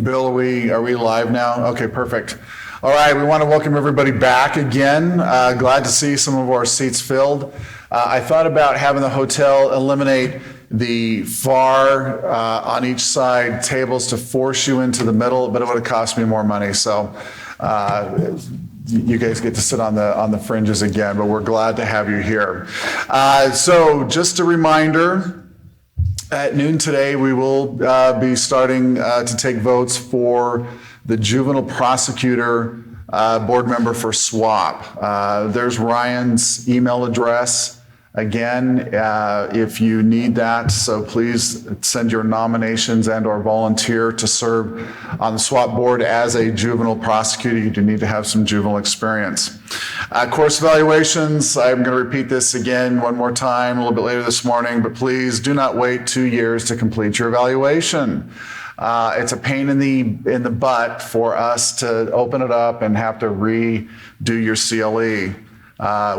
Bill, are we live now? Okay, perfect. All right, we want to welcome everybody back again. Glad to see some of our seats filled. I thought about having the hotel eliminate the far on each side tables to force you into the middle, but it would have cost me more money. So you guys get to sit on the fringes again, but we're glad to have you here. So just a reminder, at noon today, we will be starting to take votes for the juvenile prosecutor board member for SWAP. There's Ryan's email address. Again, if you need that, so please send your nominations and or volunteer to serve on the SWAP board as a juvenile prosecutor. You do need to have some juvenile experience. Course evaluations, I'm going to repeat this again one more time a little bit later this morning, but please do not wait 2 years to complete your evaluation. It's a pain in the butt for us to open it up and have to redo your CLE.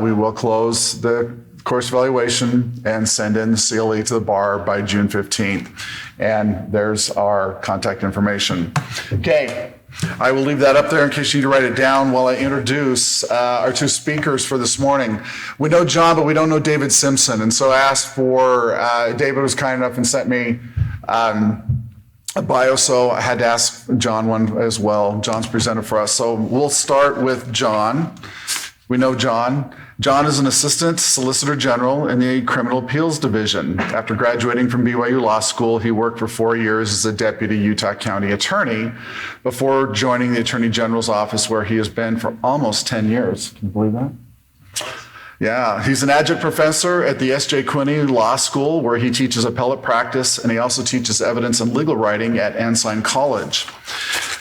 We will close the course evaluation and send in the CLE to the bar by June 15th. And there's our contact information. Okay, I will leave that up there in case you need to write it down while I introduce our two speakers for this morning. We know John, but we don't know David Simpson. And so I asked for, David was kind enough and sent me a bio, so I had to ask John one as well. John's presented for us. So we'll start with John. We know John. John is an assistant solicitor general in the criminal appeals division. After graduating from BYU Law School, he worked for 4 years as a deputy Utah County attorney before joining the Attorney General's office, where he has been for almost 10 years. Can you believe that? Yeah, he's an adjunct professor at the S.J. Quinney Law School, where he teaches appellate practice, and he also teaches evidence and legal writing at Ensign College.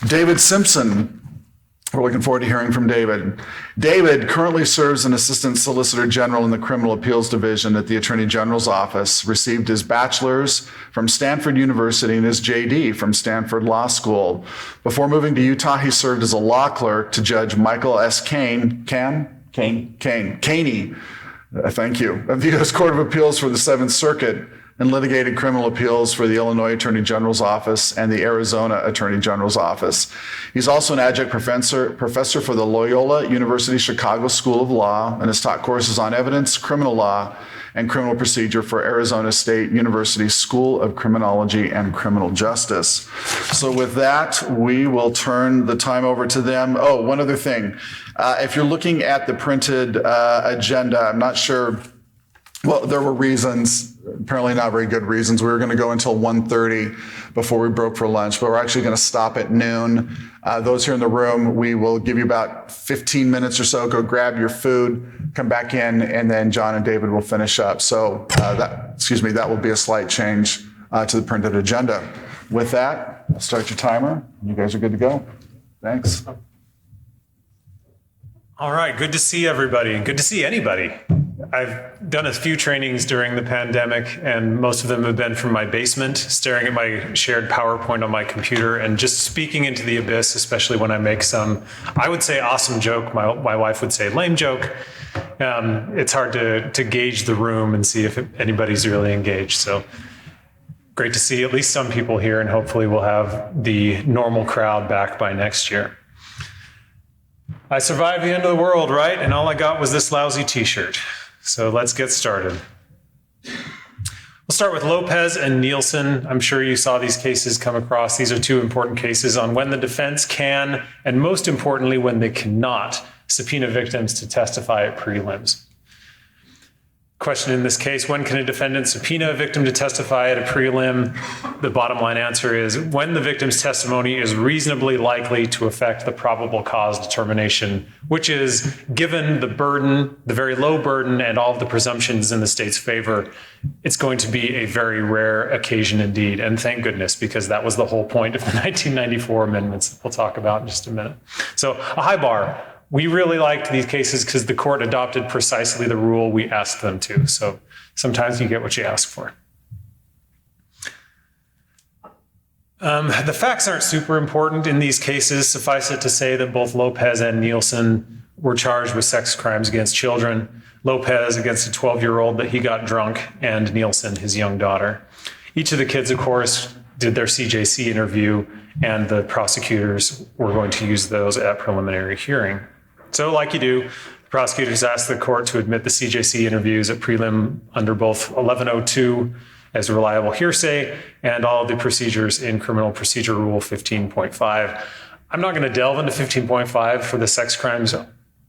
David Simpson. We're looking forward to hearing from David. David currently serves as an assistant solicitor general in the criminal appeals division at the Attorney General's office, received his bachelor's from Stanford University and his JD from Stanford Law School. Before moving to Utah, he served as a law clerk to Judge Michael S. Caney, thank you, of the U.S. Court of Appeals for the Seventh Circuit, and litigated criminal appeals for the Illinois Attorney General's office and the Arizona Attorney General's office. He's also an adjunct professor for the Loyola University Chicago School of Law and has taught courses on evidence, criminal law, and criminal procedure for Arizona State University School of Criminology and Criminal Justice. So with that, we will turn the time over to them. Oh, one other thing. If you're looking at the printed agenda, I'm not sure. Well, there were reasons, apparently not very good reasons. We were going to go until 1:30 before we broke for lunch, but we're actually going to stop at noon. Those here in the room, we will give you about 15 minutes or so. Go grab your food, come back in, and then John and David will finish up. So that will be a slight change to the printed agenda. With that, I'll start your timer. You guys are good to go. Thanks. All right, good to see everybody and good to see anybody. I've done a few trainings during the pandemic, and most of them have been from my basement, staring at my shared PowerPoint on my computer and just speaking into the abyss, especially when I make some, I would say awesome joke. My wife would say lame joke. It's hard to gauge the room and see if anybody's really engaged. So great to see at least some people here, and hopefully we'll have the normal crowd back by next year. I survived the end of the world, right? And all I got was this lousy t-shirt. So let's get started. We'll start with Lopez and Nielsen. I'm sure you saw these cases come across. These are two important cases on when the defense can, and most importantly, when they cannot, subpoena victims to testify at prelims. Question in this case, when can a defendant subpoena a victim to testify at a prelim? The bottom line answer is when the victim's testimony is reasonably likely to affect the probable cause determination, which is, given the burden, the very low burden, and all of the presumptions in the state's favor, it's going to be a very rare occasion indeed. And thank goodness, because that was the whole point of the 1994 amendments that we'll talk about in just a minute. So a high bar. We really liked these cases because the court adopted precisely the rule we asked them to. So sometimes you get what you ask for. The facts aren't super important in these cases. Suffice it to say that both Lopez and Nielsen were charged with sex crimes against children. Lopez against a 12-year-old that he got drunk, and Nielsen, his young daughter. Each of the kids, of course, did their CJC interview, and the prosecutors were going to use those at preliminary hearing. So like you do, the prosecutors asked the court to admit the CJC interviews at prelim under both 1102 as reliable hearsay and all the procedures in Criminal Procedure Rule 15.5. I'm not going to delve into 15.5 for the sex crimes.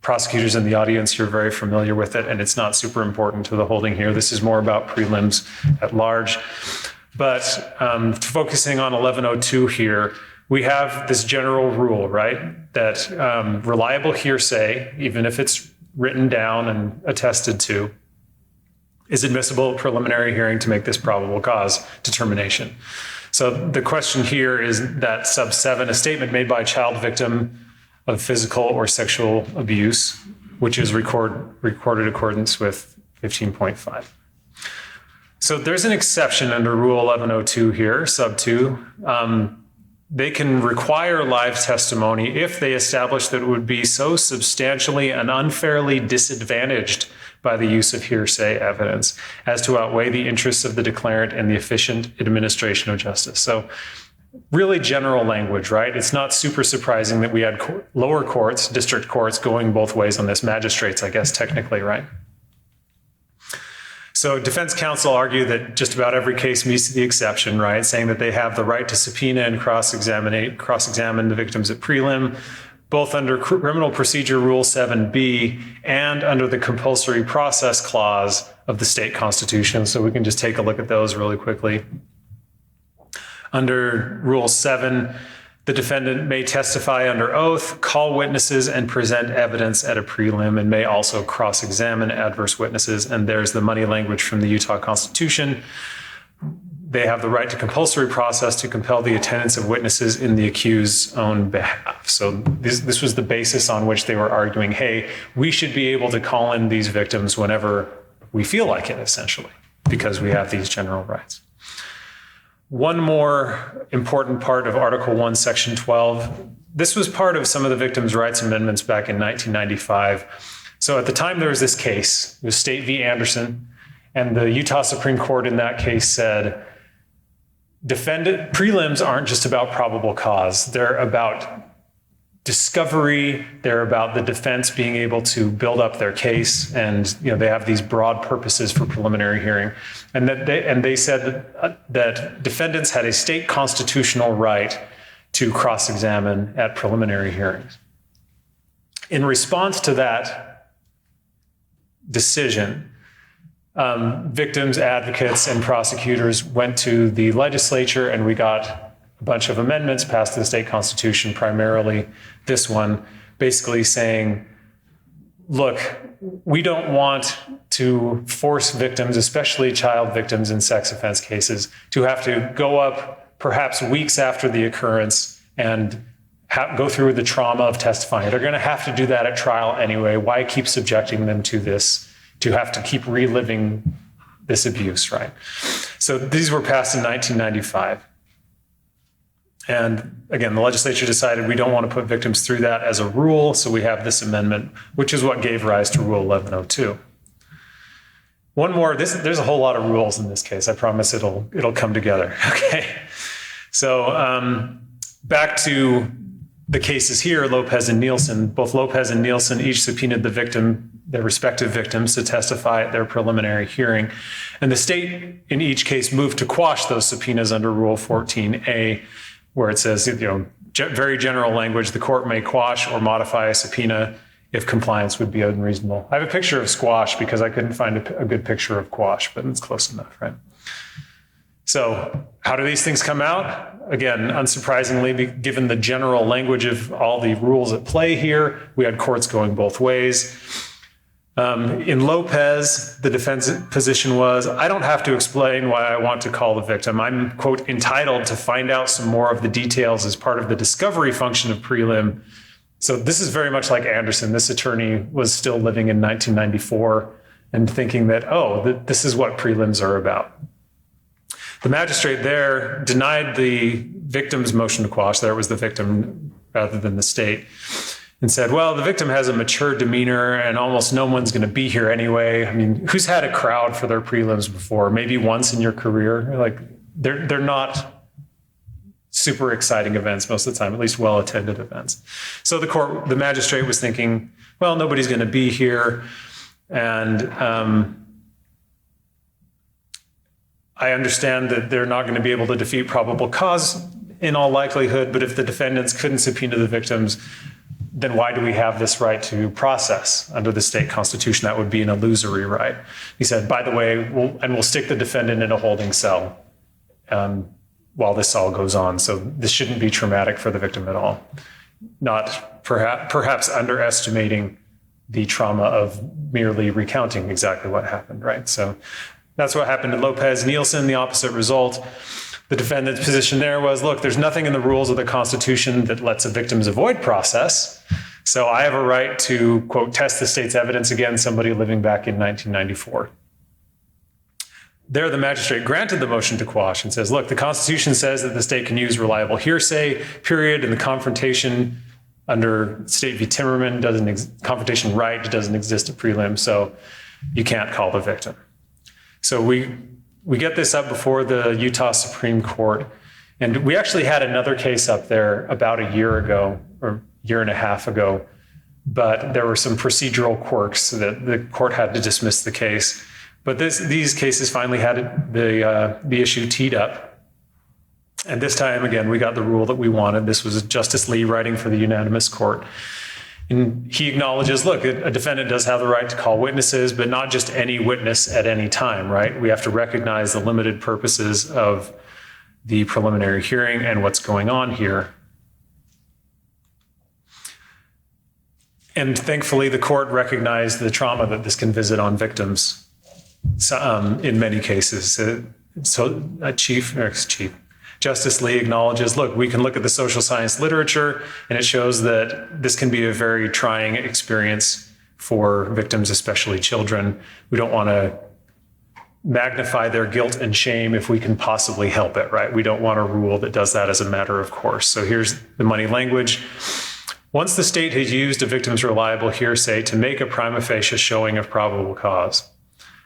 Prosecutors in the audience, you're very familiar with it, and it's not super important to the holding here. This is more about prelims at large. But focusing on 1102 here, we have this general rule, right? That reliable hearsay, even if it's written down and attested to, is admissible at preliminary hearing to make this probable cause determination. So the question here is that sub 7, a statement made by a child victim of physical or sexual abuse, which is recorded accordance with 15.5. So there's an exception under Rule 1102 here, sub 2. They can require live testimony if they establish that it would be so substantially and unfairly disadvantaged by the use of hearsay evidence as to outweigh the interests of the declarant and the efficient administration of justice. So really general language, right? It's not super surprising that we had lower courts, district courts, going both ways on this, magistrates, I guess, technically, right? So defense counsel argued that just about every case meets the exception, right? Saying that they have the right to subpoena and cross-examine the victims at prelim, both under Criminal Procedure Rule 7b and under the compulsory process clause of the state constitution. So we can just take a look at those really quickly. Under Rule 7, the defendant may testify under oath, call witnesses, and present evidence at a prelim, and may also cross-examine adverse witnesses. And there's the money language from the Utah Constitution. They have the right to compulsory process to compel the attendance of witnesses in the accused's own behalf. So this was the basis on which they were arguing, hey, we should be able to call in these victims whenever we feel like it, essentially, because we have these general rights. One more important part of Article 1, Section 12. This was part of some of the victims' rights amendments back in 1995. So at the time there was this case, it was State v. Anderson, and the Utah Supreme Court in that case said, prelims aren't just about probable cause. They're about discovery. They're about the defense being able to build up their case, and they have these broad purposes for preliminary hearing. And they said that defendants had a state constitutional right to cross-examine at preliminary hearings. In response to that decision, victims, advocates, and prosecutors went to the legislature, and we got a bunch of amendments passed to the state constitution, primarily this one, basically saying, look, we don't want to force victims, especially child victims in sex offense cases, to have to go up perhaps weeks after the occurrence and go through the trauma of testifying. They're going to have to do that at trial anyway. Why keep subjecting them to this, to have to keep reliving this abuse, right? So these were passed in 1995. And again, the legislature decided we don't want to put victims through that as a rule, so we have this amendment, which is what gave rise to Rule 1102. One more, there's a whole lot of rules in this case. I promise it'll come together, okay? So back to the cases here, Lopez and Nielsen. Both Lopez and Nielsen each subpoenaed their respective victims to testify at their preliminary hearing. And the state in each case moved to quash those subpoenas under Rule 14A, where it says, very general language, the court may quash or modify a subpoena if compliance would be unreasonable. I have a picture of squash because I couldn't find a good picture of quash, but it's close enough, right? So how do these things come out? Again, unsurprisingly, given the general language of all the rules at play here, we had courts going both ways. In Lopez, the defense position was, I don't have to explain why I want to call the victim. I'm, quote, entitled to find out some more of the details as part of the discovery function of prelim. So this is very much like Anderson. This attorney was still living in 1994 and thinking that, this is what prelims are about. The magistrate there denied the victim's motion to quash. There was the victim rather than the state. And said, well, the victim has a mature demeanor and almost no one's going to be here anyway. I mean, who's had a crowd for their prelims before? Maybe once in your career? Like, they're not super exciting events most of the time, at least well-attended events. So the magistrate was thinking, well, nobody's going to be here. And I understand that they're not going to be able to defeat probable cause in all likelihood, but if the defendants couldn't subpoena the victims, then why do we have this right to process under the state constitution? That would be an illusory right. He said, by the way, we'll stick the defendant in a holding cell while this all goes on. So this shouldn't be traumatic for the victim at all. Not perhaps underestimating the trauma of merely recounting exactly what happened, right? So that's what happened to Lopez. Nielsen, the opposite result. The defendant's position there was, look, there's nothing in the rules of the Constitution that lets a victim's avoid process. So I have a right to, quote, test the state's evidence against somebody living back in 1994. There, the magistrate granted the motion to quash and says, look, the Constitution says that the state can use reliable hearsay, period, and the confrontation under State v. Timmerman confrontation right doesn't exist at prelim, so you can't call the victim. So we get this up before the Utah Supreme Court, and we actually had another case up there about a year ago, or year and a half ago, but there were some procedural quirks that the court had to dismiss the case. But these cases finally had the issue teed up. And this time, again, we got the rule that we wanted. This was Justice Lee writing for the unanimous court. And he acknowledges, look, a defendant does have the right to call witnesses, but not just any witness at any time, right? We have to recognize the limited purposes of the preliminary hearing and what's going on here. And thankfully, the court recognized the trauma that this can visit on victims in many cases. Justice Lee acknowledges, look, we can look at the social science literature, and it shows that this can be a very trying experience for victims, especially children. We don't want to magnify their guilt and shame if we can possibly help it, right? We don't want a rule that does that as a matter of course. So here's the money language. Once the state has used a victim's reliable hearsay to make a prima facie showing of probable cause,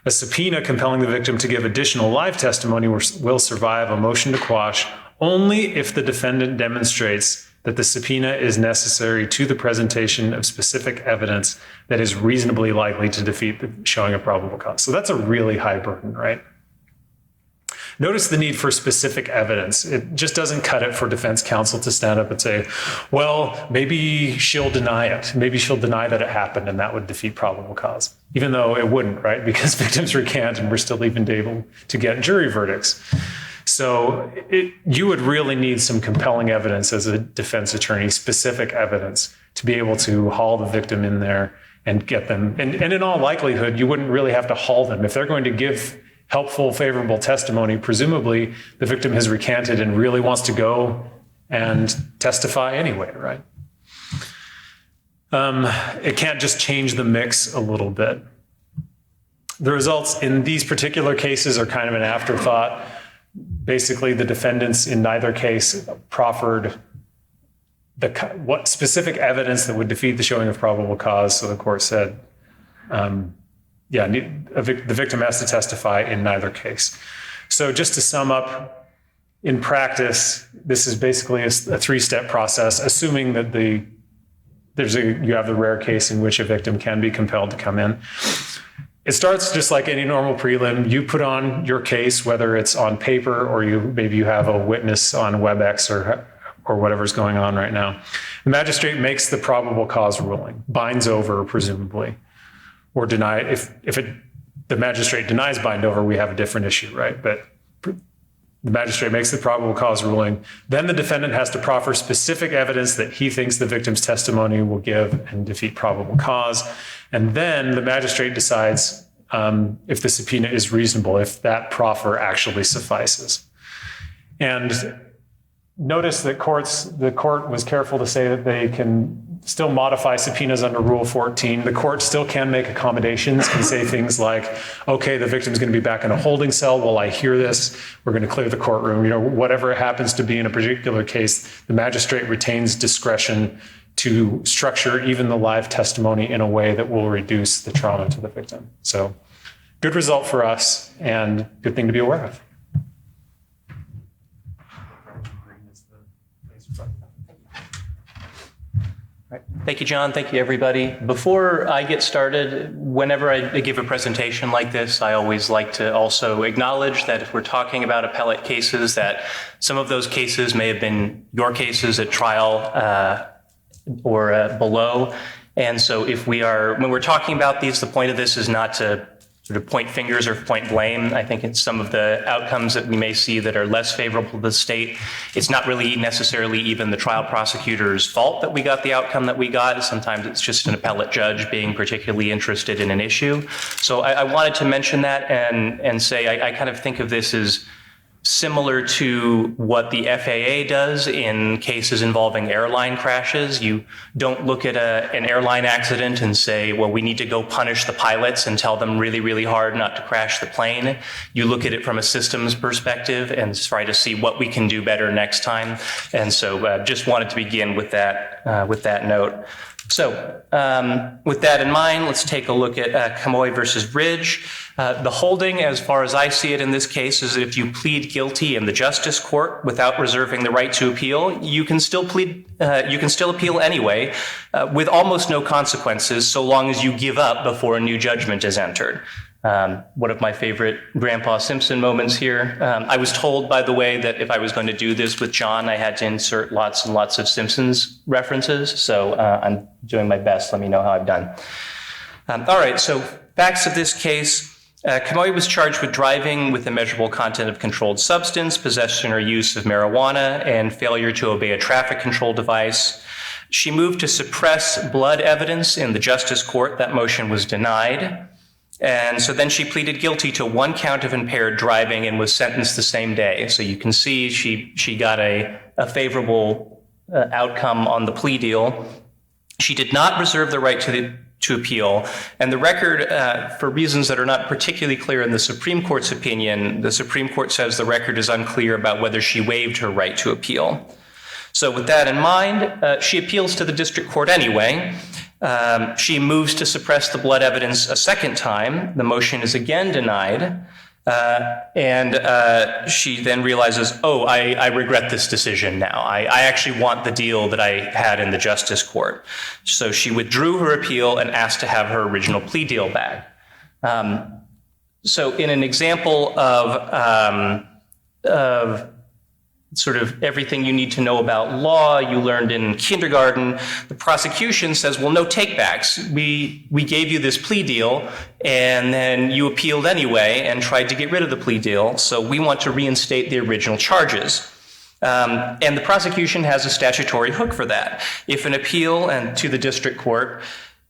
a subpoena compelling the victim to give additional live testimony will survive a motion to quash only if the defendant demonstrates that the subpoena is necessary to the presentation of specific evidence that is reasonably likely to defeat the showing of probable cause. So that's a really high burden, right? Notice the need for specific evidence. It just doesn't cut it for defense counsel to stand up and say, well, maybe she'll deny it. Maybe she'll deny that it happened and that would defeat probable cause, even though it wouldn't, right? Because victims recant and we're still even able to get jury verdicts. So you would really need some compelling evidence as a defense attorney, specific evidence to be able to haul the victim in there and get them. And in all likelihood, you wouldn't really have to haul them. If they're going to give helpful, favorable testimony, presumably the victim has recanted and really wants to go and testify anyway, right? It can't just change the mix a little bit. The results in these particular cases are kind of an afterthought. Basically, the defendants in neither case proffered what specific evidence that would defeat the showing of probable cause. So the court said, the victim has to testify in neither case. So just to sum up, in practice, this is basically a three-step process, assuming that you have the rare case in which a victim can be compelled to come in. It starts just like any normal prelim. You put on your case, whether it's on paper or maybe you have a witness on WebEx or whatever's going on right now. The magistrate makes the probable cause ruling, binds over presumably, or deny it. If the magistrate denies bind over, we have a different issue, right? But the magistrate makes the probable cause ruling. Then the defendant has to proffer specific evidence that he thinks the victim's testimony will give and defeat probable cause. And then the magistrate decides if the subpoena is reasonable, if that proffer actually suffices. And notice that the court was careful to say that they can still modify subpoenas under Rule 14. The court still can make accommodations and say things like, okay, the victim's going to be back in a holding cell while I hear this. We're going to clear the courtroom. Whatever it happens to be in a particular case, the magistrate retains discretion to structure even the live testimony in a way that will reduce the trauma to the victim. So good result for us and good thing to be aware of. Thank you, John. Thank you, everybody. Before I get started, whenever I give a presentation like this, I always like to also acknowledge that if we're talking about appellate cases, that some of those cases may have been your cases at trial or below. And so when we're talking about these, the point of this is not to sort of point fingers or point blame. I think it's some of the outcomes that we may see that are less favorable to the state. It's not really necessarily even the trial prosecutor's fault that we got the outcome that we got. Sometimes it's just an appellate judge being particularly interested in an issue. So I wanted to mention that and say I kind of think of this as similar to what the FAA does in cases involving airline crashes. You don't look at an airline accident and say, well, we need to go punish the pilots and tell them really, really hard not to crash the plane. You look at it from a systems perspective and try to see what we can do better next time. And so just wanted to begin with that note. So with that in mind, let's take a look at Kamoi versus Ridge. The holding, as far as I see it in this case, is that if you plead guilty in the justice court without reserving the right to appeal, you can still appeal anyway, with almost no consequences, so long as you give up before a new judgment is entered. One of my favorite Grandpa Simpson moments here. I was told, by the way, that if I was going to do this with John, I had to insert lots and lots of Simpsons references. So I'm doing my best. Let me know how I've done. All right, so facts of this case. Kamoi was charged with driving with immeasurable content of controlled substance, possession or use of marijuana, and failure to obey a traffic control device. She moved to suppress blood evidence in the justice court. That motion was denied. And so then she pleaded guilty to one count of impaired driving and was sentenced the same day. So you can see she got a favorable outcome on the plea deal. She did not reserve the right to appeal. And the record, for reasons that are not particularly clear in the Supreme Court's opinion, the Supreme Court says the record is unclear about whether she waived her right to appeal. So with that in mind, she appeals to the district court anyway. She moves to suppress the blood evidence a second time. The motion is again denied. And she then realizes, oh, I regret this decision now. I actually want the deal that I had in the justice court. So she withdrew her appeal and asked to have her original plea deal back. So in an example of sort of everything you need to know about law you learned in kindergarten, the prosecution says, well, no takebacks. We gave you this plea deal, and then you appealed anyway and tried to get rid of the plea deal, so we want to reinstate the original charges. And the prosecution has a statutory hook for that. If an appeal to the district court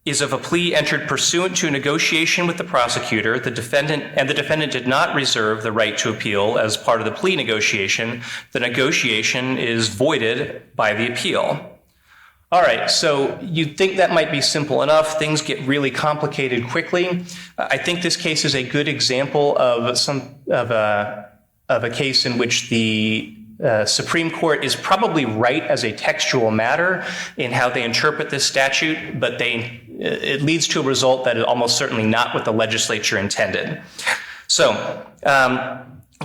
is of a plea entered pursuant to a negotiation with the prosecutor, the defendant did not reserve the right to appeal as part of the plea negotiation, the negotiation is voided by the appeal. All right, so you'd think that might be simple enough. Things get really complicated quickly. I think this case is a good example of a case in which the Supreme Court is probably right as a textual matter in how they interpret this statute, but it leads to a result that is almost certainly not what the legislature intended. So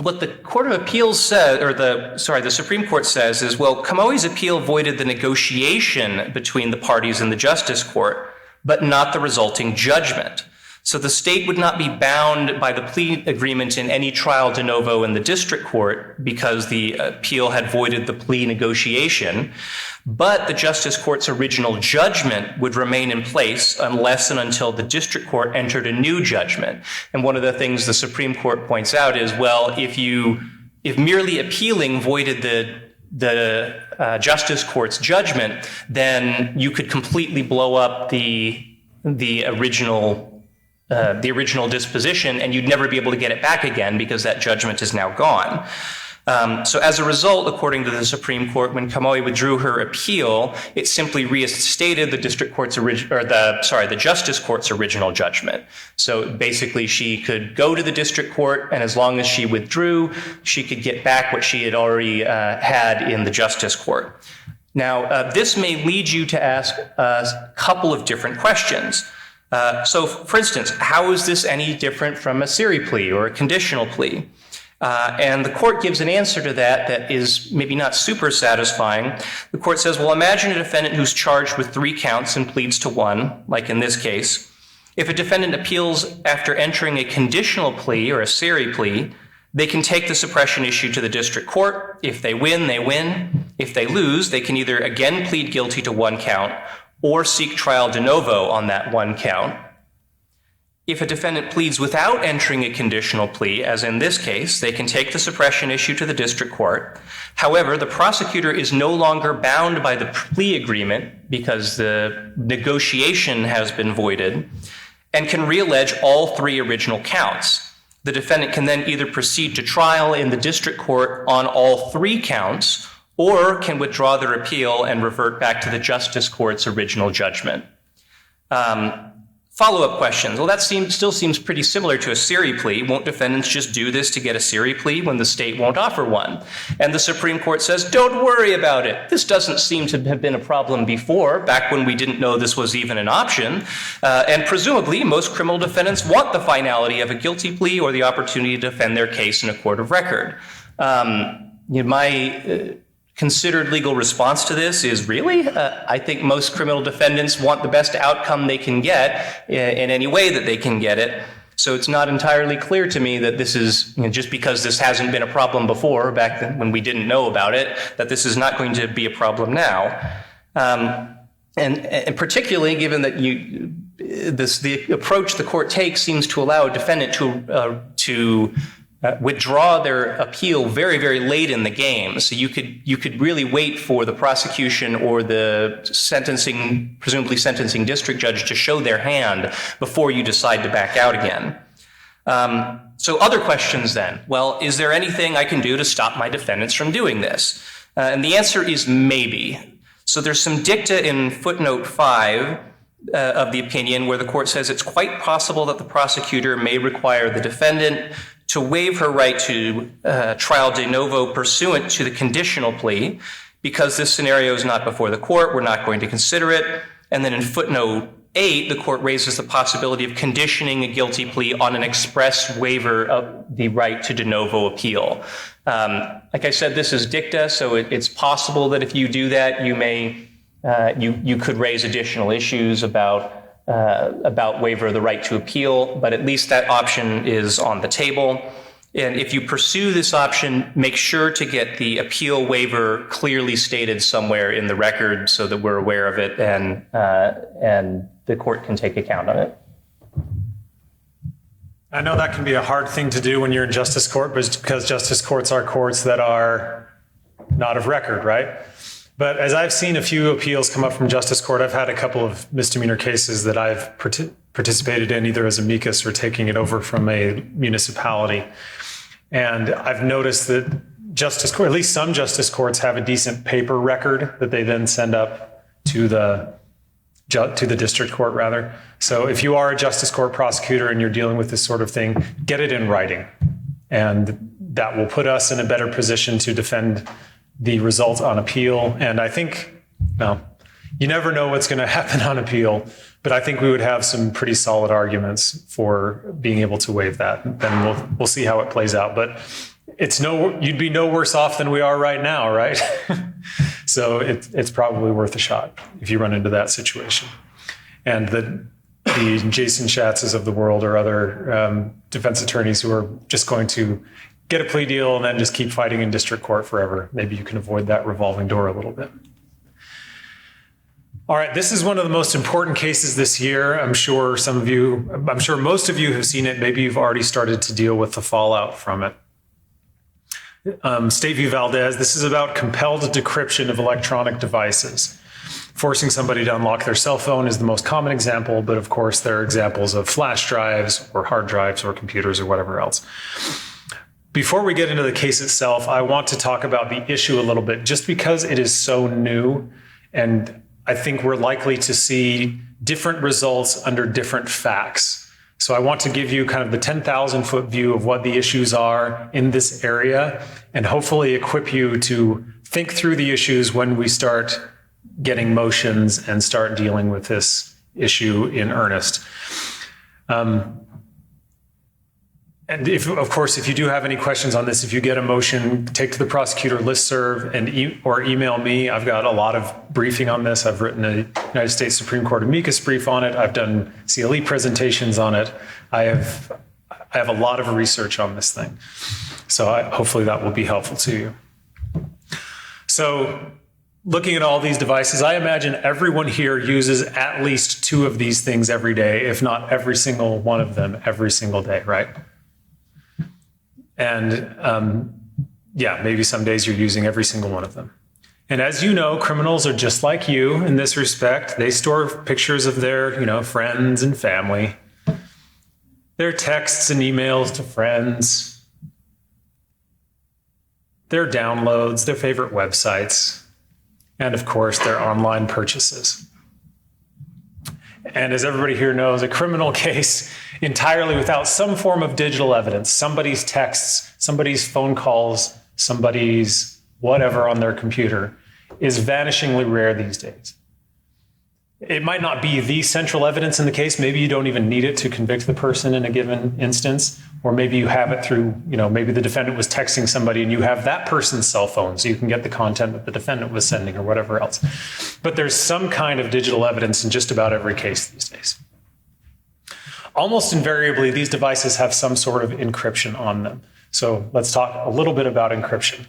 what the Court of Appeals said, the Supreme Court says is, well, Kamoi's appeal voided the negotiation between the parties in the Justice Court, but not the resulting judgment. So the state would not be bound by the plea agreement in any trial de novo in the district court because the appeal had voided the plea negotiation, but the justice court's original judgment would remain in place unless and until the district court entered a new judgment. And one of the things the Supreme Court points out is, well, if merely appealing voided the justice court's judgment, then you could completely blow up the original disposition, and you'd never be able to get it back again because that judgment is now gone. So as a result, according to the Supreme Court, when Kamoi withdrew her appeal, it simply reinstated the the justice court's original judgment. So basically, she could go to the district court, and as long as she withdrew, she could get back what she had already had in the justice court. Now, this may lead you to ask a couple of different questions. So, for instance, how is this any different from a Siri plea or a conditional plea? And the court gives an answer to that is maybe not super satisfying. The court says, well, imagine a defendant who's charged with 3 counts and pleads to 1, like in this case. If a defendant appeals after entering a conditional plea or a seri plea, they can take the suppression issue to the district court. If they win, they win. If they lose, they can either again plead guilty to 1 count or seek trial de novo on that 1 count. If a defendant pleads without entering a conditional plea, as in this case, they can take the suppression issue to the district court. However, the prosecutor is no longer bound by the plea agreement because the negotiation has been voided and can reallege all 3 original counts. The defendant can then either proceed to trial in the district court on all 3 counts or can withdraw their appeal and revert back to the justice court's original judgment. Follow-up questions. Well, that still seems pretty similar to a seri plea. Won't defendants just do this to get a seri plea when the state won't offer one? And the Supreme Court says, don't worry about it. This doesn't seem to have been a problem before, back when we didn't know this was even an option. And presumably, most criminal defendants want the finality of a guilty plea or the opportunity to defend their case in a court of record. My considered legal response to this is, really? I think most criminal defendants want the best outcome they can get in any way that they can get it. So it's not entirely clear to me that this is, just because this hasn't been a problem before, back then when we didn't know about it, that this is not going to be a problem now. And particularly given that the approach the court takes seems to allow a defendant to withdraw their appeal very, very late in the game. So you could really wait for the prosecution or the presumably sentencing district judge to show their hand before you decide to back out again. So other questions then. Well, is there anything I can do to stop my defendants from doing this? And the answer is maybe. So there's some dicta in footnote 5 of the opinion where the court says it's quite possible that the prosecutor may require the defendant to waive her right to trial de novo pursuant to the conditional plea. Because this scenario is not before the court, we're not going to consider it. And then in footnote 8, the court raises the possibility of conditioning a guilty plea on an express waiver of the right to de novo appeal. Like I said, this is dicta, so it's possible that if you do that, you could raise additional issues about waiver of the right to appeal, but at least that option is on the table. And if you pursue this option, make sure to get the appeal waiver clearly stated somewhere in the record so that we're aware of it and the court can take account of it. I know that can be a hard thing to do when you're in justice court, but it's because justice courts are courts that are not of record, right? But as I've seen a few appeals come up from justice court, I've had a couple of misdemeanor cases that I've participated in either as amicus or taking it over from a municipality. And I've noticed that justice court, at least some justice courts, have a decent paper record that they then send up to the district court rather. So if you are a justice court prosecutor and you're dealing with this sort of thing, get it in writing. And that will put us in a better position to defend the result on appeal. And I think, you never know what's going to happen on appeal, but I think we would have some pretty solid arguments for being able to waive that. Then we'll see how it plays out. But you'd be no worse off than we are right now, right? So it's probably worth a shot if you run into that situation. And the Jason Schatzes of the world or other defense attorneys who are just going to get a plea deal and then just keep fighting in district court forever. Maybe you can avoid that revolving door a little bit. All right, this is one of the most important cases this year. I'm sure most of you have seen it. Maybe you've already started to deal with the fallout from it. State v. Valdez, this is about compelled decryption of electronic devices. Forcing somebody to unlock their cell phone is the most common example, but of course there are examples of flash drives or hard drives or computers or whatever else. Before we get into the case itself, I want to talk about the issue a little bit, just because it is so new, and I think we're likely to see different results under different facts. So I want to give you kind of the 10,000-foot view of what the issues are in this area, and hopefully equip you to think through the issues when we start getting motions and start dealing with this issue in earnest. And of course, if you do have any questions on this, if you get a motion, take to the prosecutor listserv or email me. I've got a lot of briefing on this. I've written a United States Supreme Court amicus brief on it. I've done CLE presentations on it. I have a lot of research on this thing. So hopefully that will be helpful to you. So looking at all these devices, I imagine everyone here uses at least 2 of these things every day, if not every single one of them every single day, right? And yeah, maybe some days you're using every single one of them. And as you know, criminals are just like you in this respect. They store pictures of their, friends and family, their texts and emails to friends, their downloads, their favorite websites, and of course, their online purchases. And as everybody here knows, a criminal case entirely without some form of digital evidence, somebody's texts, somebody's phone calls, somebody's whatever on their computer, is vanishingly rare these days. It might not be the central evidence in the case. Maybe you don't even need it to convict the person in a given instance, or maybe you have it through, maybe the defendant was texting somebody and you have that person's cell phone so you can get the content that the defendant was sending or whatever else. But there's some kind of digital evidence in just about every case these days. Almost invariably, these devices have some sort of encryption on them. So let's talk a little bit about encryption.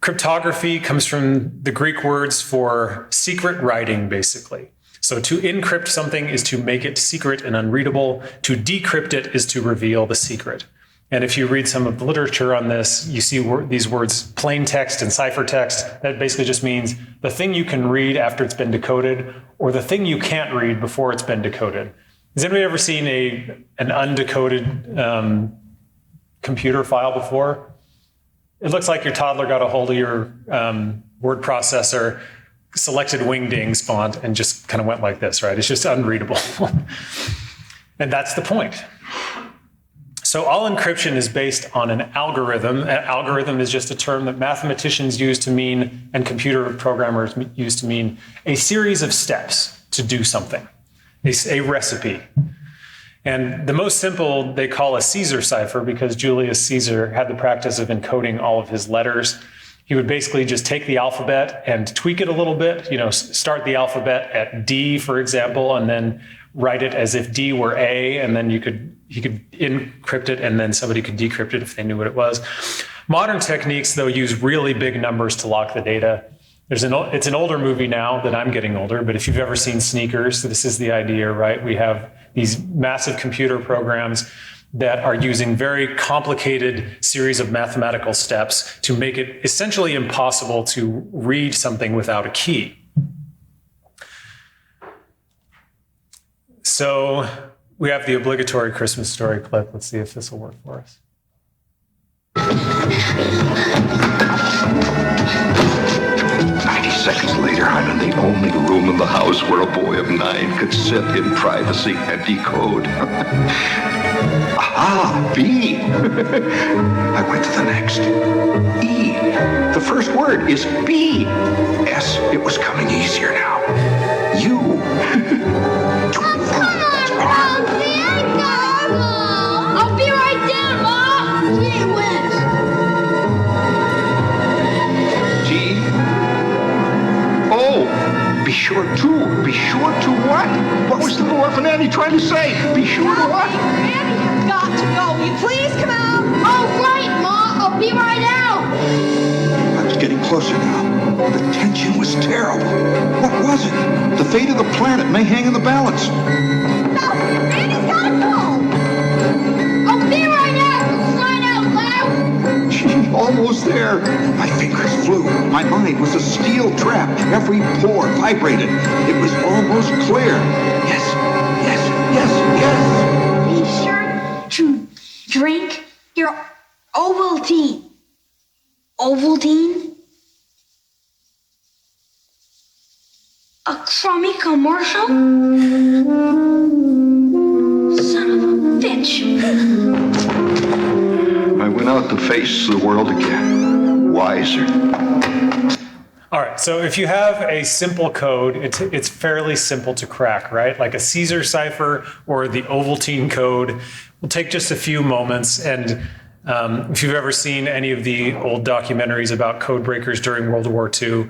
Cryptography comes from the Greek words for secret writing, basically. So to encrypt something is to make it secret and unreadable. To decrypt it is to reveal the secret. And if you read some of the literature on this, you see these words plain text and ciphertext. That basically just means the thing you can read after it's been decoded, or the thing you can't read before it's been decoded. Has anybody ever seen an undecoded computer file before? It looks like your toddler got a hold of your word processor, selected wingdings font, and just kind of went like this, right? It's just unreadable. And that's the point. So all encryption is based on an algorithm. An algorithm is just a term that mathematicians use to mean, and computer programmers use to mean, a series of steps to do something, a recipe. And the most simple they call a Caesar cipher, because Julius Caesar had the practice of encoding all of his letters. He would basically just take the alphabet and tweak it a little bit, start the alphabet at D, for example, and then write it as if D were A, and then he could encrypt it, and then somebody could decrypt it if they knew what it was. Modern techniques, though, use really big numbers to lock the data. It's an older movie now that I'm getting older, but if you've ever seen Sneakers, this is the idea, right? We have these massive computer programs that are using very complicated series of mathematical steps to make it essentially impossible to read something without a key. So we have the obligatory Christmas story clip. Let's see if this will work for us. 90 seconds later, I'm in the only room in the house where a boy of 9 could sit in privacy and decode. Aha, B. I went to the next. E. The first word is B. S. It was coming easier now. U. 25. That's R. I'll be right there, Mom. Gee whiz. G. O. Be sure to. Be sure to what? What was the little orphan Annie trying to say? Be sure to what? Andy, you've got to go. Will you please come out? All right, Ma. I'll be right out. I was getting closer now. The tension was terrible. What was it? The fate of the planet may hang in the balance. No, Andy's got to go. I'll be right out. For crying out loud. Gee, almost there. My fingers flew. My mind was a steel trap. Every pore vibrated. It was almost clear. Yes, yes, yes, yes. Be sure to drink your Ovaltine. Ovaltine? A crummy commercial? Son of a bitch. I went out to face the world again. Wiser. All right, so if you have a simple code, it's fairly simple to crack, right? Like a Caesar cipher or the Ovaltine code, We'll take just a few moments, and if you've ever seen any of the old documentaries about code breakers during World War II,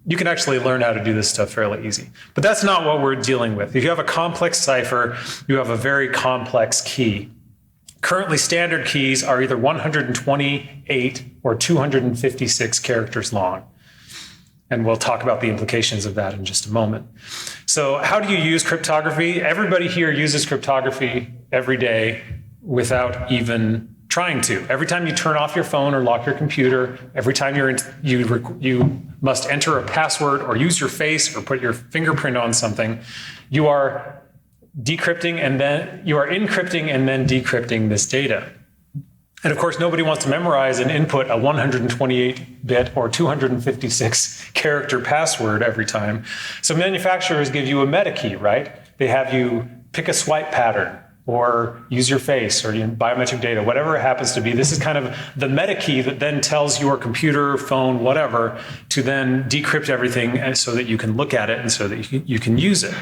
you can actually learn how to do this stuff fairly easy. But that's not what we're dealing with. If you have a complex cipher, you have a very complex key. Currently, standard keys are either 128 or 256 characters long. And we'll talk about the implications of that in just a moment. So how do you use cryptography? Everybody here uses cryptography every day without even trying to. Every time you turn off your phone or lock your computer, every time you must enter a password or use your face or put your fingerprint on something, you are encrypting and then decrypting this data. And of course, nobody wants to memorize and input a 128-bit or 256 character password every time. So manufacturers give you a meta key, right? They have you pick a swipe pattern or use your face or biometric data, whatever it happens to be. This is kind of the meta key that then tells your computer, phone, whatever, to then decrypt everything so that you can look at it and so that you can use it.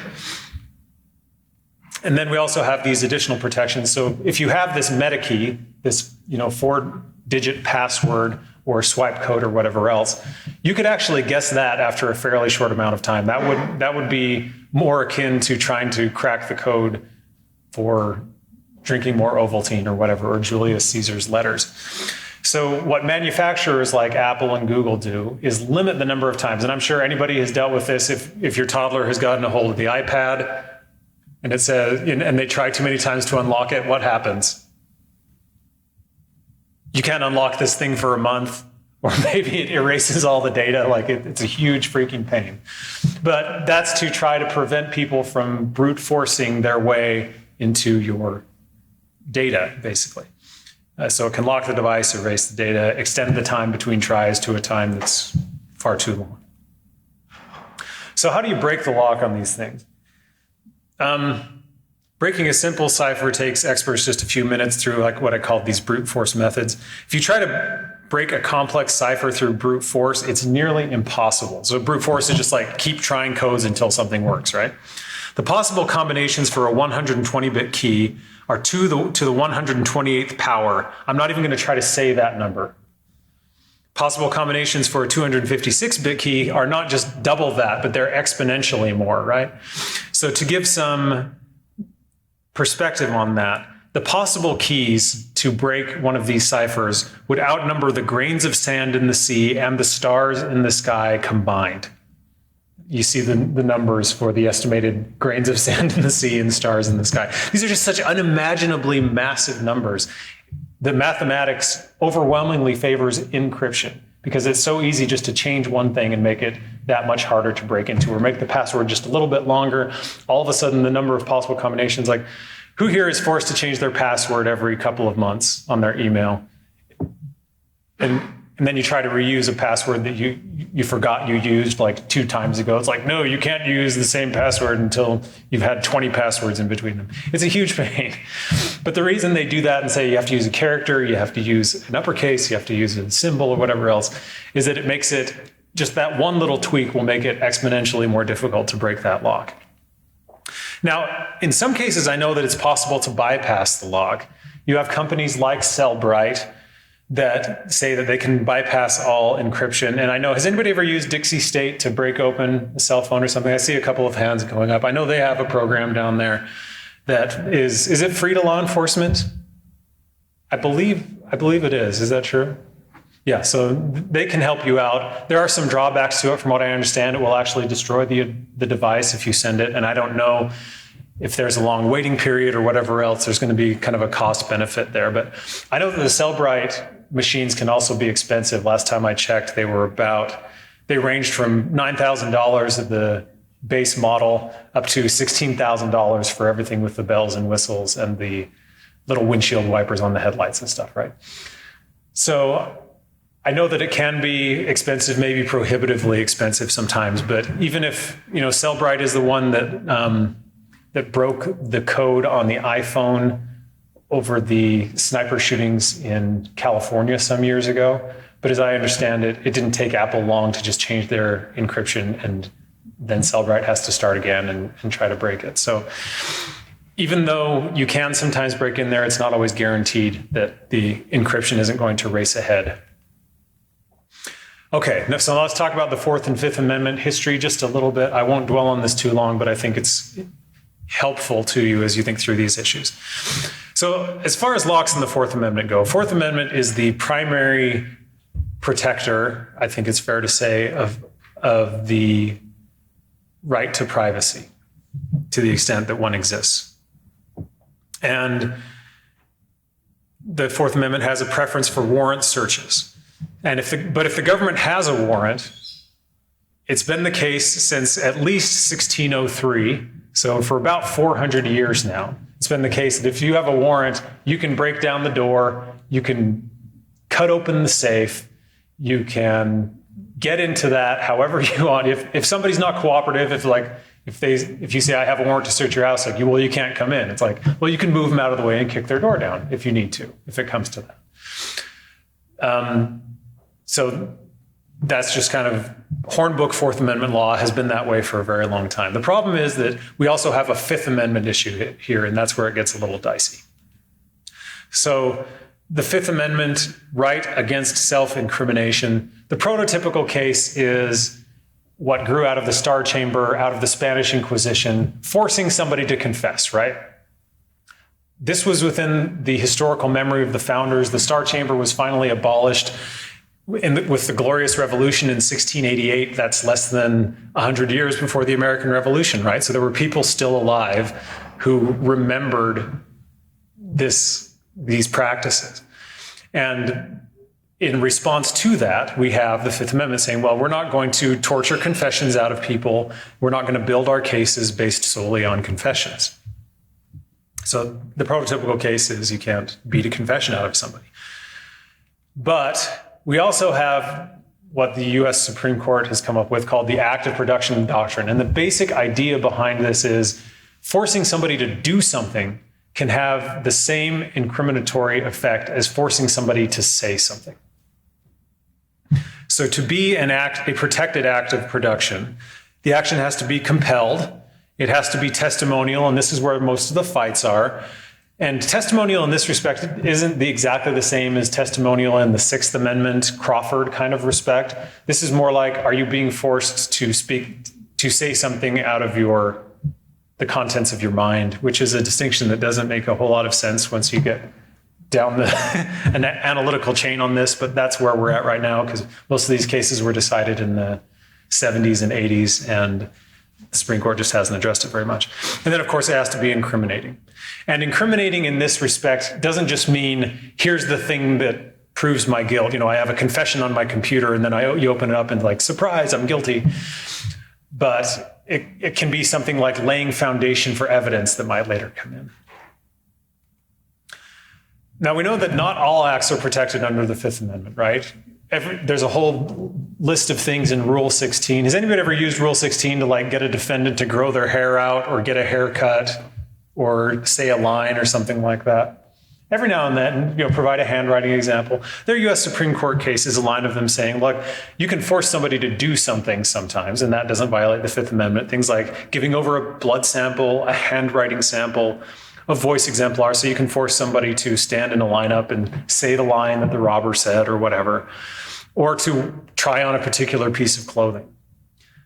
And then we also have these additional protections. So if you have this meta key, this 4-digit password or swipe code or whatever else, you could actually guess that after a fairly short amount of time. That would be more akin to trying to crack the code for drinking more Ovaltine or whatever, or Julius Caesar's letters. So what manufacturers like Apple and Google do is limit the number of times. And I'm sure anybody has dealt with this. If your toddler has gotten a hold of the iPad and it says, and they try too many times to unlock it, what happens? You can't unlock this thing for a month, or maybe it erases all the data. Like it's a huge freaking pain. But that's to try to prevent people from brute forcing their way into your data, basically. So it can lock the device, erase the data, extend the time between tries to a time that's far too long. So how do you break the lock on these things? Breaking a simple cipher takes experts just a few minutes through like what I call these brute force methods. If you try to break a complex cipher through brute force, it's nearly impossible. So brute force is just like keep trying codes until something works, right? The possible combinations for a 120-bit key are 2 to the 128th power. I'm not even going to try to say that number. Possible combinations for a 256-bit key are not just double that, but they're exponentially more, right? So to give some perspective on that, the possible keys to break one of these ciphers would outnumber the grains of sand in the sea and the stars in the sky combined. You see the numbers for the estimated grains of sand in the sea and stars in the sky. These are just such unimaginably massive numbers. The mathematics overwhelmingly favors encryption because it's so easy just to change one thing and make it that much harder to break into, or make the password just a little bit longer. All of a sudden, the number of possible combinations, like who here is forced to change their password every couple of months on their email? And then you try to reuse a password that you forgot you used like 2 times ago. It's like, no, you can't use the same password until you've had 20 passwords in between them. It's a huge pain. But the reason they do that and say you have to use a character, you have to use an uppercase, you have to use a symbol or whatever else, is that it makes it, just that one little tweak will make it exponentially more difficult to break that lock. Now, in some cases, I know that it's possible to bypass the lock. You have companies like Cellbrite that say that they can bypass all encryption. And I know, has anybody ever used Dixie State to break open a cell phone or something? I see a couple of hands going up. I know they have a program down there that is it free to law enforcement? I believe it is. Is that true? Yeah, so they can help you out. There are some drawbacks to it. From what I understand, it will actually destroy the device if you send it. And I don't know if there's a long waiting period or whatever else. There's going to be kind of a cost benefit there. But I know that the Cellbrite machines can also be expensive. Last time I checked, they ranged from $9,000 at the base model up to $16,000 for everything with the bells and whistles and the little windshield wipers on the headlights and stuff, right? So I know that it can be expensive, maybe prohibitively expensive sometimes, but even if, Cellbrite is the one that broke the code on the iPhone over the sniper shootings in California some years ago. But as I understand it, it didn't take Apple long to just change their encryption, and then Cellbrite has to start again and try to break it. So even though you can sometimes break in there, it's not always guaranteed that the encryption isn't going to race ahead. Okay, so let's talk about the Fourth and Fifth Amendment history just a little bit. I won't dwell on this too long, but I think it's helpful to you as you think through these issues. So as far as locks in the Fourth Amendment go, Fourth Amendment is the primary protector, I think it's fair to say, of the right to privacy to the extent that one exists. And the Fourth Amendment has a preference for warrant searches. And if the government has a warrant, it's been the case since at least 1603, so for about 400 years now, it's been the case that if you have a warrant, you can break down the door, you can cut open the safe, you can get into that however you want. If somebody's not cooperative, if you say, I have a warrant to search your house, like, well, you can't come in. It's like, well, you can move them out of the way and kick their door down if you need to, if it comes to that. So that's just kind of Hornbook Fourth Amendment law has been that way for a very long time. The problem is that we also have a Fifth Amendment issue here, and that's where it gets a little dicey. So the Fifth Amendment right against self-incrimination, the prototypical case is what grew out of the Star Chamber, out of the Spanish Inquisition, forcing somebody to confess, right? This was within the historical memory of the founders. The Star Chamber was finally abolished with the Glorious Revolution in 1688. That's less than 100 years before the American Revolution, right? So there were people still alive who remembered these practices. And in response to that, we have the Fifth Amendment saying, well, we're not going to torture confessions out of people. We're not going to build our cases based solely on confessions. So the prototypical case is you can't beat a confession out of somebody. But we also have what the US Supreme Court has come up with called the active production doctrine. And the basic idea behind this is forcing somebody to do something can have the same incriminatory effect as forcing somebody to say something. So to be a protected act of production, the action has to be compelled. It has to be testimonial, and this is where most of the fights are. And testimonial in this respect isn't exactly the same as testimonial in the Sixth Amendment Crawford kind of respect. This is more like, are you being forced to say something out of the contents of your mind, which is a distinction that doesn't make a whole lot of sense once you get down an analytical chain on this, but that's where we're at right now because most of these cases were decided in the 70s and 80s, and the Supreme Court just hasn't addressed it very much. And then, of course, it has to be incriminating. And incriminating in this respect doesn't just mean, here's the thing that proves my guilt. I have a confession on my computer, and then you open it up and like, surprise, I'm guilty. But it can be something like laying foundation for evidence that might later come in. Now, we know that not all acts are protected under the Fifth Amendment, right? There's a whole list of things in Rule 16. Has anybody ever used Rule 16 to get a defendant to grow their hair out or get a haircut or say a line or something like that? Every now and then, provide a handwriting example. There are U.S. Supreme Court cases, a line of them saying, look, you can force somebody to do something sometimes, and that doesn't violate the Fifth Amendment. Things like giving over a blood sample, a handwriting sample, a voice exemplar, so you can force somebody to stand in a lineup and say the line that the robber said or whatever, or to try on a particular piece of clothing.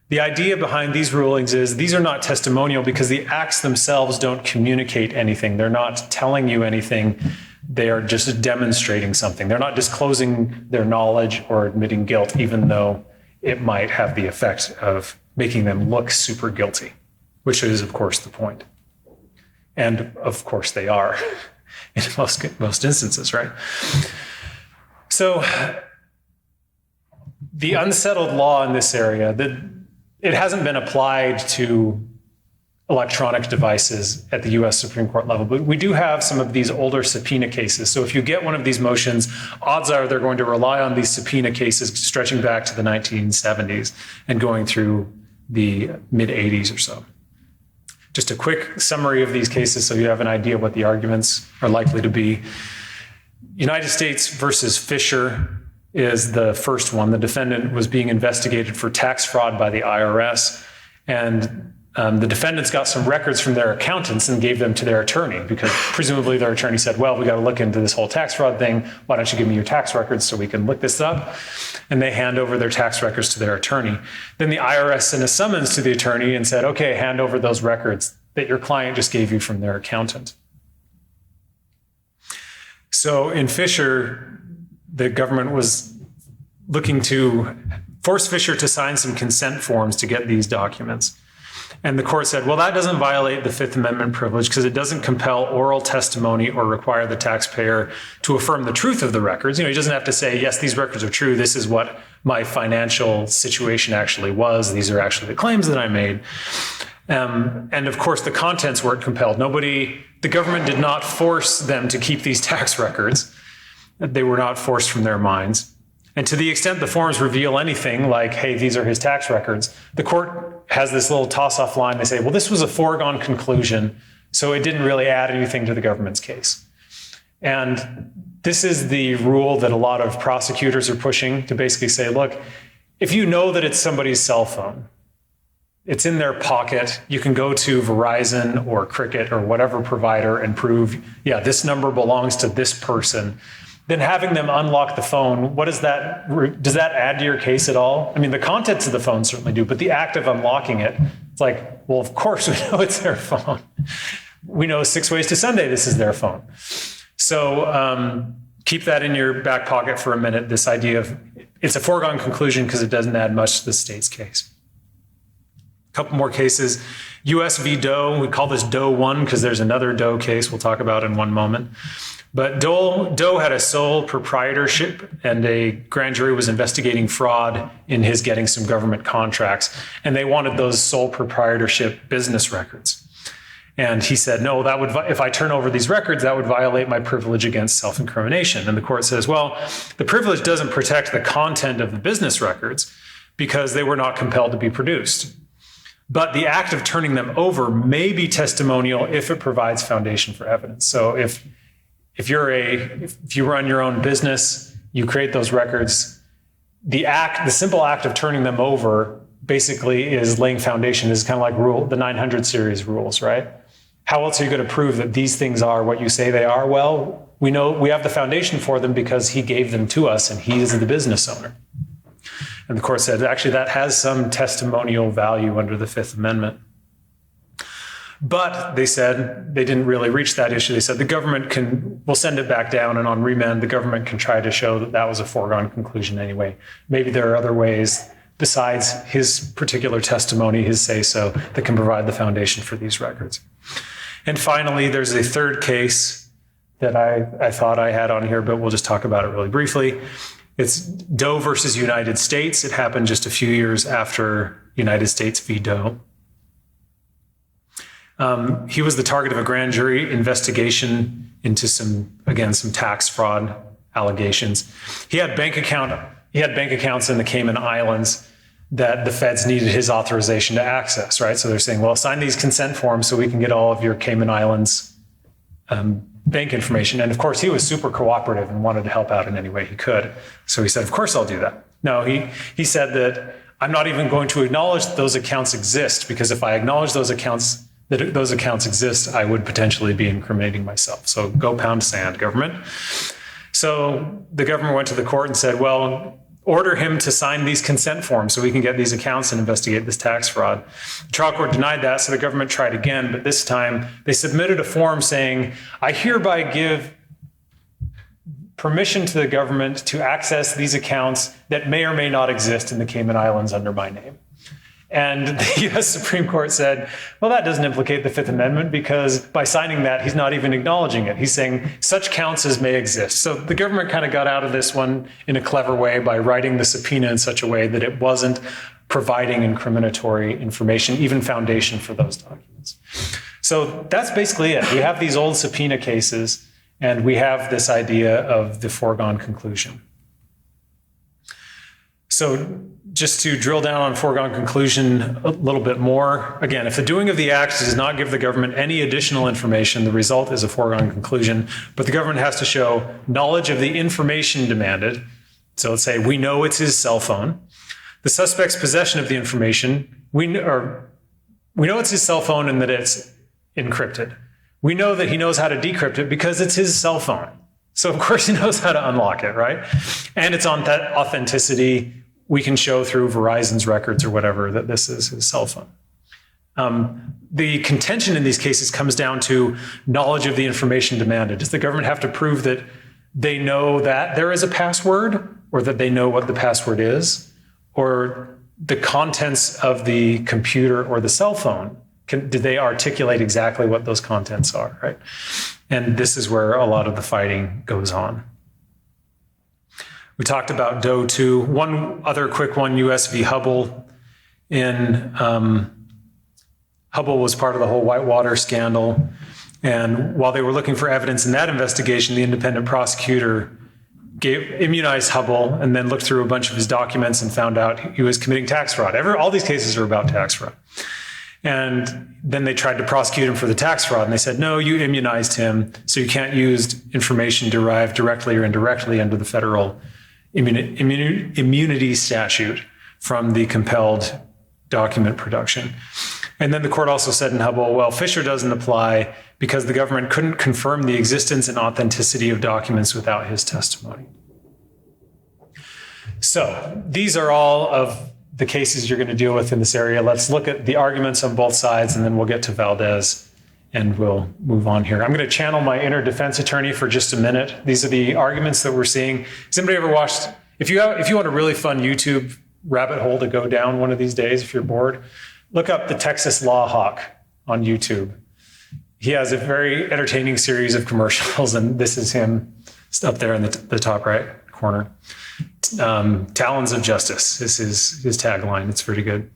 The idea behind these rulings is these are not testimonial because the acts themselves don't communicate anything. They're not telling you anything. They are just demonstrating something. They're not disclosing their knowledge or admitting guilt, even though it might have the effect of making them look super guilty, which is, of course, the point. And, of course, they are in most instances, right? So the unsettled law in this area, it hasn't been applied to electronic devices at the US Supreme Court level, but we do have some of these older subpoena cases. So if you get one of these motions, odds are they're going to rely on these subpoena cases stretching back to the 1970s and going through the mid-80s or so. Just a quick summary of these cases so you have an idea what the arguments are likely to be. United States versus Fisher is the first one. The defendant was being investigated for tax fraud by the IRS, and the defendants got some records from their accountants and gave them to their attorney, because presumably their attorney said, well, we got to look into this whole tax fraud thing. Why don't you give me your tax records so we can look this up? And they hand over their tax records to their attorney. Then the IRS sent a summons to the attorney and said, okay, hand over those records that your client just gave you from their accountant. So in Fisher, the government was looking to force Fisher to sign some consent forms to get these documents. And the court said, well, that doesn't violate the Fifth Amendment privilege because it doesn't compel oral testimony or require the taxpayer to affirm the truth of the records. He doesn't have to say, yes, these records are true. This is what my financial situation actually was. These are actually the claims that I made. And of course, the contents weren't compelled. The government did not force them to keep these tax records. They were not forced from their minds. And to the extent the forms reveal anything like, hey, these are his tax records, the court has this little toss-off line. They say, well, this was a foregone conclusion, so it didn't really add anything to the government's case. And this is the rule that a lot of prosecutors are pushing to basically say, look, if you know that it's somebody's cell phone, it's in their pocket, you can go to Verizon or Cricket or whatever provider and prove, yeah, this number belongs to this person. Then having them unlock the phone, does that add to your case at all? I mean, the contents of the phone certainly do, but the act of unlocking it, it's like, well, of course we know it's their phone. We know 6 ways to Sunday this is their phone. So keep that in your back pocket for a minute, this idea of it's a foregone conclusion because it doesn't add much to the state's case. A couple more cases. U.S. v. Doe, we call this Doe 1 because there's another Doe case we'll talk about in one moment. But Doe had a sole proprietorship, and a grand jury was investigating fraud in his getting some government contracts, and they wanted those sole proprietorship business records. And he said, no, that would, if I turn over these records, that would violate my privilege against self-incrimination. And the court says, well, the privilege doesn't protect the content of the business records because they were not compelled to be produced. But the act of turning them over may be testimonial if it provides foundation for evidence. So if you run your own business, you create those records, the simple act of turning them over basically is laying foundation. Is kind of like the 900 series rules, right? How else are you going to prove that these things are what you say they are? Well, we know we have the foundation for them because he gave them to us and he is the business owner. And the court said, actually, that has some testimonial value under the Fifth Amendment. But they said they didn't really reach that issue. They said the government we'll send it back down, and on remand, the government can try to show that that was a foregone conclusion anyway. Maybe there are other ways besides his particular testimony, his say-so, that can provide the foundation for these records. And finally, there's a third case that I thought I had on here, but we'll just talk about it really briefly. It's Doe versus United States. It happened just a few years after United States v. Doe. He was the target of a grand jury investigation into some tax fraud allegations. He had bank accounts in the Cayman Islands that the feds needed his authorization to access, right? So they're saying, well, sign these consent forms so we can get all of your Cayman Islands bank information. And of course, he was super cooperative and wanted to help out in any way he could. So he said, of course I'll do that. No, he said that I'm not even going to acknowledge that those accounts exist, because if I acknowledge those accounts exist, I would potentially be incriminating myself. So go pound sand, government. So the government went to the court and said, well, order him to sign these consent forms so we can get these accounts and investigate this tax fraud. The trial court denied that, so the government tried again, but this time they submitted a form saying, I hereby give permission to the government to access these accounts that may or may not exist in the Cayman Islands under my name. And the U.S. Supreme Court said, well, that doesn't implicate the Fifth Amendment because by signing that, he's not even acknowledging it. He's saying such counts as may exist. So the government kind of got out of this one in a clever way by writing the subpoena in such a way that it wasn't providing incriminatory information, even foundation for those documents. So that's basically it. We have these old subpoena cases, and we have this idea of the foregone conclusion. So just to drill down on foregone conclusion a little bit more, again, if the doing of the act does not give the government any additional information, the result is a foregone conclusion, but the government has to show knowledge of the information demanded. So let's say we know it's his cell phone. The suspect's possession of the information, We know it's his cell phone and that it's encrypted. We know that he knows how to decrypt it because it's his cell phone. So of course he knows how to unlock it, right? And it's on that authenticity. We can show through Verizon's records or whatever that this is his cell phone. The contention in these cases comes down to knowledge of the information demanded. Does the government have to prove that they know that there is a password, or that they know what the password is, or the contents of the computer or the cell phone? Do they articulate exactly what those contents are, right? And this is where a lot of the fighting goes on. We talked about Doe 2. One other quick one, US v. Hubble. Hubble was part of the whole Whitewater scandal. And while they were looking for evidence in that investigation, the independent prosecutor immunized Hubble and then looked through a bunch of his documents and found out he was committing tax fraud. All these cases are about tax fraud. And then they tried to prosecute him for the tax fraud, and they said, no, you immunized him, so you can't use information derived directly or indirectly under the federal immunity statute from the compelled document production. And then the court also said in Hubble, well, Fisher doesn't apply because the government couldn't confirm the existence and authenticity of documents without his testimony. So these are all of the cases you're going to deal with in this area. Let's look at the arguments on both sides, and then we'll get to Valdez and we'll move on here. I'm going to channel my inner defense attorney for just a minute. These are the arguments that we're seeing. Has anybody ever watched, if you want a really fun YouTube rabbit hole to go down one of these days, if you're bored, look up the Texas Law Hawk on YouTube. He has a very entertaining series of commercials, and this is him up there in the top right corner. Talons of Justice is his tagline. It's pretty good.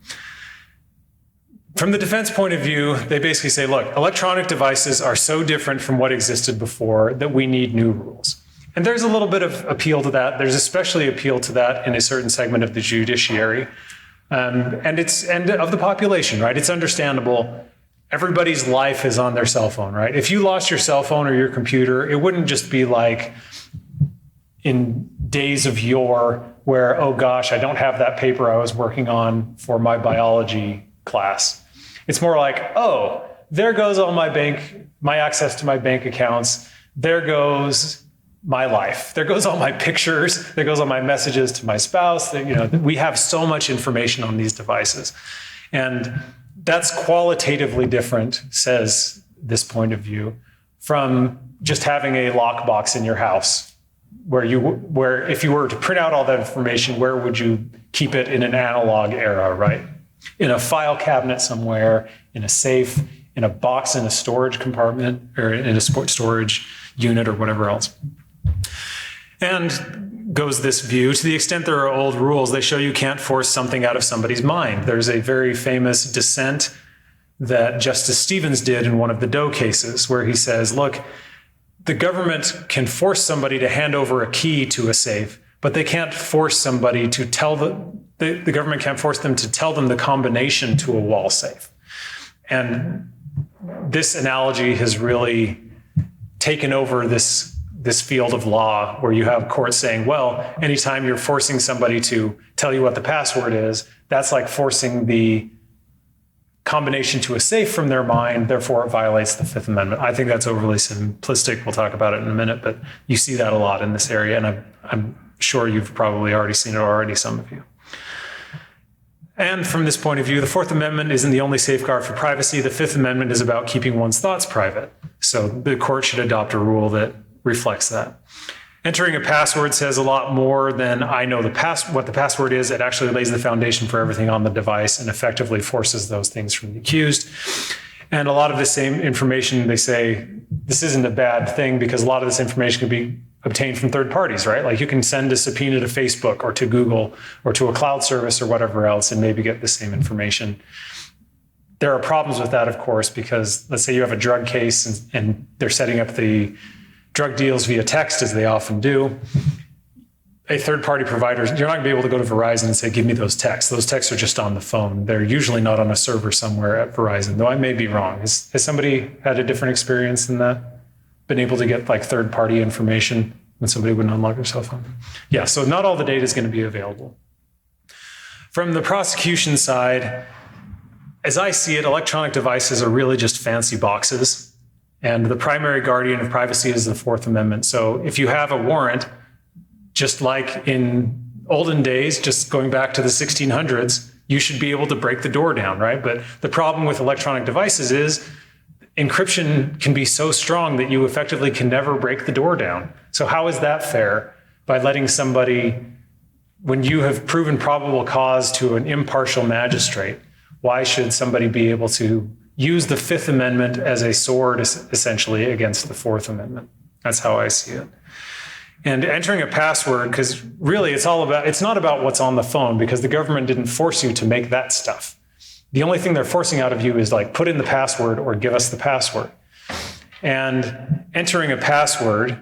From the defense point of view, they basically say, look, electronic devices are so different from what existed before that we need new rules. And there's a little bit of appeal to that. There's especially appeal to that in a certain segment of the judiciary and of the population, right? It's understandable. Everybody's life is on their cell phone, right? If you lost your cell phone or your computer, it wouldn't just be like in days of yore where, oh gosh, I don't have that paper I was working on for my biology class. It's more like, oh, there goes all my access to my bank accounts. There goes my life. There goes all my pictures. There goes all my messages to my spouse. We have so much information on these devices. And that's qualitatively different, says this point of view, from just having a lockbox in your house where if you were to print out all that information, where would you keep it in an analog era, right? In a file cabinet somewhere, in a safe, in a box in a storage compartment, or in a storage unit or whatever else. And goes this view, to the extent there are old rules, they show you can't force something out of somebody's mind. There's a very famous dissent that Justice Stevens did in one of the Doe cases, where he says, look, the government can force somebody to hand over a key to a safe, but they can't force somebody to tell the government can't force them to tell them the combination to a wall safe. And this analogy has really taken over this field of law, where you have courts saying, well, anytime you're forcing somebody to tell you what the password is, that's like forcing the combination to a safe from their mind, therefore it violates the Fifth Amendment. I think that's overly simplistic. We'll talk about it in a minute, but you see that a lot in this area, and I'm sure you've probably already seen it some of you. And from this point of view, the Fourth Amendment isn't the only safeguard for privacy. The Fifth Amendment is about keeping one's thoughts private. So the court should adopt a rule that reflects that. Entering a password says a lot more than I know what the password is. It actually lays the foundation for everything on the device and effectively forces those things from the accused. And a lot of the same information, they say, this isn't a bad thing because a lot of this information can be obtained from third parties, right? Like you can send a subpoena to Facebook or to Google or to a cloud service or whatever else and maybe get the same information. There are problems with that, of course, because let's say you have a drug case and they're setting up the drug deals via text, as they often do. A third-party provider, you're not going to be able to go to Verizon and say, give me those texts. Those texts are just on the phone. They're usually not on a server somewhere at Verizon, though I may be wrong. Has somebody had a different experience than that? Been able to get like third-party information when somebody wouldn't unlock their cell phone? Yeah, so not all the data is going to be available. From the prosecution side, as I see it, electronic devices are really just fancy boxes. And the primary guardian of privacy is the Fourth Amendment. So if you have a warrant, just like in olden days, just going back to the 1600s, you should be able to break the door down, right? But the problem with electronic devices is encryption can be so strong that you effectively can never break the door down. So how is that fair? By letting somebody, when you have proven probable cause to an impartial magistrate, why should somebody be able to use the Fifth Amendment as a sword, essentially, against the Fourth Amendment? That's how I see it. And entering a password, because really it's not about what's on the phone, because the government didn't force you to make that stuff. The only thing they're forcing out of you is like, put in the password or give us the password. And entering a password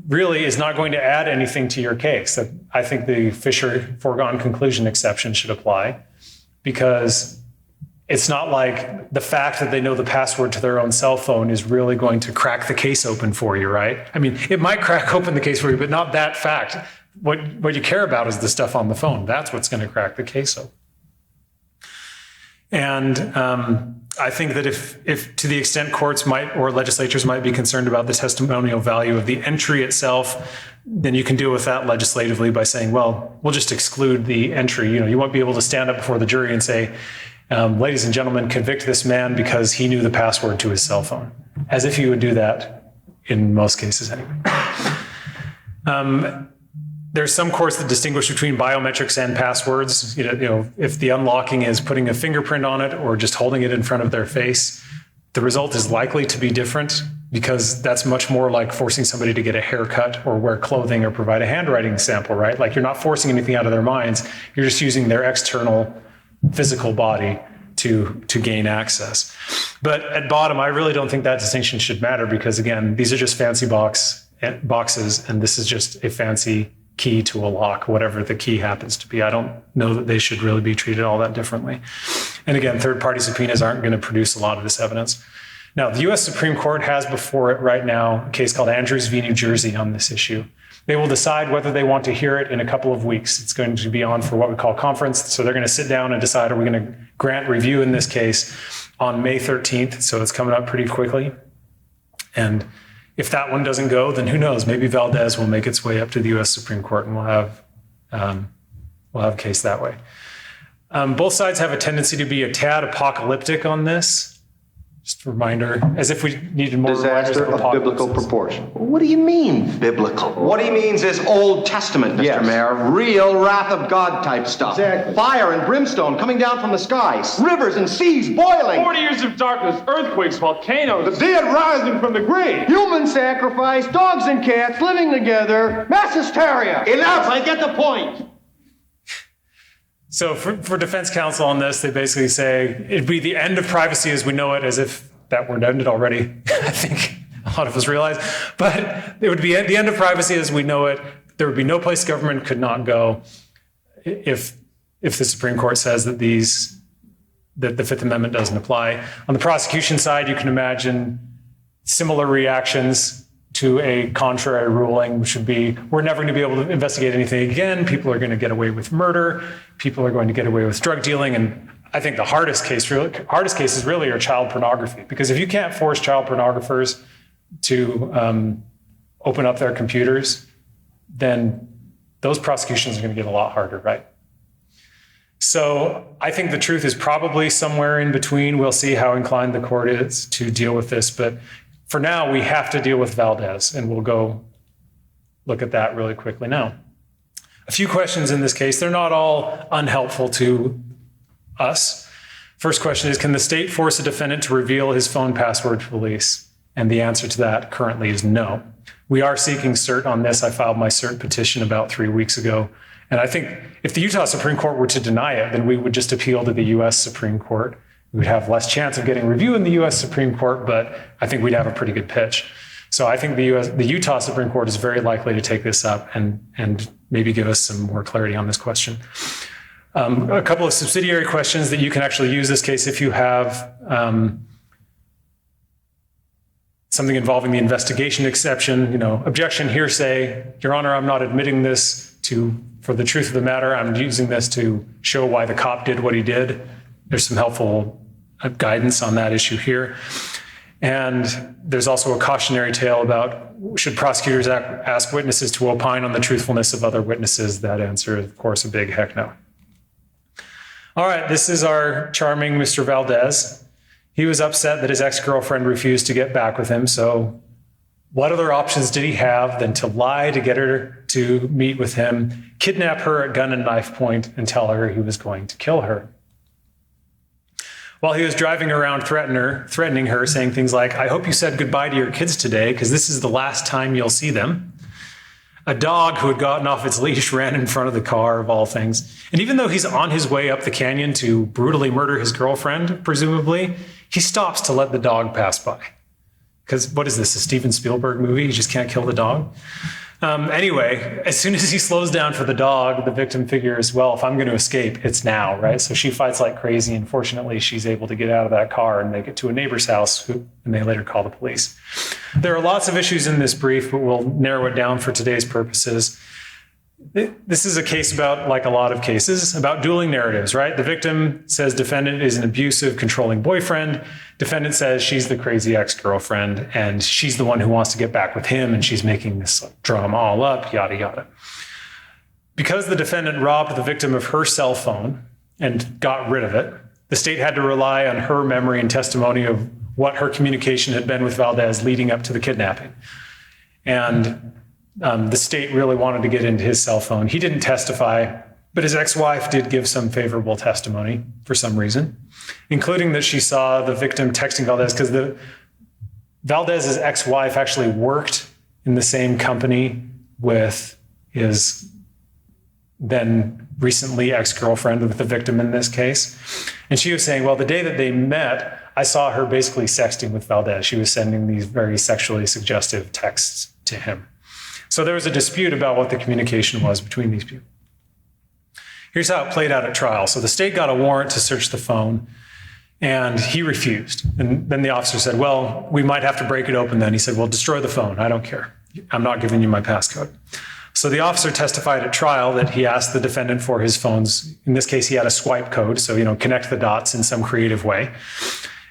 really is not going to add anything to your case. I think the Fisher foregone conclusion exception should apply, because it's not like the fact that they know the password to their own cell phone is really going to crack the case open for you, right? I mean, it might crack open the case for you, but not that fact. What you care about is the stuff on the phone. That's what's going to crack the case open. And I think that if to the extent courts might or legislatures might be concerned about the testimonial value of the entry itself, then you can deal with that legislatively by saying, well, we'll just exclude the entry. You won't be able to stand up before the jury and say, ladies and gentlemen, convict this man because he knew the password to his cell phone, as if you would do that in most cases anyway. There's some courts that distinguish between biometrics and passwords. If the unlocking is putting a fingerprint on it or just holding it in front of their face, the result is likely to be different, because that's much more like forcing somebody to get a haircut or wear clothing or provide a handwriting sample, right? Like, you're not forcing anything out of their minds. You're just using their external physical body to gain access. But at bottom, I really don't think that distinction should matter, because again, these are just fancy boxes, and this is just a fancy key to a lock, whatever the key happens to be. I don't know that they should really be treated all that differently. And again, third-party subpoenas aren't going to produce a lot of this evidence. Now, the U.S. Supreme Court has before it right now a case called Andrews v. New Jersey on this issue. They will decide whether they want to hear it in a couple of weeks. It's going to be on for what we call conference. So they're going to sit down and decide, are we going to grant review in this case on May 13th? So it's coming up pretty quickly. And if that one doesn't go, then who knows? Maybe Valdez will make its way up to the U.S. Supreme Court, and we'll have a case that way. Both sides have a tendency to be a tad apocalyptic on this. Just a reminder, as if we needed more disaster of biblical proportion. What do you mean, biblical? What he means is Old Testament, Mr. Mayor. Real wrath of God type stuff. Exactly. Fire and brimstone coming down from the skies. Rivers and seas boiling. 40 years of darkness, earthquakes, volcanoes. The dead rising from the grave. Human sacrifice, dogs and cats living together. Mass hysteria. Enough, I get the point. So for defense counsel on this, they basically say it'd be the end of privacy as we know it, as if that weren't ended already. I think a lot of us realize. But it would be the end of privacy as we know it. There would be no place government could not go if the Supreme Court says that the Fifth Amendment doesn't apply. On the prosecution side, you can imagine similar reactions to a contrary ruling, which would be, we're never going to be able to investigate anything again. People are going to get away with murder. People are going to get away with drug dealing. And I think the hardest cases really are child pornography. Because if you can't force child pornographers to open up their computers, then those prosecutions are going to get a lot harder, right? So I think the truth is probably somewhere in between. We'll see how inclined the court is to deal with this. But for now, we have to deal with Valdez, and we'll go look at that really quickly now. A few questions in this case. They're not all unhelpful to us. First question is, can the state force a defendant to reveal his phone password to police? And the answer to that currently is no. We are seeking cert on this. I filed my cert petition about 3 weeks ago. And I think if the Utah Supreme Court were to deny it, then we would just appeal to the U.S. Supreme Court. We would have less chance of getting review in the U.S. Supreme Court, but I think we'd have a pretty good pitch. So I think the Utah Supreme Court is very likely to take this up and maybe give us some more clarity on this question. A couple of subsidiary questions that you can actually use this case if you have something involving the investigation exception, objection, hearsay. Your Honor, I'm not admitting this for the truth of the matter. I'm using this to show why the cop did what he did. there's some helpful guidance on that issue here. And there's also a cautionary tale about should prosecutors ask witnesses to opine on the truthfulness of other witnesses? That answer is, of course, a big heck no. All right, this is our charming Mr. Valdez. He was upset that his ex-girlfriend refused to get back with him. So what other options did he have than to lie to get her to meet with him, kidnap her at gun and knife point, and tell her he was going to kill her? While he was driving around threatening her, saying things like, I hope you said goodbye to your kids today because this is the last time you'll see them. A dog who had gotten off its leash ran in front of the car, of all things. And even though he's on his way up the canyon to brutally murder his girlfriend, presumably, he stops to let the dog pass by. Because what is this, a Steven Spielberg movie? You just can't kill the dog? Anyway, as soon as he slows down for the dog, the victim figures, well, if I'm going to escape, it's now, right? So she fights like crazy, and fortunately, she's able to get out of that car and make it to a neighbor's house, and they later call the police. There are lots of issues in this brief, but we'll narrow it down for today's purposes. This is a case about, like a lot of cases, about dueling narratives, right? The victim says defendant is an abusive, controlling boyfriend. Defendant says she's the crazy ex-girlfriend, and she's the one who wants to get back with him, and she's making this drama all up, yada, yada. Because the defendant robbed the victim of her cell phone and got rid of it, the state had to rely on her memory and testimony of what her communication had been with Valdez leading up to the kidnapping. And the state really wanted to get into his cell phone. He didn't testify, but his ex-wife did give some favorable testimony for some reason, including that she saw the victim texting Valdez because Valdez's ex-wife actually worked in the same company with his then recently ex-girlfriend, with the victim in this case. And she was saying, well, the day that they met, I saw her basically sexting with Valdez. She was sending these very sexually suggestive texts to him. So there was a dispute about what the communication was between these people. Here's how it played out at trial. So the state got a warrant to search the phone, and he refused. And then the officer said, well, we might have to break it open then. He said, well, destroy the phone. I don't care. I'm not giving you my passcode. So the officer testified at trial that he asked the defendant for his phones. In this case, he had a swipe code, so, connect the dots in some creative way.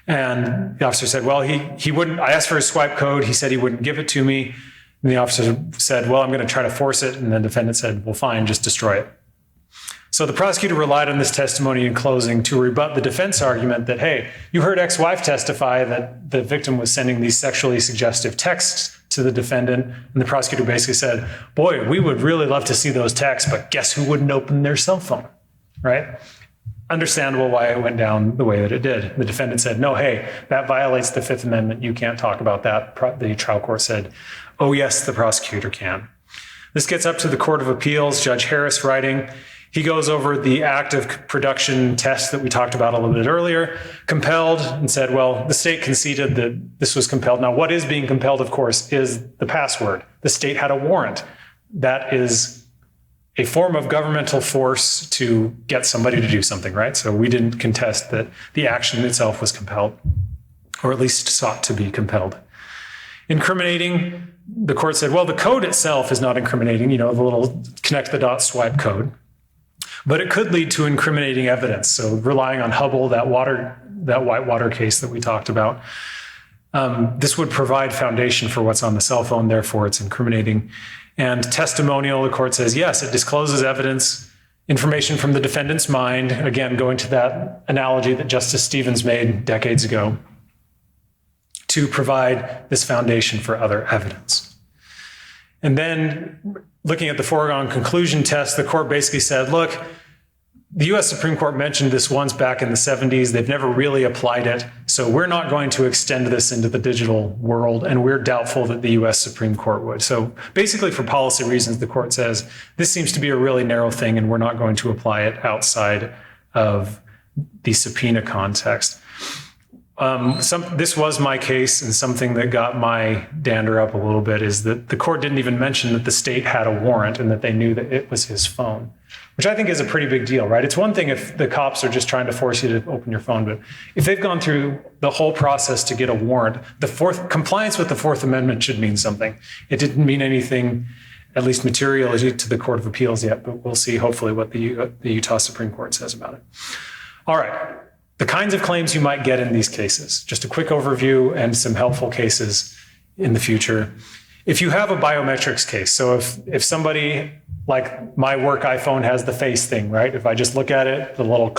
And the officer said, well, he wouldn't. I asked for his swipe code. He said he wouldn't give it to me. And the officer said, well, I'm going to try to force it. And the defendant said, well, fine, just destroy it. So the prosecutor relied on this testimony in closing to rebut the defense argument that, hey, you heard ex-wife testify that the victim was sending these sexually suggestive texts to the defendant. And the prosecutor basically said, boy, we would really love to see those texts, but guess who wouldn't open their cell phone, right? Understandable why it went down the way that it did. The defendant said, no, hey, that violates the Fifth Amendment. You can't talk about that. The trial court said, oh, yes, the prosecutor can. This gets up to the Court of Appeals, Judge Harris writing. He goes over the active production test that we talked about a little bit earlier, compelled, and said, well, the state conceded that this was compelled. Now, what is being compelled, of course, is the password. The state had a warrant. That is a form of governmental force to get somebody to do something, right? So we didn't contest that the action itself was compelled, or at least sought to be compelled. Incriminating, the court said, well, the code itself is not incriminating, the little connect the dots swipe code, but it could lead to incriminating evidence. So relying on Hubble, that whitewater case that we talked about, this would provide foundation for what's on the cell phone, therefore it's incriminating. And testimonial, the court says, yes, it discloses evidence, information from the defendant's mind, again, going to that analogy that Justice Stevens made decades ago, to provide this foundation for other evidence. And then looking at the foregone conclusion test, the court basically said, look, the US Supreme Court mentioned this once back in the 70s. They've never really applied it. So we're not going to extend this into the digital world, and we're doubtful that the US Supreme Court would. So basically for policy reasons, the court says, this seems to be a really narrow thing, and we're not going to apply it outside of the subpoena context. This was my case, and something that got my dander up a little bit is that the court didn't even mention that the state had a warrant and that they knew that it was his phone, which I think is a pretty big deal, right? It's one thing if the cops are just trying to force you to open your phone, but if they've gone through the whole process to get a warrant, compliance with the Fourth Amendment should mean something. It didn't mean anything, at least materially, to the Court of Appeals yet, but we'll see hopefully what the Utah Supreme Court says about it. All right. The kinds of claims you might get in these cases, just a quick overview and some helpful cases in the future. If you have a biometrics case, so if somebody, like my work iPhone has the face thing, right? If I just look at it, the little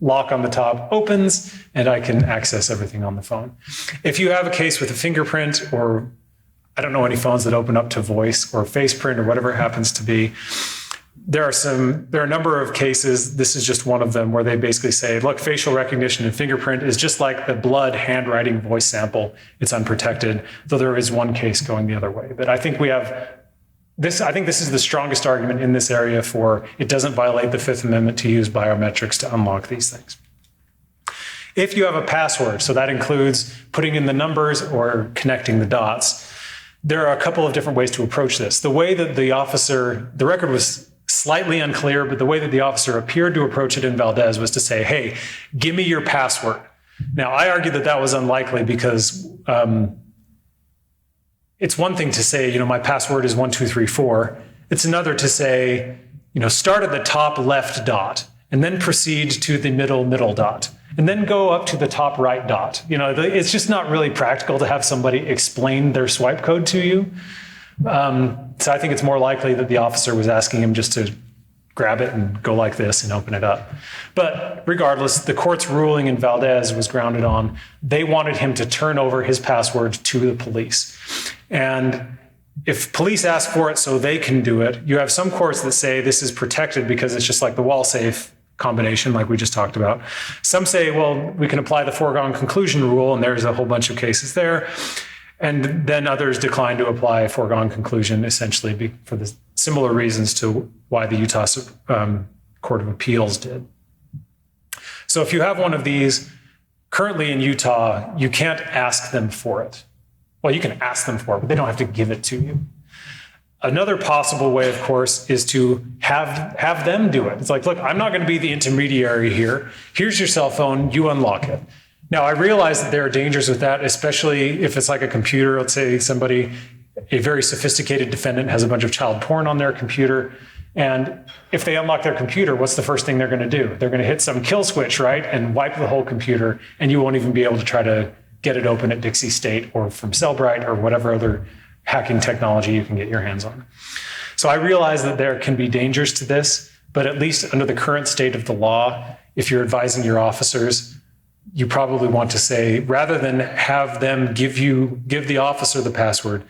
lock on the top opens and I can access everything on the phone. If you have a case with a fingerprint, or I don't know any phones that open up to voice or face print or whatever it happens to be, there are a number of cases, this is just one of them, where they basically say, look, facial recognition and fingerprint is just like the blood handwriting voice sample. It's unprotected, though there is one case going the other way. But I think this is the strongest argument in this area for it doesn't violate the Fifth Amendment to use biometrics to unlock these things. If you have a password, so that includes putting in the numbers or connecting the dots, there are a couple of different ways to approach this. The way that the record was slightly unclear, but the way that the officer appeared to approach it in Valdez was to say, hey, give me your password. Now, I argue that that was unlikely because it's one thing to say, my password is 1234. It's another to say, start at the top left dot and then proceed to the middle dot and then go up to the top right dot. It's just not really practical to have somebody explain their swipe code to you. So I think it's more likely that the officer was asking him just to grab it and go like this and open it up. But regardless, the court's ruling in Valdez was grounded on they wanted him to turn over his password to the police. And if police ask for it so they can do it, you have some courts that say this is protected because it's just like the wall safe combination like we just talked about. Some say, well, we can apply the foregone conclusion rule, and there's a whole bunch of cases there. And then others decline to apply a foregone conclusion, essentially for the similar reasons to why the Utah Court of Appeals did. So if you have one of these, currently in Utah, you can't ask them for it. Well, you can ask them for it, but they don't have to give it to you. Another possible way, of course, is to have them do it. It's like, look, I'm not going to be the intermediary here. Here's your cell phone, you unlock it. Now, I realize that there are dangers with that, especially if it's like a computer. Let's say a very sophisticated defendant has a bunch of child porn on their computer. And if they unlock their computer, what's the first thing they're going to do? They're going to hit some kill switch, right? And wipe the whole computer. And you won't even be able to try to get it open at Dixie State or from Cellbrite or whatever other hacking technology you can get your hands on. So I realize that there can be dangers to this, but at least under the current state of the law, if you're advising your officers, you probably want to say, rather than have them give the officer the password,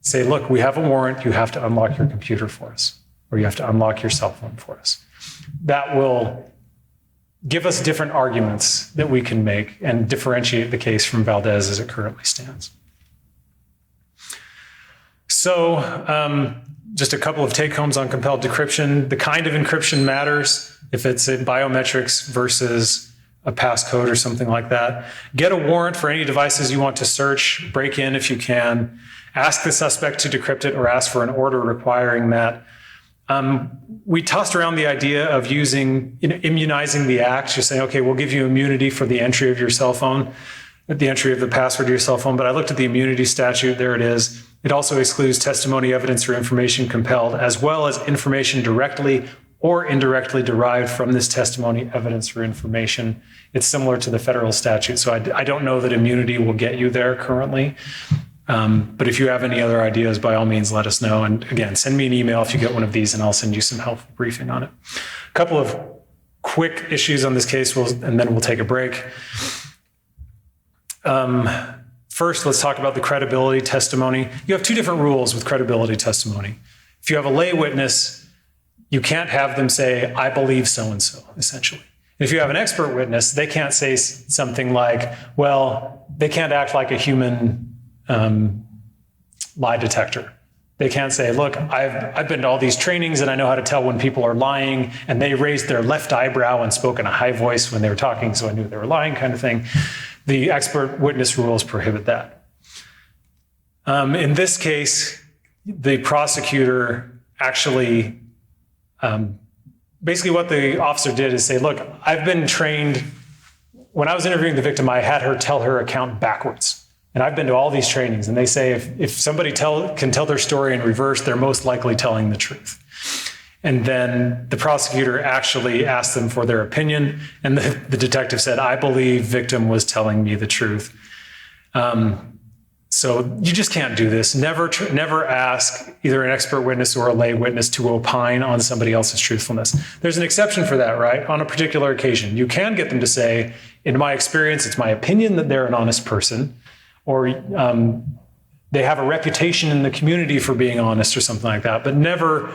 say, look, we have a warrant, you have to unlock your computer for us, or you have to unlock your cell phone for us. That will give us different arguments that we can make and differentiate the case from Valdez as it currently stands. So just a couple of take-homes on compelled decryption. The kind of encryption matters if it's in biometrics versus a passcode or something like that. Get a warrant for any devices you want to search, break in if you can, ask the suspect to decrypt it or ask for an order requiring that. We tossed around the idea of immunizing the act, just saying, okay, we'll give you immunity for the entry of your cell phone, the entry of the password to your cell phone, but I looked at the immunity statute, there it is. It also excludes testimony, evidence, or information compelled, as well as information directly or indirectly derived from this testimony, evidence, or information. It's similar to the federal statute, so I don't know that immunity will get you there currently. But if you have any other ideas, by all means, let us know. And again, send me an email if you get one of these, and I'll send you some helpful briefing on it. A couple of quick issues on this case, and then we'll take a break. First, let's talk about the credibility testimony. You have two different rules with credibility testimony. If you have a lay witness, you can't have them say, I believe so-and-so, essentially. If you have an expert witness, they can't say something like, well, they can't act like a human lie detector. They can't say, look, I've been to all these trainings and I know how to tell when people are lying, and they raised their left eyebrow and spoke in a high voice when they were talking, so I knew they were lying, kind of thing. The expert witness rules prohibit that. In this case, the prosecutor actually basically what the officer did is say, look, I've been trained, when I was interviewing the victim, I had her tell her account backwards. And I've been to all these trainings, and they say if somebody can tell their story in reverse, they're most likely telling the truth. And then the prosecutor actually asked them for their opinion, and the detective said, I believe victim was telling me the truth. So you just can't do this. Never ask either an expert witness or a lay witness to opine on somebody else's truthfulness. There's an exception for that, right? On a particular occasion, you can get them to say, in my experience, it's my opinion that they're an honest person, or they have a reputation in the community for being honest or something like that, but never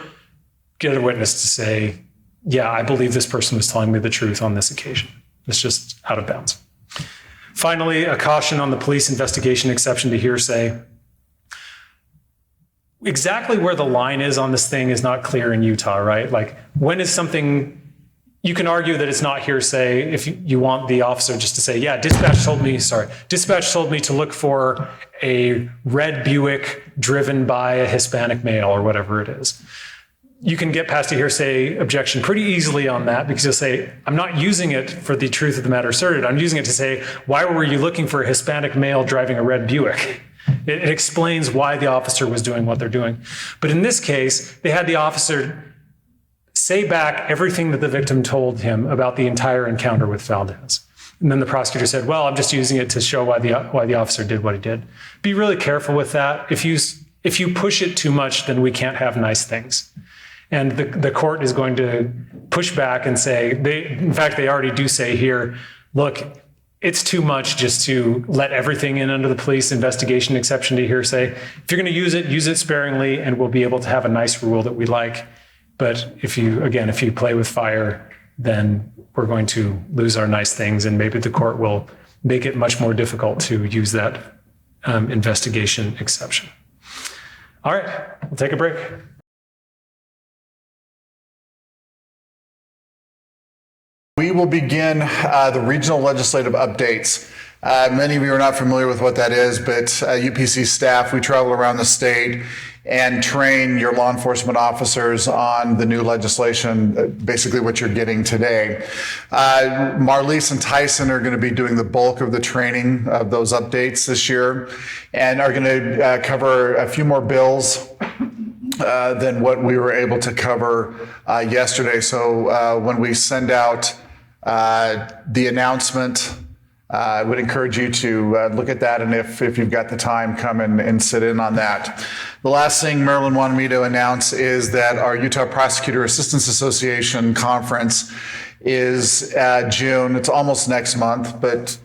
get a witness to say, yeah, I believe this person was telling me the truth on this occasion. It's just out of bounds. Finally, a caution on the police investigation exception to hearsay. Exactly where the line is on this thing is not clear in Utah, right? Like, when is something, you can argue that it's not hearsay if you want the officer just to say, yeah, dispatch told me to look for a red Buick driven by a Hispanic male or whatever it is. You can get past a hearsay objection pretty easily on that, because you'll say, I'm not using it for the truth of the matter asserted. I'm using it to say, why were you looking for a Hispanic male driving a red Buick? It explains why the officer was doing what they're doing. But in this case, they had the officer say back everything that the victim told him about the entire encounter with Valdez. And then the prosecutor said, well, I'm just using it to show why the officer did what he did. Be really careful with that. If you push it too much, then we can't have nice things. And the court is going to push back and say, in fact, they already do say here, look, it's too much just to let everything in under the police investigation exception to hearsay. If you're going to use it sparingly, and we'll be able to have a nice rule that we like. But if you play with fire, then we're going to lose our nice things, and maybe the court will make it much more difficult to use that investigation exception. All right, we'll take a break. We will begin the regional legislative updates. Many of you are not familiar with what that is, but UPC staff, we travel around the state and train your law enforcement officers on the new legislation, basically what you're getting today. Marlise and Tyson are going to be doing the bulk of the training of those updates this year, and are going to cover a few more bills than what we were able to cover yesterday. So when we send out the announcement, I would encourage you to look at that, and if you've got the time, come and sit in on that. The last thing Marilyn wanted me to announce is that our Utah Prosecutor Assistance Association conference is June. It's almost next month, but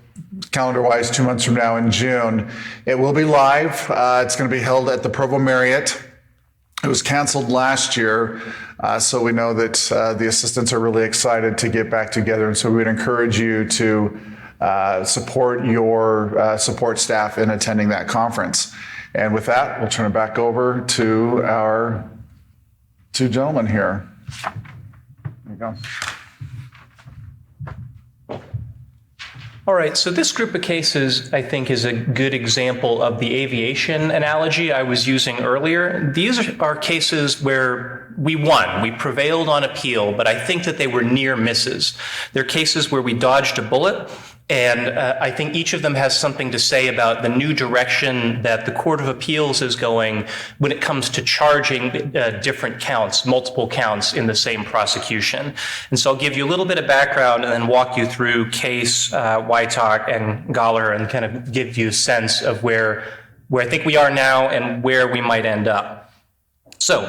calendar-wise, 2 months from now in June. It will be live. It's going to be held at the Provo Marriott. It was canceled last year, so we know that the assistants are really excited to get back together, and so we would encourage you to support your support staff in attending that conference. And with that, we'll turn it back over to our two gentlemen here. There you go. All right, so this group of cases, I think, is a good example of the aviation analogy I was using earlier. These are cases where we won, we prevailed on appeal, but I think that they were near misses. They're cases where we dodged a bullet, and I think each of them has something to say about the new direction that the Court of Appeals is going when it comes to charging different counts, multiple counts in the same prosecution. And so I'll give you a little bit of background and then walk you through Case, Wytock, and Goller, and kind of give you a sense of where I think we are now and where we might end up. So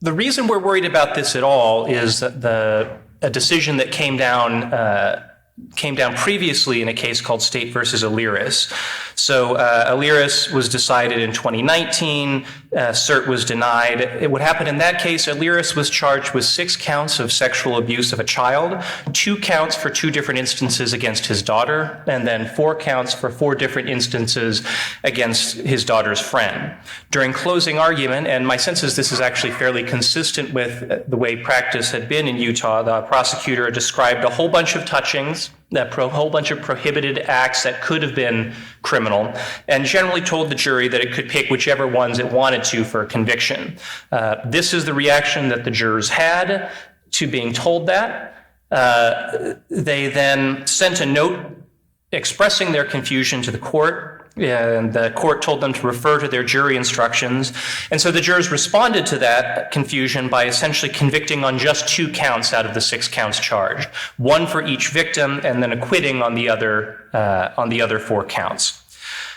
the reason we're worried about this at all is that a decision that came down previously in a case called State versus Eliris. So Eliris was decided in 2019. Cert was denied. What happened in that case, Eliris was charged with 6 counts of sexual abuse of a child, 2 counts for 2 different instances against his daughter, and then 4 counts for 4 different instances against his daughter's friend. During closing argument, and my sense is this is actually fairly consistent with the way practice had been in Utah, the prosecutor described a whole bunch of touchings, a whole bunch of prohibited acts that could have been criminal, and generally told the jury that it could pick whichever ones it wanted to for a conviction. This is the reaction that the jurors had to being told that. They then sent a note expressing their confusion to the court, and the court told them to refer to their jury instructions. And so the jurors responded to that confusion by essentially convicting on just 2 counts out of the 6 counts charged, 1 for each victim, and then acquitting on the other 4 counts.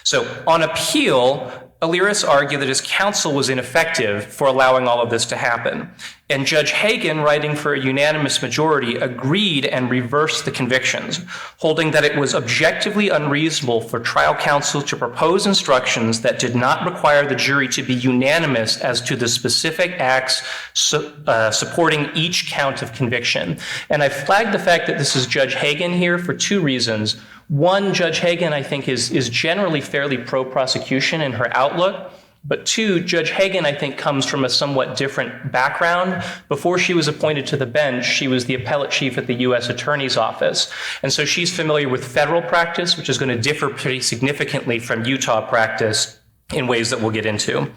So on appeal, Eliris argued that his counsel was ineffective for allowing all of this to happen. And Judge Hagan, writing for a unanimous majority, agreed and reversed the convictions, holding that it was objectively unreasonable for trial counsel to propose instructions that did not require the jury to be unanimous as to the specific acts supporting each count of conviction. And I flagged the fact that this is Judge Hagan here for 2 reasons. One, Judge Hagan, I think, is generally fairly pro-prosecution in her outlook. But 2, Judge Hagan, I think, comes from a somewhat different background. Before she was appointed to the bench, she was the appellate chief at the U.S. Attorney's Office. And so she's familiar with federal practice, which is going to differ pretty significantly from Utah practice in ways that we'll get into.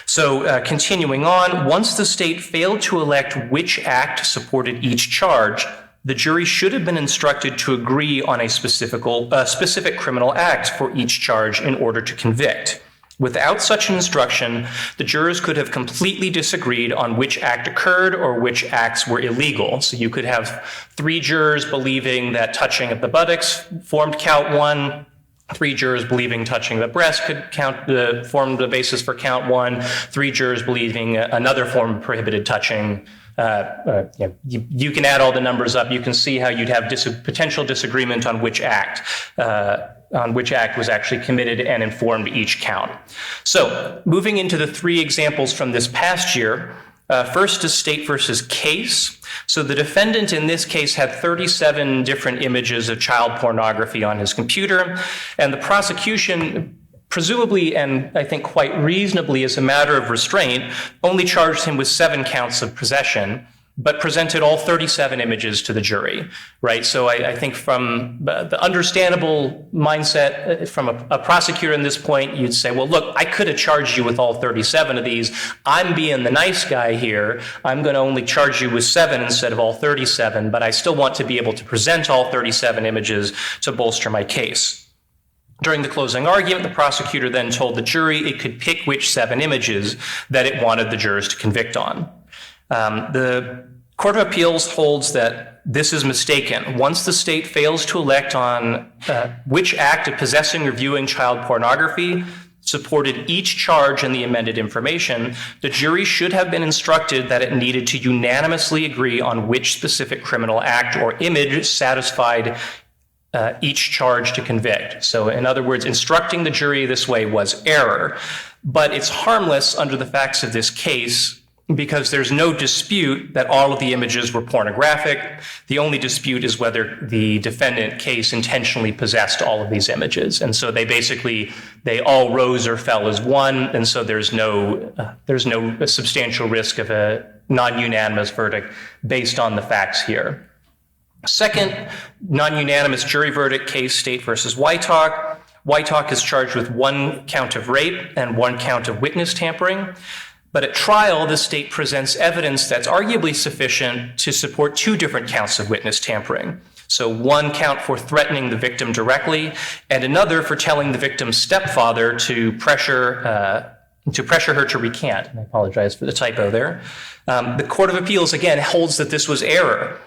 So continuing on, once the state failed to elect which act supported each charge, the jury should have been instructed to agree on a specific criminal act for each charge in order to convict. Without such an instruction, the jurors could have completely disagreed on which act occurred or which acts were illegal. So you could have 3 jurors believing that touching of the buttocks formed count 1, 3 jurors believing touching the breast could form the basis for count 1, 3 jurors believing another form of prohibited touching. You can add all the numbers up. You can see how you'd have potential disagreement on which act was actually committed and informed each count. So moving into the 3 examples from this past year, first is State versus Case. So the defendant in this case had 37 different images of child pornography on his computer, and the prosecution, presumably and I think quite reasonably as a matter of restraint, only charged him with 7 counts of possession, but presented all 37 images to the jury, right? So I think from the understandable mindset from a prosecutor in this point, you'd say, well, look, I could have charged you with all 37 of these. I'm being the nice guy here. I'm going to only charge you with 7 instead of all 37, but I still want to be able to present all 37 images to bolster my case. During the closing argument, the prosecutor then told the jury it could pick which 7 images that it wanted the jurors to convict on. The Court of Appeals holds that this is mistaken. Once the state fails to elect on which act of possessing or viewing child pornography supported each charge in the amended information, the jury should have been instructed that it needed to unanimously agree on which specific criminal act or image satisfied each charge to convict. So in other words, instructing the jury this way was error, but it's harmless under the facts of this case because there's no dispute that all of the images were pornographic. The only dispute is whether the defendant case intentionally possessed all of these images. And so they all rose or fell as one, and so there's no substantial risk of a non-unanimous verdict based on the facts here. Second, non-unanimous jury verdict case, State versus Whitehock. Whitehock is charged with 1 count of rape and 1 count of witness tampering. But at trial, the state presents evidence that's arguably sufficient to support 2 different counts of witness tampering. So 1 count for threatening the victim directly and another for telling the victim's stepfather to pressure her to recant. And I apologize for the typo there. The Court of Appeals, again, holds that this was error.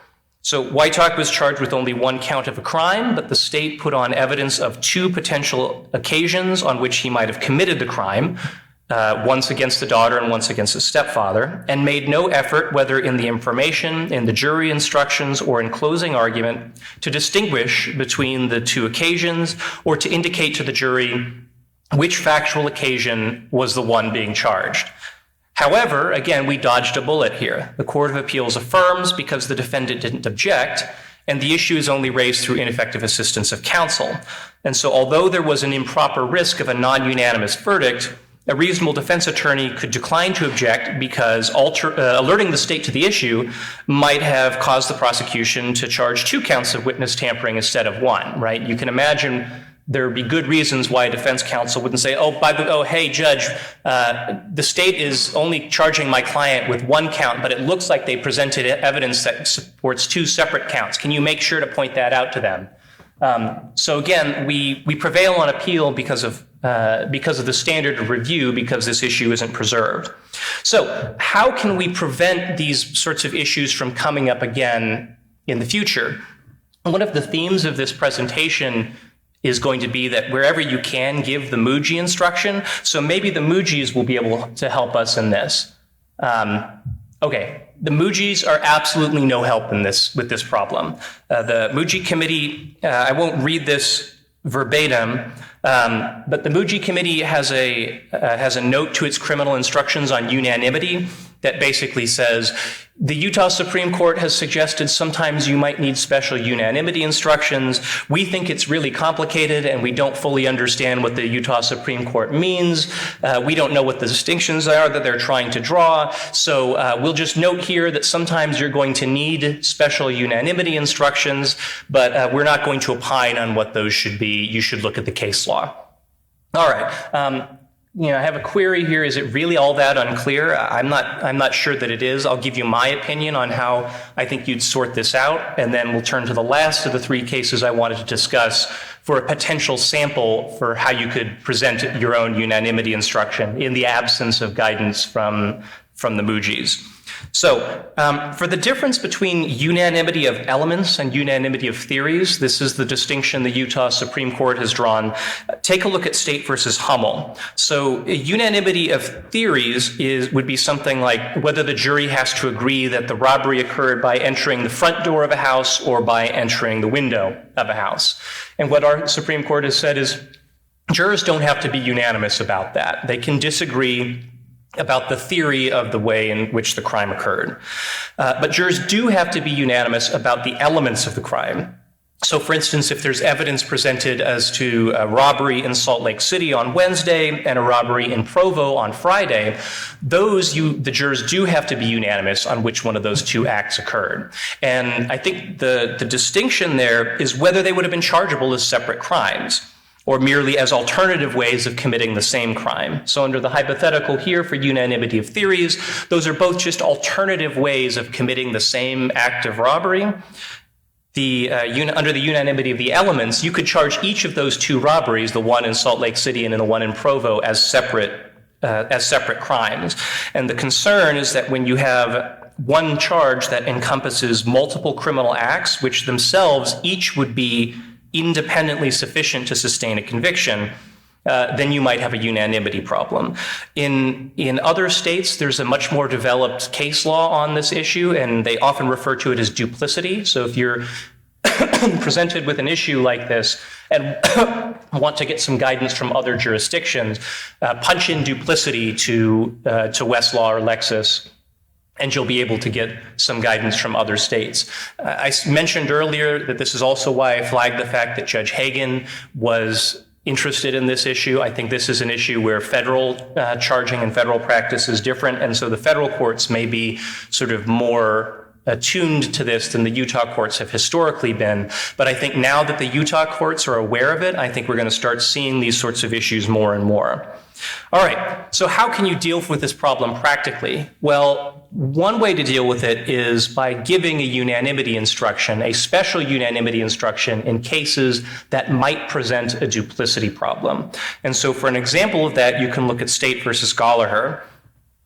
So Whitehock was charged with only 1 count of a crime, but the state put on evidence of 2 potential occasions on which he might have committed the crime, once against the daughter and once against his stepfather, and made no effort, whether in the information, in the jury instructions, or in closing argument, to distinguish between the 2 occasions or to indicate to the jury which factual occasion was the one being charged. However, again, we dodged a bullet here. The Court of Appeals affirms because the defendant didn't object, and the issue is only raised through ineffective assistance of counsel. And so although there was an improper risk of a non-unanimous verdict, a reasonable defense attorney could decline to object because alerting the state to the issue might have caused the prosecution to charge 2 counts of witness tampering instead of 1, right? You can imagine there would be good reasons why a defense counsel wouldn't say, hey, judge, the state is only charging my client with 1 count, but it looks like they presented evidence that supports 2 separate counts. Can you make sure to point that out to them? So again, we prevail on appeal because of the standard of review, because this issue isn't preserved. So how can we prevent these sorts of issues from coming up again in the future? One of the themes of this presentation is going to be that wherever you can, give the Muji instruction. So maybe the Mujis will be able to help us in this. Okay, the Mujis are absolutely no help in this with this problem. The Muji committee, I won't read this verbatim, but the Muji committee has a note to its criminal instructions on unanimity that basically says, the Utah Supreme Court has suggested sometimes you might need special unanimity instructions. We think it's really complicated and we don't fully understand what the Utah Supreme Court means. We don't know what the distinctions are that they're trying to draw. So we'll just note here that sometimes you're going to need special unanimity instructions, but we're not going to opine on what those should be. You should look at the case law. All right. I have a query here. Is it really all that unclear? I'm not sure that it is. I'll give you my opinion on how I think you'd sort this out, and then we'll turn to the last of the three cases I wanted to discuss for a potential sample for how you could present your own unanimity instruction in the absence of guidance from the Mujis. So for the difference between unanimity of elements and unanimity of theories, this is the distinction the Utah Supreme Court has drawn. Take a look at State versus Hummel. So unanimity of theories would be something like whether the jury has to agree that the robbery occurred by entering the front door of a house or by entering the window of a house. And what our Supreme Court has said is jurors don't have to be unanimous about that. They can disagree about the theory of the way in which the crime occurred. But jurors do have to be unanimous about the elements of the crime. So, for instance, if there's evidence presented as to a robbery in Salt Lake City on Wednesday and a robbery in Provo on Friday, the jurors do have to be unanimous on which one of those two acts occurred. And I think the distinction there is whether they would have been chargeable as separate crimes, or merely as alternative ways of committing the same crime. So under the hypothetical here for unanimity of theories, those are both just alternative ways of committing the same act of robbery. Under the unanimity of the elements, you could charge each of those two robberies, the one in Salt Lake City and the one in Provo, as separate crimes. And the concern is that when you have one charge that encompasses multiple criminal acts, which themselves each would be independently sufficient to sustain a conviction, then you might have a unanimity problem. In other states, there's a much more developed case law on this issue, and they often refer to it as duplicity. So if you're presented with an issue like this and want to get some guidance from other jurisdictions, punch in duplicity to Westlaw or Lexis, and you'll be able to get some guidance from other states. I mentioned earlier that this is also why I flagged the fact that Judge Hagan was interested in this issue. I think this is an issue where federal charging and federal practice is different, and so the federal courts may be sort of more attuned to this than the Utah courts have historically been. But I think now that the Utah courts are aware of it, I think we're going to start seeing these sorts of issues more and more. All right, so how can you deal with this problem practically? Well, one way to deal with it is by giving a unanimity instruction, a special unanimity instruction in cases that might present a duplicity problem. And so for an example of that, you can look at State versus Gallagher.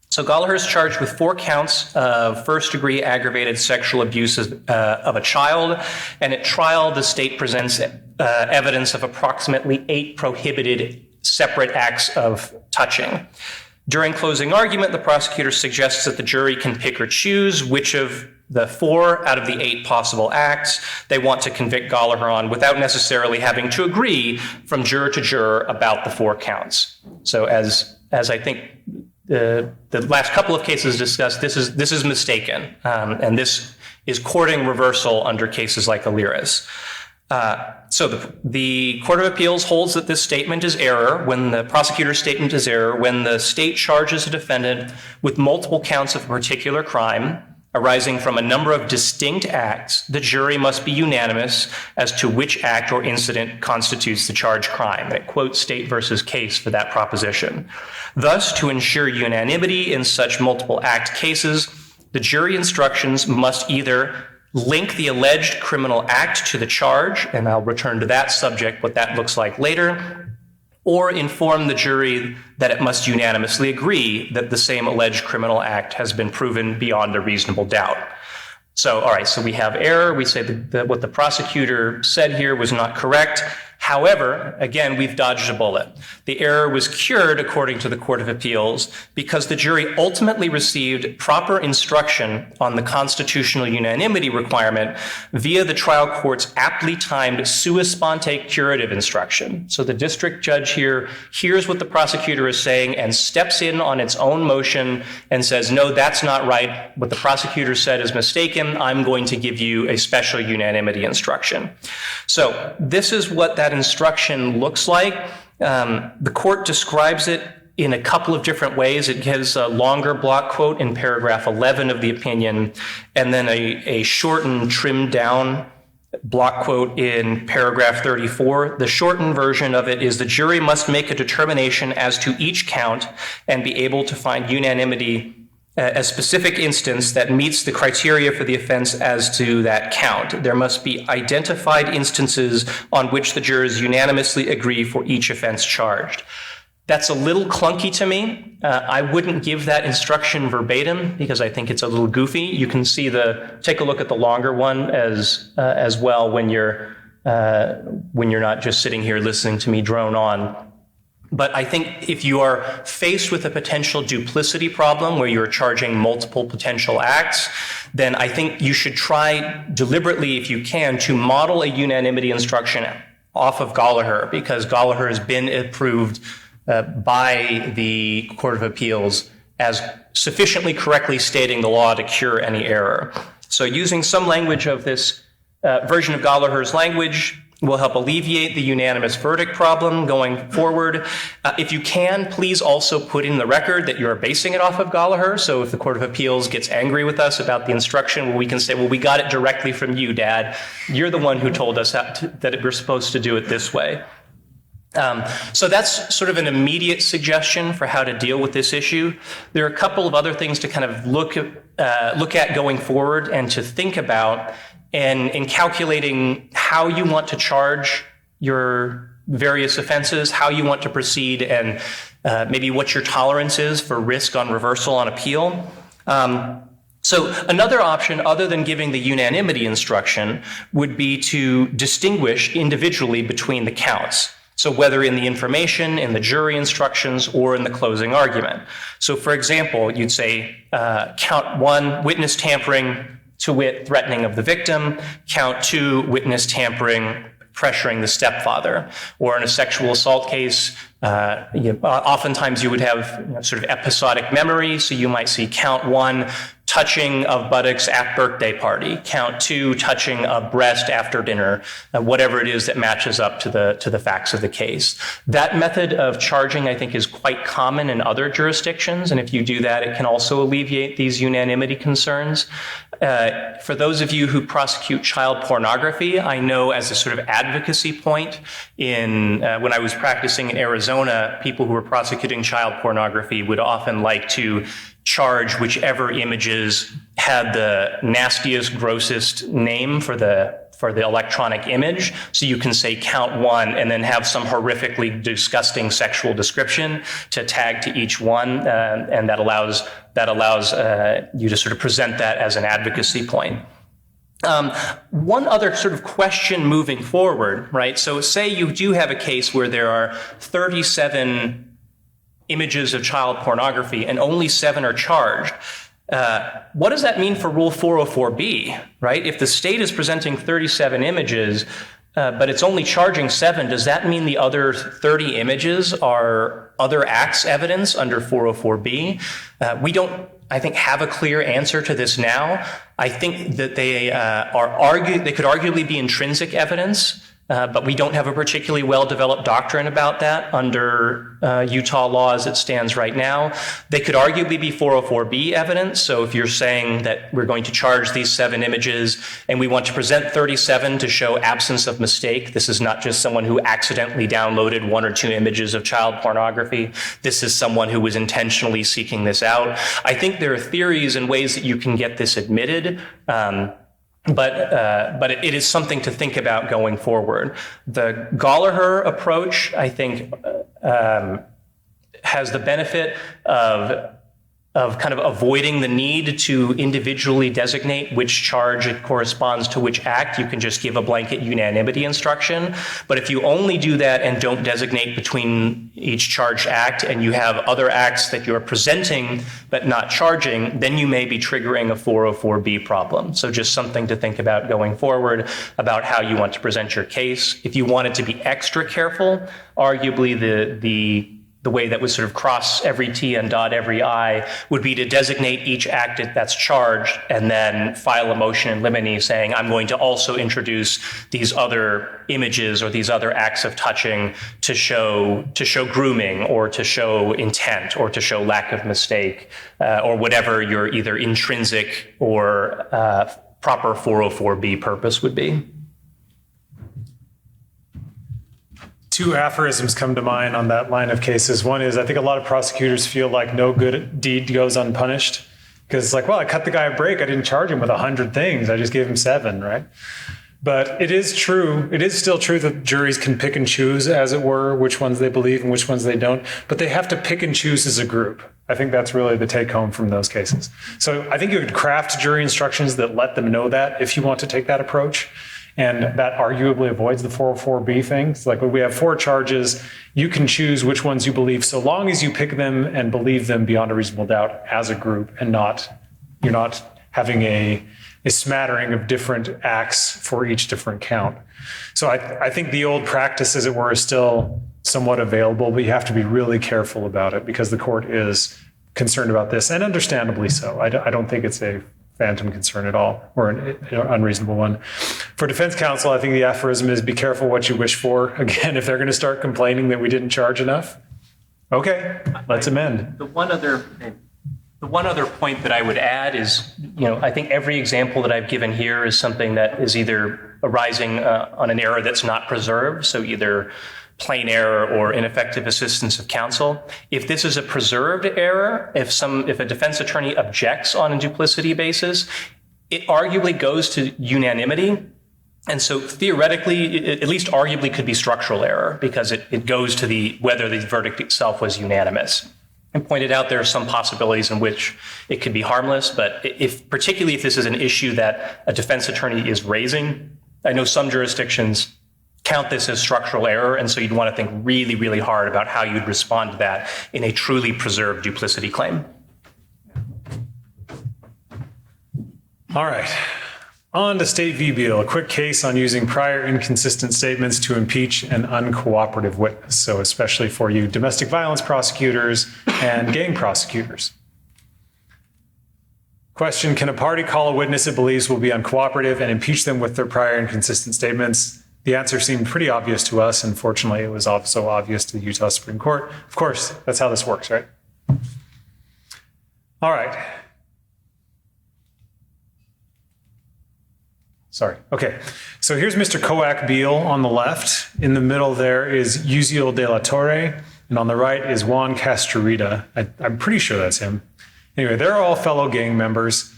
So Gallagher is charged with 4 counts of first-degree aggravated sexual abuse of a child, and at trial, the state presents evidence of approximately 8 prohibited separate acts of touching. During closing argument, the prosecutor suggests that the jury can pick or choose which of the 4 out of the 8 possible acts they want to convict Gallagher on without necessarily having to agree from juror to juror about the 4 counts. So as I think the last couple of cases discussed, this is mistaken, and this is courting reversal under cases like Eliris. So the Court of Appeals holds that this statement is error when the prosecutor's statement is error when the state charges a defendant with multiple counts of a particular crime arising from a number of distinct acts. The jury must be unanimous as to which act or incident constitutes the charged crime. And it quotes State versus Case for that proposition. Thus, to ensure unanimity in such multiple act cases, the jury instructions must either link the alleged criminal act to the charge, and I'll return to that subject, what that looks like later, or inform the jury that it must unanimously agree that the same alleged criminal act has been proven beyond a reasonable doubt. So, all right, so we have error. We say that what the prosecutor said here was not correct. However, again, we've dodged a bullet. The error was cured, according to the Court of Appeals, because the jury ultimately received proper instruction on the constitutional unanimity requirement via the trial court's aptly timed sua sponte curative instruction. So the district judge here hears what the prosecutor is saying and steps in on its own motion and says, no, that's not right. What the prosecutor said is mistaken. I'm going to give you a special unanimity instruction. So this is what that instruction looks like. The court describes it in a couple of different ways. It gives a longer block quote in paragraph 11 of the opinion, and then a shortened, trimmed down block quote in paragraph 34. The shortened version of it is the jury must make a determination as to each count and be able to find unanimity a specific instance that meets the criteria for the offense as to that count. There must be identified instances on which the jurors unanimously agree for each offense charged. That's a little clunky to me. I wouldn't give that instruction verbatim because I think it's a little goofy. You can see take a look at the longer one as well when you're not just sitting here listening to me drone on. But I think if you are faced with a potential duplicity problem where you're charging multiple potential acts, then I think you should try deliberately, if you can, to model a unanimity instruction off of Gallagher, because Gallagher has been approved by the Court of Appeals as sufficiently correctly stating the law to cure any error. So using some language of this version of Gallagher's language will help alleviate the unanimous verdict problem going forward. If you can, please also put in the record that you're basing it off of Gallagher. So if the Court of Appeals gets angry with us about the instruction, well, we can say, well, we got it directly from you, Dad. You're the one who told us that we're supposed to do it this way. So that's sort of an immediate suggestion for how to deal with this issue. There are a couple of other things to kind of look at going forward and to think about in calculating how you want to charge your various offenses, how you want to proceed, and maybe what your tolerance is for risk on reversal on appeal. So another option other than giving the unanimity instruction would be to distinguish individually between the counts. So whether in the information, in the jury instructions, or in the closing argument. So for example, you'd say count 1, witness tampering, to wit, threatening of the victim. Count 2, witness tampering, pressuring the stepfather. Or in a sexual assault case, oftentimes you would have sort of episodic memory. So you might see count 1, touching of buttocks at birthday party. Count 2, touching of breast after dinner. Whatever it is that matches up to the facts of the case. That method of charging, I think, is quite common in other jurisdictions. And if you do that, it can also alleviate these unanimity concerns. For those of you who prosecute child pornography, I know as a sort of advocacy point when I was practicing in Arizona, people who were prosecuting child pornography would often like to charge whichever images had the nastiest, grossest name for the electronic image. So you can say count 1 and then have some horrifically disgusting sexual description to tag to each one. And that allows you to sort of present that as an advocacy point. One other sort of question moving forward, right? So say you do have a case where there are 37 images of child pornography and only 7 are charged. What does that mean for Rule 404B, right? If the state is presenting 37 images, but it's only charging 7, does that mean the other 30 images are other acts evidence under 404B? We don't, I think, have a clear answer to this now. I think that they could arguably be intrinsic evidence. But we don't have a particularly well-developed doctrine about that under Utah law as it stands right now. They could arguably be 404B evidence. So if you're saying that we're going to charge these 7 images and we want to present 37 to show absence of mistake, this is not just someone who accidentally downloaded 1 or 2 images of child pornography. This is someone who was intentionally seeking this out. I think there are theories and ways that you can get this admitted. But it is something to think about going forward. The Gallagher approach, I think, has the benefit of kind of avoiding the need to individually designate which charge it corresponds to which act. You can just give a blanket unanimity instruction. But if you only do that and don't designate between each charged act, and you have other acts that you're presenting but not charging, then you may be triggering a 404B problem. So just something to think about going forward about how you want to present your case. If you wanted to be extra careful, arguably the way that would sort of cross every T and dot every I would be to designate each act that's charged and then file a motion in limine saying, I'm going to also introduce these other images or these other acts of touching to show grooming or to show intent or to show lack of mistake or whatever your either intrinsic or proper 404B purpose would be. Two aphorisms come to mind on that line of cases. One is, I think a lot of prosecutors feel like no good deed goes unpunished because it's like, well, I cut the guy a break. I didn't charge him with 100 things. I just gave him 7, right? But it is true. It is still true that juries can pick and choose, as it were, which ones they believe and which ones they don't. But they have to pick and choose as a group. I think that's really the take home from those cases. So I think you could craft jury instructions that let them know that if you want to take that approach. And that arguably avoids the 404B thing. So like when we have 4 charges, you can choose which ones you believe so long as you pick them and believe them beyond a reasonable doubt as a group and you're not having a smattering of different acts for each different count. So I think the old practice, as it were, is still somewhat available, but you have to be really careful about it because the court is concerned about this, and understandably so. I don't think it's a phantom concern at all, or an unreasonable one. For defense counsel, I think the aphorism is be careful what you wish for. Again, if they're going to start complaining that we didn't charge enough, okay, let's amend. The one other point that I would add is, I think every example that I've given here is something that is either arising on an error that's not preserved, so either plain error or ineffective assistance of counsel. If this is a preserved error, if a defense attorney objects on a duplicity basis, it arguably goes to unanimity. And so theoretically, it at least arguably could be structural error because it goes to whether the verdict itself was unanimous. And pointed out there are some possibilities in which it could be harmless, but particularly if this is an issue that a defense attorney is raising, I know some jurisdictions count this as structural error, and so you'd want to think really, really hard about how you'd respond to that in a truly preserved duplicity claim. All right. On to State v. Beal, a quick case on using prior inconsistent statements to impeach an uncooperative witness, so especially for you domestic violence prosecutors and gang prosecutors. Question, can a party call a witness it believes will be uncooperative and impeach them with their prior inconsistent statements? The answer seemed pretty obvious to us, and fortunately it was also obvious to the Utah Supreme Court. Of course, that's how this works, right? All right. Sorry. Okay. So here's Mr. Coac Beal on the left. In the middle there is Uziel de la Torre, and on the right is Juan Castorita. I'm pretty sure that's him. Anyway, they're all fellow gang members.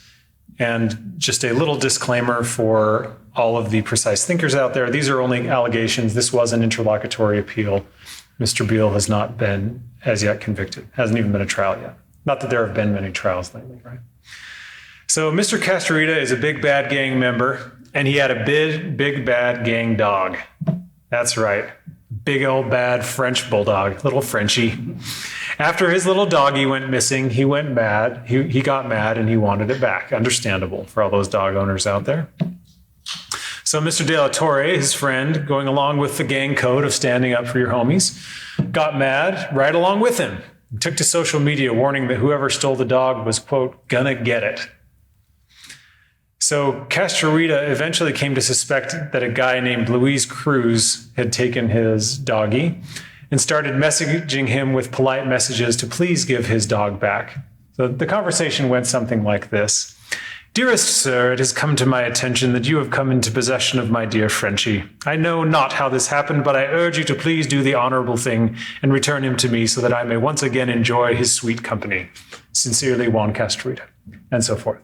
And just a little disclaimer for all of the precise thinkers out there. These are only allegations. This was an interlocutory appeal. Mr. Beal has not been as yet convicted. Hasn't even been a trial yet. Not that there have been many trials lately, right? So Mr. Castorita is a big bad gang member, and he had a big bad gang dog. That's right. Big old bad French bulldog, little Frenchie. After his little doggy went missing, he went mad. He got mad and he wanted it back. Understandable for all those dog owners out there. So Mr. De La Torre, his friend, going along with the gang code of standing up for your homies, got mad right along with him. He took to social media warning that whoever stole the dog was, quote, gonna get it. So Castorita eventually came to suspect that a guy named Luis Cruz had taken his doggy and started messaging him with polite messages to please give his dog back. So the conversation went something like this. Dearest sir, it has come to my attention that you have come into possession of my dear Frenchie. I know not how this happened, but I urge you to please do the honorable thing and return him to me so that I may once again enjoy his sweet company. Sincerely, Juan Castorita, and so forth.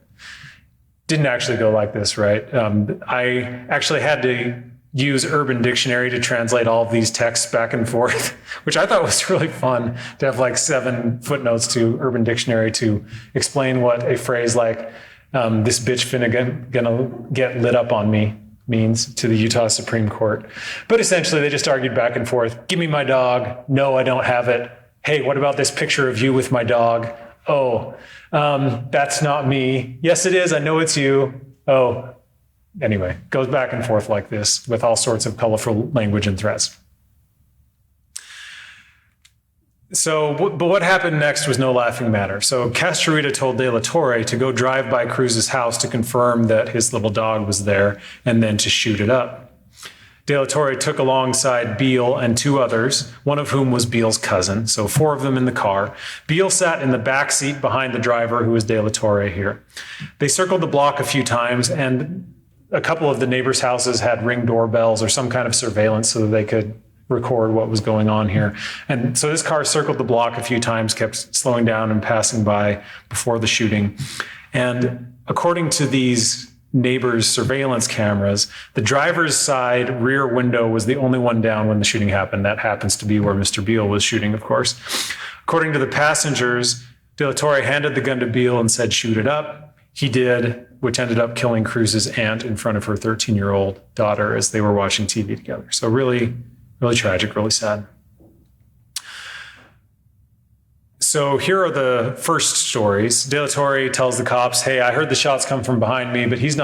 didn't actually go like this, right? I actually had to use Urban Dictionary to translate all of these texts back and forth, which I thought was really fun to have like 7 footnotes to Urban Dictionary to explain what a phrase like this bitch finna gonna get lit up on me means to the Utah Supreme Court. But essentially they just argued back and forth. Give me my dog. No, I don't have it. Hey, what about this picture of you with my dog? Oh, that's not me. Yes, it is. I know it's you. Oh, anyway, goes back and forth like this with all sorts of colorful language and threats. So, but what happened next was no laughing matter. So Castruita told De La Torre to go drive by Cruz's house to confirm that his little dog was there and then to shoot it up. De La Torre took alongside Beale and 2 others, one of whom was Beale's cousin, so 4 of them in the car. Beale sat in the back seat behind the driver, who was De La Torre here. They circled the block a few times, and a couple of the neighbors' houses had Ring doorbells or some kind of surveillance so that they could record what was going on here. And so this car circled the block a few times, kept slowing down and passing by before the shooting. And according to these neighbors' surveillance cameras, the driver's side rear window was the only one down when the shooting happened. That happens to be where Mr. Beale was shooting, of course. According to the passengers, De La Torre handed the gun to Beale and said, shoot it up. He did, which ended up killing Cruz's aunt in front of her 13-year-old daughter as they were watching TV together. So really, really tragic, really sad. So here are the first stories. De La Torre tells the cops, hey, I heard the shots come from behind me, but he's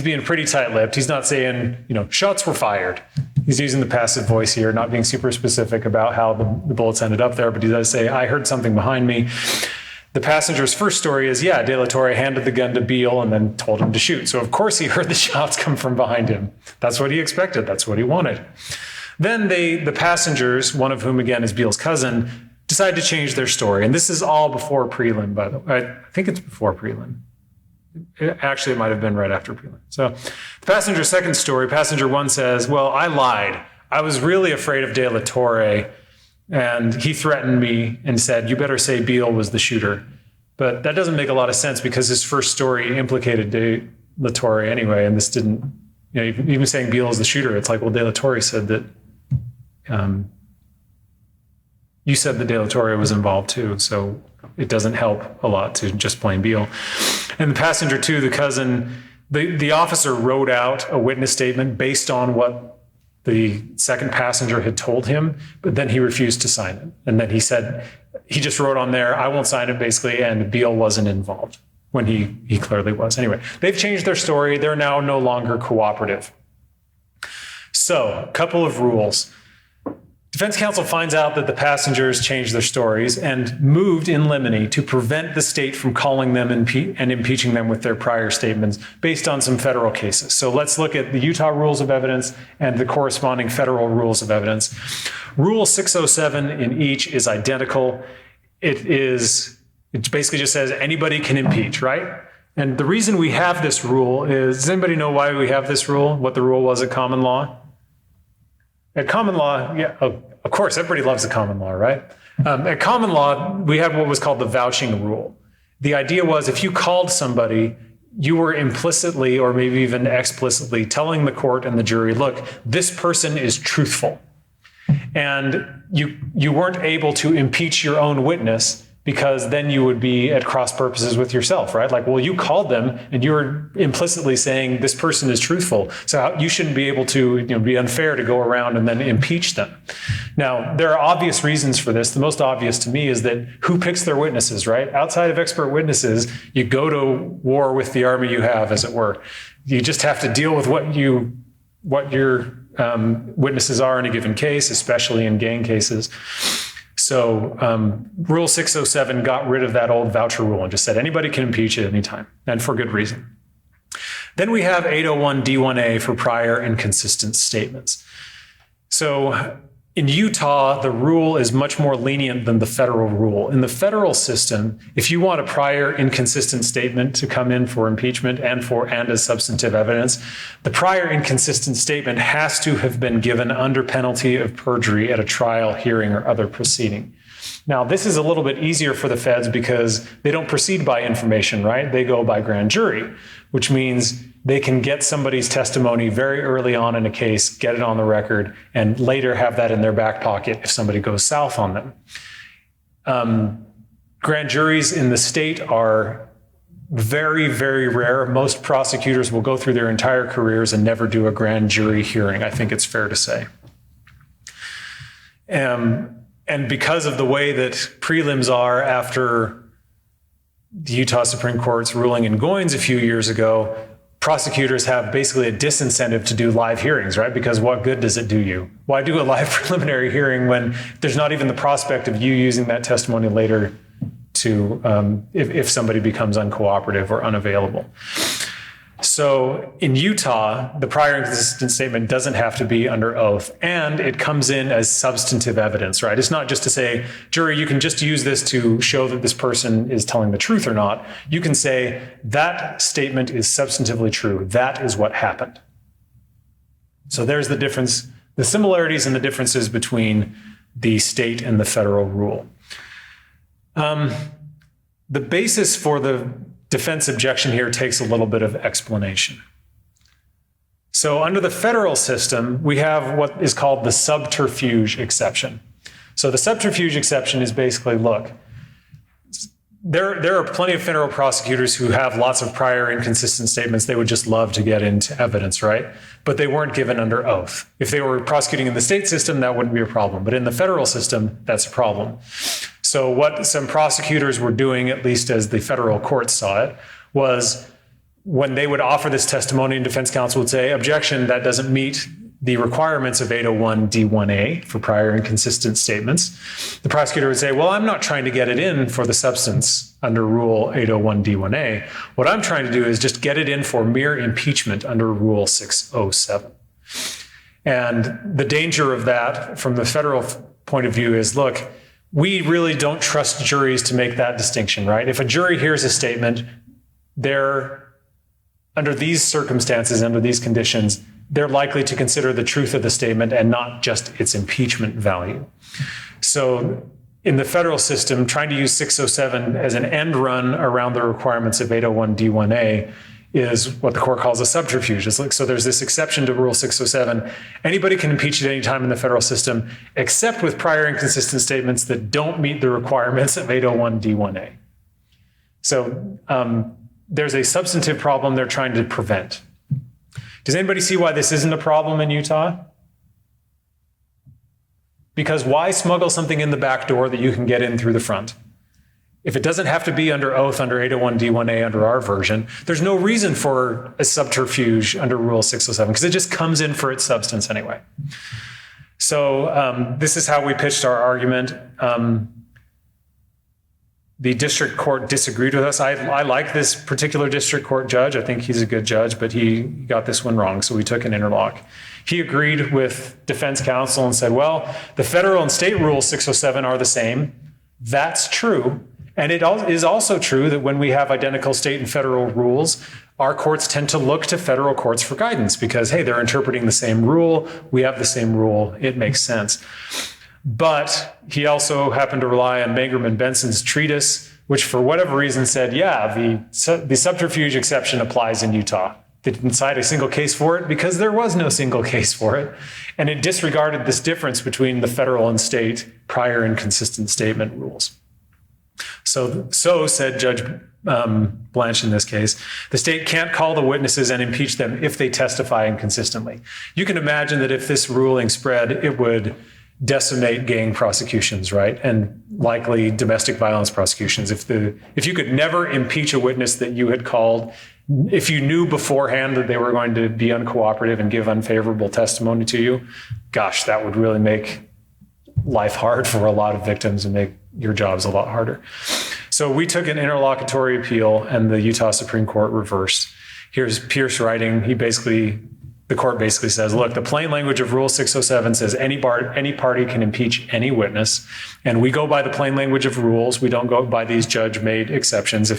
being pretty tight-lipped. He's not saying, shots were fired. He's using the passive voice here, not being super specific about how the bullets ended up there, but he does say, I heard something behind me. The passenger's first story is, yeah, De La Torre handed the gun to Beale and then told him to shoot. So of course he heard the shots come from behind him. That's what he expected. That's what he wanted. Then the passengers, one of whom again is Beale's cousin, decide to change their story. And this is all before prelim, by the way. I think it's before prelim. Actually, it might have been right after prelim. So the passenger's second story, passenger 1 says, well, I lied. I was really afraid of De La Torre, and he threatened me and said, you better say Beale was the shooter. But that doesn't make a lot of sense because his first story implicated De La Torre anyway, and this didn't, even saying Beale is the shooter, it's like, well, De La Torre said that, you said that De La Torre was involved too, so it doesn't help a lot to just blame Beale. And the passenger 2, the cousin, the officer wrote out a witness statement based on what the second passenger had told him, but then he refused to sign it. And then he said, he just wrote on there, I won't sign it basically, and Beale wasn't involved when he clearly was. Anyway, they've changed their story. They're now no longer cooperative. So, a couple of rules. Defense counsel finds out that the passengers changed their stories and moved in limine to prevent the state from calling them and impeaching them with their prior statements based on some federal cases. So let's look at the Utah rules of evidence and the corresponding federal rules of evidence. Rule 607 in each is identical. It basically just says anybody can impeach, right? And the reason we have this rule is, does anybody know why we have this rule? What the rule was at common law? At common law, yeah, of course, everybody loves the common law, right? At common law, we had what was called the vouching rule. The idea was if you called somebody, you were implicitly or maybe even explicitly telling the court and the jury, look, this person is truthful. And you weren't able to impeach your own witness because then you would be at cross purposes with yourself, right? Like, well, you called them and you were implicitly saying this person is truthful. So you shouldn't be able to be unfair to go around and then impeach them. Now, there are obvious reasons for this. The most obvious to me is that who picks their witnesses, right? Outside of expert witnesses, you go to war with the army you have, as it were. You just have to deal with what your witnesses are in a given case, especially in gang cases. So Rule 607 got rid of that old voucher rule and just said anybody can impeach at any time, and for good reason. Then we have 801 D1A for prior inconsistent statements. So in Utah, the rule is much more lenient than the federal rule. In the federal system, if you want a prior inconsistent statement to come in for impeachment and as substantive evidence, the prior inconsistent statement has to have been given under penalty of perjury at a trial, hearing, or other proceeding. Now, this is a little bit easier for the feds because they don't proceed by information, right? They go by grand jury, which means they can get somebody's testimony very early on in a case, get it on the record, and later have that in their back pocket if somebody goes south on them. Grand juries in the state are very, very rare. Most prosecutors will go through their entire careers and never do a grand jury hearing, I think it's fair to say. And because of the way that prelims are after the Utah Supreme Court's ruling in Goins a few years ago, prosecutors have basically a disincentive to do live hearings, right? Because what good does it do you? Why do a live preliminary hearing when there's not even the prospect of you using that testimony later to, if somebody becomes uncooperative or unavailable? So in Utah, the prior inconsistent statement doesn't have to be under oath, and it comes in as substantive evidence, right? It's not just to say, jury, you can just use this to show that this person is telling the truth or not. You can say that statement is substantively true. That is what happened. So there's the difference, the similarities and the differences between the state and the federal rule. The basis for the defense objection here takes a little bit of explanation. So under the federal system, we have what is called the subterfuge exception. So the subterfuge exception is basically, look, there are plenty of federal prosecutors who have lots of prior inconsistent statements they would just love to get into evidence, right? But they weren't given under oath. If they were prosecuting in the state system, that wouldn't be a problem. But in the federal system, that's a problem. So what some prosecutors were doing, at least as the federal court saw it, was when they would offer this testimony and defense counsel would say, objection, that doesn't meet the requirements of 801 D1A for prior inconsistent statements. The prosecutor would say, well, I'm not trying to get it in for the substance under Rule 801 D1A. What I'm trying to do is just get it in for mere impeachment under Rule 607. And the danger of that from the federal point of view is, look, we really don't trust juries to make that distinction, right? If a jury hears a statement, they're, under these circumstances, under these conditions, they're likely to consider the truth of the statement and not just its impeachment value. So in the federal system, trying to use 607 as an end run around the requirements of 801 D1A is what the court calls a subterfuge. It's like, so there's this exception to Rule 607. Anybody can impeach at any time in the federal system, except with prior inconsistent statements that don't meet the requirements of 801 D1A. So there's a substantive problem they're trying to prevent. Does anybody see why this isn't a problem in Utah? Because why smuggle something in the back door that you can get in through the front? If it doesn't have to be under oath under 801 D1A under our version, there's no reason for a subterfuge under Rule 607 because it just comes in for its substance anyway. So this is how we pitched our argument. The district court disagreed with us. I like this particular district court judge. I think he's a good judge, but he got this one wrong, so we took an interlock. He agreed with defense counsel and said, well, the federal and state Rule 607 are the same. That's true. And it is also true that when we have identical state and federal rules, our courts tend to look to federal courts for guidance because, hey, they're interpreting the same rule. We have the same rule. It makes sense. But he also happened to rely on Mangrum and Benson's treatise, which for whatever reason said, yeah, the subterfuge exception applies in Utah. They didn't cite a single case for it because there was no single case for it. And it disregarded this difference between the federal and state prior inconsistent statement rules. So said Judge Blanche in this case, the state can't call the witnesses and impeach them if they testify inconsistently. You can imagine that if this ruling spread, it would decimate gang prosecutions, right? And likely domestic violence prosecutions. If you could never impeach a witness that you had called, if you knew beforehand that they were going to be uncooperative and give unfavorable testimony to you, gosh, that would really make life hard for a lot of victims and make your jobs a lot harder. So we took an interlocutory appeal and the Utah Supreme Court reversed. Here's Pierce writing. The court basically says, look, the plain language of Rule 607 says any party can impeach any witness. And we go by the plain language of rules. We don't go by these judge-made exceptions.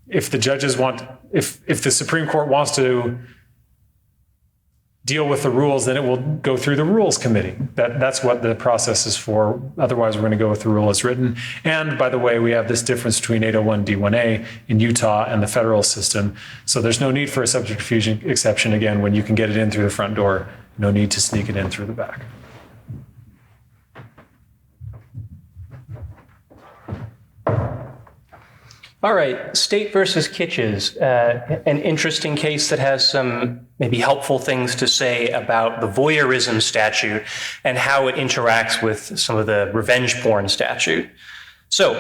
If the judges want, if the Supreme Court wants to deal with the rules, then it will go through the rules committee. That's what the process is for. Otherwise, we're going to go with the rule as written. And by the way, we have this difference between 801D1A in Utah and the federal system. So there's no need for a subterfuge exception, again, when you can get it in through the front door. No need to sneak it in through the back. All right, State versus Kitches, an interesting case that has some maybe helpful things to say about the voyeurism statute and how it interacts with some of the revenge porn statute. So,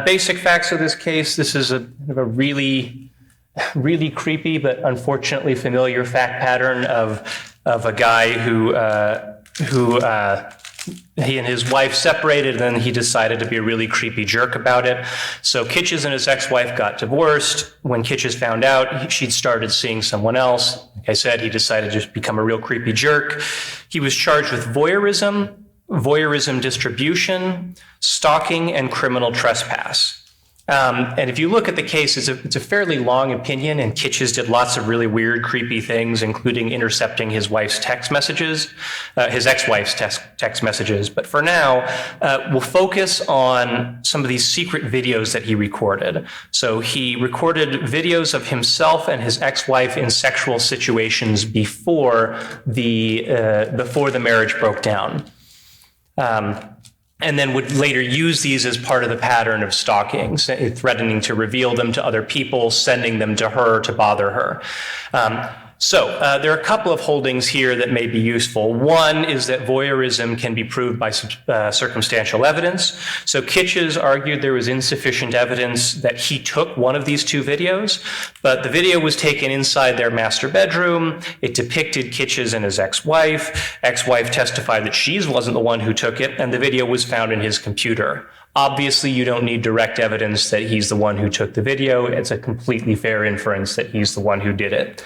basic facts of this case: this is a really creepy but unfortunately familiar fact pattern of a guy who he and his wife separated, and then he decided to be a really creepy jerk about it. So Kitches and his ex-wife got divorced. When Kitches found out she'd started seeing someone else, like I said, he decided to just become a real creepy jerk. He was charged with voyeurism distribution, stalking, and criminal trespass. And if you look at the case, it's a fairly long opinion, and Kitches did lots of really weird, creepy things, including intercepting his wife's text messages, his ex-wife's text messages. But for now, we'll focus on some of these secret videos that he recorded. So he recorded videos of himself and his ex-wife in sexual situations before the marriage broke down. And then would later use these as part of the pattern of stalking, threatening to reveal them to other people, sending them to her to bother her. So there are a couple of holdings here that may be useful. One is that voyeurism can be proved by circumstantial evidence. So Kitches argued there was insufficient evidence that he took one of these two videos, but the video was taken inside their master bedroom. It depicted Kitches and his ex-wife. Ex-wife testified that she wasn't the one who took it, and the video was found in his computer. Obviously, you don't need direct evidence that he's the one who took the video. It's a completely fair inference that he's the one who did it.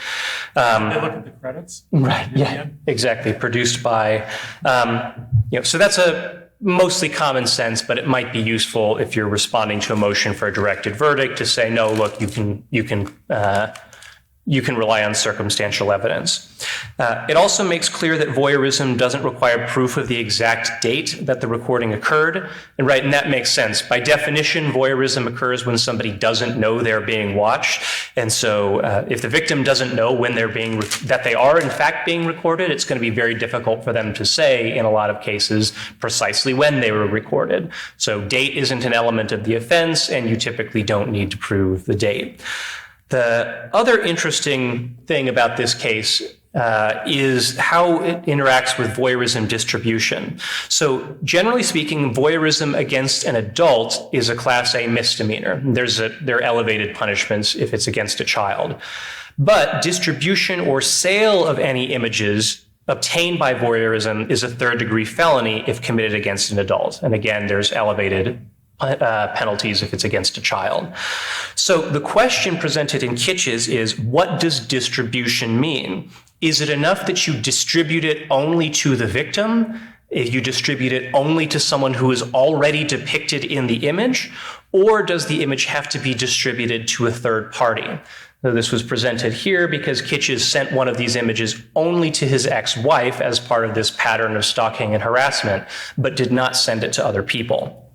They look at the credits? Right, yeah, exactly. Produced by, so that's a mostly common sense, but it might be useful if you're responding to a motion for a directed verdict to say, no, look, you can rely on circumstantial evidence. It also makes clear that voyeurism doesn't require proof of the exact date that the recording occurred. And that makes sense. By definition, voyeurism occurs when somebody doesn't know they're being watched. And so if the victim doesn't know when that they are in fact being recorded, it's going to be very difficult for them to say, in a lot of cases, precisely when they were recorded. So date isn't an element of the offense, and you typically don't need to prove the date. The other interesting thing about this case is how it interacts with voyeurism distribution. So generally speaking, voyeurism against an adult is a Class A misdemeanor. There are elevated punishments if it's against a child. But distribution or sale of any images obtained by voyeurism is a third-degree felony if committed against an adult. And again, there's elevated penalties if it's against a child. So the question presented in Kitches is, what does distribution mean? Is it enough that you distribute it only to the victim? If you distribute it only to someone who is already depicted in the image? Or does the image have to be distributed to a third party? So this was presented here because Kitches sent one of these images only to his ex-wife as part of this pattern of stalking and harassment, but did not send it to other people.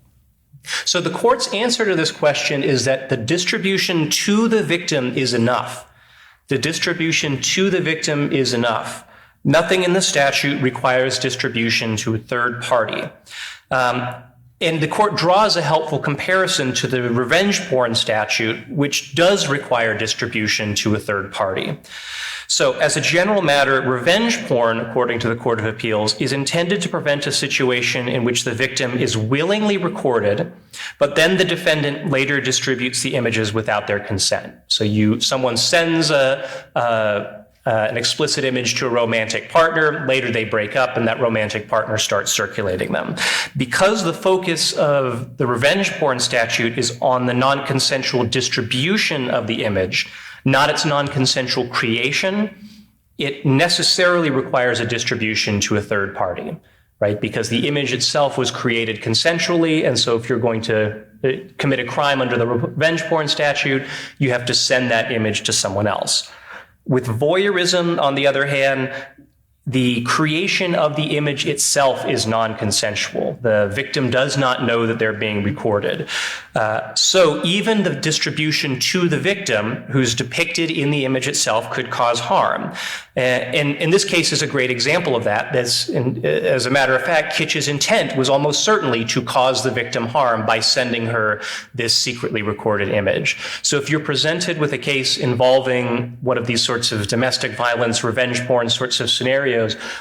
So the court's answer to this question is that the distribution to the victim is enough. The distribution to the victim is enough. Nothing in the statute requires distribution to a third party. And the court draws a helpful comparison to the revenge porn statute, which does require distribution to a third party. So as a general matter, revenge porn, according to the Court of Appeals, is intended to prevent a situation in which the victim is willingly recorded, but then the defendant later distributes the images without their consent. So someone sends an explicit image to a romantic partner, later they break up and that romantic partner starts circulating them. Because the focus of the revenge porn statute is on the non-consensual distribution of the image, not its non-consensual creation, it necessarily requires a distribution to a third party, right? Because the image itself was created consensually, and so if you're going to commit a crime under the revenge porn statute, you have to send that image to someone else. With voyeurism, on the other hand, the creation of the image itself is non-consensual. The victim does not know that they're being recorded. So even the distribution to the victim who's depicted in the image itself could cause harm. And in this case is a great example of that. As a matter of fact, Kitsch's intent was almost certainly to cause the victim harm by sending her this secretly recorded image. So if you're presented with a case involving one of these sorts of domestic violence, revenge porn sorts of scenarios,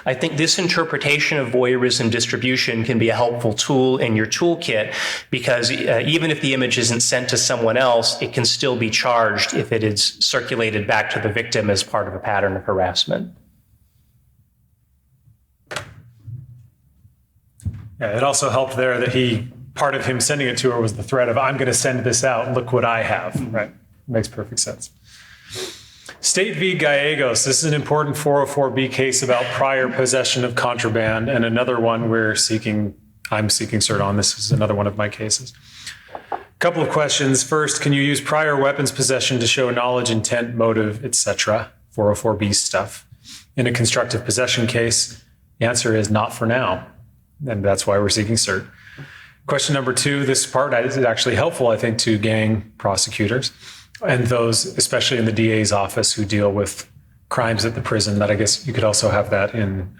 I think this interpretation of voyeurism distribution can be a helpful tool in your toolkit, because even if the image isn't sent to someone else, it can still be charged if it is circulated back to the victim as part of a pattern of harassment. Yeah, it also helped there that part of him sending it to her was the threat of, I'm going to send this out, look what I have, right? Makes perfect sense. State v. Gallegos. This is an important 404B case about prior possession of contraband, and another one I'm seeking cert on. This is another one of my cases. Couple of questions. First, can you use prior weapons possession to show knowledge, intent, motive, etc., 404B stuff, in a constructive possession case? The answer is not for now, and that's why we're seeking cert. Question number 2, this part is actually helpful, I think, to gang prosecutors and those, especially in the DA's office, who deal with crimes at the prison. That I guess you could also have that in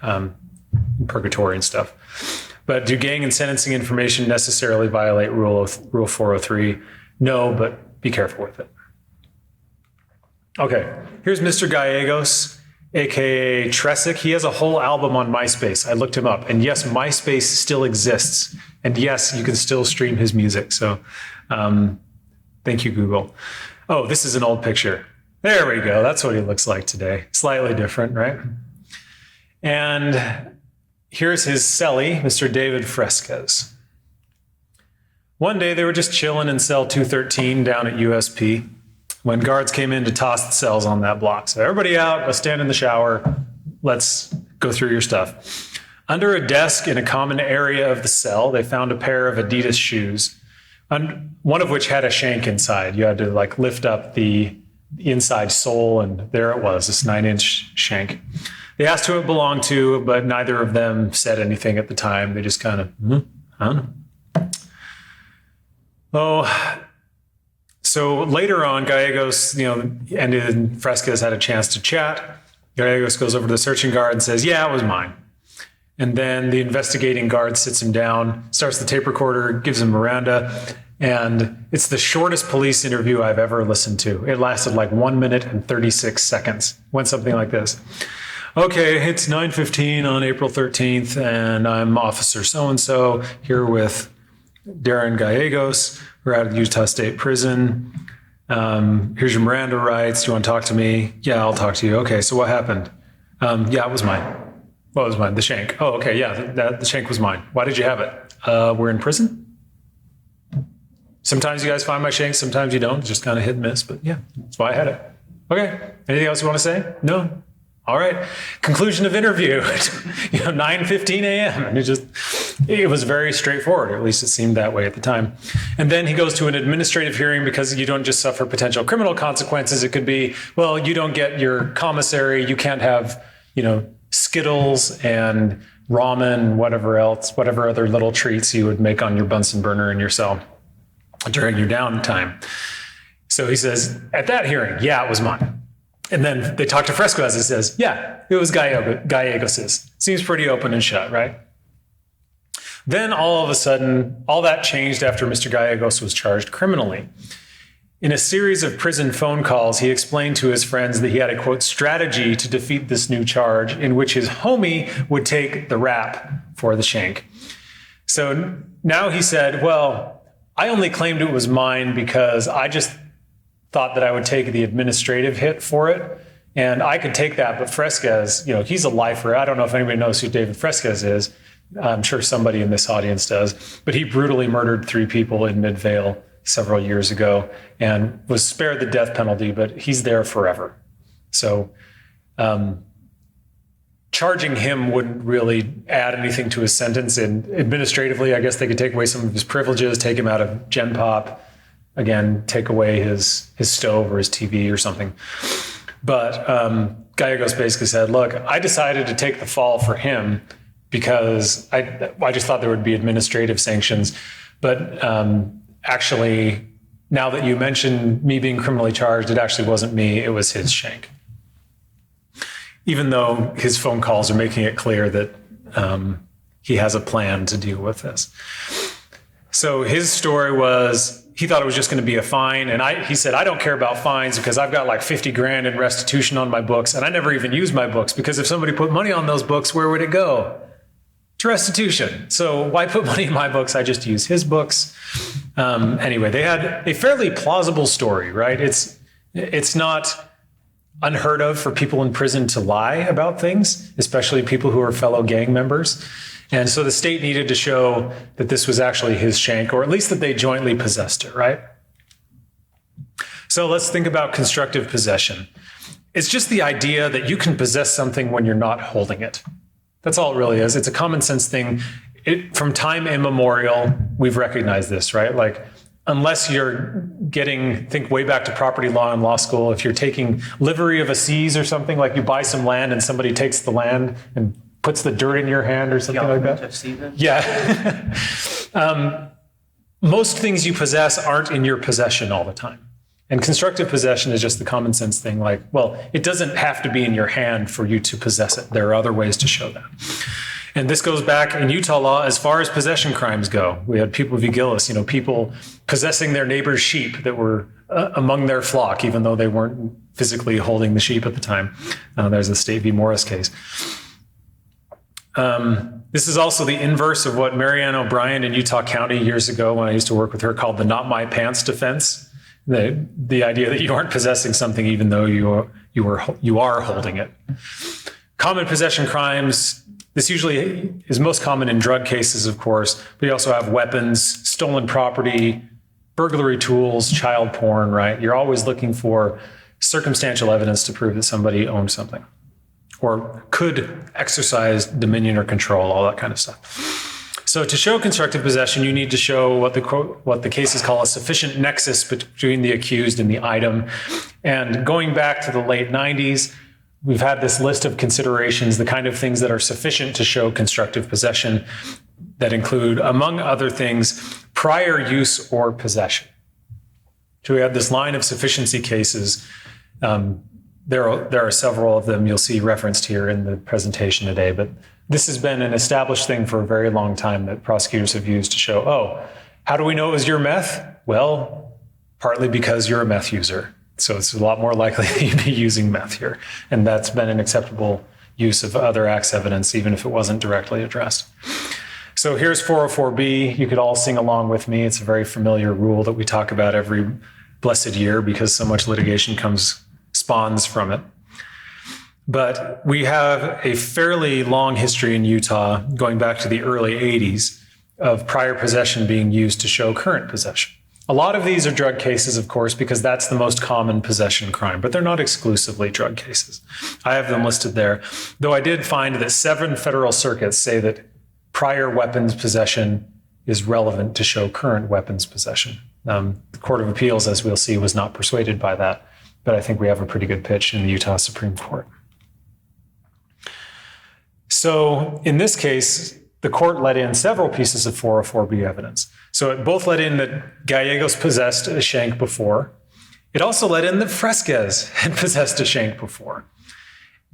purgatory and stuff. But do gang and sentencing information necessarily violate Rule 403? No, but be careful with it. Okay, here's Mr. Gallegos, aka Tresic. He has a whole album on MySpace. I looked him up, and yes, MySpace still exists, and yes, you can still stream his music. So, thank you, Google. Oh, this is an old picture. There we go. That's what he looks like today. Slightly different, right? And here's his cellie, Mr. David Fresquez. One day they were just chilling in cell 213 down at USP when guards came in to toss the cells on that block. So everybody out, let's stand in the shower. Let's go through your stuff. Under a desk in a common area of the cell, they found a pair of Adidas shoes, one of which had a shank inside. You had to lift up the inside sole, and there it was, this 9-inch shank. They asked who it belonged to, but neither of them said anything at the time. They just kind of, I don't know. Oh, so later on, Gallegos, and Fresquez had a chance to chat. Gallegos goes over to the searching guard and says, yeah, it was mine. And then the investigating guard sits him down, starts the tape recorder, gives him Miranda, and it's the shortest police interview I've ever listened to. It lasted 1 minute and 36 seconds. Went something like this. Okay, it's 9:15 on April 13th, and I'm Officer so-and-so here with Darren Gallegos. We're out of Utah State Prison. Here's your Miranda rights. Do you want to talk to me? Yeah, I'll talk to you. Okay, so what happened? Yeah, it was mine. What was mine? The shank. Oh, okay, yeah, the shank was mine. Why did you have it? We're in prison? Sometimes you guys find my shank, sometimes you don't. It's just kind of hit and miss, but yeah, that's why I had it. Okay, anything else you want to say? No? All right. Conclusion of interview, 9:15 a.m. And it was very straightforward, or at least it seemed that way at the time. And then he goes to an administrative hearing because you don't just suffer potential criminal consequences. It could be, well, you don't get your commissary. You can't have, Skittles and ramen, whatever other little treats you would make on your Bunsen burner in your cell during your downtime. So he says, at that hearing, yeah, it was mine. And then they talk to Fresquez and says, yeah, it was Gallegos's. Seems pretty open and shut, right? Then all of a sudden, all that changed after Mr. Gallegos was charged criminally. In a series of prison phone calls, he explained to his friends that he had a, quote, strategy to defeat this new charge in which his homie would take the rap for the shank. So now he said, well, I only claimed it was mine because I just thought that I would take the administrative hit for it. And I could take that, but Fresquez, he's a lifer. I don't know if anybody knows who David Fresquez is. I'm sure somebody in this audience does. But he brutally murdered 3 people in Midvale several years ago and was spared the death penalty, but he's there forever. So charging him wouldn't really add anything to his sentence. And administratively, I guess they could take away some of his privileges, take him out of Gen Pop, again, take away his stove or his TV or something. But Gallegos basically said, look, I decided to take the fall for him because I just thought there would be administrative sanctions. But actually, now that you mentioned me being criminally charged, it actually wasn't me, it was his shank. Even though his phone calls are making it clear that he has a plan to deal with this. So his story was, he thought it was just going to be a fine. And he said, I don't care about fines because I've got like 50 grand in restitution on my books. And I never even use my books because if somebody put money on those books, where would it go? To restitution. So why put money in my books? I just use his books. Anyway, they had a fairly plausible story, right? It's not unheard of for people in prison to lie about things, especially people who are fellow gang members. And so the state needed to show that this was actually his shank, or at least that they jointly possessed it, right? So let's think about constructive possession. It's just the idea that you can possess something when you're not holding it. That's all it really is. It's a common sense thing. From time immemorial, we've recognized this, right? Like, unless you're think way back to property law in law school, if you're taking livery of a seize or something, like you buy some land and somebody takes the land and puts the dirt in your hand or something like that. Yeah. Most things you possess aren't in your possession all the time. And constructive possession is just the common sense thing. Like, well, it doesn't have to be in your hand for you to possess it. There are other ways to show that. And this goes back in Utah law as far as possession crimes go. We had people v. Gillis, people possessing their neighbor's sheep that were among their flock, even though they weren't physically holding the sheep at the time. There's the State v. Morris case. This is also the inverse of what Marianne O'Brien in Utah County years ago, when I used to work with her, called the not my pants defense. The idea that you aren't possessing something even though you are holding it. Common possession crimes. This usually is most common in drug cases, of course, but you also have weapons, stolen property, burglary tools, child porn, right? You're always looking for circumstantial evidence to prove that somebody owned something or could exercise dominion or control, all that kind of stuff. So to show constructive possession, you need to show what the cases call a sufficient nexus between the accused and the item. And going back to the late 90s, we've had this list of considerations, the kind of things that are sufficient to show constructive possession that include, among other things, prior use or possession. So we have this line of sufficiency cases. There are several of them you'll see referenced here in the presentation today, but this has been an established thing for a very long time that prosecutors have used to show, how do we know it was your meth? Well, partly because you're a meth user. So it's a lot more likely that you'd be using meth here. And that's been an acceptable use of other acts evidence, even if it wasn't directly addressed. So here's 404B. You could all sing along with me. It's a very familiar rule that we talk about every blessed year because so much litigation spawns from it. But we have a fairly long history in Utah, going back to the early 80s, of prior possession being used to show current possession. A lot of these are drug cases, of course, because that's the most common possession crime, but they're not exclusively drug cases. I have them listed there, though I did find that 7 federal circuits say that prior weapons possession is relevant to show current weapons possession. The Court of Appeals, as we'll see, was not persuaded by that, but I think we have a pretty good pitch in the Utah Supreme Court. So in this case, the court let in several pieces of 404B evidence. So it both let in that Gallegos possessed a shank before. It also let in that Fresquez had possessed a shank before.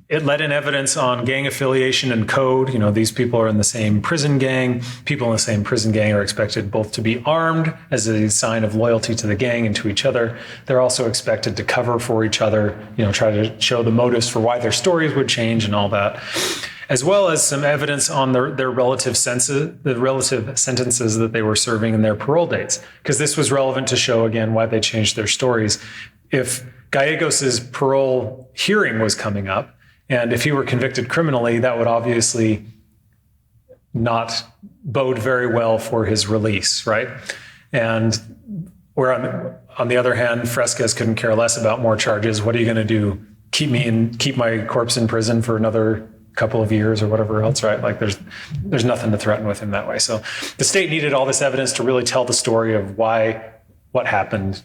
It let in evidence on gang affiliation and code. These people are in the same prison gang. People in the same prison gang are expected both to be armed as a sign of loyalty to the gang and to each other. They're also expected to cover for each other, try to show the motives for why their stories would change and all that, as well as some evidence on their relative sentences that they were serving and their parole dates, because this was relevant to show, again, why they changed their stories. If Gallegos's parole hearing was coming up, and if he were convicted criminally, that would obviously not bode very well for his release, right? And where on the other hand, Fresquez couldn't care less about more charges. What are you going to do? Keep my corpse in prison for another couple of years or whatever else, right? Like there's nothing to threaten with him that way. So the state needed all this evidence to really tell the story of why what happened.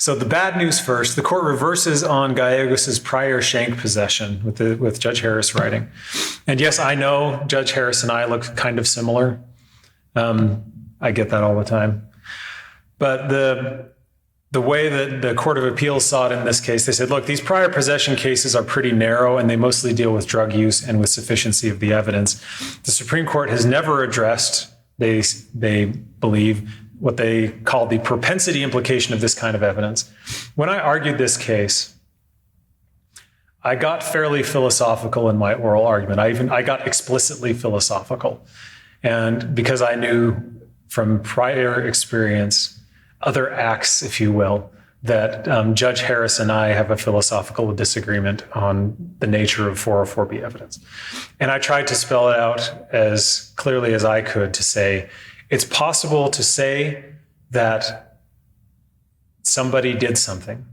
So the bad news first, the court reverses on Gallegos's prior shank possession with Judge Harris writing. And yes, I know Judge Harris and I look kind of similar. I get that all the time. But the way that the Court of Appeals saw it in this case, they said, look, these prior possession cases are pretty narrow and they mostly deal with drug use and with sufficiency of the evidence. The Supreme Court has never addressed, they believe, what they call the propensity implication of this kind of evidence. When I argued this case, I got fairly philosophical in my oral argument. I got explicitly philosophical. And because I knew from prior experience, other acts, if you will, that Judge Harris and I have a philosophical disagreement on the nature of 404B evidence. And I tried to spell it out as clearly as I could to say, it's possible to say that somebody did something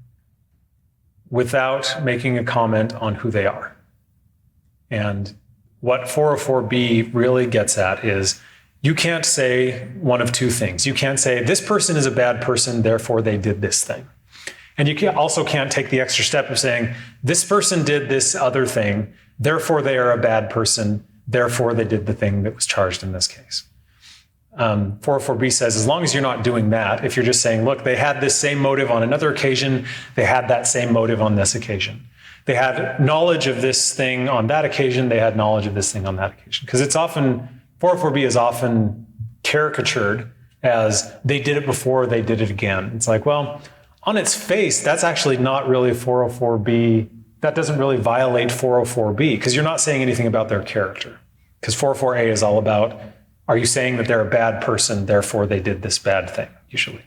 without making a comment on who they are. And what 404B really gets at is you can't say one of two things. You can't say this person is a bad person, therefore they did this thing. And you also can't take the extra step of saying this person did this other thing, therefore they are a bad person, therefore they did the thing that was charged in this case. 404B says as long as you're not doing that, if you're just saying, look, they had this same motive on another occasion, they had that same motive on this occasion. They had knowledge of this thing on that occasion, they had knowledge of this thing on that occasion. Because it's often, 404B is often caricatured as they did it before, they did it again. It's like, well, on its face, that's actually not really 404B. That doesn't really violate 404B because you're not saying anything about their character. Because 404A is all about, are you saying that they're a bad person, therefore they did this bad thing, usually.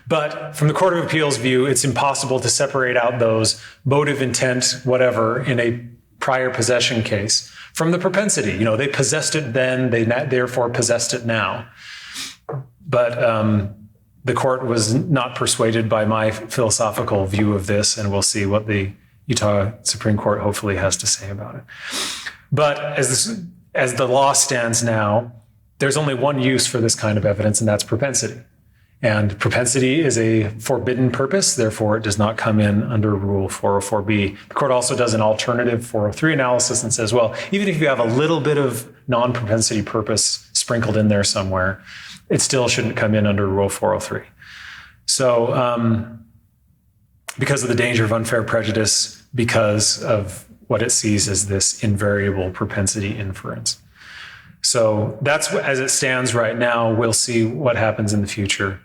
But from the Court of Appeals view, it's impossible to separate out those motive, intent, whatever, in a prior possession case from the propensity. You know, they possessed it then, they therefore possessed it now. But the court was not persuaded by my philosophical view of this, and we'll see what the Utah Supreme Court hopefully has to say about it. But as the law stands now, there's only one use for this kind of evidence, and that's propensity. And propensity is a forbidden purpose, therefore it does not come in under Rule 404B. The court also does an alternative 403 analysis and says, well, even if you have a little bit of non-propensity purpose sprinkled in there somewhere, it still shouldn't come in under Rule 403. So because of the danger of unfair prejudice, because of what it sees as this invariable propensity inference. So that's as it stands right now. We'll see what happens in the future.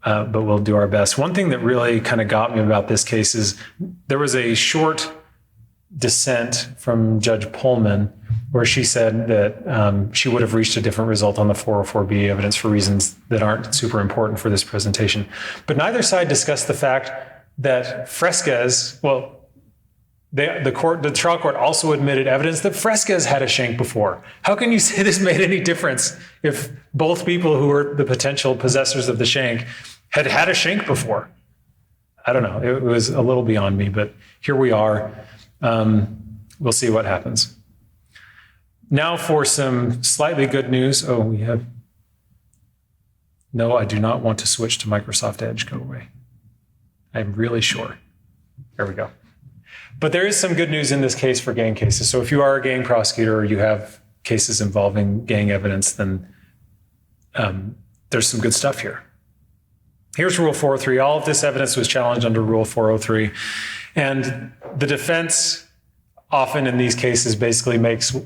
But we'll do our best. One thing that really kind of got me about this case is there was a short dissent from Judge Pullman where she said that she would have reached a different result on the 404B evidence for reasons that aren't super important for this presentation. But neither side discussed the fact that Fresquez, well, the trial court also admitted evidence that Fresquez had a shank before. How can you say this made any difference if both people who were the potential possessors of the shank had had a shank before? I don't know. It was a little beyond me, but here we are. We'll see what happens. Now for some slightly good news. Oh, we have... No, I do not want to switch to Microsoft Edge. Go away. I'm really sure. There we go. But there is some good news in this case for gang cases. So if you are a gang prosecutor or you have cases involving gang evidence, then there's some good stuff here. Here's Rule 403. All of this evidence was challenged under Rule 403. And the defense often in these cases basically makes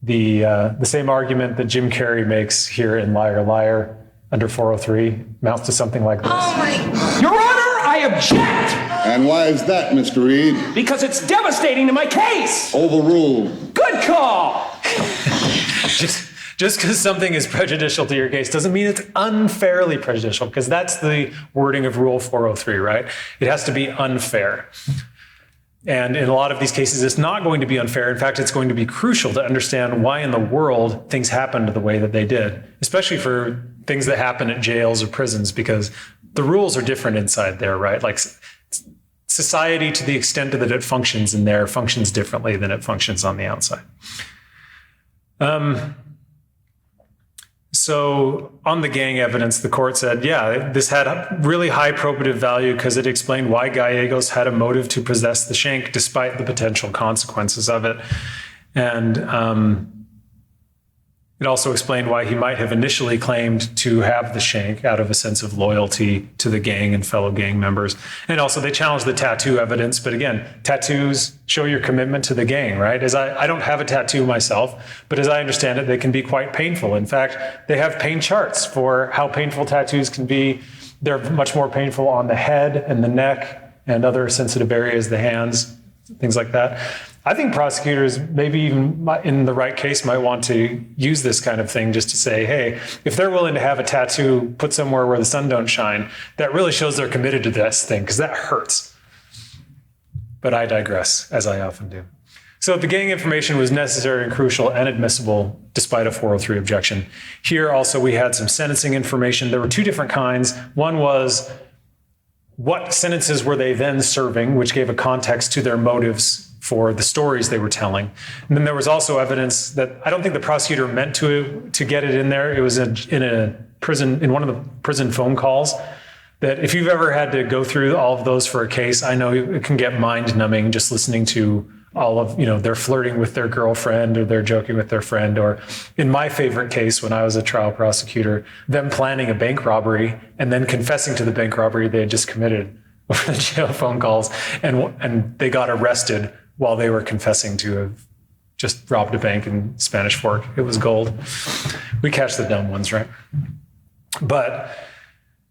the same argument that Jim Carrey makes here in Liar Liar under 403. Amounts to something like this. Oh my... Your Honor, I object! And why is that, Mr. Reed? Because it's devastating to my case! Overruled. Good call! Just because something is prejudicial to your case doesn't mean it's unfairly prejudicial, because that's the wording of Rule 403, right? It has to be unfair. And in a lot of these cases, it's not going to be unfair. In fact, it's going to be crucial to understand why in the world things happened the way that they did, especially for things that happen at jails or prisons, because the rules are different inside there, right? Like society, to the extent that it functions in there, functions differently than it functions on the outside. So on the gang evidence, the court said, yeah, this had a really high probative value because it explained why Gallegos had a motive to possess the shank despite the potential consequences of it. And it also explained why he might have initially claimed to have the shank out of a sense of loyalty to the gang and fellow gang members. And also they challenged the tattoo evidence. But again, tattoos show your commitment to the gang, right? I don't have a tattoo myself, but as I understand it, they can be quite painful. In fact, they have pain charts for how painful tattoos can be. They're much more painful on the head and the neck and other sensitive areas, the hands, things like that. I think prosecutors, maybe even in the right case, might want to use this kind of thing just to say, hey, if they're willing to have a tattoo put somewhere where the sun don't shine, that really shows they're committed to this thing, because that hurts. But I digress, as I often do. So the gang information was necessary and crucial and admissible despite a 403 objection. Here also we had some sentencing information. There were two different kinds. One was what sentences were they then serving, which gave a context to their motives for the stories they were telling. And then there was also evidence that I don't think the prosecutor meant to get it in there. It was in one of the prison phone calls that if you've ever had to go through all of those for a case, I know it can get mind numbing just listening to all of, they're flirting with their girlfriend or they're joking with their friend, or in my favorite case, when I was a trial prosecutor, them planning a bank robbery and then confessing to the bank robbery they had just committed over the jail phone calls, and they got arrested while they were confessing to have just robbed a bank in Spanish Fork. It was gold. We catch the dumb ones, right? But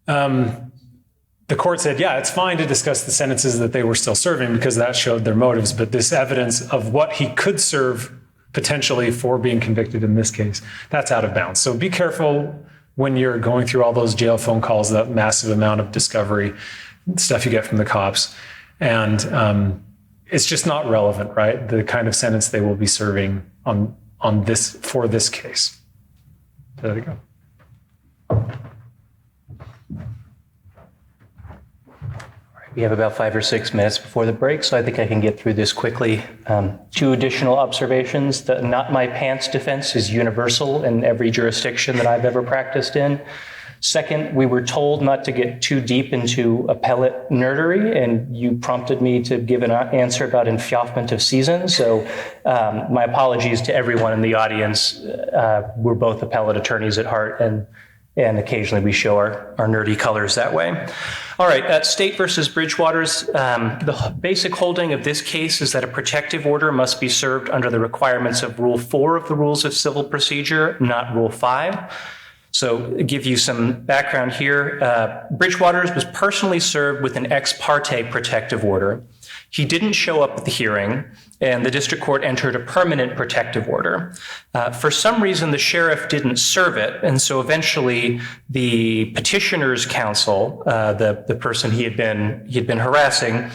the court said, yeah, it's fine to discuss the sentences that they were still serving because that showed their motives, but this evidence of what he could serve potentially for being convicted in this case, that's out of bounds. So be careful when you're going through all those jail phone calls, that massive amount of discovery stuff you get from the cops. And it's just not relevant, right? The kind of sentence they will be serving on this for this case. There you go. We have about 5 or 6 minutes before the break, so I think I can get through this quickly. 2 additional observations. The not my pants defense is universal in every jurisdiction that I've ever practiced in. Second, we were told not to get too deep into appellate nerdery, and you prompted me to give an answer about enfeoffment of season. So my apologies to everyone in the audience. We're both appellate attorneys at heart, and occasionally we show our nerdy colors that way. All right, State versus Bridgewater's, the basic holding of this case is that a protective order must be served under the requirements of Rule 4 of the Rules of Civil Procedure, not Rule 5. So to give you some background here, Bridgewater's was personally served with an ex parte protective order. He didn't show up at the hearing, and the district court entered a permanent protective order. For some reason, the sheriff didn't serve it, and so eventually the petitioner's counsel, the person he had been harassing,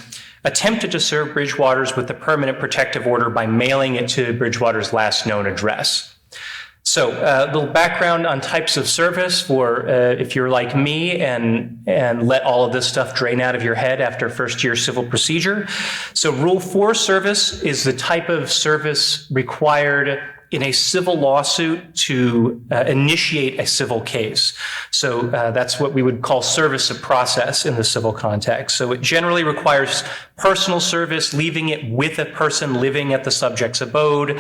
attempted to serve Bridgewater's with the permanent protective order by mailing it to Bridgewater's last known address. So a little background on types of service for if you're like me and let all of this stuff drain out of your head after first year civil procedure. So Rule 4 service is the type of service required in a civil lawsuit to initiate a civil case. So that's what we would call service of process in the civil context. So it generally requires personal service, leaving it with a person living at the subject's abode,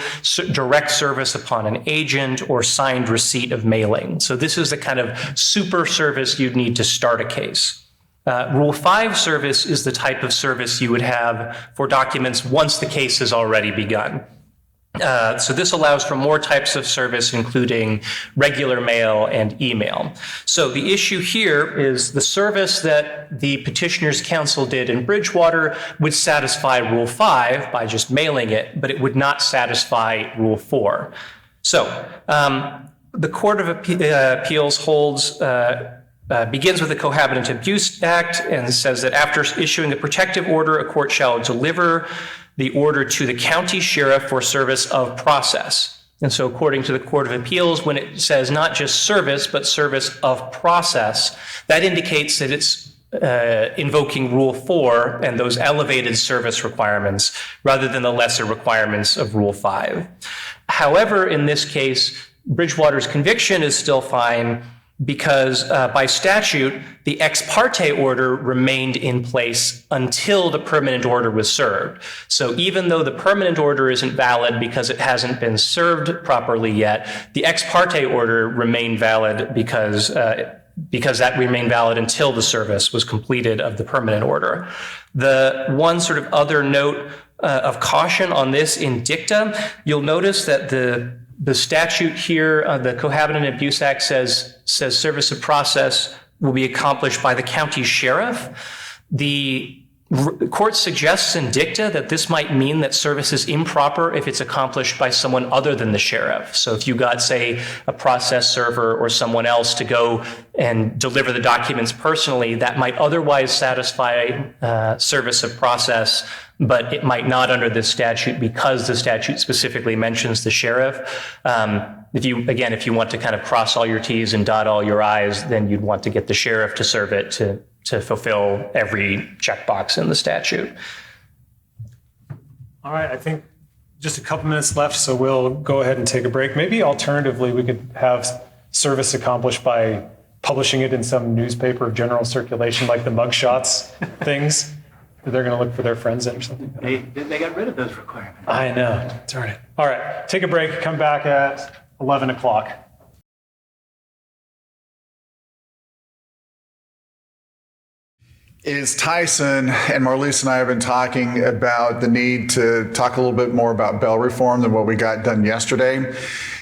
direct service upon an agent, or signed receipt of mailing. So this is the kind of super service you'd need to start a case. Rule 5 service is the type of service you would have for documents once the case has already begun. So this allows for more types of service, including regular mail and email. So the issue here is the service that the petitioner's counsel did in Bridgewater would satisfy Rule 5 by just mailing it, but it would not satisfy Rule 4. So the Court of Appeals begins with the Cohabitant Abuse Act and says that after issuing a protective order, a court shall deliver the order to the county sheriff for service of process. And so according to the Court of Appeals, when it says not just service, but service of process, that indicates that it's invoking Rule 4 and those elevated service requirements rather than the lesser requirements of Rule 5. However, in this case, Bridgewater's conviction is still fine because by statute, the ex parte order remained in place until the permanent order was served. So even though the permanent order isn't valid because it hasn't been served properly yet, the ex parte order remained valid because that remained valid until the service was completed of the permanent order. The one sort of other note of caution on this in dicta, you'll notice that the statute here, the Cohabitant Abuse Act says service of process will be accomplished by the county sheriff. The court suggests in dicta that this might mean that service is improper if it's accomplished by someone other than the sheriff. So if you got, say, a process server or someone else to go and deliver the documents personally, that might otherwise satisfy service of process, but it might not under this statute because the statute specifically mentions the sheriff. If you want to kind of cross all your T's and dot all your I's, then you'd want to get the sheriff to serve it to fulfill every checkbox in the statute. All right, I think just a couple minutes left, so we'll go ahead and take a break. Maybe alternatively, we could have service accomplished by publishing it in some newspaper of general circulation, like the mugshots things. They're going to look for their friends in or something. They got rid of those requirements. I know. Darn it. All right, take a break. Come back at 11 o'clock. Is Tyson and Marlise and I have been talking about the need to talk a little bit more about bail reform than what we got done yesterday.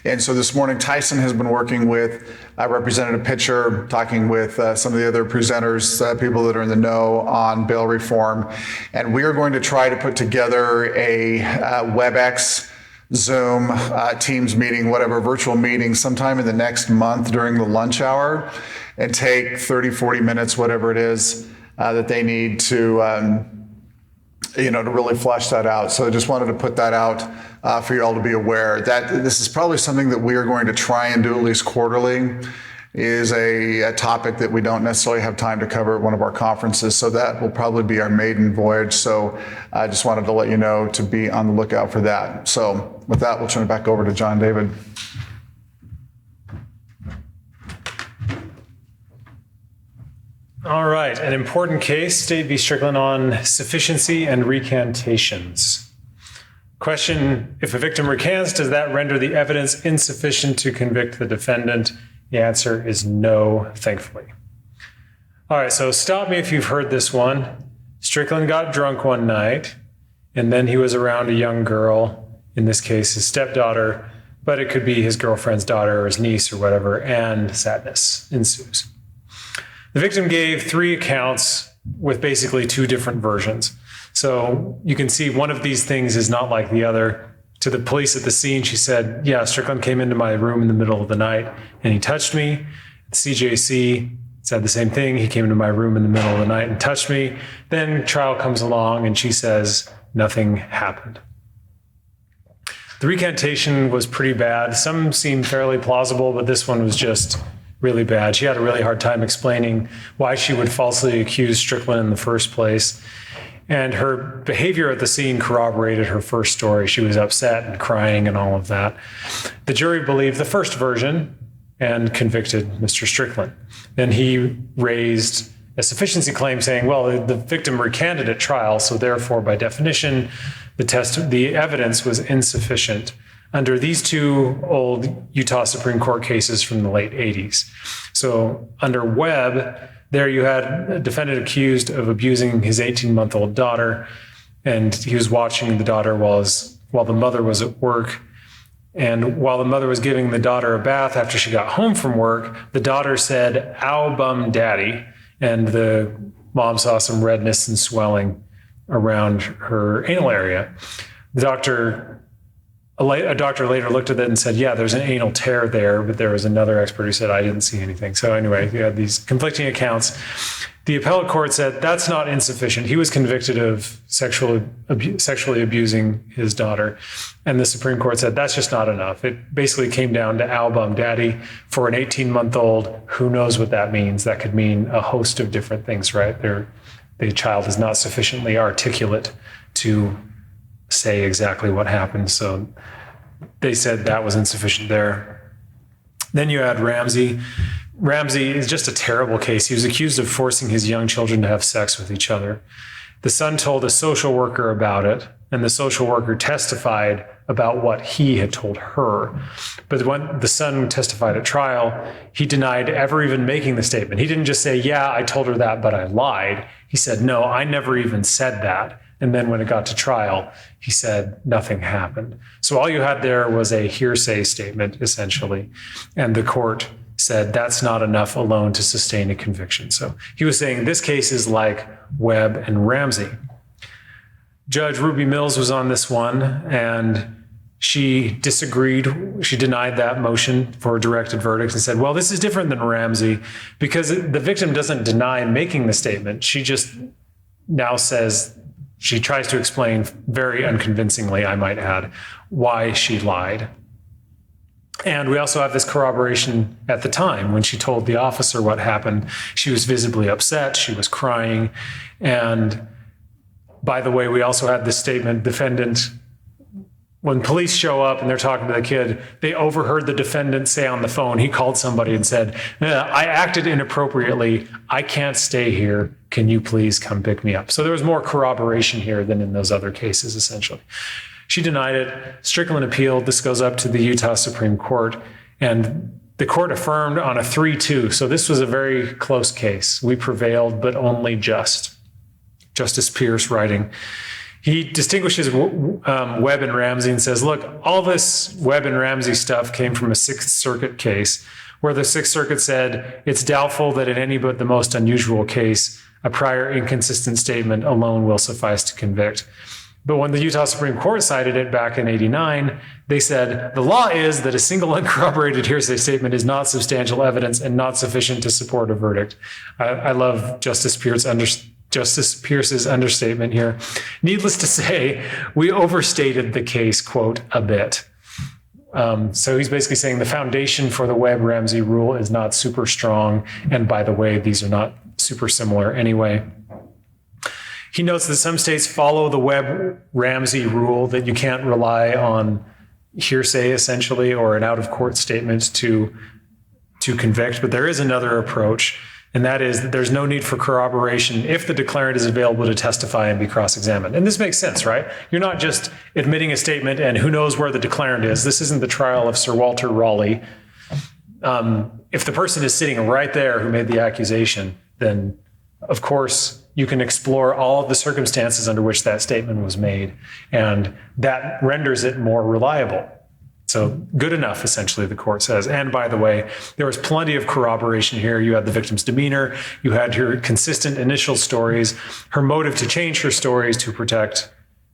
And so this morning, Tyson has been working with Representative Pitcher, talking with some of the other presenters, people that are in the know on bail reform. And we are going to try to put together a WebEx, Zoom, Teams meeting, whatever, virtual meeting sometime in the next month during the lunch hour and take 30, 40 minutes, whatever it is, that they need to, to really flesh that out. So I just wanted to put that out for you all to be aware that this is probably something that we are going to try and do at least quarterly, is a topic that we don't necessarily have time to cover at one of our conferences. So that will probably be our maiden voyage. So I just wanted to let you know to be on the lookout for that. So with that, we'll turn it back over to John David. All right, an important case, State v. Strickland on sufficiency and recantations. Question, if a victim recants, does that render the evidence insufficient to convict the defendant? The answer is no, thankfully. All right, so stop me if you've heard this one. Strickland got drunk one night, and then he was around a young girl, in this case his stepdaughter, but it could be his girlfriend's daughter or his niece or whatever, and sadness ensues. The victim gave 3 accounts with basically 2 different versions. So you can see one of these things is not like the other. To the police at the scene, she said, yeah, Strickland came into my room in the middle of the night and he touched me. CJC said the same thing. He came into my room in the middle of the night and touched me. Then trial comes along and she says nothing happened. The recantation was pretty bad. Some seemed fairly plausible, but this one was just really bad. She had a really hard time explaining why she would falsely accuse Strickland in the first place. And her behavior at the scene corroborated her first story. She was upset and crying and all of that. The jury believed the first version and convicted Mr. Strickland. Then he raised a sufficiency claim saying, well, the victim recanted at trial, so therefore, by definition, the evidence was insufficient under these 2 old Utah Supreme Court cases from the late 80s. So under Webb, there you had a defendant accused of abusing his 18-month-old daughter, and he was watching the daughter while the mother was at work. And while the mother was giving the daughter a bath after she got home from work, the daughter said, "Ow, bum daddy," and the mom saw some redness and swelling around her anal area. A doctor later looked at it and said, yeah, there's an anal tear there, but there was another expert who said, I didn't see anything. So anyway, you had these conflicting accounts. The appellate court said that's not insufficient. He was convicted of sexually abusing his daughter. And the Supreme Court said that's just not enough. It basically came down to album daddy for an 18-month-old. Who knows what that means? That could mean a host of different things, right? The child is not sufficiently articulate to say exactly what happened. So they said that was insufficient there. Then you had Ramsey. Ramsey is just a terrible case. He was accused of forcing his young children to have sex with each other. The son told a social worker about it, and the social worker testified about what he had told her. But when the son testified at trial, he denied ever even making the statement. He didn't just say, yeah, I told her that, but I lied. He said, no, I never even said that. And then when it got to trial, he said nothing happened. So all you had there was a hearsay statement, essentially. And the court said that's not enough alone to sustain a conviction. So he was saying this case is like Webb and Ramsey. Judge Ruby Mills was on this one, and she disagreed. She denied that motion for a directed verdict and said, well, this is different than Ramsey because the victim doesn't deny making the statement. She just now says, she tries to explain very unconvincingly, I might add, why she lied. And we also have this corroboration at the time when she told the officer what happened. She was visibly upset. She was crying. And by the way, we also had this statement, defendant, when police show up and they're talking to the kid, they overheard the defendant say on the phone, he called somebody and said, I acted inappropriately. I can't stay here. Can you please come pick me up? So there was more corroboration here than in those other cases, essentially. She denied it. Strickland appealed. This goes up to the Utah Supreme Court, and the court affirmed on a 3-2. So this was a very close case. We prevailed, but only just. Justice Pierce writing. He distinguishes Webb and Ramsey and says, look, all this Webb and Ramsey stuff came from a Sixth Circuit case where the Sixth Circuit said it's doubtful that in any but the most unusual case, a prior inconsistent statement alone will suffice to convict. But when the Utah Supreme Court cited it back in '89, they said, the law is that a single uncorroborated hearsay statement is not substantial evidence and not sufficient to support a verdict. I love Justice Pierce's understatement here. Needless to say, we overstated the case, quote, a bit. So he's basically saying the foundation for the Webb-Ramsey rule is not super strong. And by the way, these are not super similar anyway. He notes that some states follow the Webb-Ramsey rule that you can't rely on hearsay, essentially, or an out-of-court statement to convict. But there is another approach, and that is that there's no need for corroboration if the declarant is available to testify and be cross-examined. And this makes sense, right? You're not just admitting a statement and who knows where the declarant is. This isn't the trial of Sir Walter Raleigh. If the person is sitting right there who made the accusation, then of course you can explore all of the circumstances under which that statement was made, and that renders it more reliable. So good enough, essentially, the court says. And by the way, there was plenty of corroboration here. You had the victim's demeanor, you had her consistent initial stories, her motive to change her stories to protect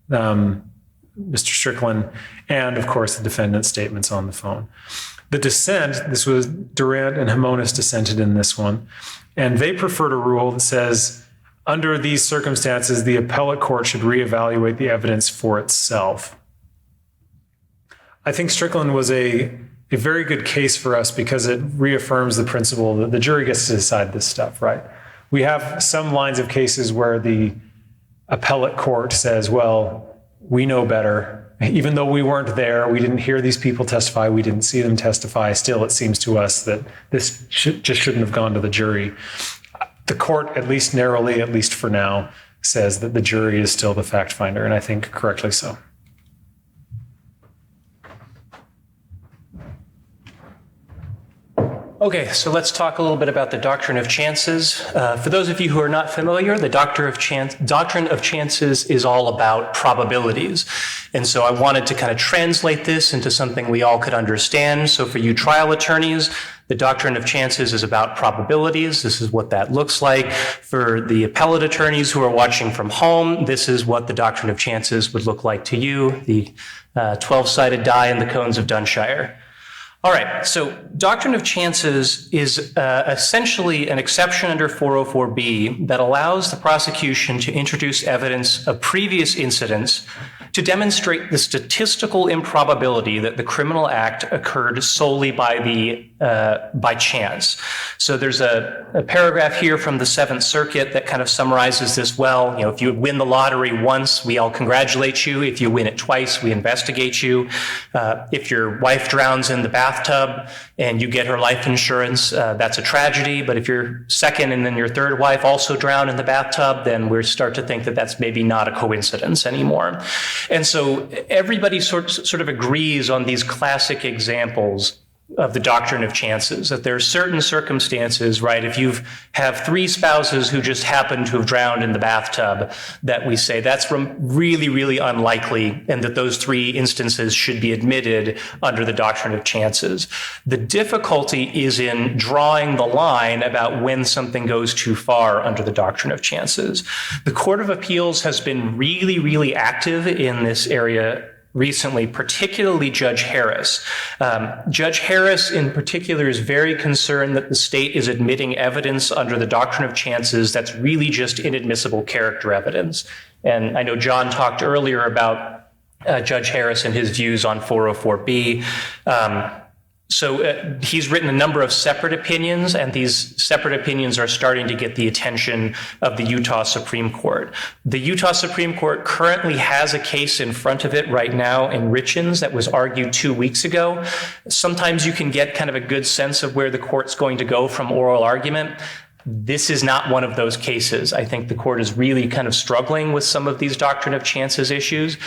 Mr. Strickland, and of course the defendant's statements on the phone. The dissent, this was Durant and Himonis dissented in this one, and they preferred a rule that says, under these circumstances, the appellate court should reevaluate the evidence for itself. I think Strickland was a very good case for us because it reaffirms the principle that the jury gets to decide this stuff, right? We have some lines of cases where the appellate court says, well, we know better. Even though we weren't there, we didn't hear these people testify, we didn't see them testify, still it seems to us that this just shouldn't have gone to the jury. The court, at least narrowly, at least for now, says that the jury is still the fact finder, and I think correctly so. Okay, so let's talk a little bit about the doctrine of chances. For those of you who are not familiar, the doctrine of chances is all about probabilities. And so I wanted to kind of translate this into something we all could understand. So for you trial attorneys, the doctrine of chances is about probabilities. This is what that looks like. For the appellate attorneys who are watching from home, this is what the doctrine of chances would look like to you, the 12-sided die and the cones of Dunshire. All right, so doctrine of chances is essentially an exception under 404B that allows the prosecution to introduce evidence of previous incidents to to demonstrate the statistical improbability that the criminal act occurred solely by chance. So there's a paragraph here from the Seventh Circuit that kind of summarizes this well. You know, if you win the lottery once, we all congratulate you. If you win it twice, we investigate you. If your wife drowns in the bathtub and you get her life insurance, that's a tragedy. But if your second and then your third wife also drown in the bathtub, then we start to think that that's maybe not a coincidence anymore. And so everybody sort of agrees on these classic examples of the doctrine of chances, that there are certain circumstances, right? If you have three spouses who just happen to have drowned in the bathtub, that we say that's really, really unlikely, and that those three instances should be admitted under the doctrine of chances. The difficulty is in drawing the line about when something goes too far under the doctrine of chances. The Court of Appeals has been really, really active in this area recently, particularly Judge Harris. Judge Harris in particular is very concerned that the state is admitting evidence under the doctrine of chances that's really just inadmissible character evidence. And I know John talked earlier about Judge Harris and his views on 404B. So he's written a number of separate opinions, and these separate opinions are starting to get the attention of the Utah Supreme Court. The Utah Supreme Court currently has a case in front of it right now in Richens that was argued 2 weeks ago. Sometimes you can get kind of a good sense of where the court's going to go from oral argument. This is not one of those cases. I think the court is really kind of struggling with some of these doctrine of chances issues.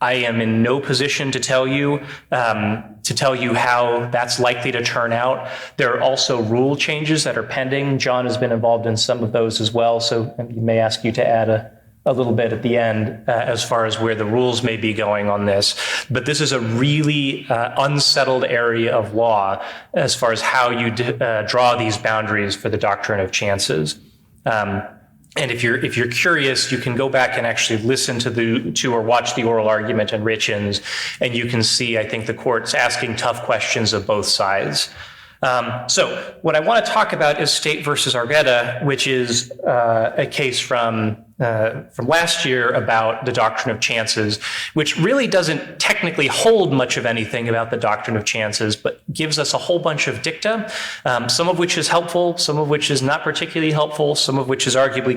I am in no position to tell you how that's likely to turn out. There are also rule changes that are pending. John has been involved in some of those as well, so he may ask you to add a little bit at the end as far as where the rules may be going on this. But this is a really unsettled area of law as far as how you draw these boundaries for the doctrine of chances. And if you're curious, you can go back and actually listen to or watch the oral argument in Richens, and you can see, I think, the court's asking tough questions of both sides. So what I want to talk about is State versus Argueta, which is a case from last year about the doctrine of chances, which really doesn't technically hold much of anything about the doctrine of chances, but gives us a whole bunch of dicta, some of which is helpful, some of which is not particularly helpful, some of which is arguably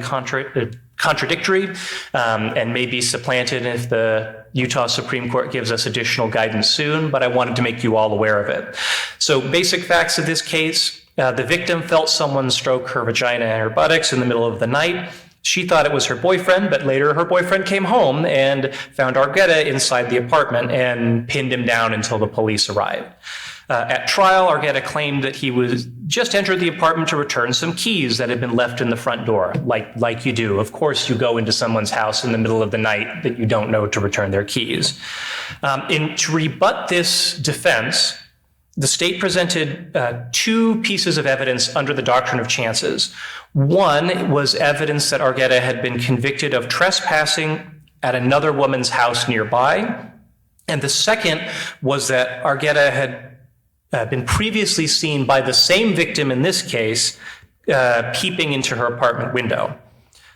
contradictory, and may be supplanted if the Utah Supreme Court gives us additional guidance soon, but I wanted to make you all aware of it. So basic facts of this case, the victim felt someone stroke her vagina and her buttocks in the middle of the night. She thought it was her boyfriend, but later her boyfriend came home and found Argueta inside the apartment and pinned him down until the police arrived. At trial, Argueta claimed that he was just entered the apartment to return some keys that had been left in the front door, like you do. Of course, you go into someone's house in the middle of the night that you don't know to return their keys. To rebut this defense, the state presented two pieces of evidence under the doctrine of chances. One was evidence that Argueta had been convicted of trespassing at another woman's house nearby. And the second was that Argueta had been previously seen by the same victim in this case, peeping into her apartment window.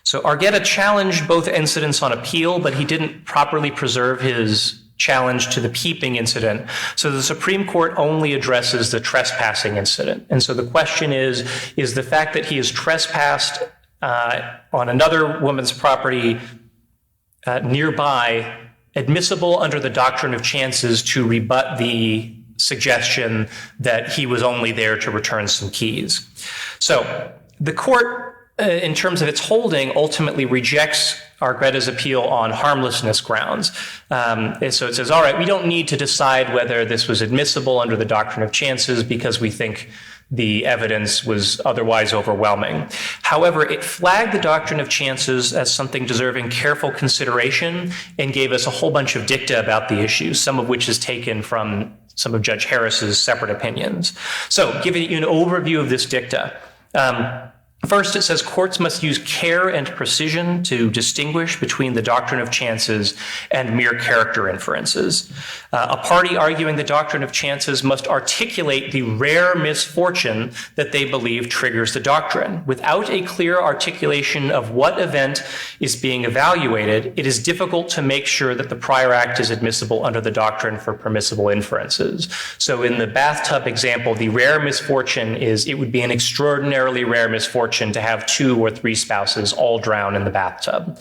So Argueta challenged both incidents on appeal, but he didn't properly preserve his challenge to the peeping incident. So the Supreme Court only addresses the trespassing incident. And so the question is the fact that he has trespassed on another woman's property nearby admissible under the doctrine of chances to rebut the suggestion that he was only there to return some keys? So the court, in terms of its holding, ultimately rejects Argueta's appeal on harmlessness grounds. And so it says, all right, we don't need to decide whether this was admissible under the doctrine of chances because we think the evidence was otherwise overwhelming. However, it flagged the doctrine of chances as something deserving careful consideration and gave us a whole bunch of dicta about the issue, some of which is taken from some of Judge Harris's separate opinions. So giving you an overview of this dicta, First, it says courts must use care and precision to distinguish between the doctrine of chances and mere character inferences. A party arguing the doctrine of chances must articulate the rare misfortune that they believe triggers the doctrine. Without a clear articulation of what event is being evaluated, it is difficult to make sure that the prior act is admissible under the doctrine for permissible inferences. So in the bathtub example, the rare misfortune is it would be an extraordinarily rare misfortune to have 2 or 3 spouses all drown in the bathtub.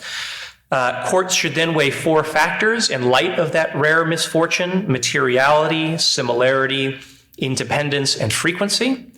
Courts should then weigh 4 factors in light of that rare misfortune: materiality, similarity, independence, and frequency.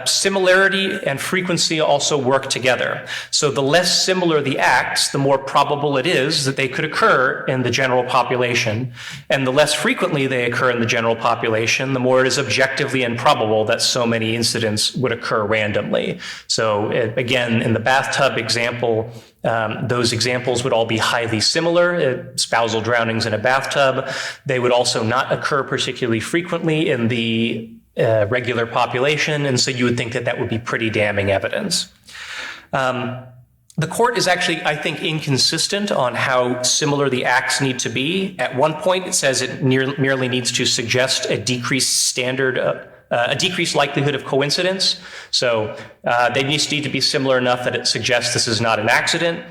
Similarity and frequency also work together. So the less similar the acts, the more probable it is that they could occur in the general population. And the less frequently they occur in the general population, the more it is objectively improbable that so many incidents would occur randomly. So again, in the bathtub example, those examples would all be highly similar, spousal drownings in a bathtub. They would also not occur particularly frequently in the regular population, and so you would think that that would be pretty damning evidence. The court is actually, I think, inconsistent on how similar the acts need to be. At one point, it says it merely needs to suggest a decreased standard, a decreased likelihood of coincidence. So they need to be similar enough that it suggests this is not an accident.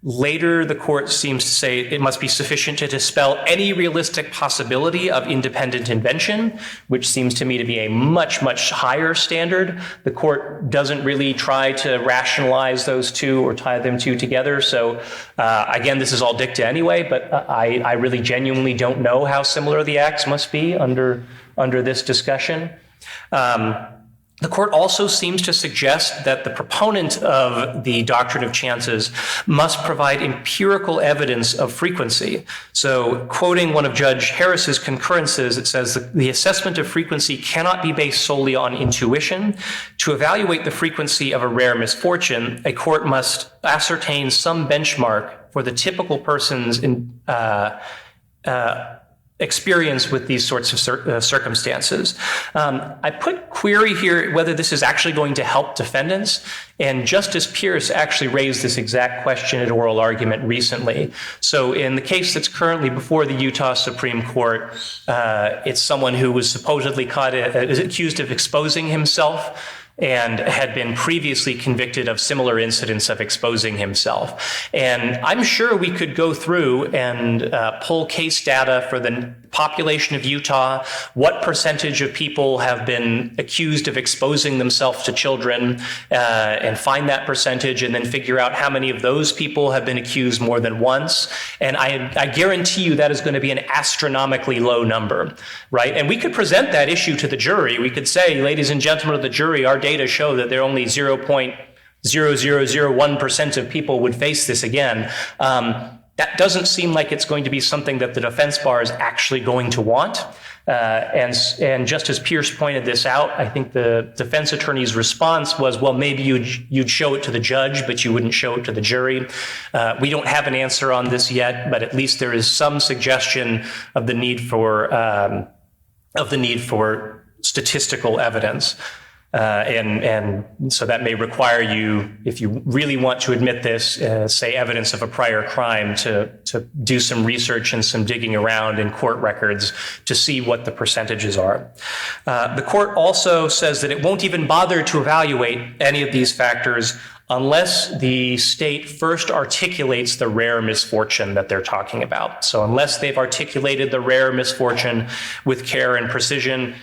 Later, the court seems to say it must be sufficient to dispel any realistic possibility of independent invention, which seems to me to be a much, much higher standard. The court doesn't really try to rationalize those two or tie them two together. So again, this is all dicta anyway, but I really genuinely don't know how similar the acts must be under this discussion. The court also seems to suggest that the proponent of the doctrine of chances must provide empirical evidence of frequency. So, quoting one of Judge Harris's concurrences, it says the assessment of frequency cannot be based solely on intuition. To evaluate the frequency of a rare misfortune, a court must ascertain some benchmark for the typical person's experience with these sorts of circumstances. I put query here whether this is actually going to help defendants, and Justice Pierce actually raised this exact question at oral argument recently. So in the case that's currently before the Utah Supreme Court, it's someone who was supposedly accused of exposing himself and had been previously convicted of similar incidents of exposing himself. And I'm sure we could go through and pull case data for the population of Utah, what percentage of people have been accused of exposing themselves to children, and find that percentage, and then figure out how many of those people have been accused more than once. And I guarantee you that is going to be an astronomically low number, right? And we could present that issue to the jury. We could say, ladies and gentlemen of the jury, our data show that there are only 0.0001% of people would face this again. That doesn't seem like it's going to be something that the defense bar is actually going to want. And just as Pierce pointed this out, I think the defense attorney's response was, well, maybe you'd show it to the judge, but you wouldn't show it to the jury. We don't have an answer on this yet, but at least there is some suggestion of the need for statistical evidence. And so that may require you, if you really want to admit this, say evidence of a prior crime, to do some research and some digging around in court records to see what the percentages are. The court also says that it won't even bother to evaluate any of these factors unless the state first articulates the rare misfortune that they're talking about. So unless they've articulated the rare misfortune with care and precision,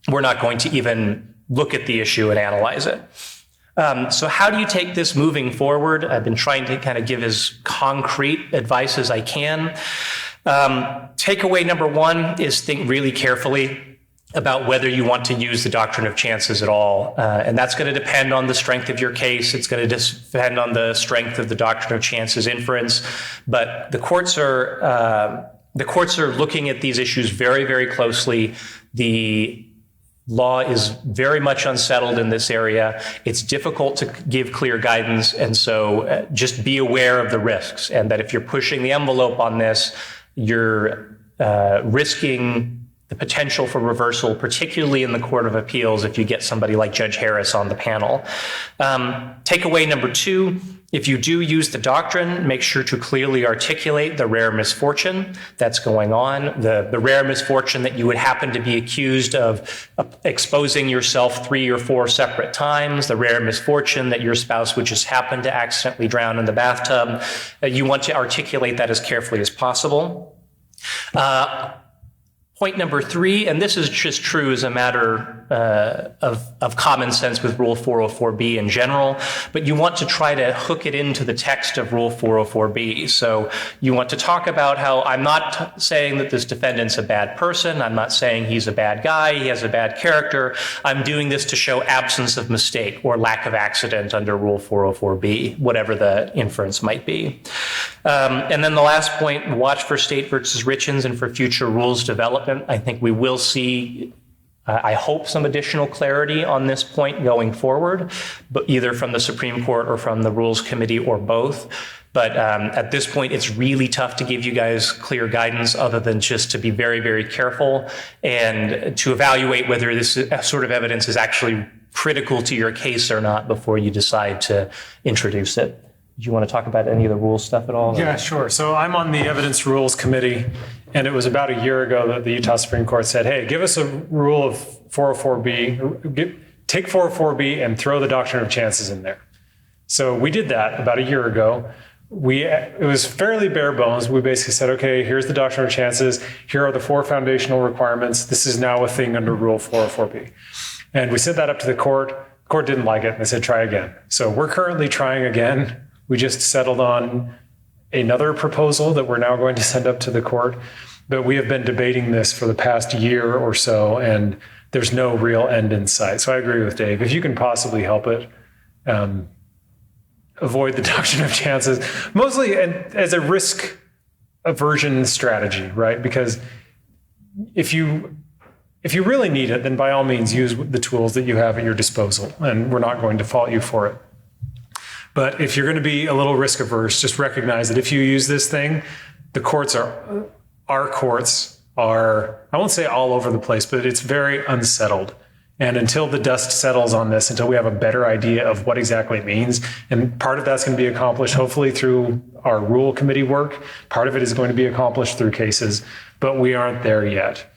we're not going to even look at the issue and analyze it. So how do you take this moving forward? I've been trying to kind of give as concrete advice as I can. Takeaway number one is think really carefully about whether you want to use the doctrine of chances at all. And that's going to depend on the strength of your case. It's going to depend on the strength of the doctrine of chances inference. But the courts are looking at these issues very, very closely. The law is very much unsettled in this area. It's difficult to give clear guidance, and so just be aware of the risks, and that if you're pushing the envelope on this, you're risking the potential for reversal, particularly in the Court of Appeals if you get somebody like Judge Harris on the panel. Takeaway number 2, if you do use the doctrine, make sure to clearly articulate the rare misfortune that's going on, the rare misfortune that you would happen to be accused of exposing yourself 3 or 4 separate times, the rare misfortune that your spouse would just happen to accidentally drown in the bathtub. You want to articulate that as carefully as possible. Point number 3, and this is just true as a matter of common sense with Rule 404B in general, but you want to try to hook it into the text of Rule 404B. So you want to talk about how I'm not saying that this defendant's a bad person. I'm not saying he's a bad guy. He has a bad character. I'm doing this to show absence of mistake or lack of accident under Rule 404B, whatever the inference might be. And then the last point, watch for State versus Richens and for future rules development. I think we will see, I hope, some additional clarity on this point going forward, but either from the Supreme Court or from the Rules Committee or both. But at this point, it's really tough to give you guys clear guidance other than just to be very, very careful and to evaluate whether this sort of evidence is actually critical to your case or not before you decide to introduce it. Do you want to talk about any of the rules stuff at all? Yeah, sure. So I'm on the Evidence Rules Committee, and it was about a year ago that the Utah Supreme Court said, hey, give us a rule of 404B, take 404B and throw the Doctrine of Chances in there. So we did that about a year ago. It was fairly bare bones. We basically said, okay, here's the Doctrine of Chances. Here are the 4 foundational requirements. This is now a thing under Rule 404B. And we sent that up to the court. The court didn't like it, and they said, try again. So we're currently trying again. We just settled on another proposal that we're now going to send up to the court. But we have been debating this for the past year or so, and there's no real end in sight. So I agree with Dave. If you can possibly help it, avoid the Doctrine of Chances, mostly as a risk aversion strategy, right? Because if you really need it, then by all means use the tools that you have at your disposal, and we're not going to fault you for it. But if you're going to be a little risk averse, just recognize that if you use this thing, our courts are, I won't say all over the place, but it's very unsettled. And until the dust settles on this, until we have a better idea of what exactly it means, and part of that's going to be accomplished hopefully through our rule committee work, part of it is going to be accomplished through cases, but we aren't there yet.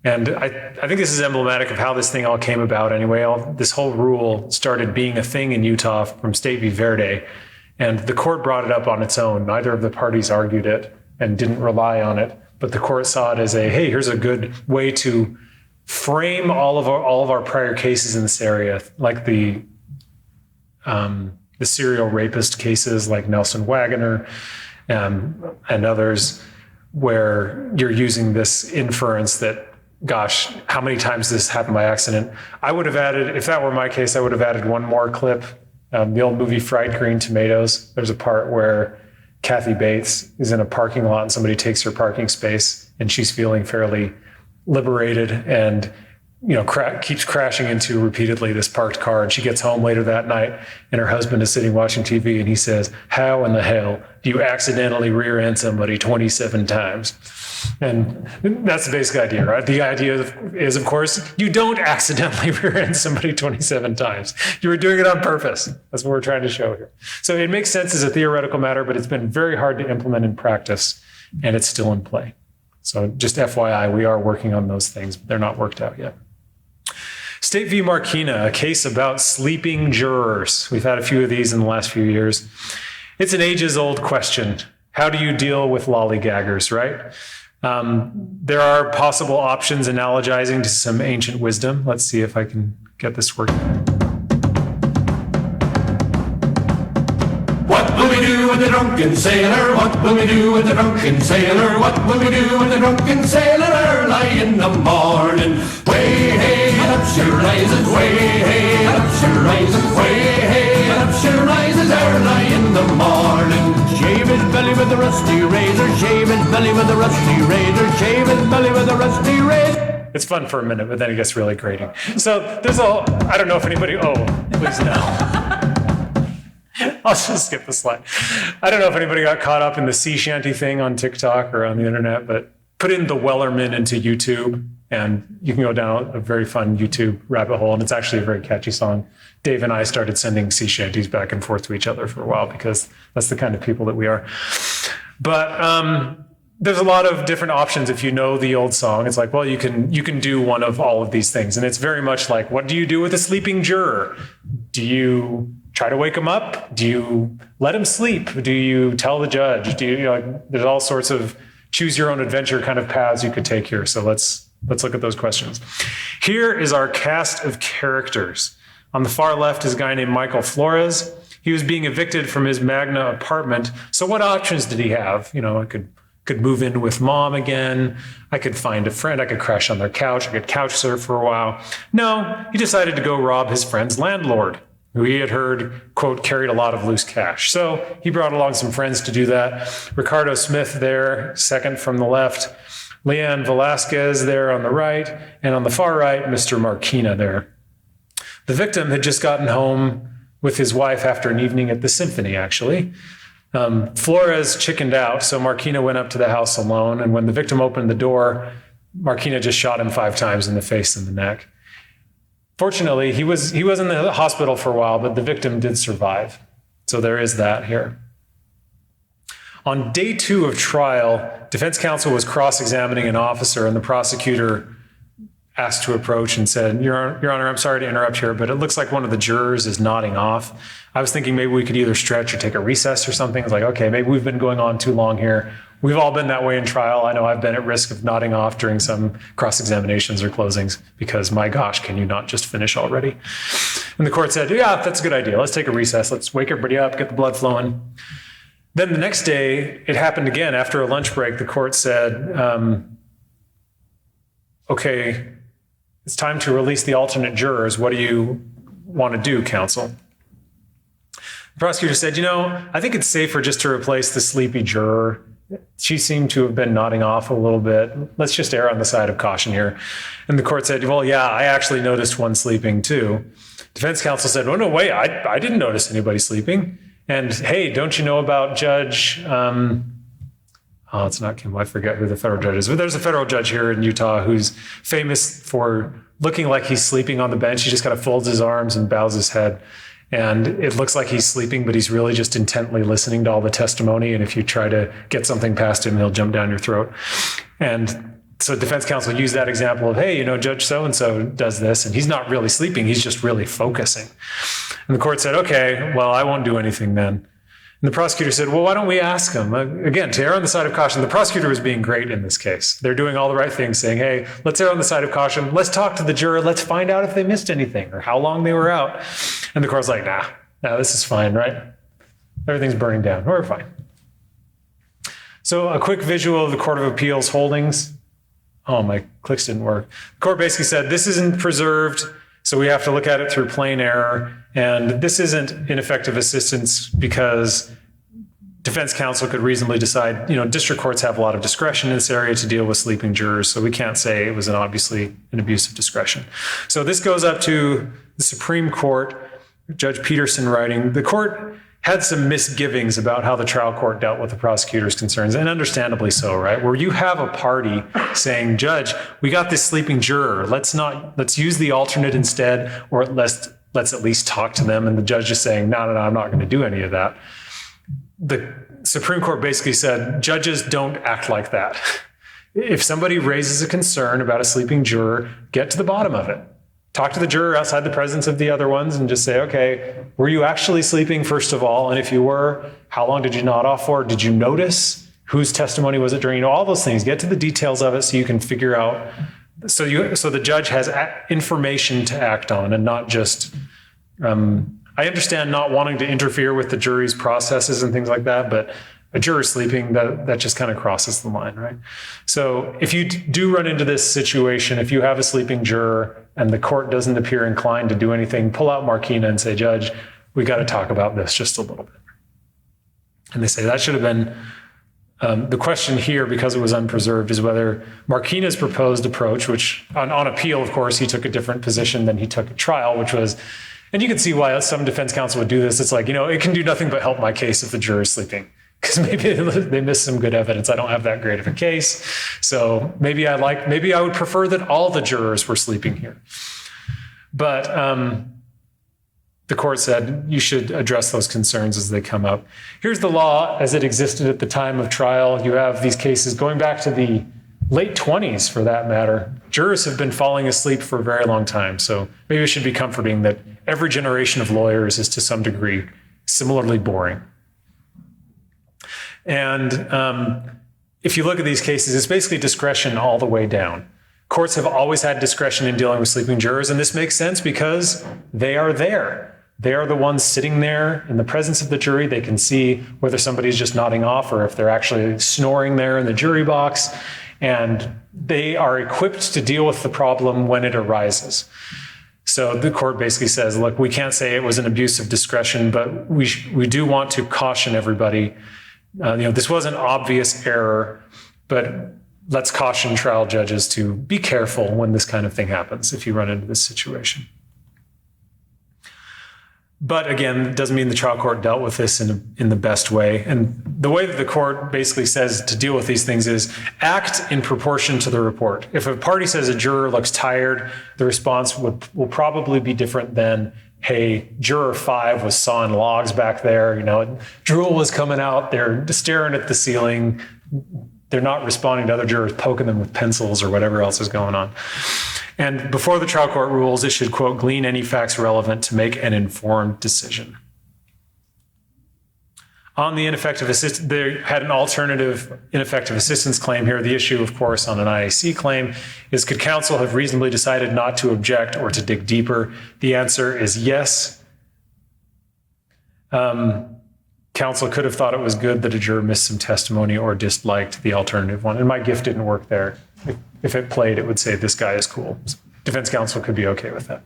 And I think this is emblematic of how this thing all came about anyway. This whole rule started being a thing in Utah from State v. Verde, and the court brought it up on its own. Neither of the parties argued it and didn't rely on it, but the court saw it as hey, here's a good way to frame all of our prior cases in this area, like the serial rapist cases like Nelson Wagoner and others, where you're using this inference that, gosh, how many times this happened by accident? I would have added, if that were my case, I would have added one more clip. The old movie Fried Green Tomatoes, there's a part where Kathy Bates is in a parking lot and somebody takes her parking space and she's feeling fairly liberated and keeps crashing into repeatedly this parked car. And she gets home later that night and her husband is sitting watching TV and he says, how in the hell do you accidentally rear end somebody 27 times? And that's the basic idea, right? The idea is, of course, you don't accidentally rear end somebody 27 times. You were doing it on purpose. That's what we're trying to show here. So it makes sense as a theoretical matter, but it's been very hard to implement in practice, and it's still in play. So just FYI, we are working on those things, but they're not worked out yet. State v. Marquina, a case about sleeping jurors. We've had a few of these in the last few years. It's an ages-old question. How do you deal with lollygaggers, right? There are possible options analogizing to some ancient wisdom. Let's see if I can get this working. What will we do with the drunken sailor? What will we do with the drunken sailor? What will we do with the drunken sailor early in the morning? Way hey, and up she rises. Way hey, and up she rises. Way hey, and up she rises early in the morning. Shave his belly with a rusty razor. Shave his belly with a rusty razor. Shave his belly with a rusty razor. It's fun for a minute, but then it gets really grating. So there's I don't know if anybody, please no. I'll just skip the slide. I don't know if anybody got caught up in the sea shanty thing on TikTok or on the internet, but put in the Wellerman into YouTube, and you can go down a very fun YouTube rabbit hole, and it's actually a very catchy song. Dave and I started sending sea shanties back and forth to each other for a while because that's the kind of people that we are. But there's a lot of different options if you know the old song. It's like, well, you can do one of all of these things. And it's very much like, what do you do with a sleeping juror? Do you try to wake him up? Do you let him sleep? Do you tell the judge? There's all sorts of choose your own adventure kind of paths you could take here. So let's look at those questions. Here is our cast of characters. On the far left is a guy named Michael Flores. He was being evicted from his Magna apartment. So what options did he have? I could move in with mom again. I could find a friend. I could crash on their couch. I could couch surf for a while. No, he decided to go rob his friend's landlord, who he had heard, quote, carried a lot of loose cash. So he brought along some friends to do that. Ricardo Smith there, second from the left. Leanne Velasquez there on the right. And on the far right, Mr. Marquina there. The victim had just gotten home with his wife after an evening at the symphony, actually. Flores chickened out, so Marquina went up to the house alone. And when the victim opened the door, Marquina just shot him 5 times in the face and the neck. Fortunately, he was in the hospital for a while, but the victim did survive. So there is that here. On day 2 of trial, defense counsel was cross-examining an officer, and the prosecutor asked to approach and said, Your Honor, I'm sorry to interrupt here, but it looks like one of the jurors is nodding off. I was thinking maybe we could either stretch or take a recess or something. It's like, okay, maybe we've been going on too long here. We've all been that way in trial. I know I've been at risk of nodding off during some cross-examinations or closings because, my gosh, can you not just finish already? And the court said, yeah, that's a good idea. Let's take a recess. Let's wake everybody up, get the blood flowing. Then the next day, it happened again. After a lunch break, the court said, okay, it's time to release the alternate jurors. What do you want to do, counsel? The prosecutor said, I think it's safer just to replace the sleepy juror. She seemed to have been nodding off a little bit. Let's just err on the side of caution here. And the court said, well, yeah, I actually noticed one sleeping too. Defense counsel said, oh, no, wait, I didn't notice anybody sleeping. And hey, don't you know about Judge, it's not Kim, I forget who the federal judge is, but there's a federal judge here in Utah who's famous for looking like he's sleeping on the bench. He just kind of folds his arms and bows his head. And it looks like he's sleeping, but he's really just intently listening to all the testimony. And if you try to get something past him, he'll jump down your throat. And so defense counsel used that example of, hey, Judge so-and-so does this, and he's not really sleeping. He's just really focusing. And the court said, okay, well, I won't do anything then. And the prosecutor said, well, why don't we ask him? Again, to err on the side of caution, the prosecutor was being great in this case. They're doing all the right things, saying, hey, let's err on the side of caution. Let's talk to the juror. Let's find out if they missed anything or how long they were out. And the court's like, nah, this is fine, right? Everything's burning down. We're fine. So a quick visual of the Court of Appeals holdings. Oh, my clicks didn't work. The court basically said, this isn't preserved, so we have to look at it through plain error. And this isn't ineffective assistance because defense counsel could reasonably decide, district courts have a lot of discretion in this area to deal with sleeping jurors, so we can't say it was obviously an abuse of discretion. So this goes up to the Supreme Court, Judge Peterson writing. The court had some misgivings about how the trial court dealt with the prosecutor's concerns, and understandably so, right? Where you have a party saying, Judge, we got this sleeping juror. Let's use the alternate instead, or let's at least talk to them. And the judge is saying, no, I'm not going to do any of that. The Supreme Court basically said, judges don't act like that. If somebody raises a concern about a sleeping juror, get to the bottom of it. Talk to the juror outside the presence of the other ones and just say, okay, were you actually sleeping, first of all? And if you were, how long did you nod off for? Did you notice? Whose testimony was it during? All those things. Get to the details of it so you can figure out. So the judge has information to act on and not just, I understand not wanting to interfere with the jury's processes and things like that, but a juror sleeping, that just kind of crosses the line, right? So if you do run into this situation, if you have a sleeping juror and the court doesn't appear inclined to do anything, pull out Marquina and say, Judge, we got to talk about this just a little bit. And they say that should have been, the question here, because it was unpreserved, is whether Marquina's proposed approach, which on appeal, of course, he took a different position than he took at trial, which was, and you can see why some defense counsel would do this. It's like, it can do nothing but help my case if the juror is sleeping. because maybe they missed some good evidence. I don't have that great of a case. So maybe I would prefer that all the jurors were sleeping here. But the court said you should address those concerns as they come up. Here's the law as it existed at the time of trial. You have these cases going back to the late 20s, for that matter. Jurors have been falling asleep for a very long time. So maybe it should be comforting that every generation of lawyers is to some degree similarly boring. And if you look at these cases, it's basically discretion all the way down. Courts have always had discretion in dealing with sleeping jurors, and this makes sense because they are there. They are the ones sitting there in the presence of the jury. They can see whether somebody's just nodding off or if they're actually snoring there in the jury box. And they are equipped to deal with the problem when it arises. So the court basically says, look, we can't say it was an abuse of discretion, but we do want to caution everybody. This was an obvious error, but let's caution trial judges to be careful when this kind of thing happens if you run into this situation. But again, it doesn't mean the trial court dealt with this in the best way. And the way that the court basically says to deal with these things is act in proportion to the report. If a party says a juror looks tired, the response will probably be different than, hey, juror 5 was sawing logs back there, drool was coming out, they're staring at the ceiling, they're not responding to other jurors poking them with pencils or whatever else is going on. And before the trial court rules, it should, quote, glean any facts relevant to make an informed decision. On the ineffective assistance, they had an alternative ineffective assistance claim here. The issue, of course, on an IAC claim is, could counsel have reasonably decided not to object or to dig deeper? The answer is yes. Counsel could have thought it was good that a juror missed some testimony or disliked the alternative one. And my gift didn't work there. If it played, it would say, this guy is cool. Defense counsel could be okay with that.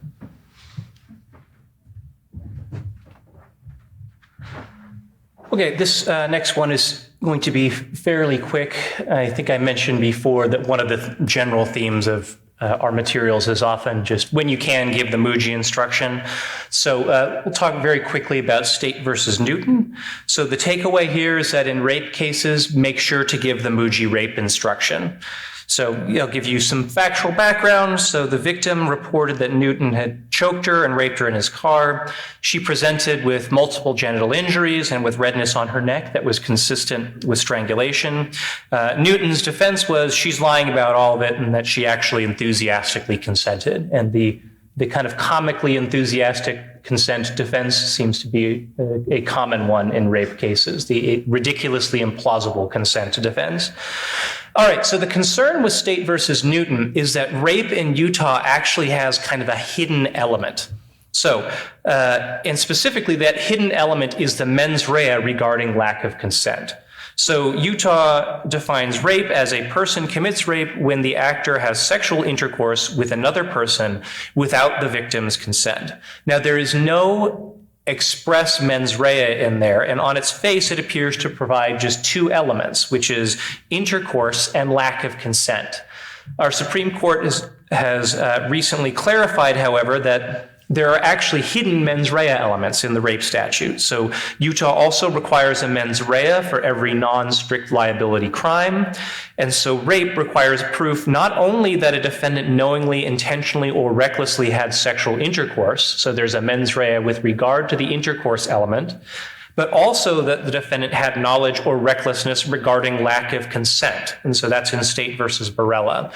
Okay, this next one is going to be fairly quick. I think I mentioned before that one of the general themes of our materials is often just when you can give the Muji instruction. So we'll talk very quickly about State versus Newton. So the takeaway here is that in rape cases, make sure to give the Muji rape instruction. So I'll give you some factual background. So the victim reported that Newton had choked her and raped her in his car. She presented with multiple genital injuries and with redness on her neck that was consistent with strangulation. Newton's defense was she's lying about all of it and that she actually enthusiastically consented. And the kind of comically enthusiastic consent defense seems to be a common one in rape cases, the ridiculously implausible consent defense. All right, so the concern with State versus Newton is that rape in Utah actually has kind of a hidden element. So, and specifically that hidden element is the mens rea regarding lack of consent. So Utah defines rape as a person commits rape when the actor has sexual intercourse with another person without the victim's consent. Now, there is no express mens rea in there, and on its face it appears to provide just two elements, which is intercourse and lack of consent. Our Supreme Court has recently clarified, however, that there are actually hidden mens rea elements in the rape statute. So Utah also requires a mens rea for every non-strict liability crime. And so rape requires proof not only that a defendant knowingly, intentionally, or recklessly had sexual intercourse, so there's a mens rea with regard to the intercourse element, but also that the defendant had knowledge or recklessness regarding lack of consent. And so that's in State versus Barella.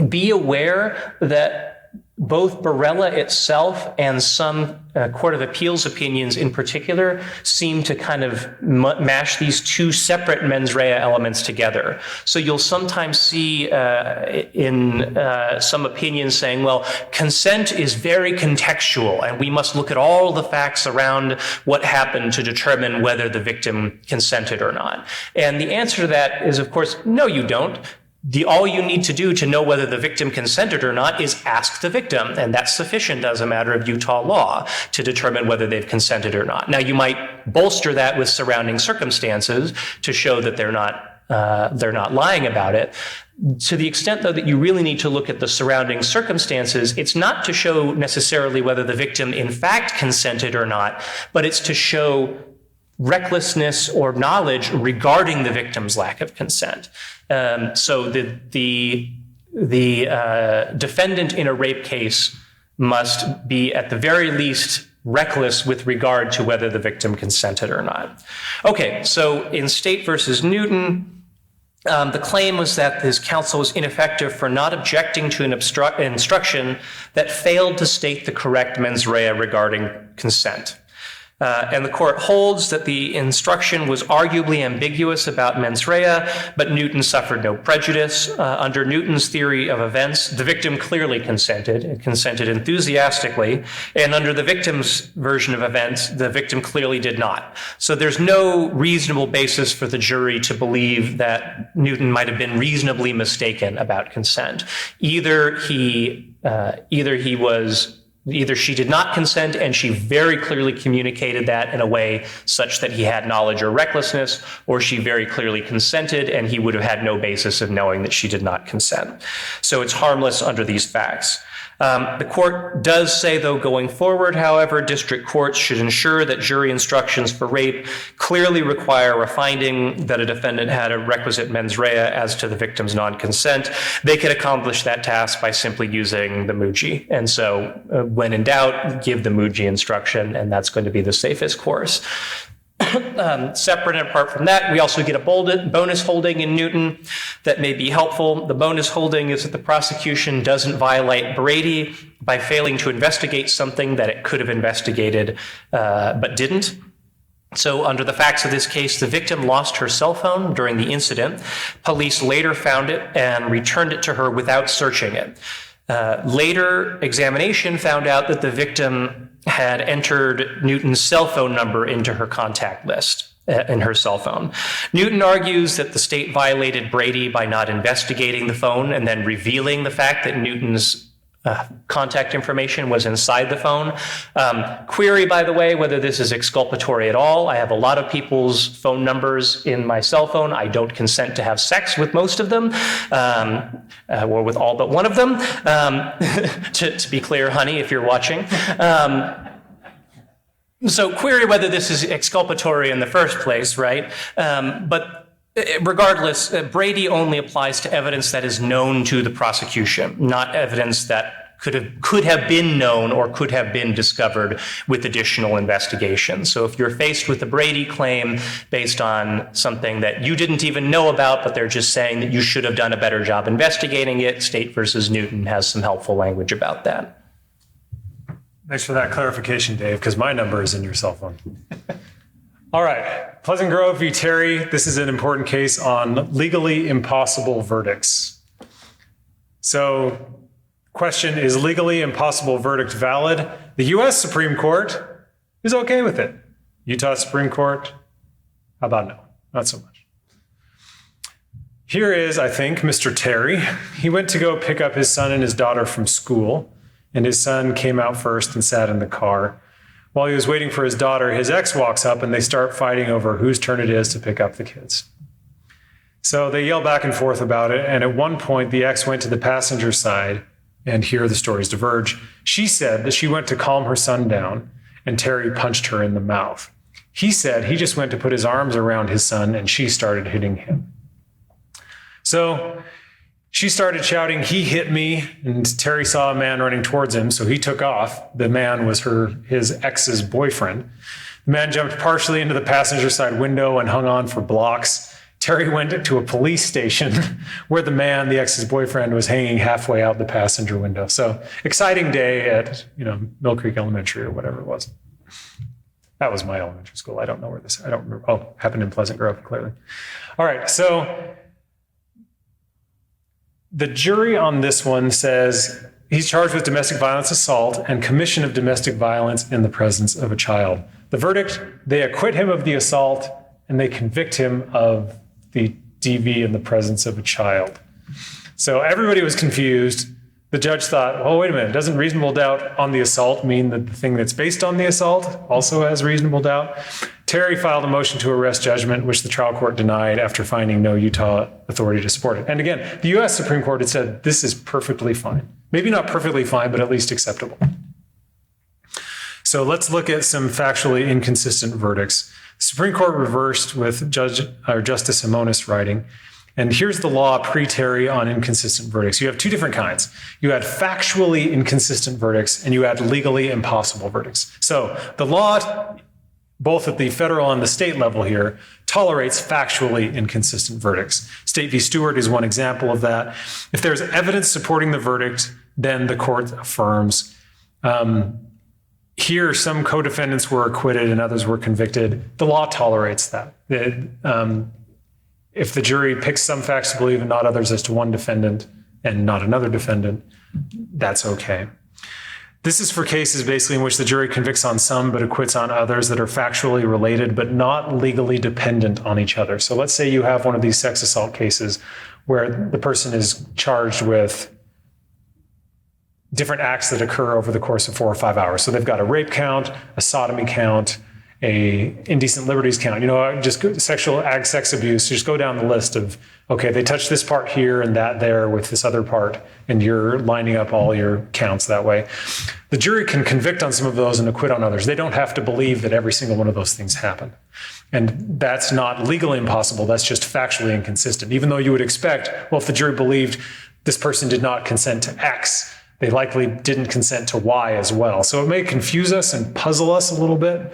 Be aware that both Barella itself and some Court of Appeals opinions in particular seem to kind of mash these two separate mens rea elements together. So you'll sometimes see in some opinions saying, well, consent is very contextual and we must look at all the facts around what happened to determine whether the victim consented or not. And the answer to that is, of course, no, you don't. All you need to do to know whether the victim consented or not is ask the victim, and that's sufficient as a matter of Utah law to determine whether they've consented or not. Now, you might bolster that with surrounding circumstances to show that they're not lying about it. To the extent, though, that you really need to look at the surrounding circumstances, it's not to show necessarily whether the victim in fact consented or not, but it's to show recklessness or knowledge regarding the victim's lack of consent. So the defendant in a rape case must be at the very least reckless with regard to whether the victim consented or not. Okay, so in State versus Newton, the claim was that his counsel was ineffective for not objecting to an instruction that failed to state the correct mens rea regarding consent. And the court holds that the instruction was arguably ambiguous about mens rea, but Newton suffered no prejudice. Under Newton's theory of events, the victim clearly consented, and consented enthusiastically. And under the victim's version of events, the victim clearly did not. So there's no reasonable basis for the jury to believe that Newton might have been reasonably mistaken about consent. Either she did not consent and she very clearly communicated that in a way such that he had knowledge or recklessness, or she very clearly consented and he would have had no basis of knowing that she did not consent. So it's harmless under these facts. The court does say, though, going forward, however, district courts should ensure that jury instructions for rape clearly require a finding that a defendant had a requisite mens rea as to the victim's non-consent. They could accomplish that task by simply using the Muji. And so when in doubt, give the Muji instruction, and that's going to be the safest course. Separate and apart from that, we also get a bonus holding in Newton that may be helpful. The bonus holding is that the prosecution doesn't violate Brady by failing to investigate something that it could have investigated but didn't. So under the facts of this case, the victim lost her cell phone during the incident. Police later found it and returned it to her without searching it. Later examination found out that the victim had entered Newton's cell phone number into her contact list in her cell phone. Newton argues that the state violated Brady by not investigating the phone and then revealing the fact that Newton's contact information was inside the phone. Query, by the way, whether this is exculpatory at all. I have a lot of people's phone numbers in my cell phone. I don't consent to have sex with most of them, or with all but one of them. To be clear, honey, if you're watching. So query whether this is exculpatory in the first place, right? But regardless, Brady only applies to evidence that is known to the prosecution, not evidence that could have been known or could have been discovered with additional investigation. So if you're faced with a Brady claim based on something that you didn't even know about, but they're just saying that you should have done a better job investigating it, State versus Newton has some helpful language about that. Thanks for that clarification, Dave, because my number is in your cell phone. All right, Pleasant Grove v. Terry. This is an important case on legally impossible verdicts. So, question, is legally impossible verdict valid? The U.S. Supreme Court is okay with it. Utah Supreme Court, how about no? Not so much. Here is, I think, Mr. Terry. He went to go pick up his son and his daughter from school, and his son came out first and sat in the car. While he was waiting for his daughter, his ex walks up and they start fighting over whose turn it is to pick up the kids. So they yell back and forth about it, and at one point the ex went to the passenger side, and here the stories diverge. She said that she went to calm her son down, and Terry punched her in the mouth. He said he just went to put his arms around his son, and she started hitting him. So she started shouting, "He hit me," and Terry saw a man running towards him, so he took off. The man was his ex's boyfriend. The man jumped partially into the passenger side window and hung on for blocks. Terry went to a police station where the man, the ex's boyfriend, was hanging halfway out the passenger window. So exciting day at, Mill Creek Elementary or whatever it was. That was my elementary school. I don't know where I don't remember. Oh, happened in Pleasant Grove, clearly. All right, so the jury on this one says he's charged with domestic violence assault and commission of domestic violence in the presence of a child. The verdict, they acquit him of the assault and they convict him of the DV in the presence of a child. So everybody was confused. The judge thought, oh, wait a minute, doesn't reasonable doubt on the assault mean that the thing that's based on the assault also has reasonable doubt? Terry filed a motion to arrest judgment, which the trial court denied after finding no Utah authority to support it. And again, the U.S. Supreme Court had said this is perfectly fine. Maybe not perfectly fine, but at least acceptable. So let's look at some factually inconsistent verdicts. Supreme Court reversed with Justice Simonis writing, and here's the law pre-Terry on inconsistent verdicts. You have two different kinds. You had factually inconsistent verdicts, and you had legally impossible verdicts. So the law, both at the federal and the state level here, tolerates factually inconsistent verdicts. State v. Stewart is one example of that. If there's evidence supporting the verdict, then the court affirms. Here, some co-defendants were acquitted and others were convicted. The law tolerates that. If the jury picks some facts to believe and not others as to one defendant and not another defendant, that's okay. This is for cases basically in which the jury convicts on some but acquits on others that are factually related but not legally dependent on each other. So let's say you have one of these sex assault cases where the person is charged with different acts that occur over the course of 4 or 5 hours. So they've got a rape count, a sodomy count, a indecent liberties count, just sexual sex abuse. Just go down the list of, okay, they touched this part here and that there with this other part, and you're lining up all your counts that way. The jury can convict on some of those and acquit on others. They don't have to believe that every single one of those things happened. And that's not legally impossible. That's just factually inconsistent. Even though you would expect, well, if the jury believed this person did not consent to X, they likely didn't consent to Y as well. So it may confuse us and puzzle us a little bit,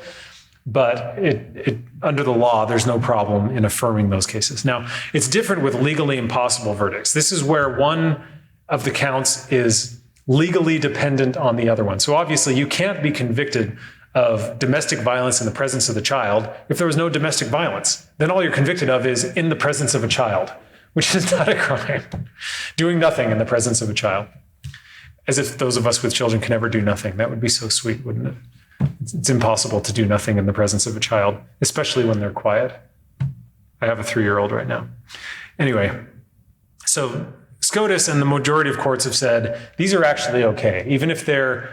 but under the law, there's no problem in affirming those cases. Now, it's different with legally impossible verdicts. This is where one of the counts is legally dependent on the other one. So obviously, you can't be convicted of domestic violence in the presence of the child if there was no domestic violence. Then all you're convicted of is in the presence of a child, which is not a crime. Doing nothing in the presence of a child. As if those of us with children can ever do nothing. That would be so sweet, wouldn't it? It's impossible to do nothing in the presence of a child, especially when they're quiet. I have a 3-year-old right now. Anyway, so SCOTUS and the majority of courts have said these are actually okay. Even if they're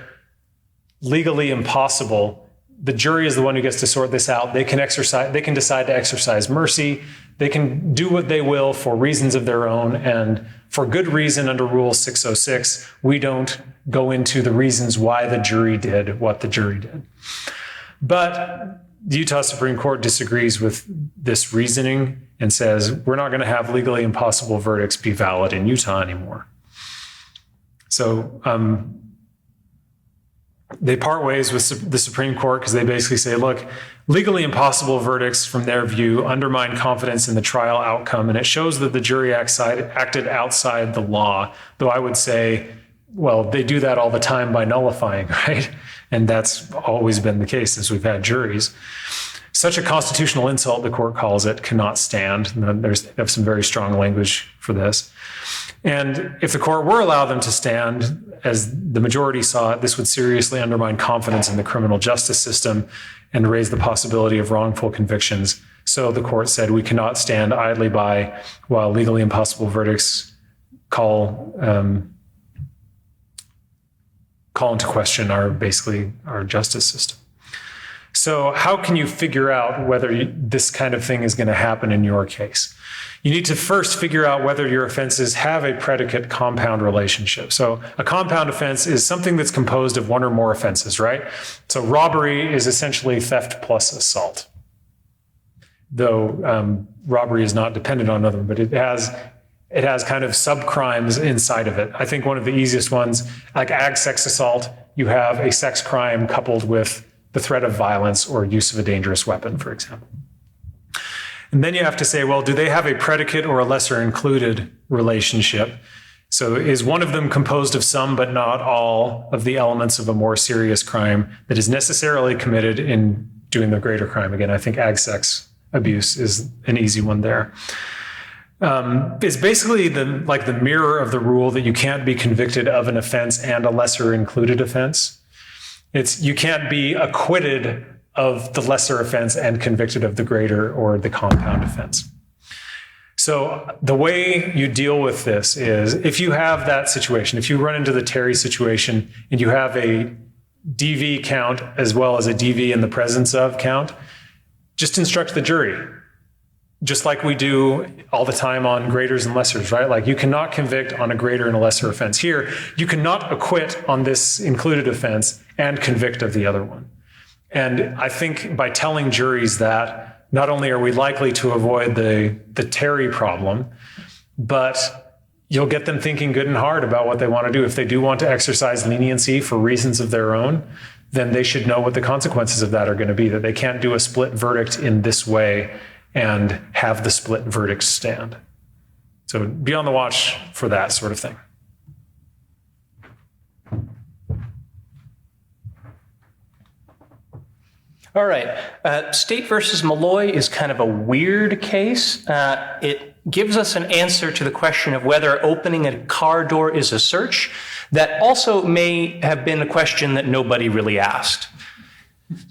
legally impossible, the jury is the one who gets to sort this out. They can decide to exercise mercy. They can do what they will for reasons of their own, and for good reason under Rule 606, we don't go into the reasons why the jury did what the jury did. But the Utah Supreme Court disagrees with this reasoning and says we're not going to have legally impossible verdicts be valid in Utah anymore. So they part ways with the Supreme Court because they basically say, look, legally impossible verdicts from their view undermine confidence in the trial outcome, and it shows that the jury acted outside the law. Though I would say, well, they do that all the time by nullifying, right? And that's always been the case since we've had juries. Such a constitutional insult, the court calls it, cannot stand. They have some very strong language for this. And if the court were allowed them to stand, as the majority saw it, this would seriously undermine confidence in the criminal justice system and raise the possibility of wrongful convictions. So the court said we cannot stand idly by while legally impossible verdicts call into question our justice system. So how can you figure out whether this kind of thing is going to happen in your case? You need to first figure out whether your offenses have a predicate compound relationship. So a compound offense is something that's composed of one or more offenses, right? So robbery is essentially theft plus assault. Though robbery is not dependent on another, but it has kind of subcrimes inside of it. I think one of the easiest ones, like ag sex assault, you have a sex crime coupled with the threat of violence or use of a dangerous weapon, for example. And then you have to say, well, do they have a predicate or a lesser included relationship? So is one of them composed of some but not all of the elements of a more serious crime that is necessarily committed in doing the greater crime? Again, I think ag sex abuse is an easy one there. It's basically the mirror of the rule that you can't be convicted of an offense and a lesser included offense. You can't be acquitted of the lesser offense and convicted of the greater or the compound offense. So the way you deal with this is if you have that situation, if you run into the Terry situation and you have a DV count as well as a DV in the presence of count, just instruct the jury. Just like we do all the time on greaters and lessers, right? Like you cannot convict on a greater and a lesser offense. Here, you cannot acquit on this included offense and convict of the other one. And I think by telling juries that, not only are we likely to avoid the Terry problem, but you'll get them thinking good and hard about what they want to do. If they do want to exercise leniency for reasons of their own, then they should know what the consequences of that are going to be, that they can't do a split verdict in this way and have the split verdict stand. So be on the watch for that sort of thing. All right. State versus Malloy is kind of a weird case. It gives us an answer to the question of whether opening a car door is a search. That also may have been a question that nobody really asked.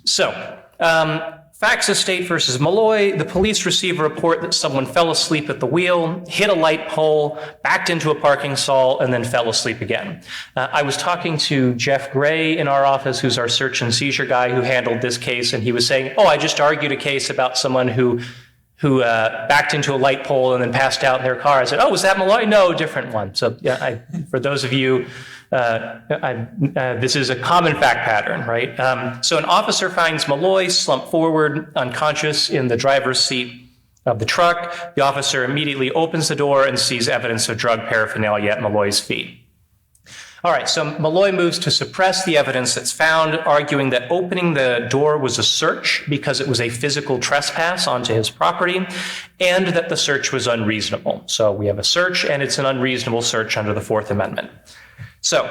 So, facts of State versus Malloy. The police receive a report that someone fell asleep at the wheel, hit a light pole, backed into a parking stall, and then fell asleep again. I was talking to Jeff Gray in our office, who's our search and seizure guy who handled this case, and he was saying, I just argued a case about someone who backed into a light pole and then passed out in their car. I said, was that Malloy? No, different one. So yeah, for those of you, this is a common fact pattern, right? So an officer finds Malloy slumped forward, unconscious in the driver's seat of the truck. The officer immediately opens the door and sees evidence of drug paraphernalia at Malloy's feet. All right, so Malloy moves to suppress the evidence that's found, arguing that opening the door was a search because it was a physical trespass onto his property, and that the search was unreasonable. So we have a search, and it's an unreasonable search under the Fourth Amendment. So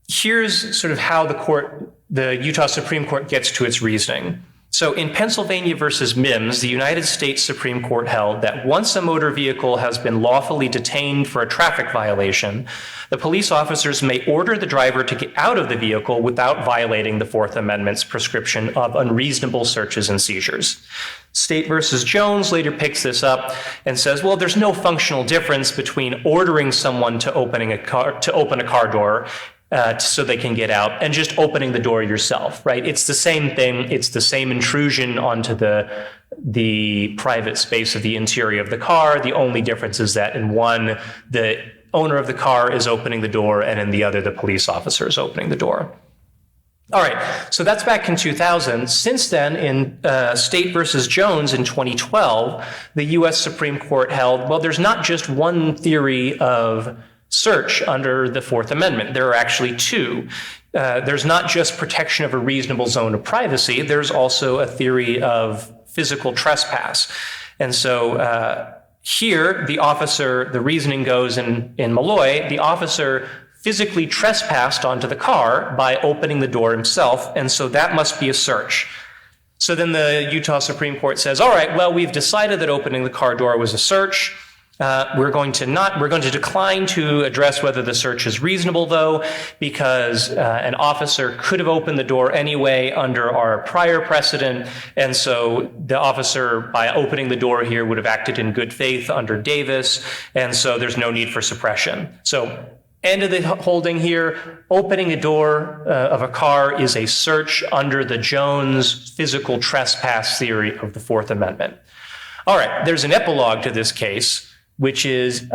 here's sort of how the Utah Supreme Court gets to its reasoning. So in Pennsylvania versus Mims, the United States Supreme Court held that once a motor vehicle has been lawfully detained for a traffic violation, the police officers may order the driver to get out of the vehicle without violating the Fourth Amendment's prescription of unreasonable searches and seizures. State versus Jones later picks this up and says, well, there's no functional difference between ordering someone to open a car door so they can get out and just opening the door yourself, right? It's the same thing. It's the same intrusion onto the private space of the interior of the car. The only difference is that in one, the owner of the car is opening the door, and in the other, the police officer is opening the door. All right, so that's back in 2000. Since then, in State versus Jones in 2012, the U.S. Supreme Court held, well, there's not just one theory of search under the Fourth Amendment. There are actually two. There's not just protection of a reasonable zone of privacy. There's also a theory of physical trespass. And so here, the reasoning goes in Malloy, the officer physically trespassed onto the car by opening the door himself, and so that must be a search. So then the Utah Supreme Court says, all right, well, we've decided that opening the car door was a search. We're going to decline to address whether the search is reasonable, though, because an officer could have opened the door anyway under our prior precedent, and so the officer, by opening the door here, would have acted in good faith under Davis, and so there's no need for suppression. So end of the holding here, opening a door of a car is a search under the Jones physical trespass theory of the Fourth Amendment. All right, there's an epilogue to this case, which is,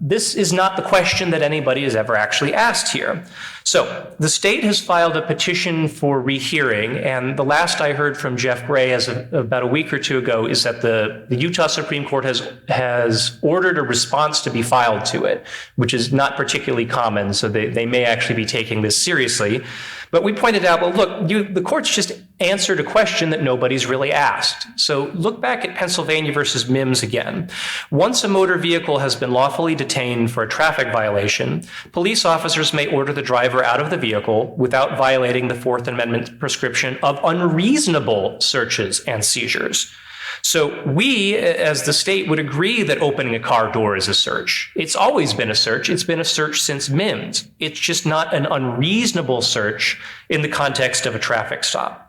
this is not the question that anybody has ever actually asked here. So the state has filed a petition for rehearing, and the last I heard from Jeff Gray about a week or two ago is that the Utah Supreme Court has ordered a response to be filed to it, which is not particularly common, so they may actually be taking this seriously. But we pointed out, well, look, the court's just answered a question that nobody's really asked. So look back at Pennsylvania versus Mims again. Once a motor vehicle has been lawfully detained for a traffic violation, police officers may order the driver out of the vehicle without violating the Fourth Amendment prescription of unreasonable searches and seizures. So we, as the state, would agree that opening a car door is a search. It's always been a search. It's been a search since Mims. It's just not an unreasonable search in the context of a traffic stop.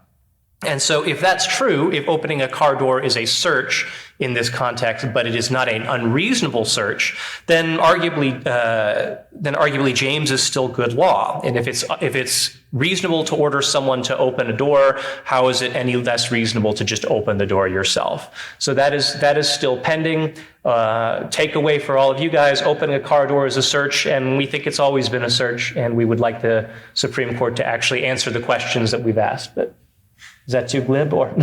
And so if that's true, if opening a car door is a search in this context, but it is not an unreasonable search, then arguably James is still good law. And if it's reasonable to order someone to open a door, how is it any less reasonable to just open the door yourself? So that is still pending. Takeaway for all of you guys: opening a car door is a search, and we think it's always been a search, and we would like the Supreme Court to actually answer the questions that we've asked. But is that too glib, or?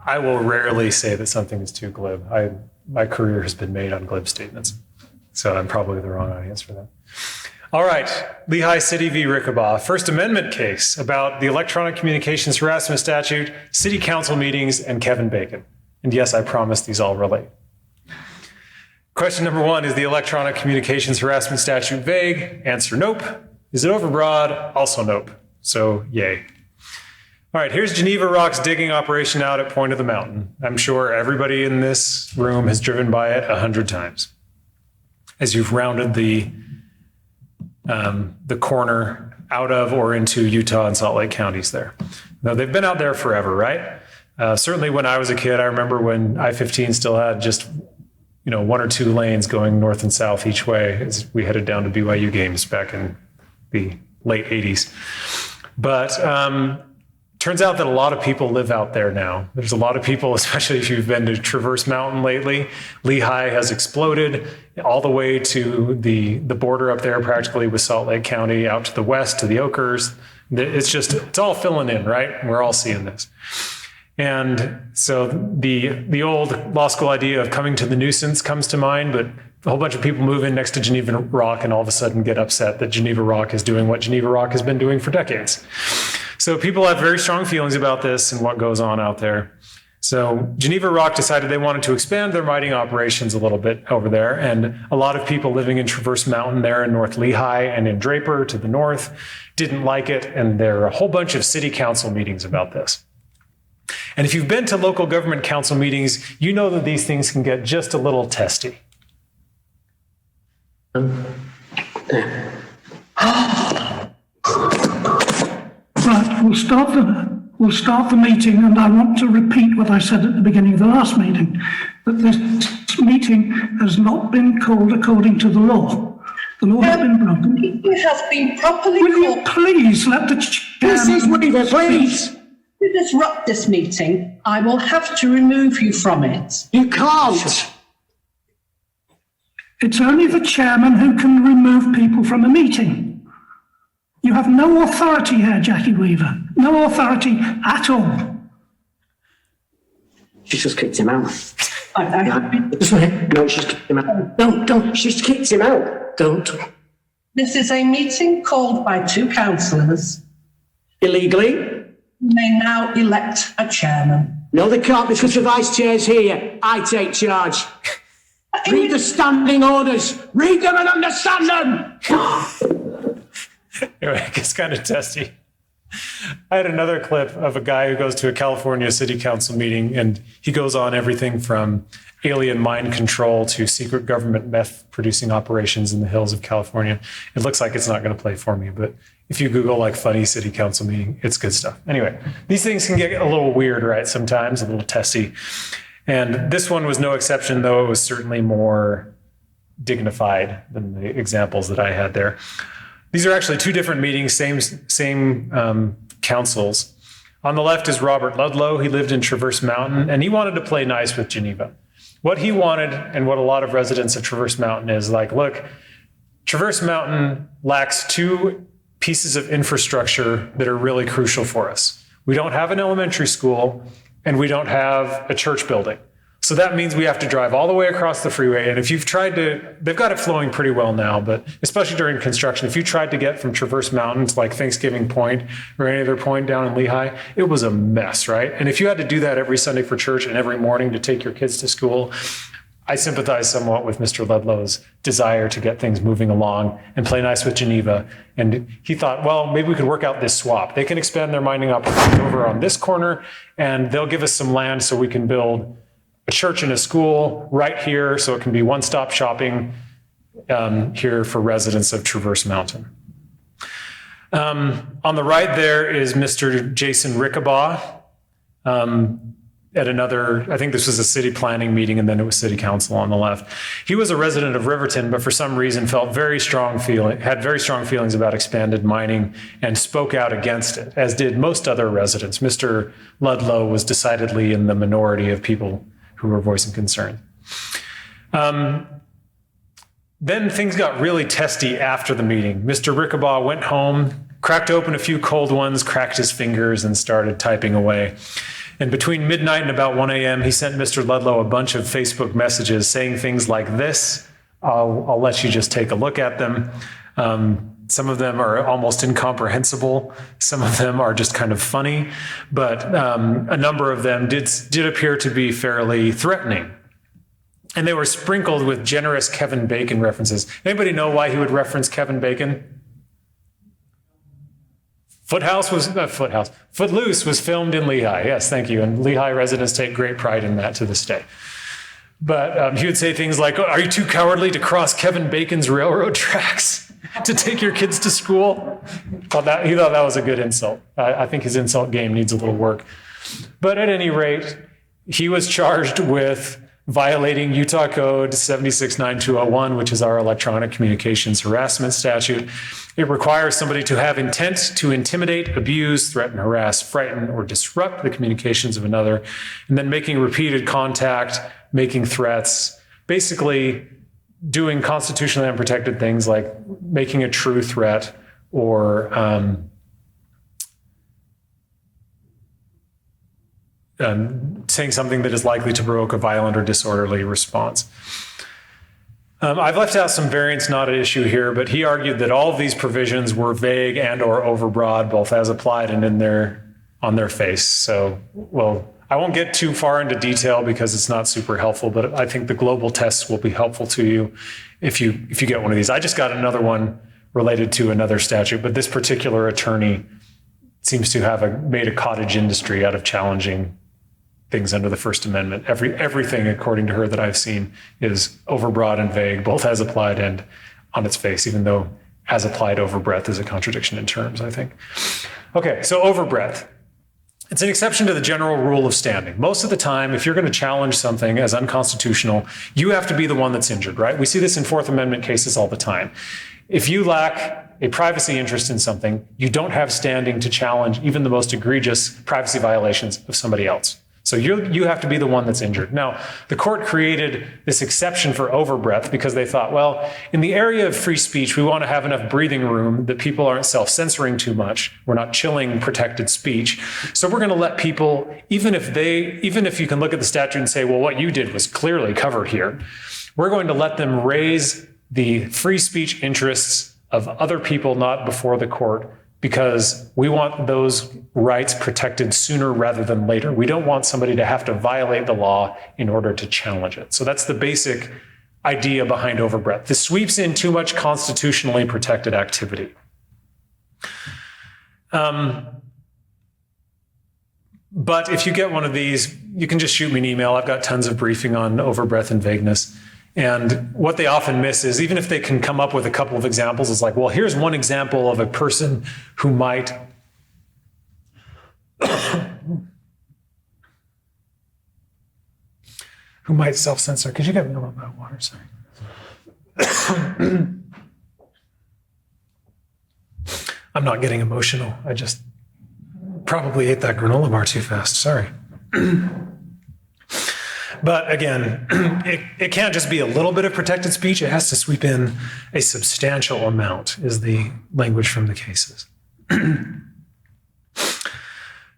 I will rarely say that something is too glib. My career has been made on glib statements, so I'm probably the wrong audience for that. All right, Lehigh City v. Rickabaugh, First Amendment case about the Electronic Communications Harassment Statute, city council meetings, and Kevin Bacon. And yes, I promise these all relate. Question number 1, is the Electronic Communications Harassment Statute vague? Answer, nope. Is it overbroad? Also nope. So, yay. All right, here's Geneva Rock's digging operation out at Point of the Mountain. I'm sure everybody in this room has driven by it 100 times as you've rounded the corner out of or into Utah and Salt Lake counties there. Now, they've been out there forever, right? Certainly when I was a kid, I remember when I-15 still had just, 1 or 2 lanes going north and south each way as we headed down to BYU games back in the late 80s. But turns out that a lot of people live out there now. There's a lot of people, especially if you've been to Traverse Mountain lately. Lehigh has exploded all the way to the border up there, practically with Salt Lake County, out to the west, to the Okers. It's all filling in, right? We're all seeing this. And so the old law school idea of coming to the nuisance comes to mind, but a whole bunch of people move in next to Geneva Rock and all of a sudden get upset that Geneva Rock is doing what Geneva Rock has been doing for decades. So people have very strong feelings about this and what goes on out there. So Geneva Rock decided they wanted to expand their mining operations a little bit over there. And a lot of people living in Traverse Mountain there in North Lehigh and in Draper to the north didn't like it. And there are a whole bunch of city council meetings about this. And if you've been to local government council meetings, you know that these things can get just a little testy. Right, we'll start the meeting, and I want to repeat what I said at the beginning of the last meeting, that this meeting has not been called according to the law. The law has been broken. It has been properly called. Will you please let the chairman Mrs. Weaver, please. To disrupt this meeting, I will have to remove you from it. You can't. It's only the chairman who can remove people from a meeting. You have no authority here, Jackie Weaver. No authority at all. She just kicked him out. No, she's kicked him out. Don't. She's kicked him out. Don't. This is a meeting called by 2 councillors. Illegally? You may now elect a chairman. No, they can't, because the vice chair's here. I take charge. Read the standing orders. Read them and understand them. Anyway, it gets kind of testy. I had another clip of a guy who goes to a California city council meeting, and he goes on everything from alien mind control to secret government meth producing operations in the hills of California. It looks like it's not going to play for me, but if you Google like funny city council meeting, it's good stuff. Anyway, these things can get a little weird, right? Sometimes a little testy. And this one was no exception, though it was certainly more dignified than the examples that I had there. These are actually 2 different meetings, same councils. On the left is Robert Ludlow. He lived in Traverse Mountain, and he wanted to play nice with Geneva. What he wanted, and what a lot of residents of Traverse Mountain is like, look, Traverse Mountain lacks 2 pieces of infrastructure that are really crucial for us. We don't have an elementary school, and we don't have a church building. So that means we have to drive all the way across the freeway. And if you've tried to, they've got it flowing pretty well now, but especially during construction, if you tried to get from Traverse Mountain to like Thanksgiving Point or any other point down in Lehigh, it was a mess, right? And if you had to do that every Sunday for church and every morning to take your kids to school, I sympathize somewhat with Mr. Ludlow's desire to get things moving along and play nice with Geneva. And he thought, well, maybe we could work out this swap. They can expand their mining operations over on this corner, and they'll give us some land so we can build a church and a school right here, so it can be one-stop shopping here for residents of Traverse Mountain. On the right there is Mr. Jason Rickabaugh at another, I think this was a city planning meeting and then it was city council on the left. He was a resident of Riverton, but for some reason had very strong feelings about expanded mining and spoke out against it, as did most other residents. Mr. Ludlow was decidedly in the minority of people who were voicing concern. Then things got really testy after the meeting. Mr. Rickabaugh went home, cracked open a few cold ones, cracked his fingers, and started typing away. And between midnight and about 1 a.m., he sent Mr. Ludlow a bunch of Facebook messages saying things like this. I'll let you just take a look at them. Some of them are almost incomprehensible. Some of them are just kind of funny. But a number of them did appear to be fairly threatening. And they were sprinkled with generous Kevin Bacon references. Anybody know why he would reference Kevin Bacon? Footloose was filmed in Lehigh. Yes, thank you. And Lehigh residents take great pride in that to this day. But he would say things like, "Are you too cowardly to cross Kevin Bacon's railroad tracks to take your kids to school?" He thought that was a good insult. I think his insult game needs a little work. But at any rate, he was charged with violating Utah Code 769201, which is our electronic communications harassment statute. It requires somebody to have intent to intimidate, abuse, threaten, harass, frighten, or disrupt the communications of another, and then making repeated contact, making threats, basically doing constitutionally unprotected things like making a true threat or saying something that is likely to provoke a violent or disorderly response. I've left out some variants not at issue here, but he argued that all of these provisions were vague and or overbroad, both as applied and on their face. So, well, I won't get too far into detail because it's not super helpful, but I think the global tests will be helpful to you if you get one of these. I just got another one related to another statute, but this particular attorney seems to have made a cottage industry out of challenging things under the First Amendment. Everything, according to her, that I've seen is overbroad and vague, both as applied and on its face, even though as applied overbreadth is a contradiction in terms, I think. Okay, so overbreadth. It's an exception to the general rule of standing. Most of the time, if you're going to challenge something as unconstitutional, you have to be the one that's injured, right? We see this in Fourth Amendment cases all the time. If you lack a privacy interest in something, you don't have standing to challenge even the most egregious privacy violations of somebody else. So you have to be the one that's injured. Now, the court created this exception for overbreadth because they thought, well, in the area of free speech, we want to have enough breathing room that people aren't self-censoring too much. We're not chilling protected speech. So we're going to let people, even if you can look at the statute and say, well, what you did was clearly covered here, we're going to let them raise the free speech interests of other people not before the court, because we want those rights protected sooner rather than later. We don't want somebody to have to violate the law in order to challenge it. So that's the basic idea behind overbreadth. This sweeps in too much constitutionally protected activity. But if you get one of these, you can just shoot me an email. I've got tons of briefing on overbreadth and vagueness. And what they often miss is, even if they can come up with a couple of examples, it's like, well, here's one example of a person who might self-censor. Could you get me a little bit of water? Sorry. I'm not getting emotional. I just probably ate that granola bar too fast. Sorry. But again, it can't just be a little bit of protected speech. It has to sweep in a substantial amount, is the language from the cases.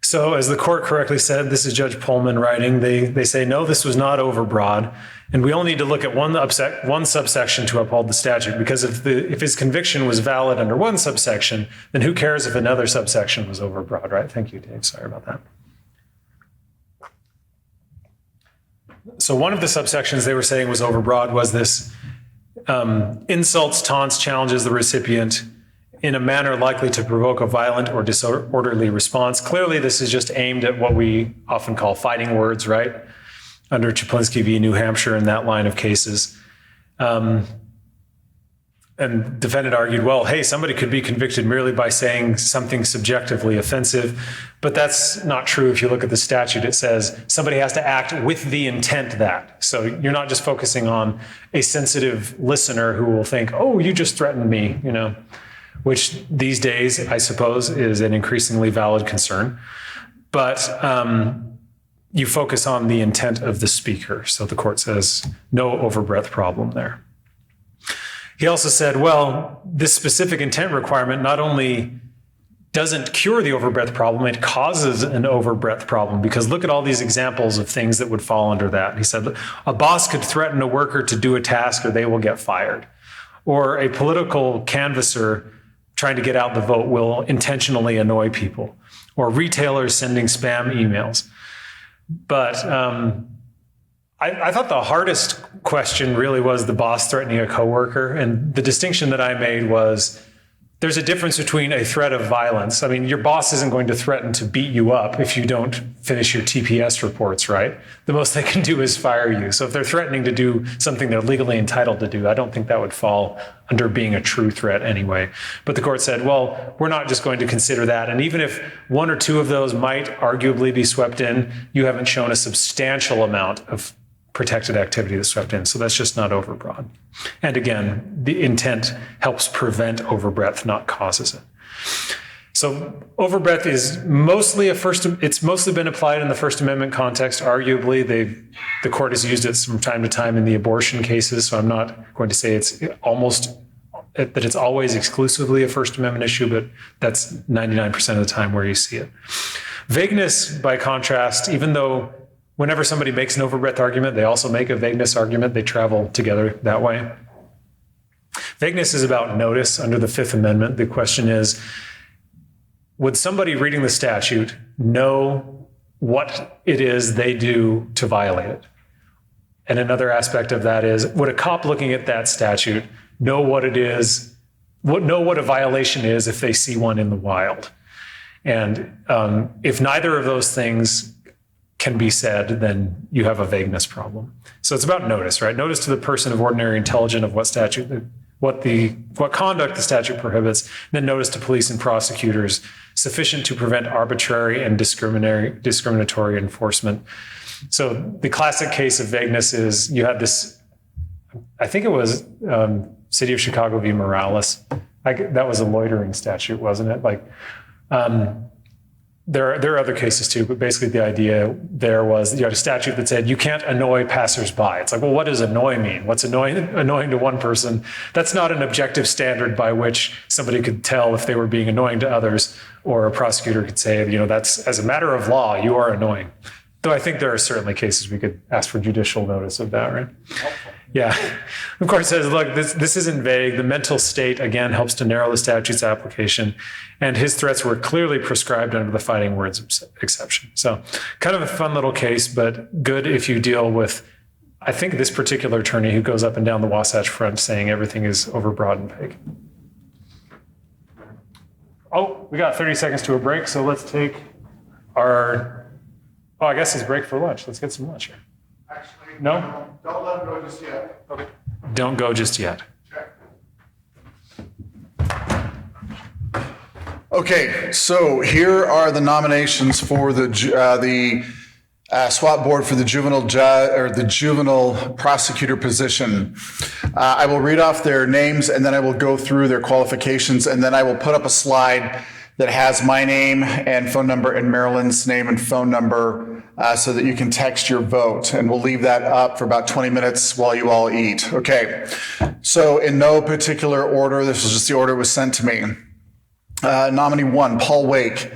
So as the court correctly said, this is Judge Pullman writing, they say, no, this was not overbroad. And we only need to look at one subsection to uphold the statute, because if his conviction was valid under one subsection, then who cares if another subsection was overbroad, right? Thank you, Dave. Sorry about that. So one of the subsections they were saying was overbroad was this insults, taunts, challenges the recipient in a manner likely to provoke a violent or disorderly response. Clearly, this is just aimed at what we often call fighting words, right? Under Chaplinsky v. New Hampshire and that line of cases. And defendant argued, well, hey, somebody could be convicted merely by saying something subjectively offensive, but that's not true. If you look at the statute, it says somebody has to act with the intent that. So you're not just focusing on a sensitive listener who will think, oh, you just threatened me, which these days, I suppose, is an increasingly valid concern. But you focus on the intent of the speaker. So the court says no overbreadth problem there. He also said, well, this specific intent requirement not only doesn't cure the overbreadth problem, it causes an overbreadth problem, because look at all these examples of things that would fall under that. He said, a boss could threaten a worker to do a task or they will get fired. Or a political canvasser trying to get out the vote will intentionally annoy people. Or retailers sending spam emails. But I thought the hardest question really was the boss threatening a coworker. And the distinction that I made was there's a difference between a threat of violence. I mean, your boss isn't going to threaten to beat you up if you don't finish your TPS reports, right? The most they can do is fire you. So if they're threatening to do something they're legally entitled to do, I don't think that would fall under being a true threat anyway. But the court said, well, we're not just going to consider that. And even if one or two of those might arguably be swept in, you haven't shown a substantial amount of protected activity that's swept in. So that's just not overbroad. And again, the intent helps prevent overbreadth, not causes it. So overbreadth is mostly it's mostly been applied in the First Amendment context. Arguably, the court has used it from time to time in the abortion cases. So I'm not going to say it's always exclusively a First Amendment issue, but that's 99% of the time where you see it. Vagueness, by contrast, even though whenever somebody makes an overbreadth argument, they also make a vagueness argument. They travel together that way. Vagueness is about notice under the Fifth Amendment. The question is, would somebody reading the statute know what it is they do to violate it? And another aspect of that is, would a cop looking at that statute know what it is, know what a violation is if they see one in the wild? And if neither of those things can be said, then you have a vagueness problem. So it's about notice, right? Notice to the person of ordinary intelligence of what conduct the statute prohibits, then notice to police and prosecutors sufficient to prevent arbitrary and discriminatory enforcement. So the classic case of vagueness is you had this, I think it was City of Chicago v. Morales. That was a loitering statute, wasn't it? There are other cases too, but basically the idea there was you had a statute that said you can't annoy passersby. It's like, well, what does annoy mean? What's annoying to one person? That's not an objective standard by which somebody could tell if they were being annoying to others, or a prosecutor could say, that's as a matter of law, you are annoying. Though I think there are certainly cases we could ask for judicial notice of that, right? Yeah. Of course, it says, look, this isn't vague. The mental state, again, helps to narrow the statute's application. And his threats were clearly prescribed under the fighting words exception. So kind of a fun little case, but good if you deal with, I think, this particular attorney who goes up and down the Wasatch Front saying everything is overbroad and vague. Oh, we got 30 seconds to a break, so let's take I guess it's break for lunch. Let's get some lunch here. Actually, no? Don't let him go just yet. Okay. Don't go just yet. Okay, so here are the nominations for the SWAT board for the juvenile prosecutor position. I will read off their names, and then I will go through their qualifications, and then I will put up a slide that has my name and phone number and Marilyn's name and phone number so that you can text your vote. And we'll leave that up for about 20 minutes while you all eat. Okay, so in no particular order, this was just the order it was sent to me. Nominee 1, Paul Wake,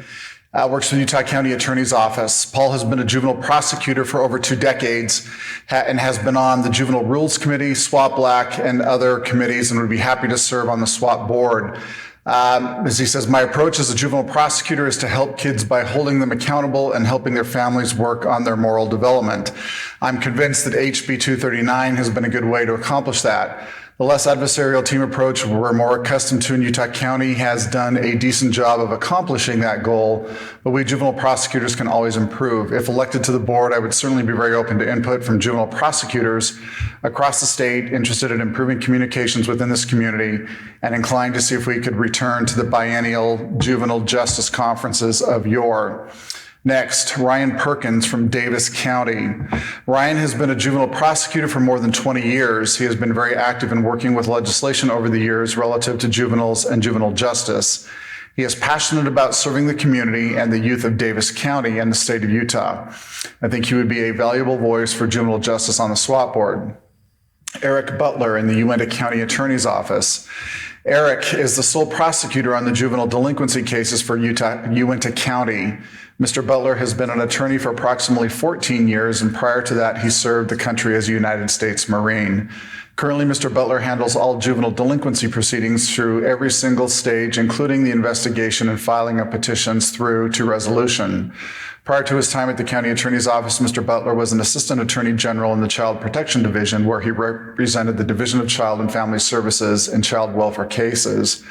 works for the Utah County Attorney's Office. Paul has been a juvenile prosecutor for over 2 decades and has been on the Juvenile Rules Committee, SWAT Black, and other committees, and would be happy to serve on the SWAT board. As he says, my approach as a juvenile prosecutor is to help kids by holding them accountable and helping their families work on their moral development. I'm convinced that HB 239 has been a good way to accomplish that. The less adversarial team approach we're more accustomed to in Utah County has done a decent job of accomplishing that goal, but we juvenile prosecutors can always improve. If elected to the board, I would certainly be very open to input from juvenile prosecutors across the state interested in improving communications within this community and inclined to see if we could return to the biennial juvenile justice conferences of yore. Next, Ryan Perkins from Davis County. Ryan has been a juvenile prosecutor for more than 20 years. He has been very active in working with legislation over the years relative to juveniles and juvenile justice. He is passionate about serving the community and the youth of Davis County and the state of Utah. I think he would be a valuable voice for juvenile justice on the SWAT board. Eric Butler in the Uinta County Attorney's Office. Eric is the sole prosecutor on the juvenile delinquency cases for Uinta County. Mr. Butler has been an attorney for approximately 14 years, and prior to that, he served the country as a United States Marine. Currently, Mr. Butler handles all juvenile delinquency proceedings through every single stage, including the investigation and filing of petitions through to resolution. Prior to his time at the County Attorney's Office, Mr. Butler was an Assistant Attorney General in the Child Protection Division, where he represented the Division of Child and Family Services in child welfare cases.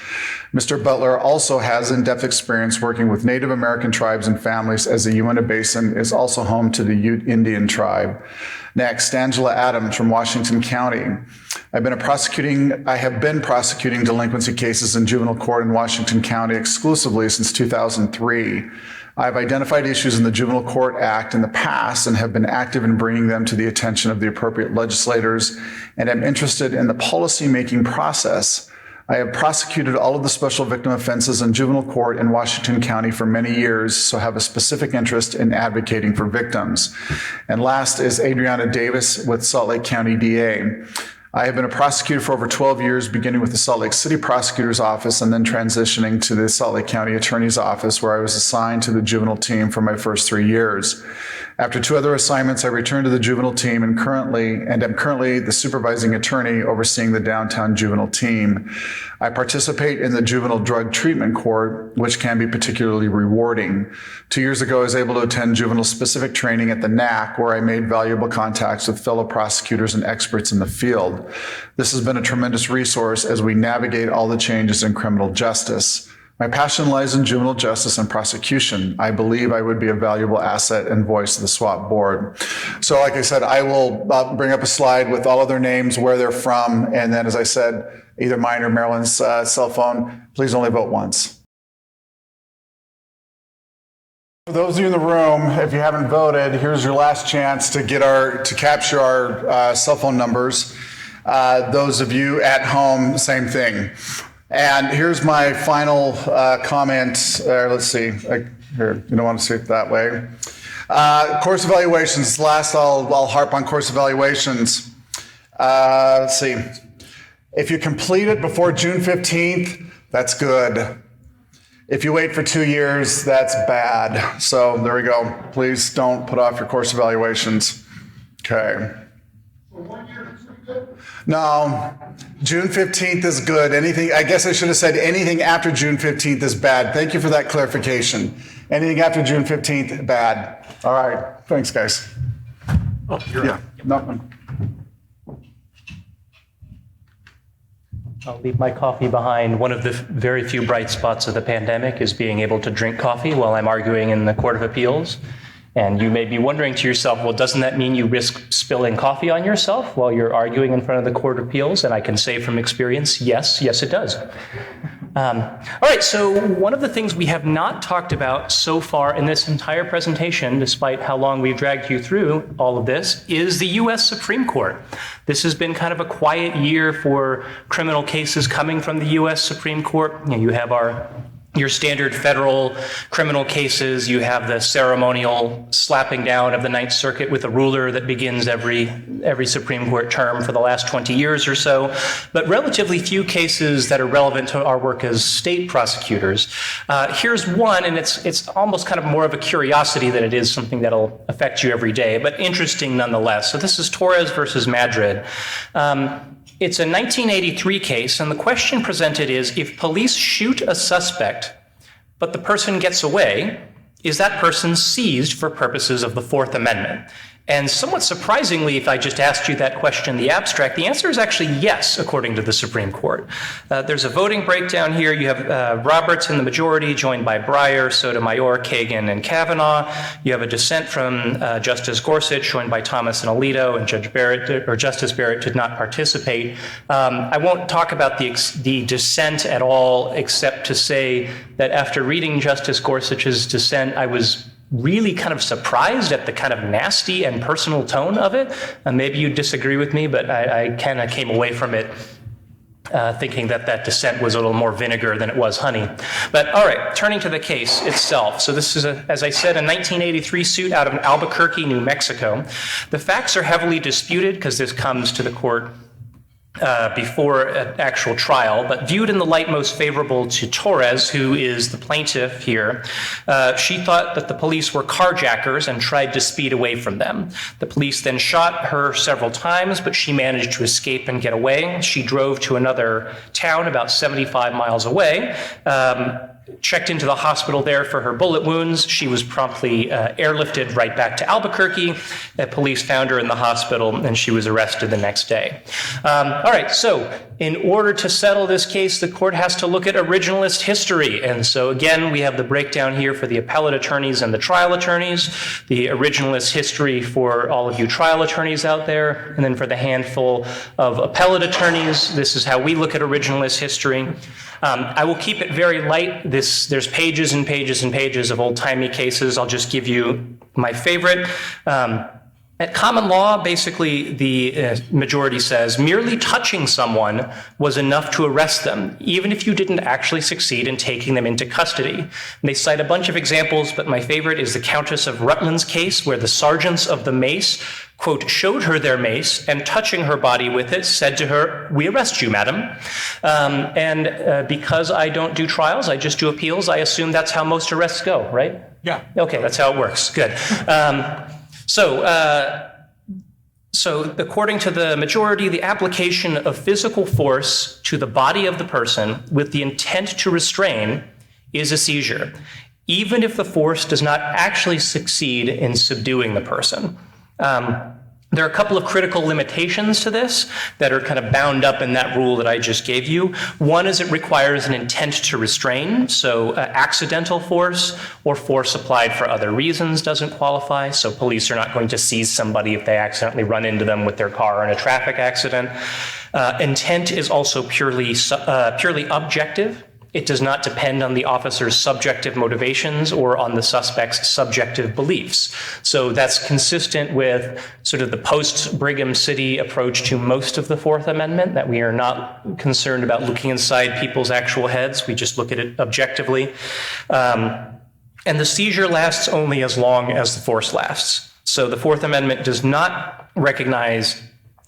Mr. Butler also has in-depth experience working with Native American tribes and families, as the Uinta Basin is also home to the Ute Indian tribe. Next, Angela Adams from Washington County. I have been prosecuting delinquency cases in juvenile court in Washington County exclusively since 2003. I've identified issues in the Juvenile Court Act in the past and have been active in bringing them to the attention of the appropriate legislators, and am interested in the policy-making process. I have prosecuted all of the special victim offenses in juvenile court in Washington County for many years, so have a specific interest in advocating for victims. And last is Adriana Davis with Salt Lake County DA. I have been a prosecutor for over 12 years, beginning with the Salt Lake City Prosecutor's Office and then transitioning to the Salt Lake County Attorney's Office, where I was assigned to the juvenile team for my first 3 years. After 2 other assignments, I returned to the juvenile team and am currently the supervising attorney overseeing the downtown juvenile team. I participate in the juvenile drug treatment court, which can be particularly rewarding. 2 years ago, I was able to attend juvenile specific training at the NAC, where I made valuable contacts with fellow prosecutors and experts in the field. This has been a tremendous resource as we navigate all the changes in criminal justice. My passion lies in juvenile justice and prosecution. I believe I would be a valuable asset and voice of the SWAT board. So like I said, I will bring up a slide with all of their names, where they're from, and then, as I said, either mine or Marilyn's cell phone. Please only vote once. For those of you in the room, if you haven't voted, here's your last chance to capture our cell phone numbers. Those of you at home, same thing. And here's my final comment. Let's see. Here, you don't want to see it that way. Course evaluations. Last, I'll harp on course evaluations. Let's see. If you complete it before June 15th, that's good. If you wait for 2 years, that's bad. So there we go. Please don't put off your course evaluations. Okay. No, June 15th is good. I guess I should have said anything after June 15th is bad. Thank you for that clarification. Anything after June 15th, bad. All right. Thanks, guys. Oh, yeah. Nothing. I'll leave my coffee behind. One of the very few bright spots of the pandemic is being able to drink coffee while I'm arguing in the Court of Appeals. And you may be wondering to yourself, well, doesn't that mean you risk spilling coffee on yourself while you're arguing in front of the Court of Appeals? And I can say from experience, yes, it does. All right, so one of the things we have not talked about so far in this entire presentation, despite how long we've dragged you through all of this, is the U.S. Supreme Court. This has been kind of a quiet year for criminal cases coming from the U.S. Supreme Court. You have your standard federal criminal cases. You have the ceremonial slapping down of the Ninth Circuit with a ruler that begins every Supreme Court term for the last 20 years or so, but relatively few cases that are relevant to our work as state prosecutors. Here's one, and it's almost kind of more of a curiosity than it is something that'll affect you every day, but interesting nonetheless. So this is Torres versus Madrid. It's a 1983 case, and the question presented is, if police shoot a suspect, but the person gets away, is that person seized for purposes of the Fourth Amendment? And somewhat surprisingly, if I just asked you that question in the abstract, the answer is actually yes, according to the Supreme Court. There's a voting breakdown here. You have Roberts in the majority, joined by Breyer, Sotomayor, Kagan, and Kavanaugh. You have a dissent from Justice Gorsuch, joined by Thomas and Alito, and Justice Barrett did not participate. I won't talk about the dissent at all, except to say that after reading Justice Gorsuch's dissent, I was really kind of surprised at the kind of nasty and personal tone of it. Maybe you disagree with me, but I kind of came away from it thinking that dissent was a little more vinegar than it was honey. But all right, turning to the case itself. So this is, as I said, a 1983 suit out of Albuquerque, New Mexico. The facts are heavily disputed because this comes to the court before an actual trial, but viewed in the light most favorable to Torres, who is the plaintiff here. She thought that the police were carjackers and tried to speed away from them. The police then shot her several times, but she managed to escape and get away. She drove to another town about 75 miles away, checked into the hospital there for her bullet wounds. She was promptly airlifted right back to Albuquerque. The police found her in the hospital, and she was arrested the next day. All right, so in order to settle this case, the court has to look at originalist history. And so again, we have the breakdown here for the appellate attorneys and the trial attorneys, the originalist history for all of you trial attorneys out there, and then for the handful of appellate attorneys, this is how we look at originalist history. I will keep it very light. There's pages and pages and pages of old-timey cases. I'll just give you my favorite. At common law, basically, the majority says merely touching someone was enough to arrest them, even if you didn't actually succeed in taking them into custody. And they cite a bunch of examples, but my favorite is the Countess of Rutland's case, where the sergeants of the mace, quote, showed her their mace and touching her body with it said to her, "We arrest you, madam." Because I don't do trials, I just do appeals, I assume that's how most arrests go, right? Yeah. Okay, that's how it works. Good. So according to the majority, the application of physical force to the body of the person with the intent to restrain is a seizure, even if the force does not actually succeed in subduing the person. There are a couple of critical limitations to this that are kind of bound up in that rule that I just gave you. One is it requires an intent to restrain, so accidental force or force applied for other reasons doesn't qualify, so police are not going to seize somebody if they accidentally run into them with their car in a traffic accident. Intent is also purely objective. It does not depend on the officer's subjective motivations or on the suspect's subjective beliefs. So that's consistent with sort of the post-Brigham City approach to most of the Fourth Amendment, that we are not concerned about looking inside people's actual heads. We just look at it objectively. And the seizure lasts only as long as the force lasts. So the Fourth Amendment does not recognize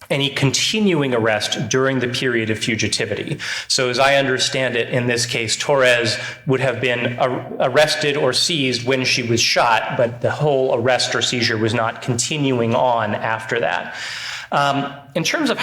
any continuing arrest during the period of fugitivity. So as I understand it, in this case, Torres would have been arrested or seized when she was shot, but the whole arrest or seizure was not continuing on after that. In terms of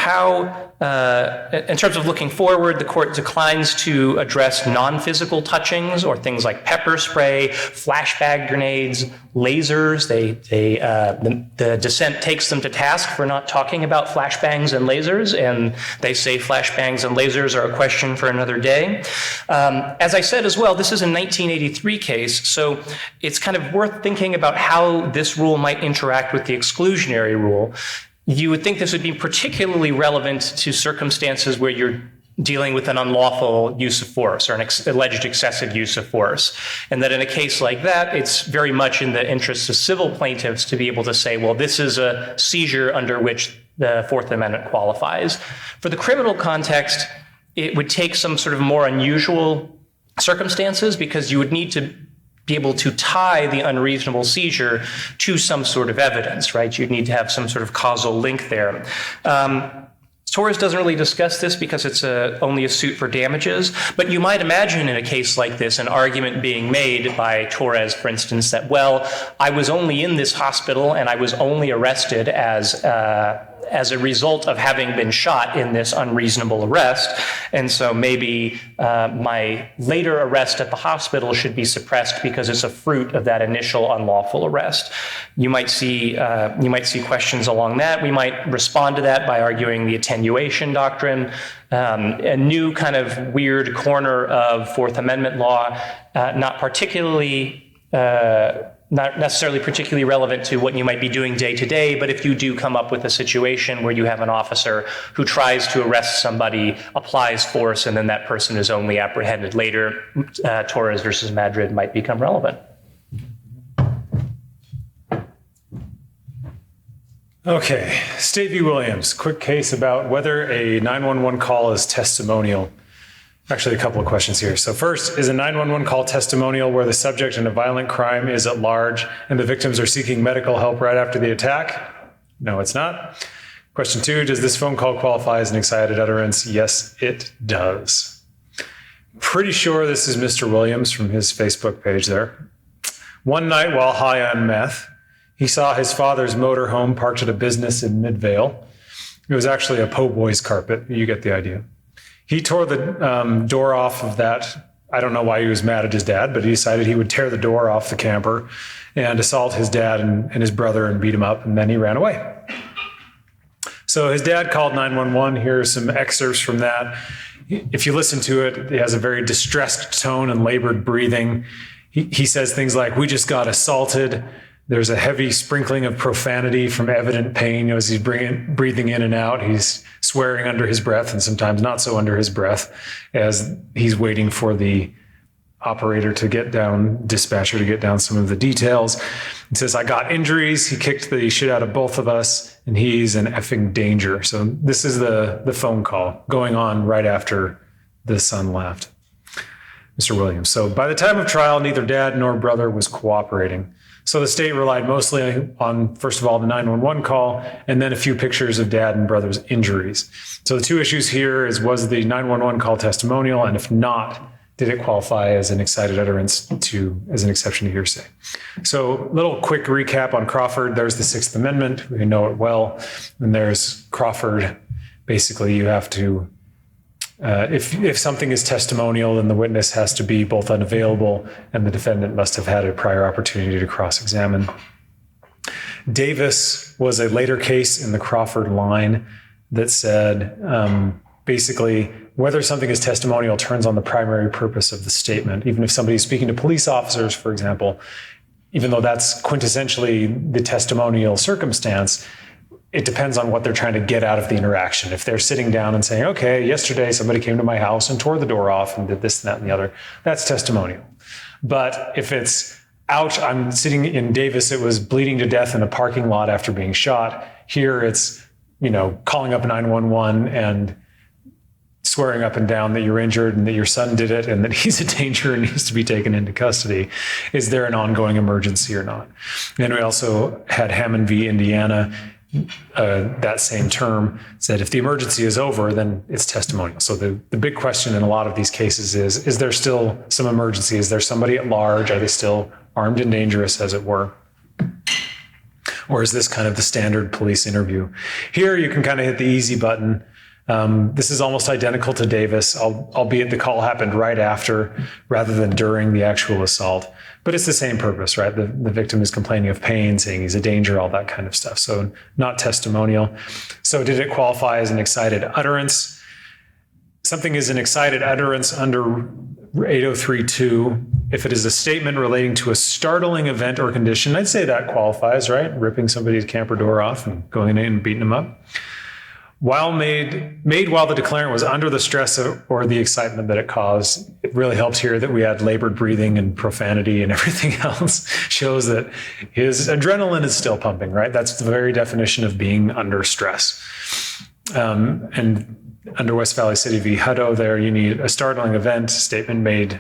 looking forward, the court declines to address non-physical touchings or things like pepper spray, flashbang grenades, lasers. The dissent takes them to task for not talking about flashbangs and lasers, and they say flashbangs and lasers are a question for another day. As I said as well, this is a 1983 case, so it's kind of worth thinking about how this rule might interact with the exclusionary rule. You would think this would be particularly relevant to circumstances where you're dealing with an unlawful use of force or an alleged excessive use of force. And that in a case like that, it's very much in the interest of civil plaintiffs to be able to say, well, this is a seizure under which the Fourth Amendment qualifies. For the criminal context, it would take some sort of more unusual circumstances, because you would need to be able to tie the unreasonable seizure to some sort of evidence, right? You'd need to have some sort of causal link there. Torres doesn't really discuss this because it's only a suit for damages, but you might imagine in a case like this an argument being made by Torres, for instance, that, well, I was only in this hospital and I was only arrested as as a result of having been shot in this unreasonable arrest. And so maybe my later arrest at the hospital should be suppressed because it's a fruit of that initial unlawful arrest. You might see questions along that. We might respond to that by arguing the attenuation doctrine, a new kind of weird corner of Fourth Amendment law, not necessarily particularly relevant to what you might be doing day to day, but if you do come up with a situation where you have an officer who tries to arrest somebody, applies force, and then that person is only apprehended later, Torres versus Madrid might become relevant. Okay, State v. Williams, quick case about whether a 911 call is testimonial. Actually, a couple of questions here. So first, is a 911 call testimonial where the subject in a violent crime is at large and the victims are seeking medical help right after the attack? No, it's not. Question 2, does this phone call qualify as an excited utterance? Yes, it does. Pretty sure this is Mr. Williams from his Facebook page there. One night while high on meth, he saw his father's motorhome parked at a business in Midvale. It was actually a po' boy's carpet. You get the idea. He tore the door off of that. I don't know why he was mad at his dad, but he decided he would tear the door off the camper and assault his dad and his brother and beat him up, and then he ran away. So his dad called 911. Here are some excerpts from that. If you listen to it, it has a very distressed tone and labored breathing. He says things like, "We just got assaulted." There's a heavy sprinkling of profanity from evident pain as he's breathing in and out. He's swearing under his breath and sometimes not so under his breath as he's waiting for the operator to get down, dispatcher to get down some of the details. He says, "I got injuries. He kicked the shit out of both of us and he's in effing danger." So this is the phone call going on right after the son left. Mr. Williams. So by the time of trial, neither dad nor brother was cooperating. So the state relied mostly on, first of all, the 911 call, and then a few pictures of dad and brother's injuries. So the two issues here is, was the 911 call testimonial? And if not, did it qualify as an excited utterance as an exception to hearsay? So little quick recap on Crawford. There's the Sixth Amendment. We know it well. And there's Crawford. Basically, you have to, if something is testimonial, then the witness has to be both unavailable and the defendant must have had a prior opportunity to cross-examine. Davis was a later case in the Crawford line that said, basically, whether something is testimonial turns on the primary purpose of the statement. Even if somebody's speaking to police officers, for example, even though that's quintessentially the testimonial circumstance, it depends on what they're trying to get out of the interaction. If they're sitting down and saying, okay, yesterday somebody came to my house and tore the door off and did this and that and the other, that's testimonial. But if it's ouch, I'm sitting in Davis, it was bleeding to death in a parking lot after being shot. Here it's, calling up 911 and swearing up and down that you're injured and that your son did it and that he's a danger and needs to be taken into custody. Is there an ongoing emergency or not? And we also had Hammond v. Indiana. That same term said if the emergency is over, then it's testimonial. So the big question in a lot of these cases is there still some emergency? Is there somebody at large? Are they still armed and dangerous, as it were? Or is this kind of the standard police interview? Here you can kind of hit the easy button. This is almost identical to Davis, albeit the call happened right after rather than during the actual assault. But it's the same purpose, right? The victim is complaining of pain, saying he's a danger, all that kind of stuff. So not testimonial. So did it qualify as an excited utterance? Something is an excited utterance under 803.2 if it is a statement relating to a startling event or condition. I'd say that qualifies, right? Ripping somebody's camper door off and going in and beating them up. While made while the declarant was under the stress or the excitement that it caused. It really helps here that we had labored breathing and profanity and everything else shows that his adrenaline is still pumping, right? That's the very definition of being under stress. And under West Valley City v. Hutto there, you need a startling event statement made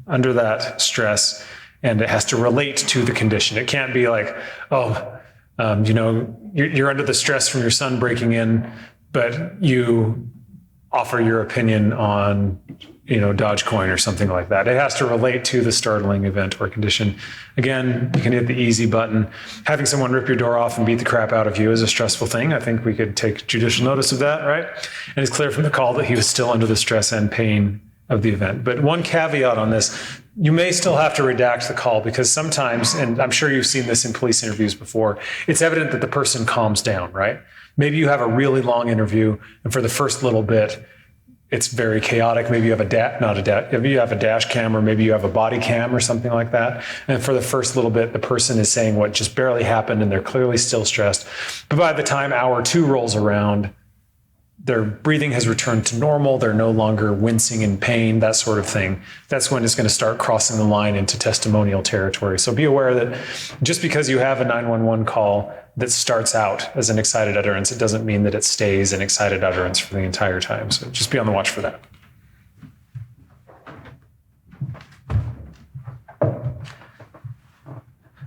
under that stress, and it has to relate to the condition. It can't be like, you're under the stress from your son breaking in, but you offer your opinion on, Dogecoin or something like that. It has to relate to the startling event or condition. Again, you can hit the easy button. Having someone rip your door off and beat the crap out of you is a stressful thing. I think we could take judicial notice of that, right? And it's clear from the call that he was still under the stress and pain of the event. But one caveat on this, you may still have to redact the call because sometimes, and I'm sure you've seen this in police interviews before, it's evident that the person calms down, right? Maybe you have a really long interview, and for the first little bit, it's very chaotic. Maybe you have maybe you have a dash cam, or maybe you have a body cam or something like that. And for the first little bit, the person is saying what just barely happened and they're clearly still stressed. But by the time hour 2 rolls around, their breathing has returned to normal. They're no longer wincing in pain, that sort of thing. That's when it's going to start crossing the line into testimonial territory. So be aware that just because you have a 911 call that starts out as an excited utterance, it doesn't mean that it stays an excited utterance for the entire time. So just be on the watch for that.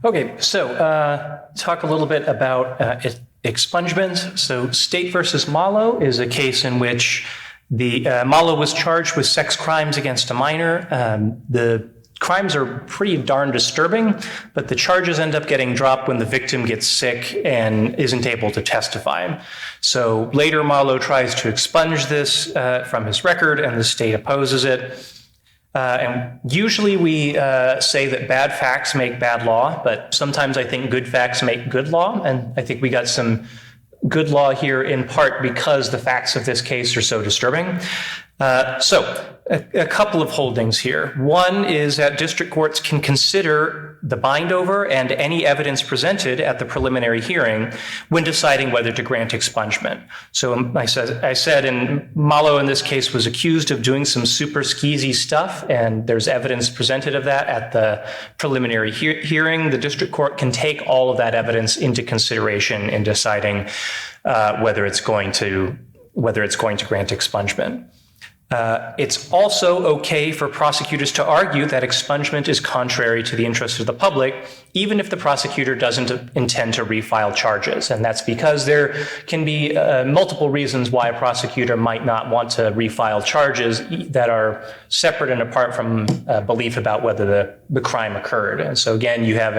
Okay, so talk a little bit about expungement. So State versus Malo is a case in which the Malo was charged with sex crimes against a minor. The crimes are pretty darn disturbing, but the charges end up getting dropped when the victim gets sick and isn't able to testify. So later Malo tries to expunge this from his record, and the state opposes it. And usually we say that bad facts make bad law, but sometimes I think good facts make good law. And I think we got some good law here in part because the facts of this case are so disturbing. So a couple of holdings here. One is that district courts can consider the bindover and any evidence presented at the preliminary hearing when deciding whether to grant expungement. So I said, and Malo in this case was accused of doing some super skeezy stuff, and there's evidence presented of that at the preliminary hearing. The district court can take all of that evidence into consideration in deciding whether it's going to grant expungement. It's also okay for prosecutors to argue that expungement is contrary to the interest of the public, even if the prosecutor doesn't intend to refile charges. And that's because there can be multiple reasons why a prosecutor might not want to refile charges that are separate and apart from belief about whether the crime occurred. And so again, you have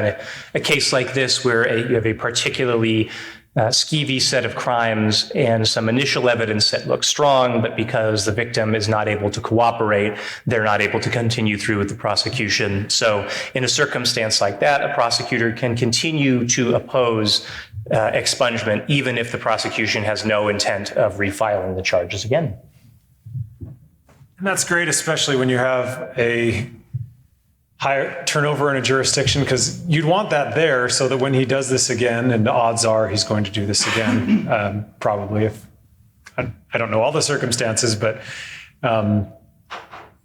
a case like this where you have a particularly skeevy set of crimes and some initial evidence that looks strong, but because the victim is not able to cooperate, they're not able to continue through with the prosecution. So in a circumstance like that, a prosecutor can continue to oppose expungement even if the prosecution has no intent of refiling the charges again. And that's great, especially when you have a higher turnover in a jurisdiction, because you'd want that there so that when he does this again, and the odds are he's going to do this again, probably, if I don't know all the circumstances, but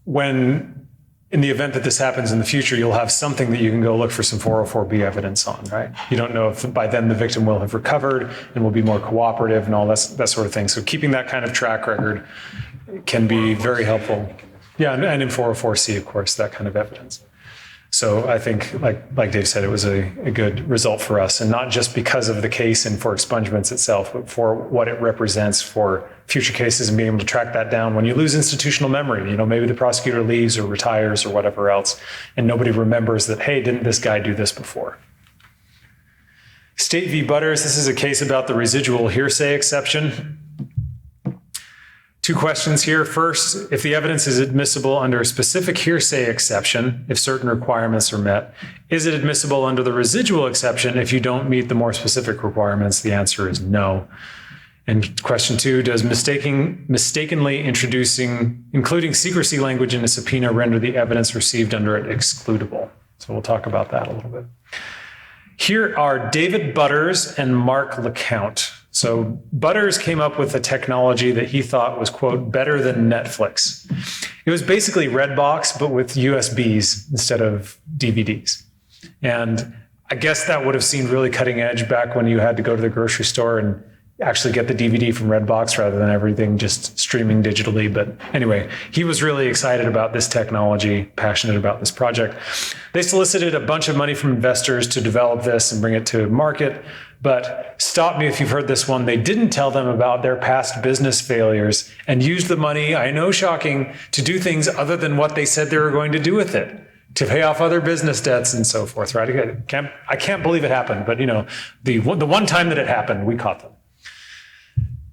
when in the event that this happens in the future, you'll have something that you can go look for some 404B evidence on, right? You don't know if by then the victim will have recovered and will be more cooperative and all that sort of thing. So keeping that kind of track record can be very helpful. Yeah, and in 404C, of course, that kind of evidence. So I think, like Dave said, it was a good result for us, and not just because of the case and for expungements itself, but for what it represents for future cases and being able to track that down. When you lose institutional memory, maybe the prosecutor leaves or retires or whatever else, and nobody remembers that, hey, didn't this guy do this before? State v. Butters, this is a case about the residual hearsay exception. 2 questions here. First, if the evidence is admissible under a specific hearsay exception, if certain requirements are met, is it admissible under the residual exception if you don't meet the more specific requirements? The answer is no. And question 2, does mistakenly including secrecy language in a subpoena render the evidence received under it excludable? So we'll talk about that a little bit. Here are David Butters and Mark LeCount. So Butters came up with a technology that he thought was, quote, better than Netflix. It was basically Redbox, but with USBs instead of DVDs. And I guess that would have seemed really cutting edge back when you had to go to the grocery store and actually get the DVD from Redbox rather than everything just streaming digitally. But anyway, he was really excited about this technology, passionate about this project. They solicited a bunch of money from investors to develop this and bring it to market. But stop me if you've heard this one. They didn't tell them about their past business failures and used the money, I know, shocking, to do things other than what they said they were going to do with it, to pay off other business debts and so forth, right? I can't believe it happened, but the one time that it happened, we caught them.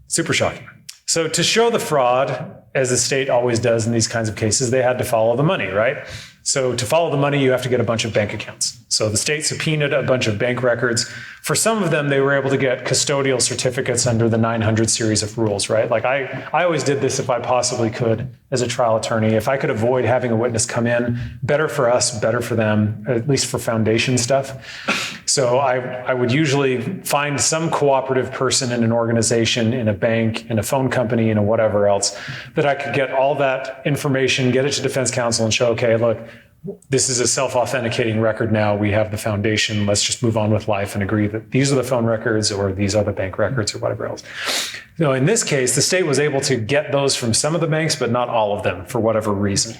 Super shocking. So to show the fraud, as the state always does in these kinds of cases, they had to follow the money, right? So to follow the money, you have to get a bunch of bank accounts. So the state subpoenaed a bunch of bank records. For some of them, they were able to get custodial certificates under the 900 series of rules, right? Like I always did this if I possibly could as a trial attorney. If I could avoid having a witness come in, better for us, better for them, at least for foundation stuff. So I would usually find some cooperative person in an organization, in a bank, in a phone company, in a whatever else, that I could get all that information, get it to defense counsel and show, okay, look, this is a self-authenticating record now. We have the foundation. Let's just move on with life and agree that these are the phone records or these are the bank records or whatever else. So in this case, the state was able to get those from some of the banks, but not all of them for whatever reason.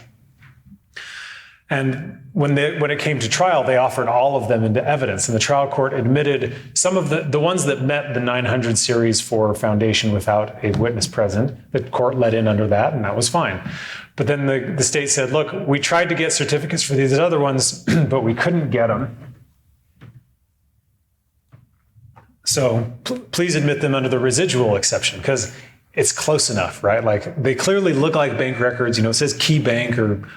And when it came to trial, they offered all of them into evidence. And the trial court admitted some of the ones that met the 900 series for foundation without a witness present. The court let in under that, and that was fine. But then the state said, look, we tried to get certificates for these other ones, but we couldn't get them. So please admit them under the residual exception, because it's close enough, right? Like they clearly look like bank records. It says Key Bank or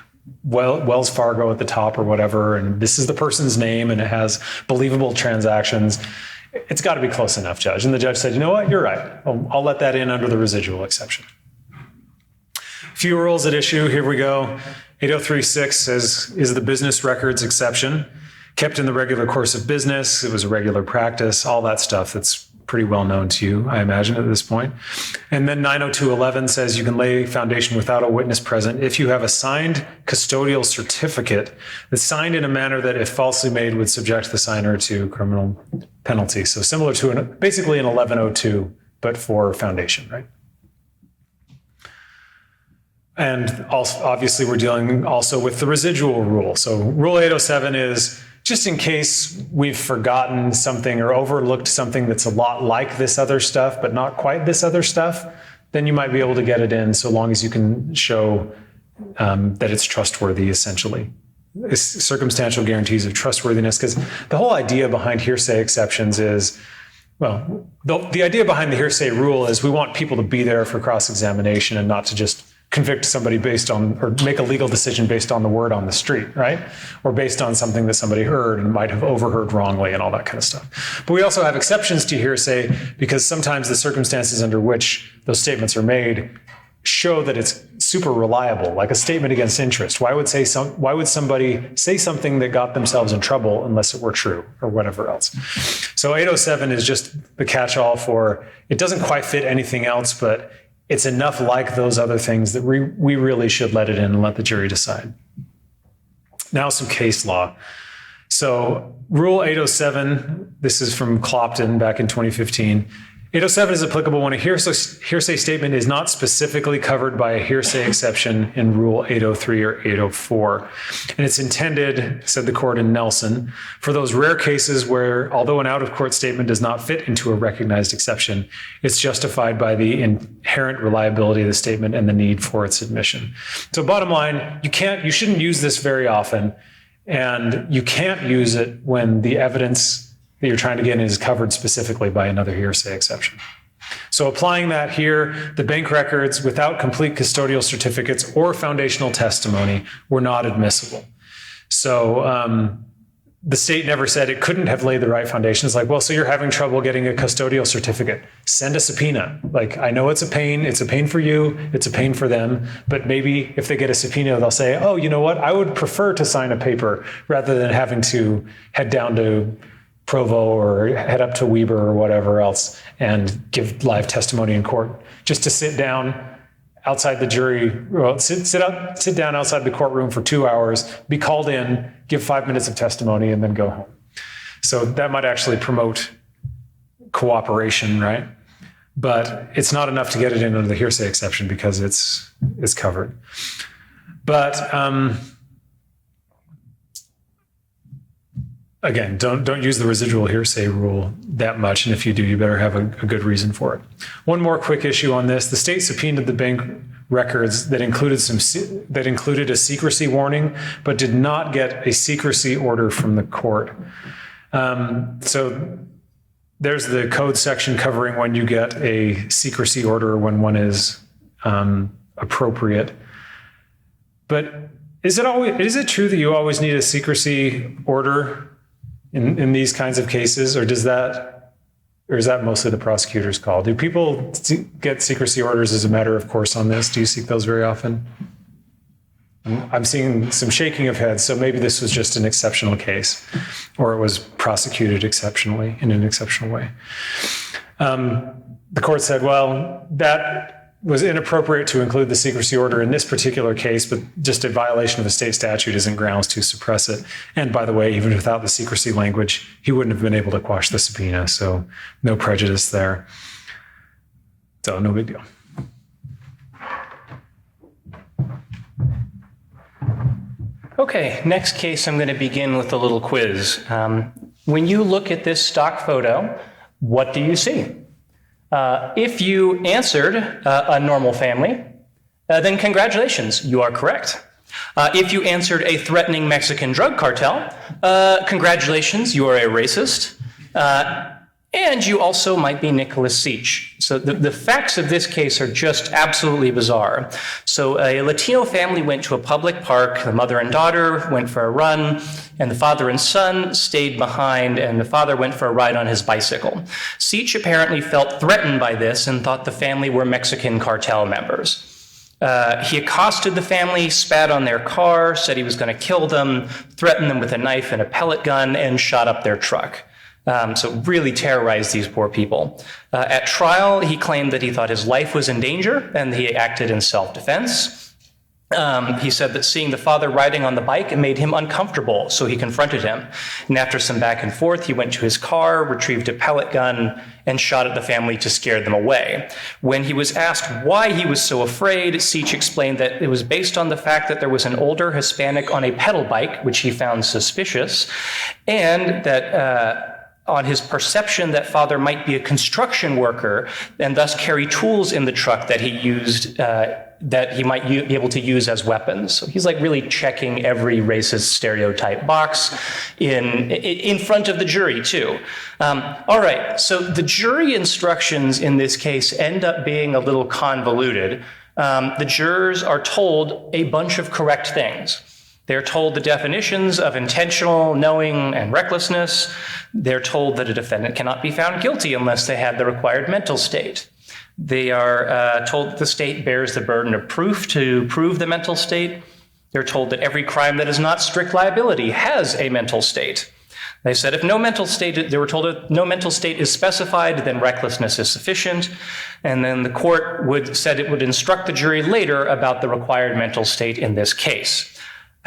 Wells Fargo at the top or whatever, and this is the person's name, and it has believable transactions. It's got to be close enough, Judge. And the judge said, you know what, you're right. I'll let that in under the residual exception. Few rules at issue. Here we go. 8036 says, is the business records exception kept in the regular course of business? It was a regular practice, all that stuff that's pretty well known to you, I imagine, at this point. And then 90211 says you can lay foundation without a witness present if you have a signed custodial certificate that's signed in a manner that, if falsely made, would subject the signer to criminal penalty. So similar to basically an 1102, but for foundation, right? And also, obviously, we're dealing also with the residual rule. So Rule 807 is just in case we've forgotten something or overlooked something that's a lot like this other stuff, but not quite this other stuff, then you might be able to get it in so long as you can show that it's trustworthy, essentially. It's circumstantial guarantees of trustworthiness, because the whole idea behind hearsay exceptions is, well, the idea behind the hearsay rule is we want people to be there for cross-examination and not to just convict somebody based on, or make a legal decision based on the word on the street, right? Or based on something that somebody heard and might have overheard wrongly and all that kind of stuff. But we also have exceptions to hearsay because sometimes the circumstances under which those statements are made show that it's super reliable, like a statement against interest. Why would somebody say something that got themselves in trouble unless it were true or whatever else? So 807 is just the catch-all for, it doesn't quite fit anything else, but it's enough like those other things that we really should let it in and let the jury decide. Now some case law. So Rule 807, this is from Clopton back in 2015. 807 is applicable when a hearsay statement is not specifically covered by a hearsay exception in Rule 803 or 804. And it's intended, said the court in Nielsen, for those rare cases where, although an out-of-court statement does not fit into a recognized exception, it's justified by the inherent reliability of the statement and the need for its admission. So bottom line, you shouldn't use this very often, and you can't use it when the evidence that you're trying to get in is covered specifically by another hearsay exception. So applying that here, the bank records without complete custodial certificates or foundational testimony were not admissible. So the state never said it couldn't have laid the right foundation. It's like, well, so you're having trouble getting a custodial certificate. Send a subpoena. Like, I know it's a pain for you, it's a pain for them, but maybe if they get a subpoena, they'll say, oh, you know what? I would prefer to sign a paper rather than having to head down to Provo or head up to Weber or whatever else and give live testimony in court. Just to sit down outside the jury, well, sit down outside the courtroom for 2 hours, be called in, give 5 minutes of testimony, and then go home. So that might actually promote cooperation, right? But it's not enough to get it in under the hearsay exception because it's covered. But again, don't use the residual hearsay rule that much. And if you do, you better have a good reason for it. One more quick issue on this. The state subpoenaed the bank records that included a secrecy warning, but did not get a secrecy order from the court. So there's the code section covering when you get a secrecy order, when one is appropriate. But is it true that you always need a secrecy order in these kinds of cases, or is that mostly the prosecutor's call? Do people get secrecy orders as a matter of course on this? Do you seek those very often? I'm seeing some shaking of heads, so maybe this was just an exceptional case, or it was prosecuted exceptionally in an exceptional way. The court said, well, that was inappropriate to include the secrecy order in this particular case, but just a violation of a state statute isn't grounds to suppress it. And by the way, even without the secrecy language, he wouldn't have been able to quash the subpoena, so no prejudice there. So no big deal. Okay, next case, I'm going to begin with a little quiz. When you look at this stock photo, what do you see? If you answered a normal family, then congratulations, you are correct. If you answered a threatening Mexican drug cartel, congratulations, you are a racist. And you also might be Nicholas Seach. So the facts of this case are just absolutely bizarre. So a Latino family went to a public park. The mother and daughter went for a run, and the father and son stayed behind, and the father went for a ride on his bicycle. Seach apparently felt threatened by this and thought the family were Mexican cartel members. He accosted the family, spat on their car, said he was going to kill them, threatened them with a knife and a pellet gun, and shot up their truck. So really terrorized these poor people. At trial, he claimed that he thought his life was in danger and he acted in self-defense. He said that seeing the father riding on the bike made him uncomfortable, so he confronted him. And after some back and forth, he went to his car, retrieved a pellet gun, and shot at the family to scare them away. When he was asked why he was so afraid, Seach explained that it was based on the fact that there was an older Hispanic on a pedal bike, which he found suspicious, and that on his perception that father might be a construction worker and thus carry tools in the truck that he used, that he might be able to use as weapons. So he's like really checking every racist stereotype box in front of the jury too. All right, so the jury instructions in this case end up being a little convoluted. The jurors are told a bunch of correct things. They're told the definitions of intentional, knowing, and recklessness. They're told that a defendant cannot be found guilty unless they have the required mental state. They are told that the state bears the burden of proof to prove the mental state. They're told that every crime that is not strict liability has a mental state. They said they were told if no mental state is specified, then recklessness is sufficient. And then the court said it would instruct the jury later about the required mental state in this case.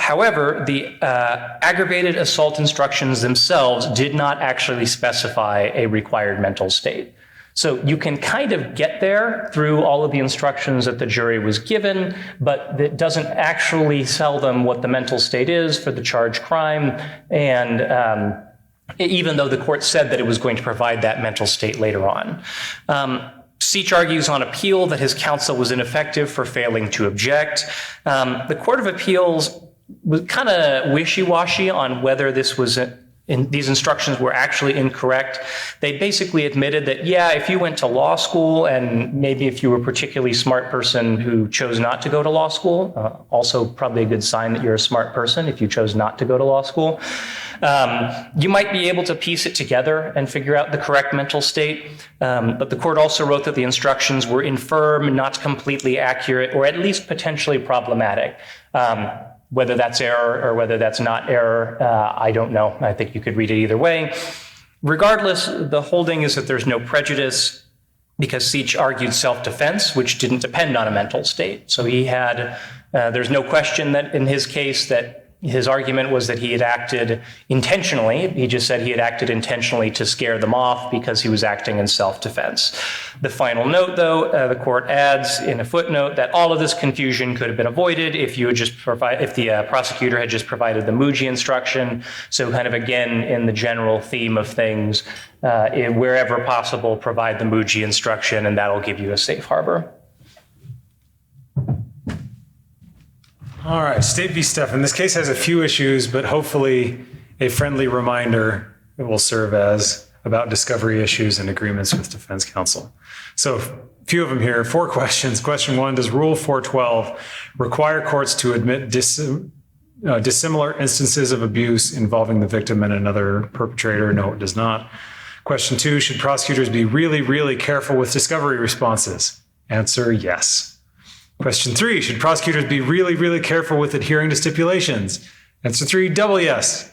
However, the aggravated assault instructions themselves did not actually specify a required mental state. So you can kind of get there through all of the instructions that the jury was given, but it doesn't actually tell them what the mental state is for the charged crime. And even though the court said that it was going to provide that mental state later on. Seach argues on appeal that his counsel was ineffective for failing to object. The Court of Appeals was kind of wishy-washy on whether these instructions were actually incorrect. They basically admitted that, yeah, if you went to law school and maybe if you were a particularly smart person who chose not to go to law school, also probably a good sign that you're a smart person if you chose not to go to law school, you might be able to piece it together and figure out the correct mental state. But the court also wrote that the instructions were infirm, not completely accurate, or at least potentially problematic. Whether that's error or whether that's not error, I don't know. I think you could read it either way. Regardless, the holding is that there's no prejudice because Seach argued self-defense, which didn't depend on a mental state. So there's no question that in his case that His argument was that he had acted intentionally. He just said he had acted intentionally to scare them off because he was acting in self-defense. The final note, though, the court adds in a footnote that all of this confusion could have been avoided if the prosecutor had just provided the Muji instruction. So kind of again, in the general theme of things, wherever possible, provide the Muji instruction, and that'll give you a safe harbor. All right, State v. Stephan. This case has a few issues, but hopefully a friendly reminder it will serve as about discovery issues and agreements with defense counsel. So a few of them here, 4 questions. Question 1, does Rule 412 require courts to admit dissimilar instances of abuse involving the victim and another perpetrator? No, it does not. Question 2, should prosecutors be really, really careful with discovery responses? Answer, yes. Question 3, should prosecutors be really, really careful with adhering to stipulations? Answer 3, double yes.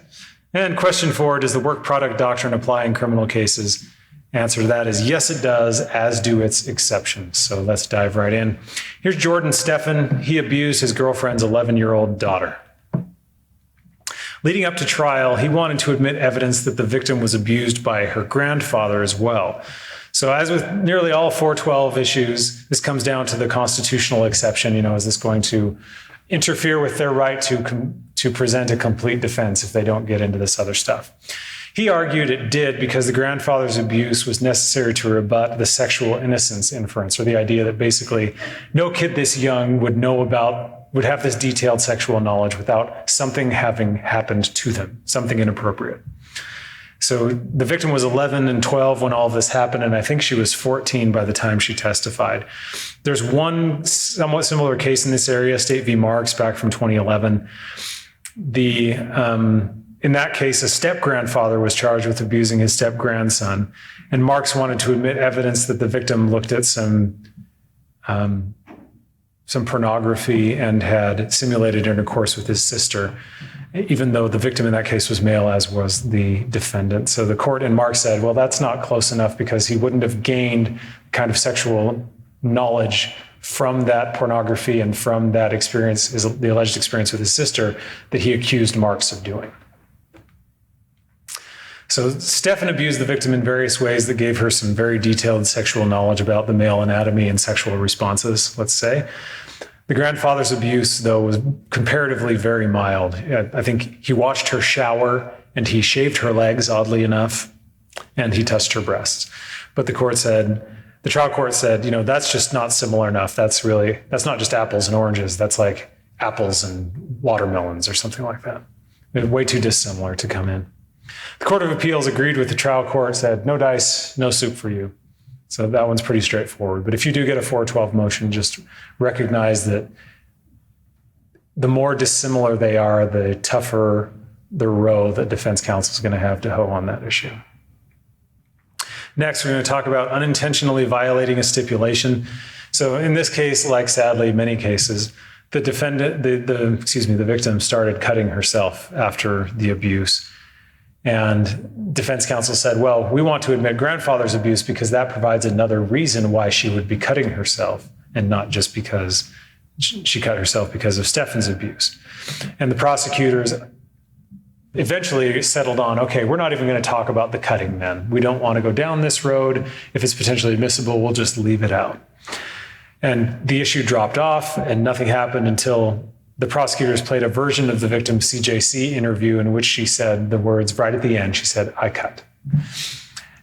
And question 4, does the work product doctrine apply in criminal cases? Answer to that is yes, it does, as do its exceptions. So let's dive right in. Here's Jordan Stephan. He abused his girlfriend's 11-year-old daughter. Leading up to trial, he wanted to admit evidence that the victim was abused by her grandfather as well. So as with nearly all 412 issues, this comes down to the constitutional exception. Is this going to interfere with their right to present a complete defense if they don't get into this other stuff? He argued it did because the grandfather's abuse was necessary to rebut the sexual innocence inference, or the idea that basically no kid this young would have this detailed sexual knowledge without something having happened to them, something inappropriate. So the victim was 11 and 12 when all of this happened, and I think she was 14 by the time she testified. There's one somewhat similar case in this area, State v. Marks, back from 2011. In that case, a step-grandfather was charged with abusing his step-grandson, and Marks wanted to admit evidence that the victim looked at some pornography and had simulated intercourse with his sister, even though the victim in that case was male, as was the defendant. So the court in Marks said, well, that's not close enough because he wouldn't have gained kind of sexual knowledge from that pornography and from that experience, the alleged experience with his sister, that he accused Marks of doing. So Stephan abused the victim in various ways that gave her some very detailed sexual knowledge about the male anatomy and sexual responses, let's say. The grandfather's abuse, though, was comparatively very mild. I think he watched her shower and he shaved her legs, oddly enough, and he touched her breasts. But the trial court said, that's just not similar enough. That's not just apples and oranges. That's like apples and watermelons or something like that. They're way too dissimilar to come in. The Court of Appeals agreed with the trial court, said, no dice, no soup for you. So that one's pretty straightforward. But if you do get a 412 motion, just recognize that the more dissimilar they are, the tougher the row that defense counsel is going to have to hoe on that issue. Next, we're going to talk about unintentionally violating a stipulation. So in this case, like sadly many cases, the victim started cutting herself after the abuse. And defense counsel said, well, we want to admit grandfather's abuse because that provides another reason why she would be cutting herself, and not just because she cut herself because of Stephan's abuse. And the prosecutors eventually settled on, okay, we're not even going to talk about the cutting then. We don't want to go down this road. If it's potentially admissible, we'll just leave it out. And the issue dropped off and nothing happened until the prosecutors played a version of the victim's CJC interview in which she said the words right at the end. She said, I cut.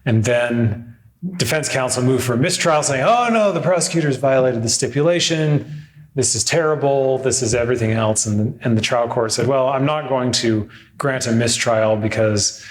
And then defense counsel moved for a mistrial saying, oh no, the prosecutors violated the stipulation. This is terrible. This is everything else. And the trial court said, well, I'm not going to grant a mistrial because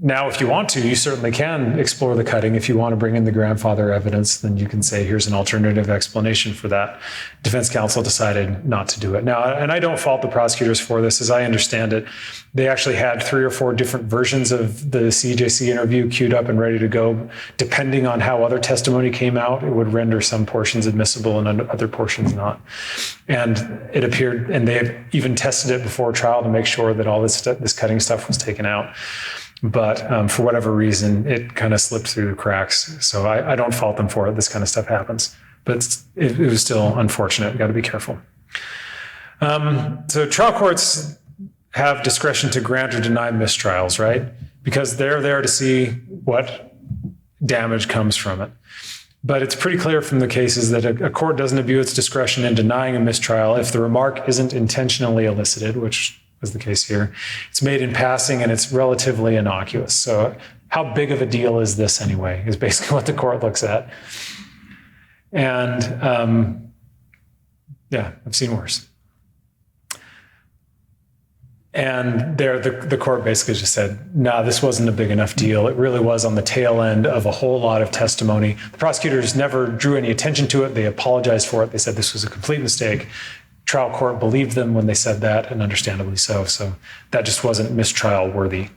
now, if you want to, you certainly can explore the cutting. If you want to bring in the grandfather evidence, then you can say, here's an alternative explanation for that. Defense counsel decided not to do it. Now, and I don't fault the prosecutors for this. As I understand it, they actually had 3 or 4 different versions of the CJC interview queued up and ready to go. Depending on how other testimony came out, it would render some portions admissible and other portions not. And it appeared, and they even tested it before trial to make sure that all this cutting stuff was taken out. But for whatever reason, it kind of slipped through the cracks. So I don't fault them for it. This kind of stuff happens. But it was still unfortunate. Got to be careful. So trial courts have discretion to grant or deny mistrials, right? Because they're there to see what damage comes from it. But it's pretty clear from the cases that a court doesn't abuse its discretion in denying a mistrial if the remark isn't intentionally elicited, which was the case here. It's made in passing and it's relatively innocuous. So how big of a deal is this anyway, is basically what the court looks at. And yeah, I've seen worse. And there, the court basically just said, nah, this wasn't a big enough deal. It really was on the tail end of a whole lot of testimony. The prosecutors never drew any attention to it. They apologized for it. They said this was a complete mistake. Trial court believed them when they said that, and understandably so. So that just wasn't mistrial worthy.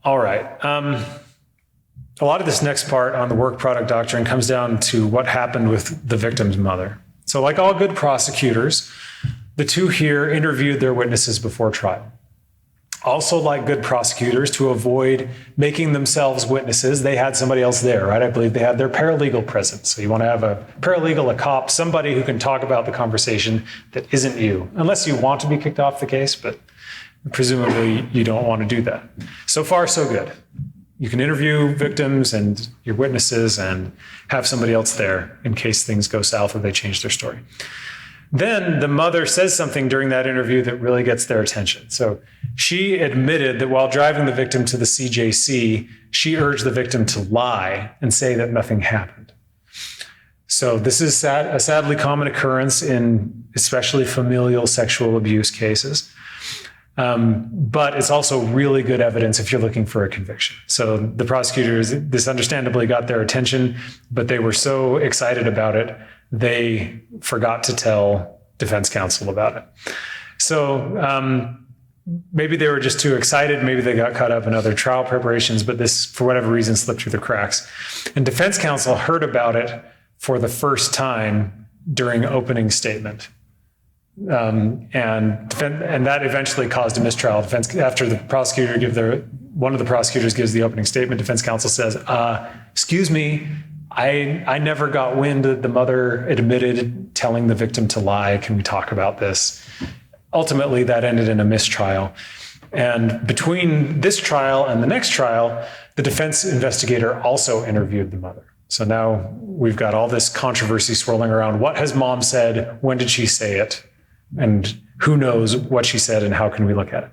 All right. A lot of this next part on the work product doctrine comes down to what happened with the victim's mother. So like all good prosecutors, the two here interviewed their witnesses before trial. Also, like good prosecutors, to avoid making themselves witnesses, they had somebody else there, right? I believe they had their paralegal present. So you want to have a paralegal, a cop, somebody who can talk about the conversation that isn't you, unless you want to be kicked off the case, but presumably you don't want to do that. So far, so good. You can interview victims and your witnesses and have somebody else there in case things go south or they change their story. Then the mother says something during that interview that really gets their attention. So she admitted that while driving the victim to the CJC, she urged the victim to lie and say that nothing happened. So this is a sadly common occurrence in especially familial sexual abuse cases. But it's also really good evidence if you're looking for a conviction. So the prosecutors, this understandably got their attention, but they were so excited about it, they forgot to tell defense counsel about it. So maybe they were just too excited. Maybe they got caught up in other trial preparations, but this, for whatever reason, slipped through the cracks. And defense counsel heard about it for the first time during opening statement. And that eventually caused a mistrial. After the prosecutor one of the prosecutors gives the opening statement, defense counsel says, excuse me, I never got wind that the mother admitted telling the victim to lie. Can we talk about this? Ultimately, that ended in a mistrial. And between this trial and the next trial, the defense investigator also interviewed the mother. So now we've got all this controversy swirling around. What has mom said? When did she say it? And who knows what she said and how can we look at it?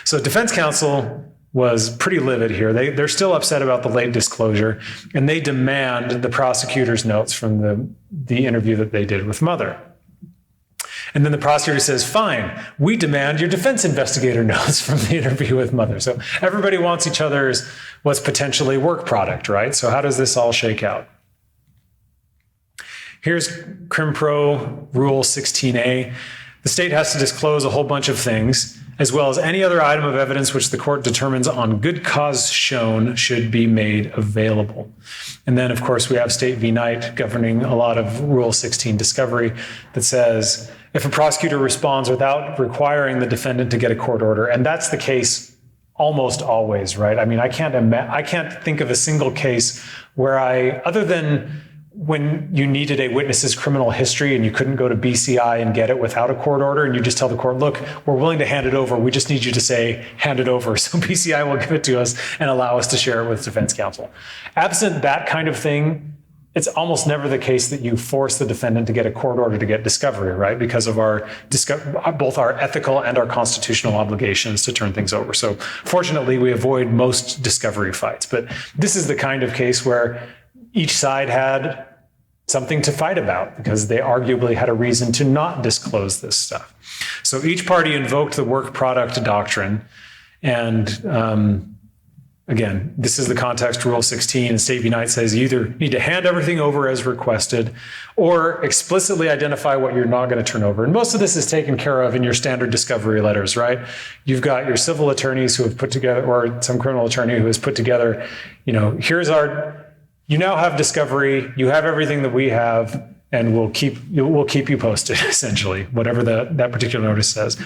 So defense counsel was pretty livid here. They're still upset about the late disclosure, and they demand the prosecutor's notes from the interview that they did with mother. And then the prosecutor says, fine, we demand your defense investigator notes from the interview with mother. So everybody wants each other's what's potentially work product, right? So how does this all shake out? Here's CrimPro Rule 16a. The state has to disclose a whole bunch of things, as well as any other item of evidence which the court determines on good cause shown should be made available. And then, of course, we have State v. Knight governing a lot of Rule 16 discovery that says if a prosecutor responds without requiring the defendant to get a court order, and that's the case almost always, right? I mean, I can't think of a single case where other than when you needed a witness's criminal history and you couldn't go to BCI and get it without a court order, and you just tell the court, look, we're willing to hand it over. We just need you to say, hand it over. So BCI will give it to us and allow us to share it with defense counsel. Absent that kind of thing, it's almost never the case that you force the defendant to get a court order to get discovery, right? Because of both our ethical and our constitutional obligations to turn things over. So fortunately, we avoid most discovery fights. But this is the kind of case where each side had something to fight about because they arguably had a reason to not disclose this stuff. So each party invoked the work product doctrine. And again, this is the context, Rule 16, and State v. Knight says you either need to hand everything over as requested or explicitly identify what you're not going to turn over. And most of this is taken care of in your standard discovery letters, right? You've got your civil attorneys who have put together, or some criminal attorney who has put together, you now have discovery, you have everything that we have, and we'll keep you posted, essentially, whatever that particular notice says.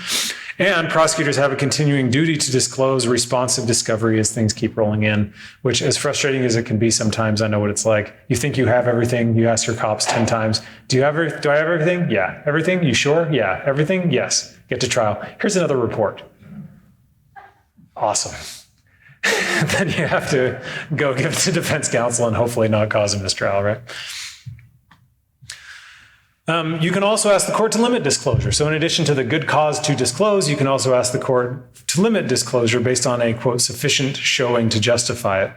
And prosecutors have a continuing duty to disclose responsive discovery as things keep rolling in, which, as frustrating as it can be sometimes, I know what it's like. You think you have everything. You ask your cops 10 times, do I have everything? Yeah. Everything? You sure? Yeah. Everything? Yes. Get to trial. Here's another report. Awesome. Then you have to go give it to defense counsel and hopefully not cause a mistrial, right? You can also ask the court to limit disclosure. So in addition to the good cause to disclose, you can also ask the court to limit disclosure based on a, quote, sufficient showing to justify it.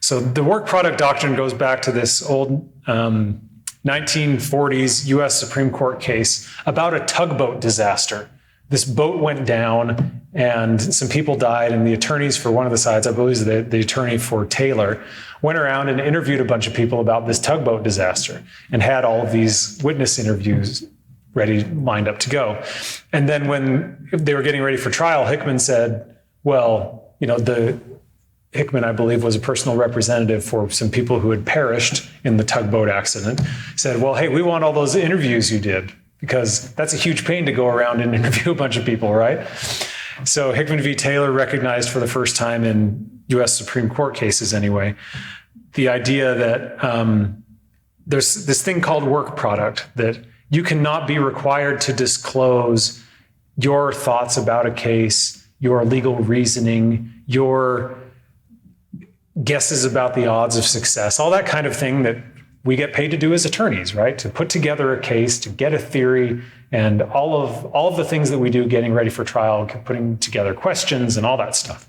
So the work product doctrine goes back to this old 1940s US Supreme Court case about a tugboat disaster. This boat went down and some people died, and the attorneys for one of the sides, I believe the attorney for Taylor, went around and interviewed a bunch of people about this tugboat disaster and had all of these witness interviews lined up to go. And then when they were getting ready for trial, Hickman said, well, Hickman, I believe, was a personal representative for some people who had perished in the tugboat accident, said, well, hey, we want all those interviews you did, because that's a huge pain to go around and interview a bunch of people, right? So Hickman v. Taylor recognized for the first time in US Supreme Court cases anyway, the idea that there's this thing called work product, that you cannot be required to disclose your thoughts about a case, your legal reasoning, your guesses about the odds of success, all that kind of thing that we get paid to do as attorneys, right? To put together a case, to get a theory, and all of the things that we do getting ready for trial, putting together questions and all that stuff.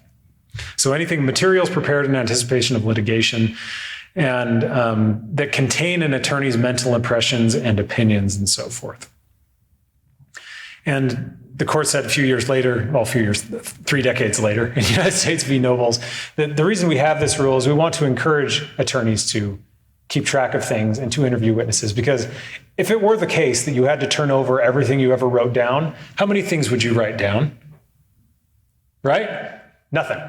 So anything materials prepared in anticipation of litigation and that contain an attorney's mental impressions and opinions and so forth. And the court said 3 decades later in United States v. Nobles, that the reason we have this rule is we want to encourage attorneys to keep track of things and to interview witnesses, because if it were the case that you had to turn over everything you ever wrote down, how many things would you write down? Right? Nothing.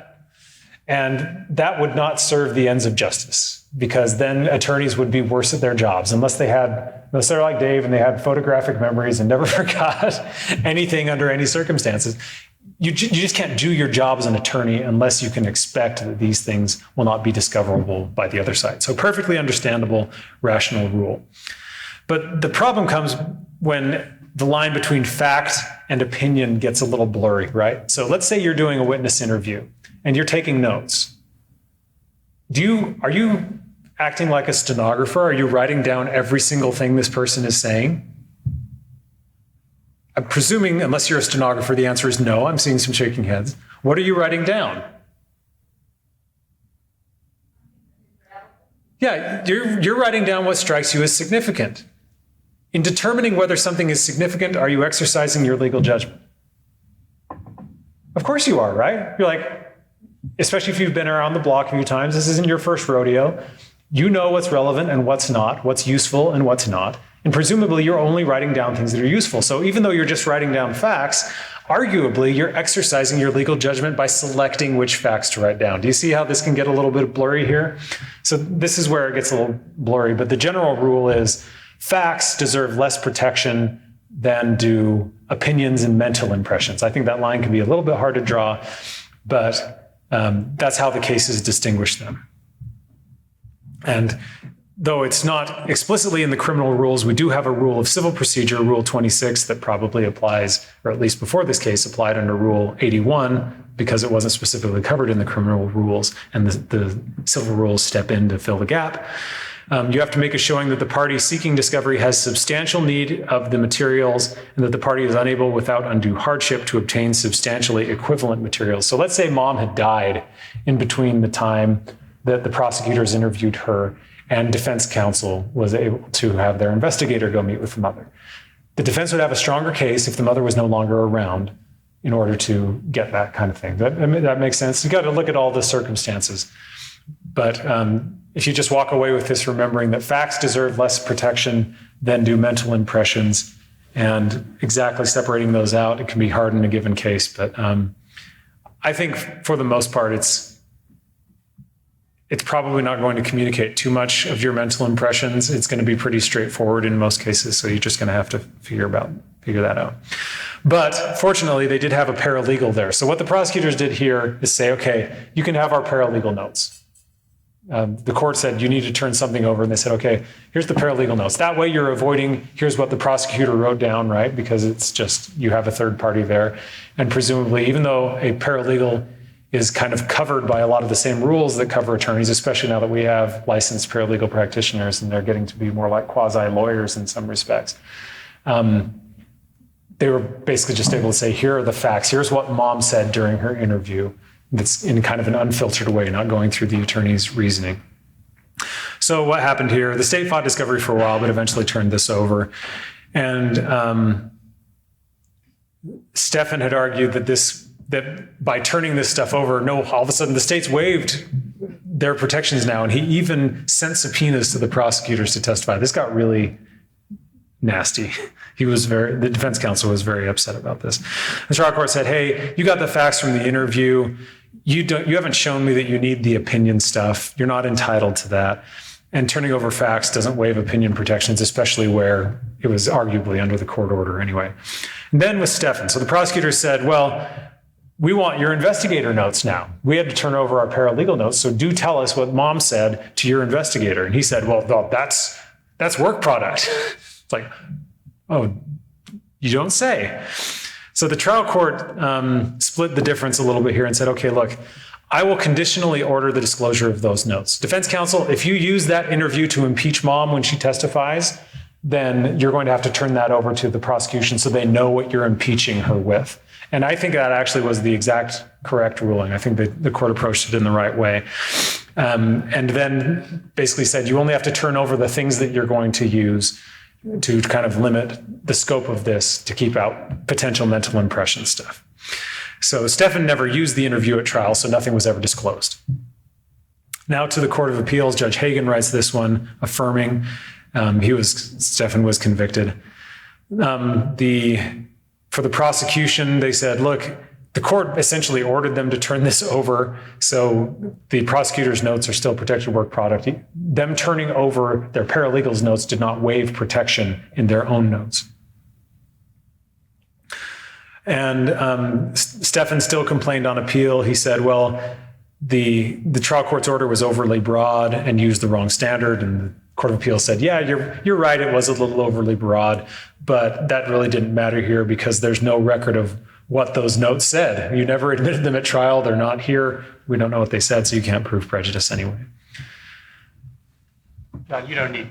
And that would not serve the ends of justice, because then attorneys would be worse at their jobs unless they're like Dave and they had photographic memories and never forgot anything under any circumstances. You just can't do your job as an attorney unless you can expect that these things will not be discoverable by the other side. So perfectly understandable, rational rule. But the problem comes when the line between fact and opinion gets a little blurry, right? So let's say you're doing a witness interview and you're taking notes. Are you acting like a stenographer? Are you writing down every single thing this person is saying? I'm presuming, unless you're a stenographer, the answer is no. I'm seeing some shaking heads. What are you writing down? Yeah, you're writing down what strikes you as significant. In determining whether something is significant, are you exercising your legal judgment? Of course you are, right? You're like, especially if you've been around the block a few times, this isn't your first rodeo. You know what's relevant and what's not, what's useful and what's not. And presumably you're only writing down things that are useful. So even though you're just writing down facts, arguably you're exercising your legal judgment by selecting which facts to write down. Do you see how this can get a little bit blurry here? So this is where it gets a little blurry, but the general rule is facts deserve less protection than do opinions and mental impressions. I think that line can be a little bit hard to draw, but that's how the cases distinguish them. And though it's not explicitly in the criminal rules, we do have a rule of civil procedure, Rule 26, that probably applies, or at least before this case, applied under Rule 81, because it wasn't specifically covered in the criminal rules, and the civil rules step in to fill the gap. You have to make a showing that the party seeking discovery has substantial need of the materials and that the party is unable without undue hardship to obtain substantially equivalent materials. So let's say mom had died in between the time that the prosecutors interviewed her and defense counsel was able to have their investigator go meet with the mother. The defense would have a stronger case if the mother was no longer around in order to get that kind of thing. That makes sense. You got to look at all the circumstances. But if you just walk away with this, remembering that facts deserve less protection than do mental impressions, and exactly separating those out, it can be hard in a given case. But I think for the most part, it's probably not going to communicate too much of your mental impressions. It's going to be pretty straightforward in most cases, so you're just going to have to figure that out. But fortunately, they did have a paralegal there. So what the prosecutors did here is say, okay, you can have our paralegal notes. The court said you need to turn something over, and they said, okay, here's the paralegal notes. That way you're avoiding, here's what the prosecutor wrote down, right? Because it's just, you have a third party there. And presumably, even though a paralegal is kind of covered by a lot of the same rules that cover attorneys, especially now that we have licensed paralegal practitioners and they're getting to be more like quasi-lawyers in some respects. They were basically just able to say, here are the facts. Here's what mom said during her interview. That's in kind of an unfiltered way, not going through the attorney's reasoning. So what happened here? The state fought discovery for a while, but eventually turned this over. And Stefan had argued that by turning this stuff over, all of a sudden the state's waived their protections now. And he even sent subpoenas to the prosecutors to testify. This got really nasty. The defense counsel was very upset about this. The trial court said, hey, you got the facts from the interview. You haven't shown me that you need the opinion stuff. You're not entitled to that. And turning over facts doesn't waive opinion protections, especially where it was arguably under the court order anyway. And then with Stefan, so the prosecutor said, well, we want your investigator notes now. We had to turn over our paralegal notes, so do tell us what mom said to your investigator. And he said, well, that's work product. It's like, oh, you don't say. So the trial court split the difference a little bit here and said, okay, look, I will conditionally order the disclosure of those notes. Defense counsel, if you use that interview to impeach mom when she testifies, then you're going to have to turn that over to the prosecution so they know what you're impeaching her with. And I think that actually was the exact correct ruling. I think the court approached it in the right way. And then basically said, you only have to turn over the things that you're going to use to kind of limit the scope of this to keep out potential mental impression stuff. So Stefan never used the interview at trial, so nothing was ever disclosed. Now to the Court of Appeals, Judge Hagan writes this one, affirming. Stefan was convicted. For the prosecution, they said, look, the court essentially ordered them to turn this over, so the prosecutor's notes are still protected work product. Them turning over their paralegal's notes did not waive protection in their own notes. And Stefan still complained on appeal. He said, well, the trial court's order was overly broad and used the wrong standard. And the Court of Appeals said, yeah, you're right, it was a little overly broad, but that really didn't matter here because there's no record of what those notes said. You never admitted them at trial. They're not here. We don't know what they said, so you can't prove prejudice anyway. John, you don't need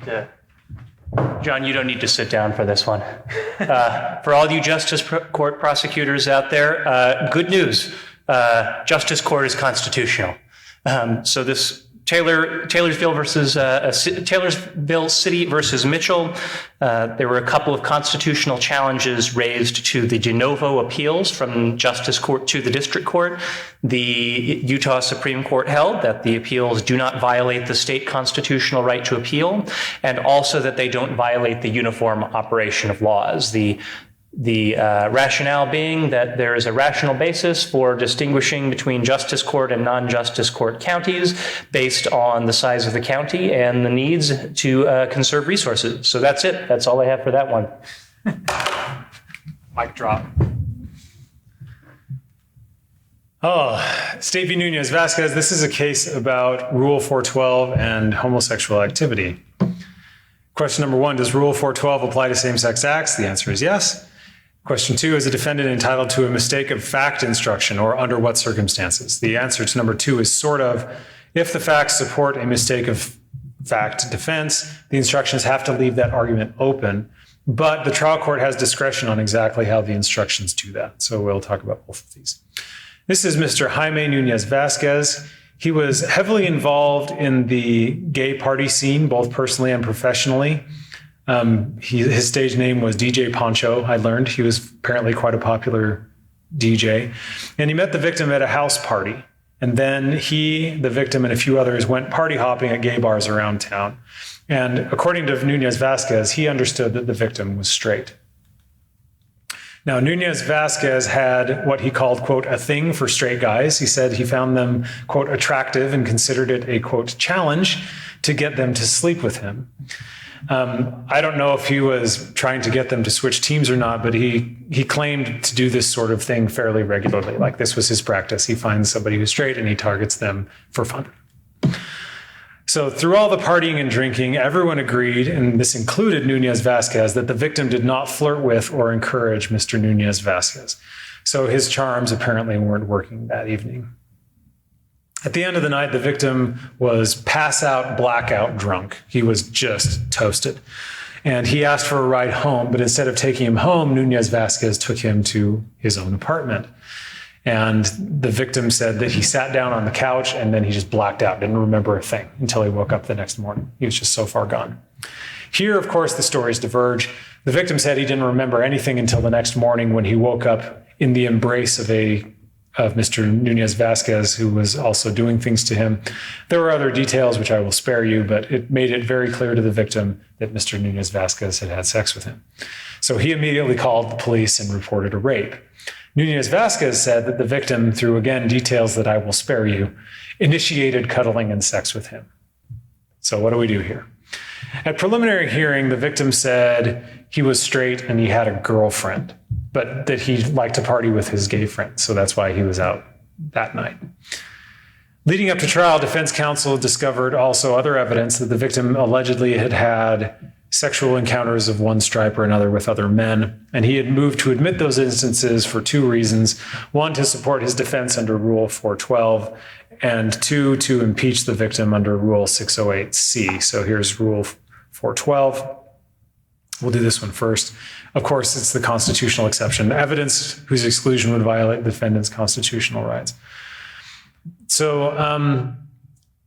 to sit down for this one. For all you Justice Court prosecutors out there, good news. Justice Court is constitutional. So this Taylorsville City versus Mitchell. There were a couple of constitutional challenges raised to the de novo appeals from Justice Court to the District Court. The Utah Supreme Court held that the appeals do not violate the state constitutional right to appeal, and also that they don't violate the uniform operation of laws. The rationale being that there is a rational basis for distinguishing between justice court and non-justice court counties based on the size of the county and the needs to conserve resources. So that's it. That's all I have for that one. Mic drop. State v. Nunez Vasquez. This is a case about Rule 412 and homosexual activity. Question number 1, does Rule 412 apply to same-sex acts? The answer is yes. Question 2, is a defendant entitled to a mistake of fact instruction, or under what circumstances? The answer to number 2 is sort of. If the facts support a mistake of fact defense, the instructions have to leave that argument open, but the trial court has discretion on exactly how the instructions do that. So we'll talk about both of these. This is Mr. Jaime Nunez Vasquez. He was heavily involved in the gay party scene, both personally and professionally. His stage name was DJ Poncho, I learned. He was apparently quite a popular DJ. And he met the victim at a house party. And then he, the victim, and a few others went party hopping at gay bars around town. And according to Nunez Vasquez, he understood that the victim was straight. Now, Nunez Vasquez had what he called, quote, a thing for straight guys. He said he found them, quote, attractive and considered it a, quote, challenge to get them to sleep with him. I don't know if he was trying to get them to switch teams or not, but he claimed to do this sort of thing fairly regularly. Like this was his practice. He finds somebody who's straight and he targets them for fun. So through all the partying and drinking, everyone agreed, and this included Nunez Vasquez, that the victim did not flirt with or encourage Mr. Nunez Vasquez. So his charms apparently weren't working that evening. At the end of the night, the victim was pass out, blackout drunk. He was just toasted. And he asked for a ride home, but instead of taking him home, Nunez Vasquez took him to his own apartment. And the victim said that he sat down on the couch and then he just blacked out, didn't remember a thing until he woke up the next morning. He was just so far gone. Here, of course, the stories diverge. The victim said he didn't remember anything until the next morning when he woke up in the embrace of Mr. Nunez Vasquez, who was also doing things to him. There were other details which I will spare you, but it made it very clear to the victim that Mr. Nunez Vasquez had had sex with him. So he immediately called the police and reported a rape. Nunez Vasquez said that the victim, through again details that I will spare you, initiated cuddling and sex with him. So what do we do here? At preliminary hearing, the victim said he was straight and he had a girlfriend, but that he liked to party with his gay friends. So that's why he was out that night. Leading up to trial, defense counsel discovered also other evidence that the victim allegedly had had sexual encounters of one stripe or another with other men, and he had moved to admit those instances for two reasons. One, to support his defense under Rule 412, and two, to impeach the victim under Rule 608C. So here's Rule 412. We'll do this one first. Of course, it's the constitutional exception, evidence whose exclusion would violate the defendant's constitutional rights. So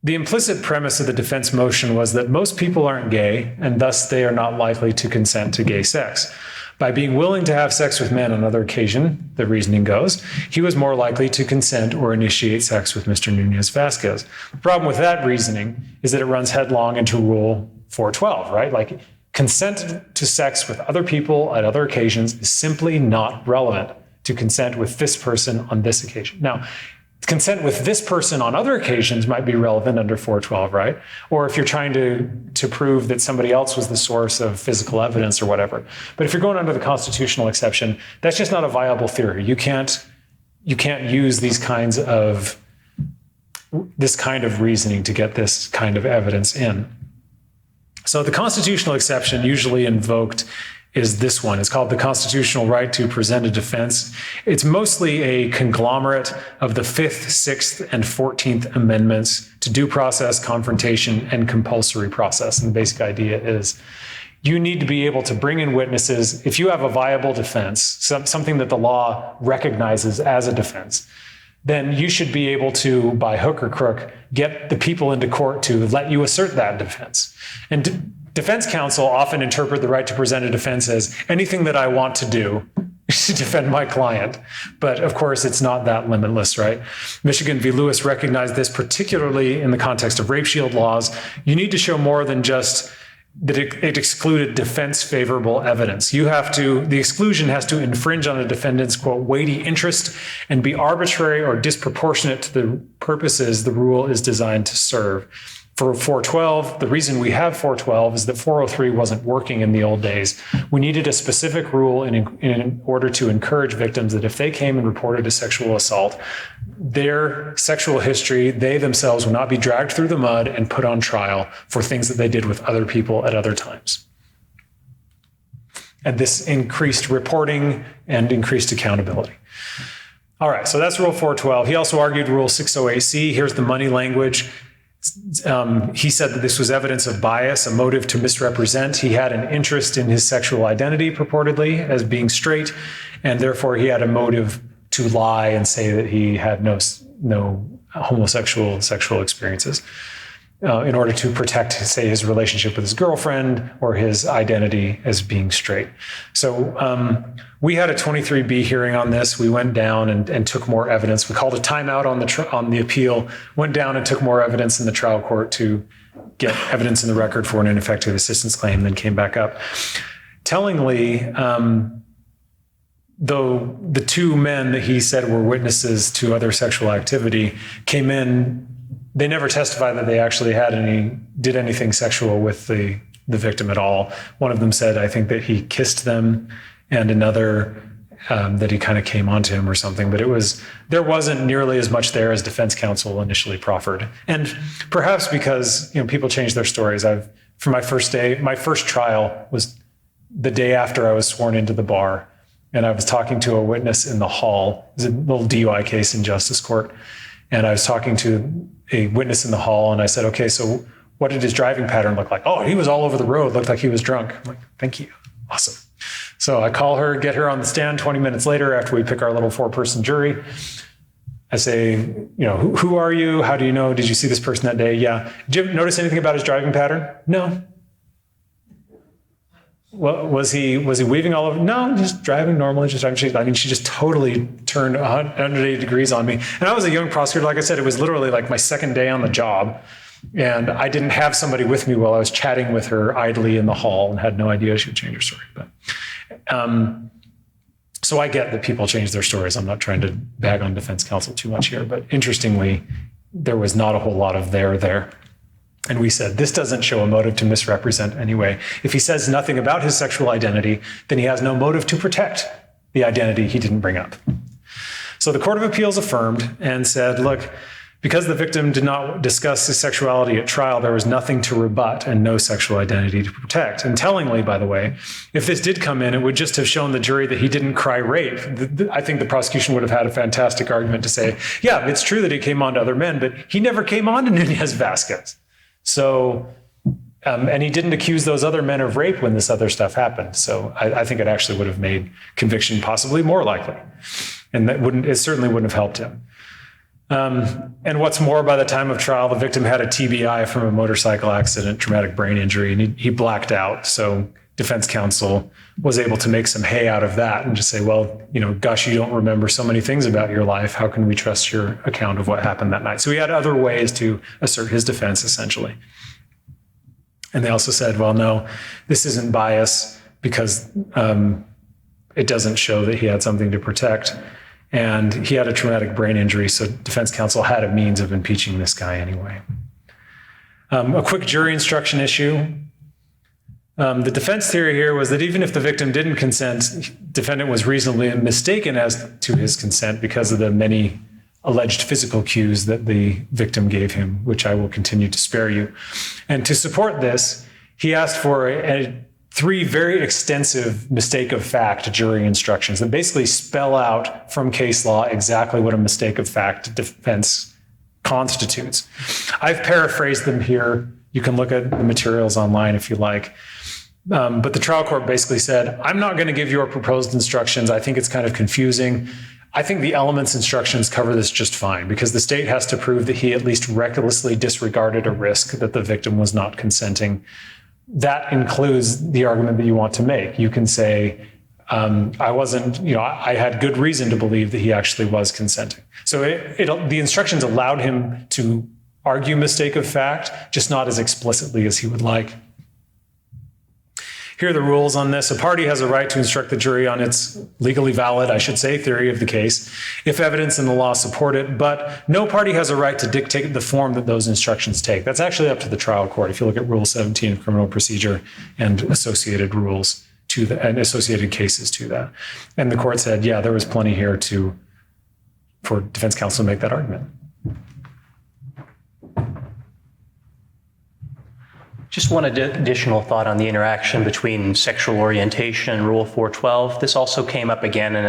the implicit premise of the defense motion was that most people aren't gay, and thus they are not likely to consent to gay sex. By being willing to have sex with men on another occasion, the reasoning goes, he was more likely to consent or initiate sex with Mr. Nunez Vasquez. The problem with that reasoning is that it runs headlong into Rule 412, right? Like, consent to sex with other people at other occasions is simply not relevant to consent with this person on this occasion. Now, consent with this person on other occasions might be relevant under 412, right? Or if you're trying to prove that somebody else was the source of physical evidence or whatever. But if you're going under the constitutional exception, that's just not a viable theory. You can't use this kind of reasoning to get this kind of evidence in. So the constitutional exception usually invoked is this one. It's called the constitutional right to present a defense. It's mostly a conglomerate of the 5th, 6th, and 14th Amendments to due process, confrontation, and compulsory process. And the basic idea is you need to be able to bring in witnesses. If you have a viable defense, something that the law recognizes as a defense, then you should be able to, by hook or crook, get the people into court to let you assert that defense. And defense counsel often interpret the right to present a defense as anything that I want to do to defend my client. But of course, it's not that limitless, right? Michigan v. Lewis recognized this particularly in the context of rape shield laws. You need to show more than just that it excluded defense favorable evidence. The exclusion has to infringe on a defendant's, quote, weighty interest and be arbitrary or disproportionate to the purposes the rule is designed to serve. For 412, the reason we have 412 is that 403 wasn't working in the old days. We needed a specific rule in order to encourage victims that if they came and reported a sexual assault, their sexual history, they themselves would not be dragged through the mud and put on trial for things that they did with other people at other times. And this increased reporting and increased accountability. All right, so that's Rule 412. He also argued Rule 608C. Here's the money language. He said that this was evidence of bias, a motive to misrepresent. He had an interest in his sexual identity, purportedly, as being straight, and therefore he had a motive to lie and say that he had no homosexual sexual experiences in order to protect, say, his relationship with his girlfriend or his identity as being straight. So we had a 23B hearing on this. We went down and took more evidence. We called a timeout on the appeal, went down and took more evidence in the trial court to get evidence in the record for an ineffective assistance claim, then came back up. Tellingly, though the two men that he said were witnesses to other sexual activity came in, they never testified that they actually did anything sexual with the victim at all. One of them said, I think that he kissed them, and another that he kind of came onto him or something. But there wasn't nearly as much there as defense counsel initially proffered. And perhaps because, people change their stories. For my first trial was the day after I was sworn into the bar. And I was talking to a witness in the hall. It was a little DUI case in justice court. And I was talking to a witness in the hall, and I said, okay, so what did his driving pattern look like? Oh, he was all over the road, looked like he was drunk. I'm like, thank you, awesome. So I call her, get her on the stand 20 minutes later after we pick our little 4-person jury. I say, who are you? How do you know? Did you see this person that day? Yeah. Did you notice anything about his driving pattern? No. Well, was he weaving all over? No, just driving normally. She just totally turned 180 degrees on me. And I was a young prosecutor. Like I said, it was literally like my second day on the job. And I didn't have somebody with me while I was chatting with her idly in the hall and had no idea she would change her story. But so I get that people change their stories. I'm not trying to bag on defense counsel too much here. But interestingly, there was not a whole lot of there. And we said, this doesn't show a motive to misrepresent anyway. If he says nothing about his sexual identity, then he has no motive to protect the identity he didn't bring up. So the Court of Appeals affirmed and said, look, because the victim did not discuss his sexuality at trial, there was nothing to rebut and no sexual identity to protect. And tellingly, by the way, if this did come in, it would just have shown the jury that he didn't cry rape. I think the prosecution would have had a fantastic argument to say, yeah, it's true that he came on to other men, but he never came on to Nunez Vasquez. So, and he didn't accuse those other men of rape when this other stuff happened. So I think it actually would have made conviction possibly more likely. And it certainly wouldn't have helped him. And what's more, by the time of trial, the victim had a TBI from a motorcycle accident, traumatic brain injury, and he blacked out. So defense counsel was able to make some hay out of that and just say, well, gosh, you don't remember so many things about your life. How can we trust your account of what happened that night? So he had other ways to assert his defense, essentially. And they also said, well, no, this isn't bias because it doesn't show that he had something to protect. And he had a traumatic brain injury, so defense counsel had a means of impeaching this guy anyway. A quick jury instruction issue. The defense theory here was that even if the victim didn't consent, defendant was reasonably mistaken as to his consent because of the many alleged physical cues that the victim gave him, which I will continue to spare you. And to support this, he asked for 3 very extensive mistake of fact jury instructions that basically spell out from case law exactly what a mistake of fact defense constitutes. I've paraphrased them here. You can look at the materials online if you like. But the trial court basically said, I'm not going to give your proposed instructions. I think it's kind of confusing. I think the elements instructions cover this just fine because the state has to prove that he at least recklessly disregarded a risk that the victim was not consenting. That includes the argument that you want to make. You can say, I had good reason to believe that he actually was consenting. So the instructions allowed him to argue mistake of fact, just not as explicitly as he would like. Here are the rules on this. A party has a right to instruct the jury on its legally valid, theory of the case, if evidence in the law support it, but no party has a right to dictate the form that those instructions take. That's actually up to the trial court. If you look at Rule 17 of Criminal Procedure and associated rules to that, and associated cases to that. And the court said, yeah, there was plenty here for defense counsel to make that argument. Just one additional thought on the interaction between sexual orientation and Rule 412. This also came up again in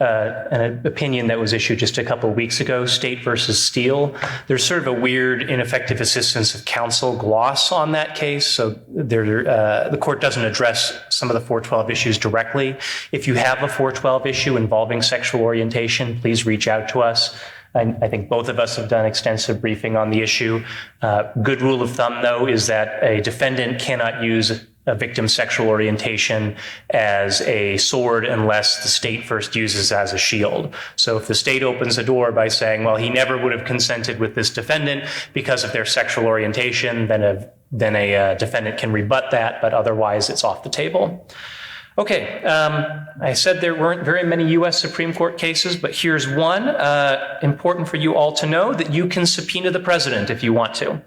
an opinion that was issued just a couple of weeks ago, State versus Steele. There's sort of a weird ineffective assistance of counsel gloss on that case. So the court doesn't address some of the 412 issues directly. If you have a 412 issue involving sexual orientation, please reach out to us. I think both of us have done extensive briefing on the issue. Good rule of thumb, though, is that a defendant cannot use a victim's sexual orientation as a sword unless the state first uses as a shield. So if the state opens the door by saying, well, he never would have consented with this defendant because of their sexual orientation, then a defendant can rebut that, but otherwise it's off the table. Okay, I said there weren't very many U.S. Supreme Court cases, but here's one important for you all to know, that you can subpoena the president if you want to.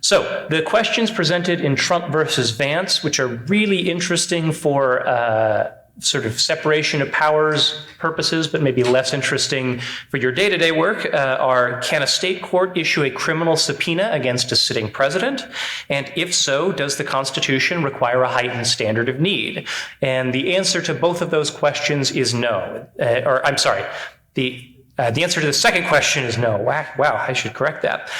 So the questions presented in Trump versus Vance, which are really interesting for sort of separation of powers purposes, but maybe less interesting for your day-to-day work, are: can a state court issue a criminal subpoena against a sitting president? And if so, does the Constitution require a heightened standard of need? And the answer to both of those questions is no. The answer to the second question is no. Wow, I should correct that.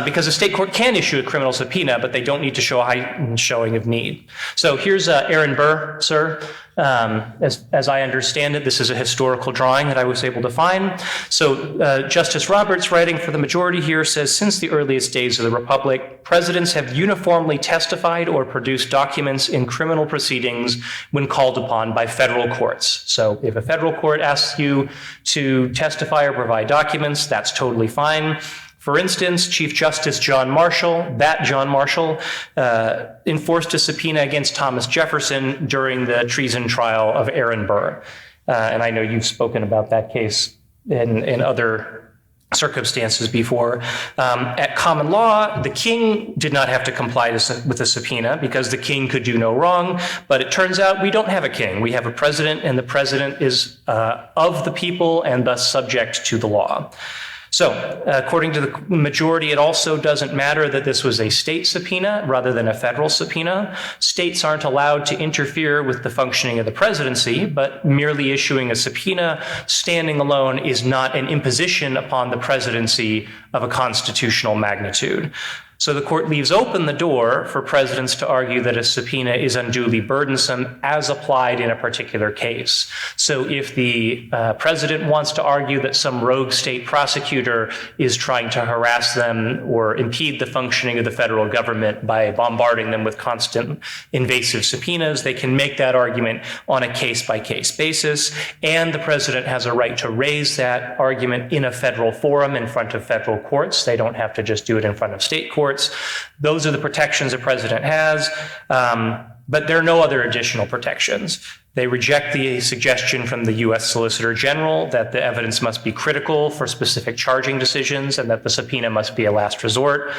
Because a state court can issue a criminal subpoena, but they don't need to show a heightened showing of need. So here's Aaron Burr, sir. As I understand it, this is a historical drawing that I was able to find. So Justice Roberts, writing for the majority here, says, since the earliest days of the Republic, presidents have uniformly testified or produced documents in criminal proceedings when called upon by federal courts. So if a federal court asks you to testify or provide documents, that's totally fine. For instance, Chief Justice John Marshall, enforced a subpoena against Thomas Jefferson during the treason trial of Aaron Burr. And I know you've spoken about that case in other circumstances before. At common law, the king did not have to comply with a subpoena because the king could do no wrong. But it turns out we don't have a king. We have a president, and the president is of the people and thus subject to the law. So, according to the majority, it also doesn't matter that this was a state subpoena rather than a federal subpoena. States aren't allowed to interfere with the functioning of the presidency, but merely issuing a subpoena standing alone is not an imposition upon the presidency of a constitutional magnitude. So the court leaves open the door for presidents to argue that a subpoena is unduly burdensome as applied in a particular case. So if the president wants to argue that some rogue state prosecutor is trying to harass them or impede the functioning of the federal government by bombarding them with constant invasive subpoenas, they can make that argument on a case-by-case basis. And the president has a right to raise that argument in a federal forum in front of federal courts. They don't have to just do it in front of state courts. Those are the protections a president has, but there are no other additional protections. They reject the suggestion from the U.S. Solicitor General that the evidence must be critical for specific charging decisions and that the subpoena must be a last resort.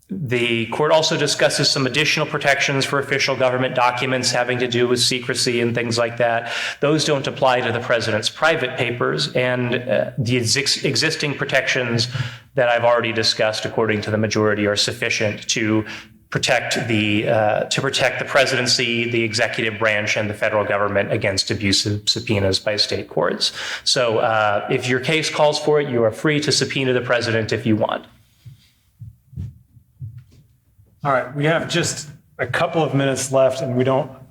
The court also discusses some additional protections for official government documents having to do with secrecy and things like that. Those don't apply to the president's private papers, and the existing protections that I've already discussed, according to the majority, are sufficient to protect the presidency, the executive branch, and the federal government against abusive subpoenas by state courts. So if your case calls for it, you are free to subpoena the president if you want. All right, we have just a couple of minutes left, and I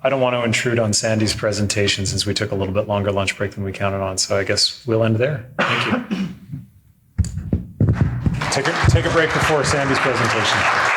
don't want to intrude on Sandy's presentation since we took a little bit longer lunch break than we counted on. So I guess we'll end there. Thank you. Take a break before Sandy's presentation.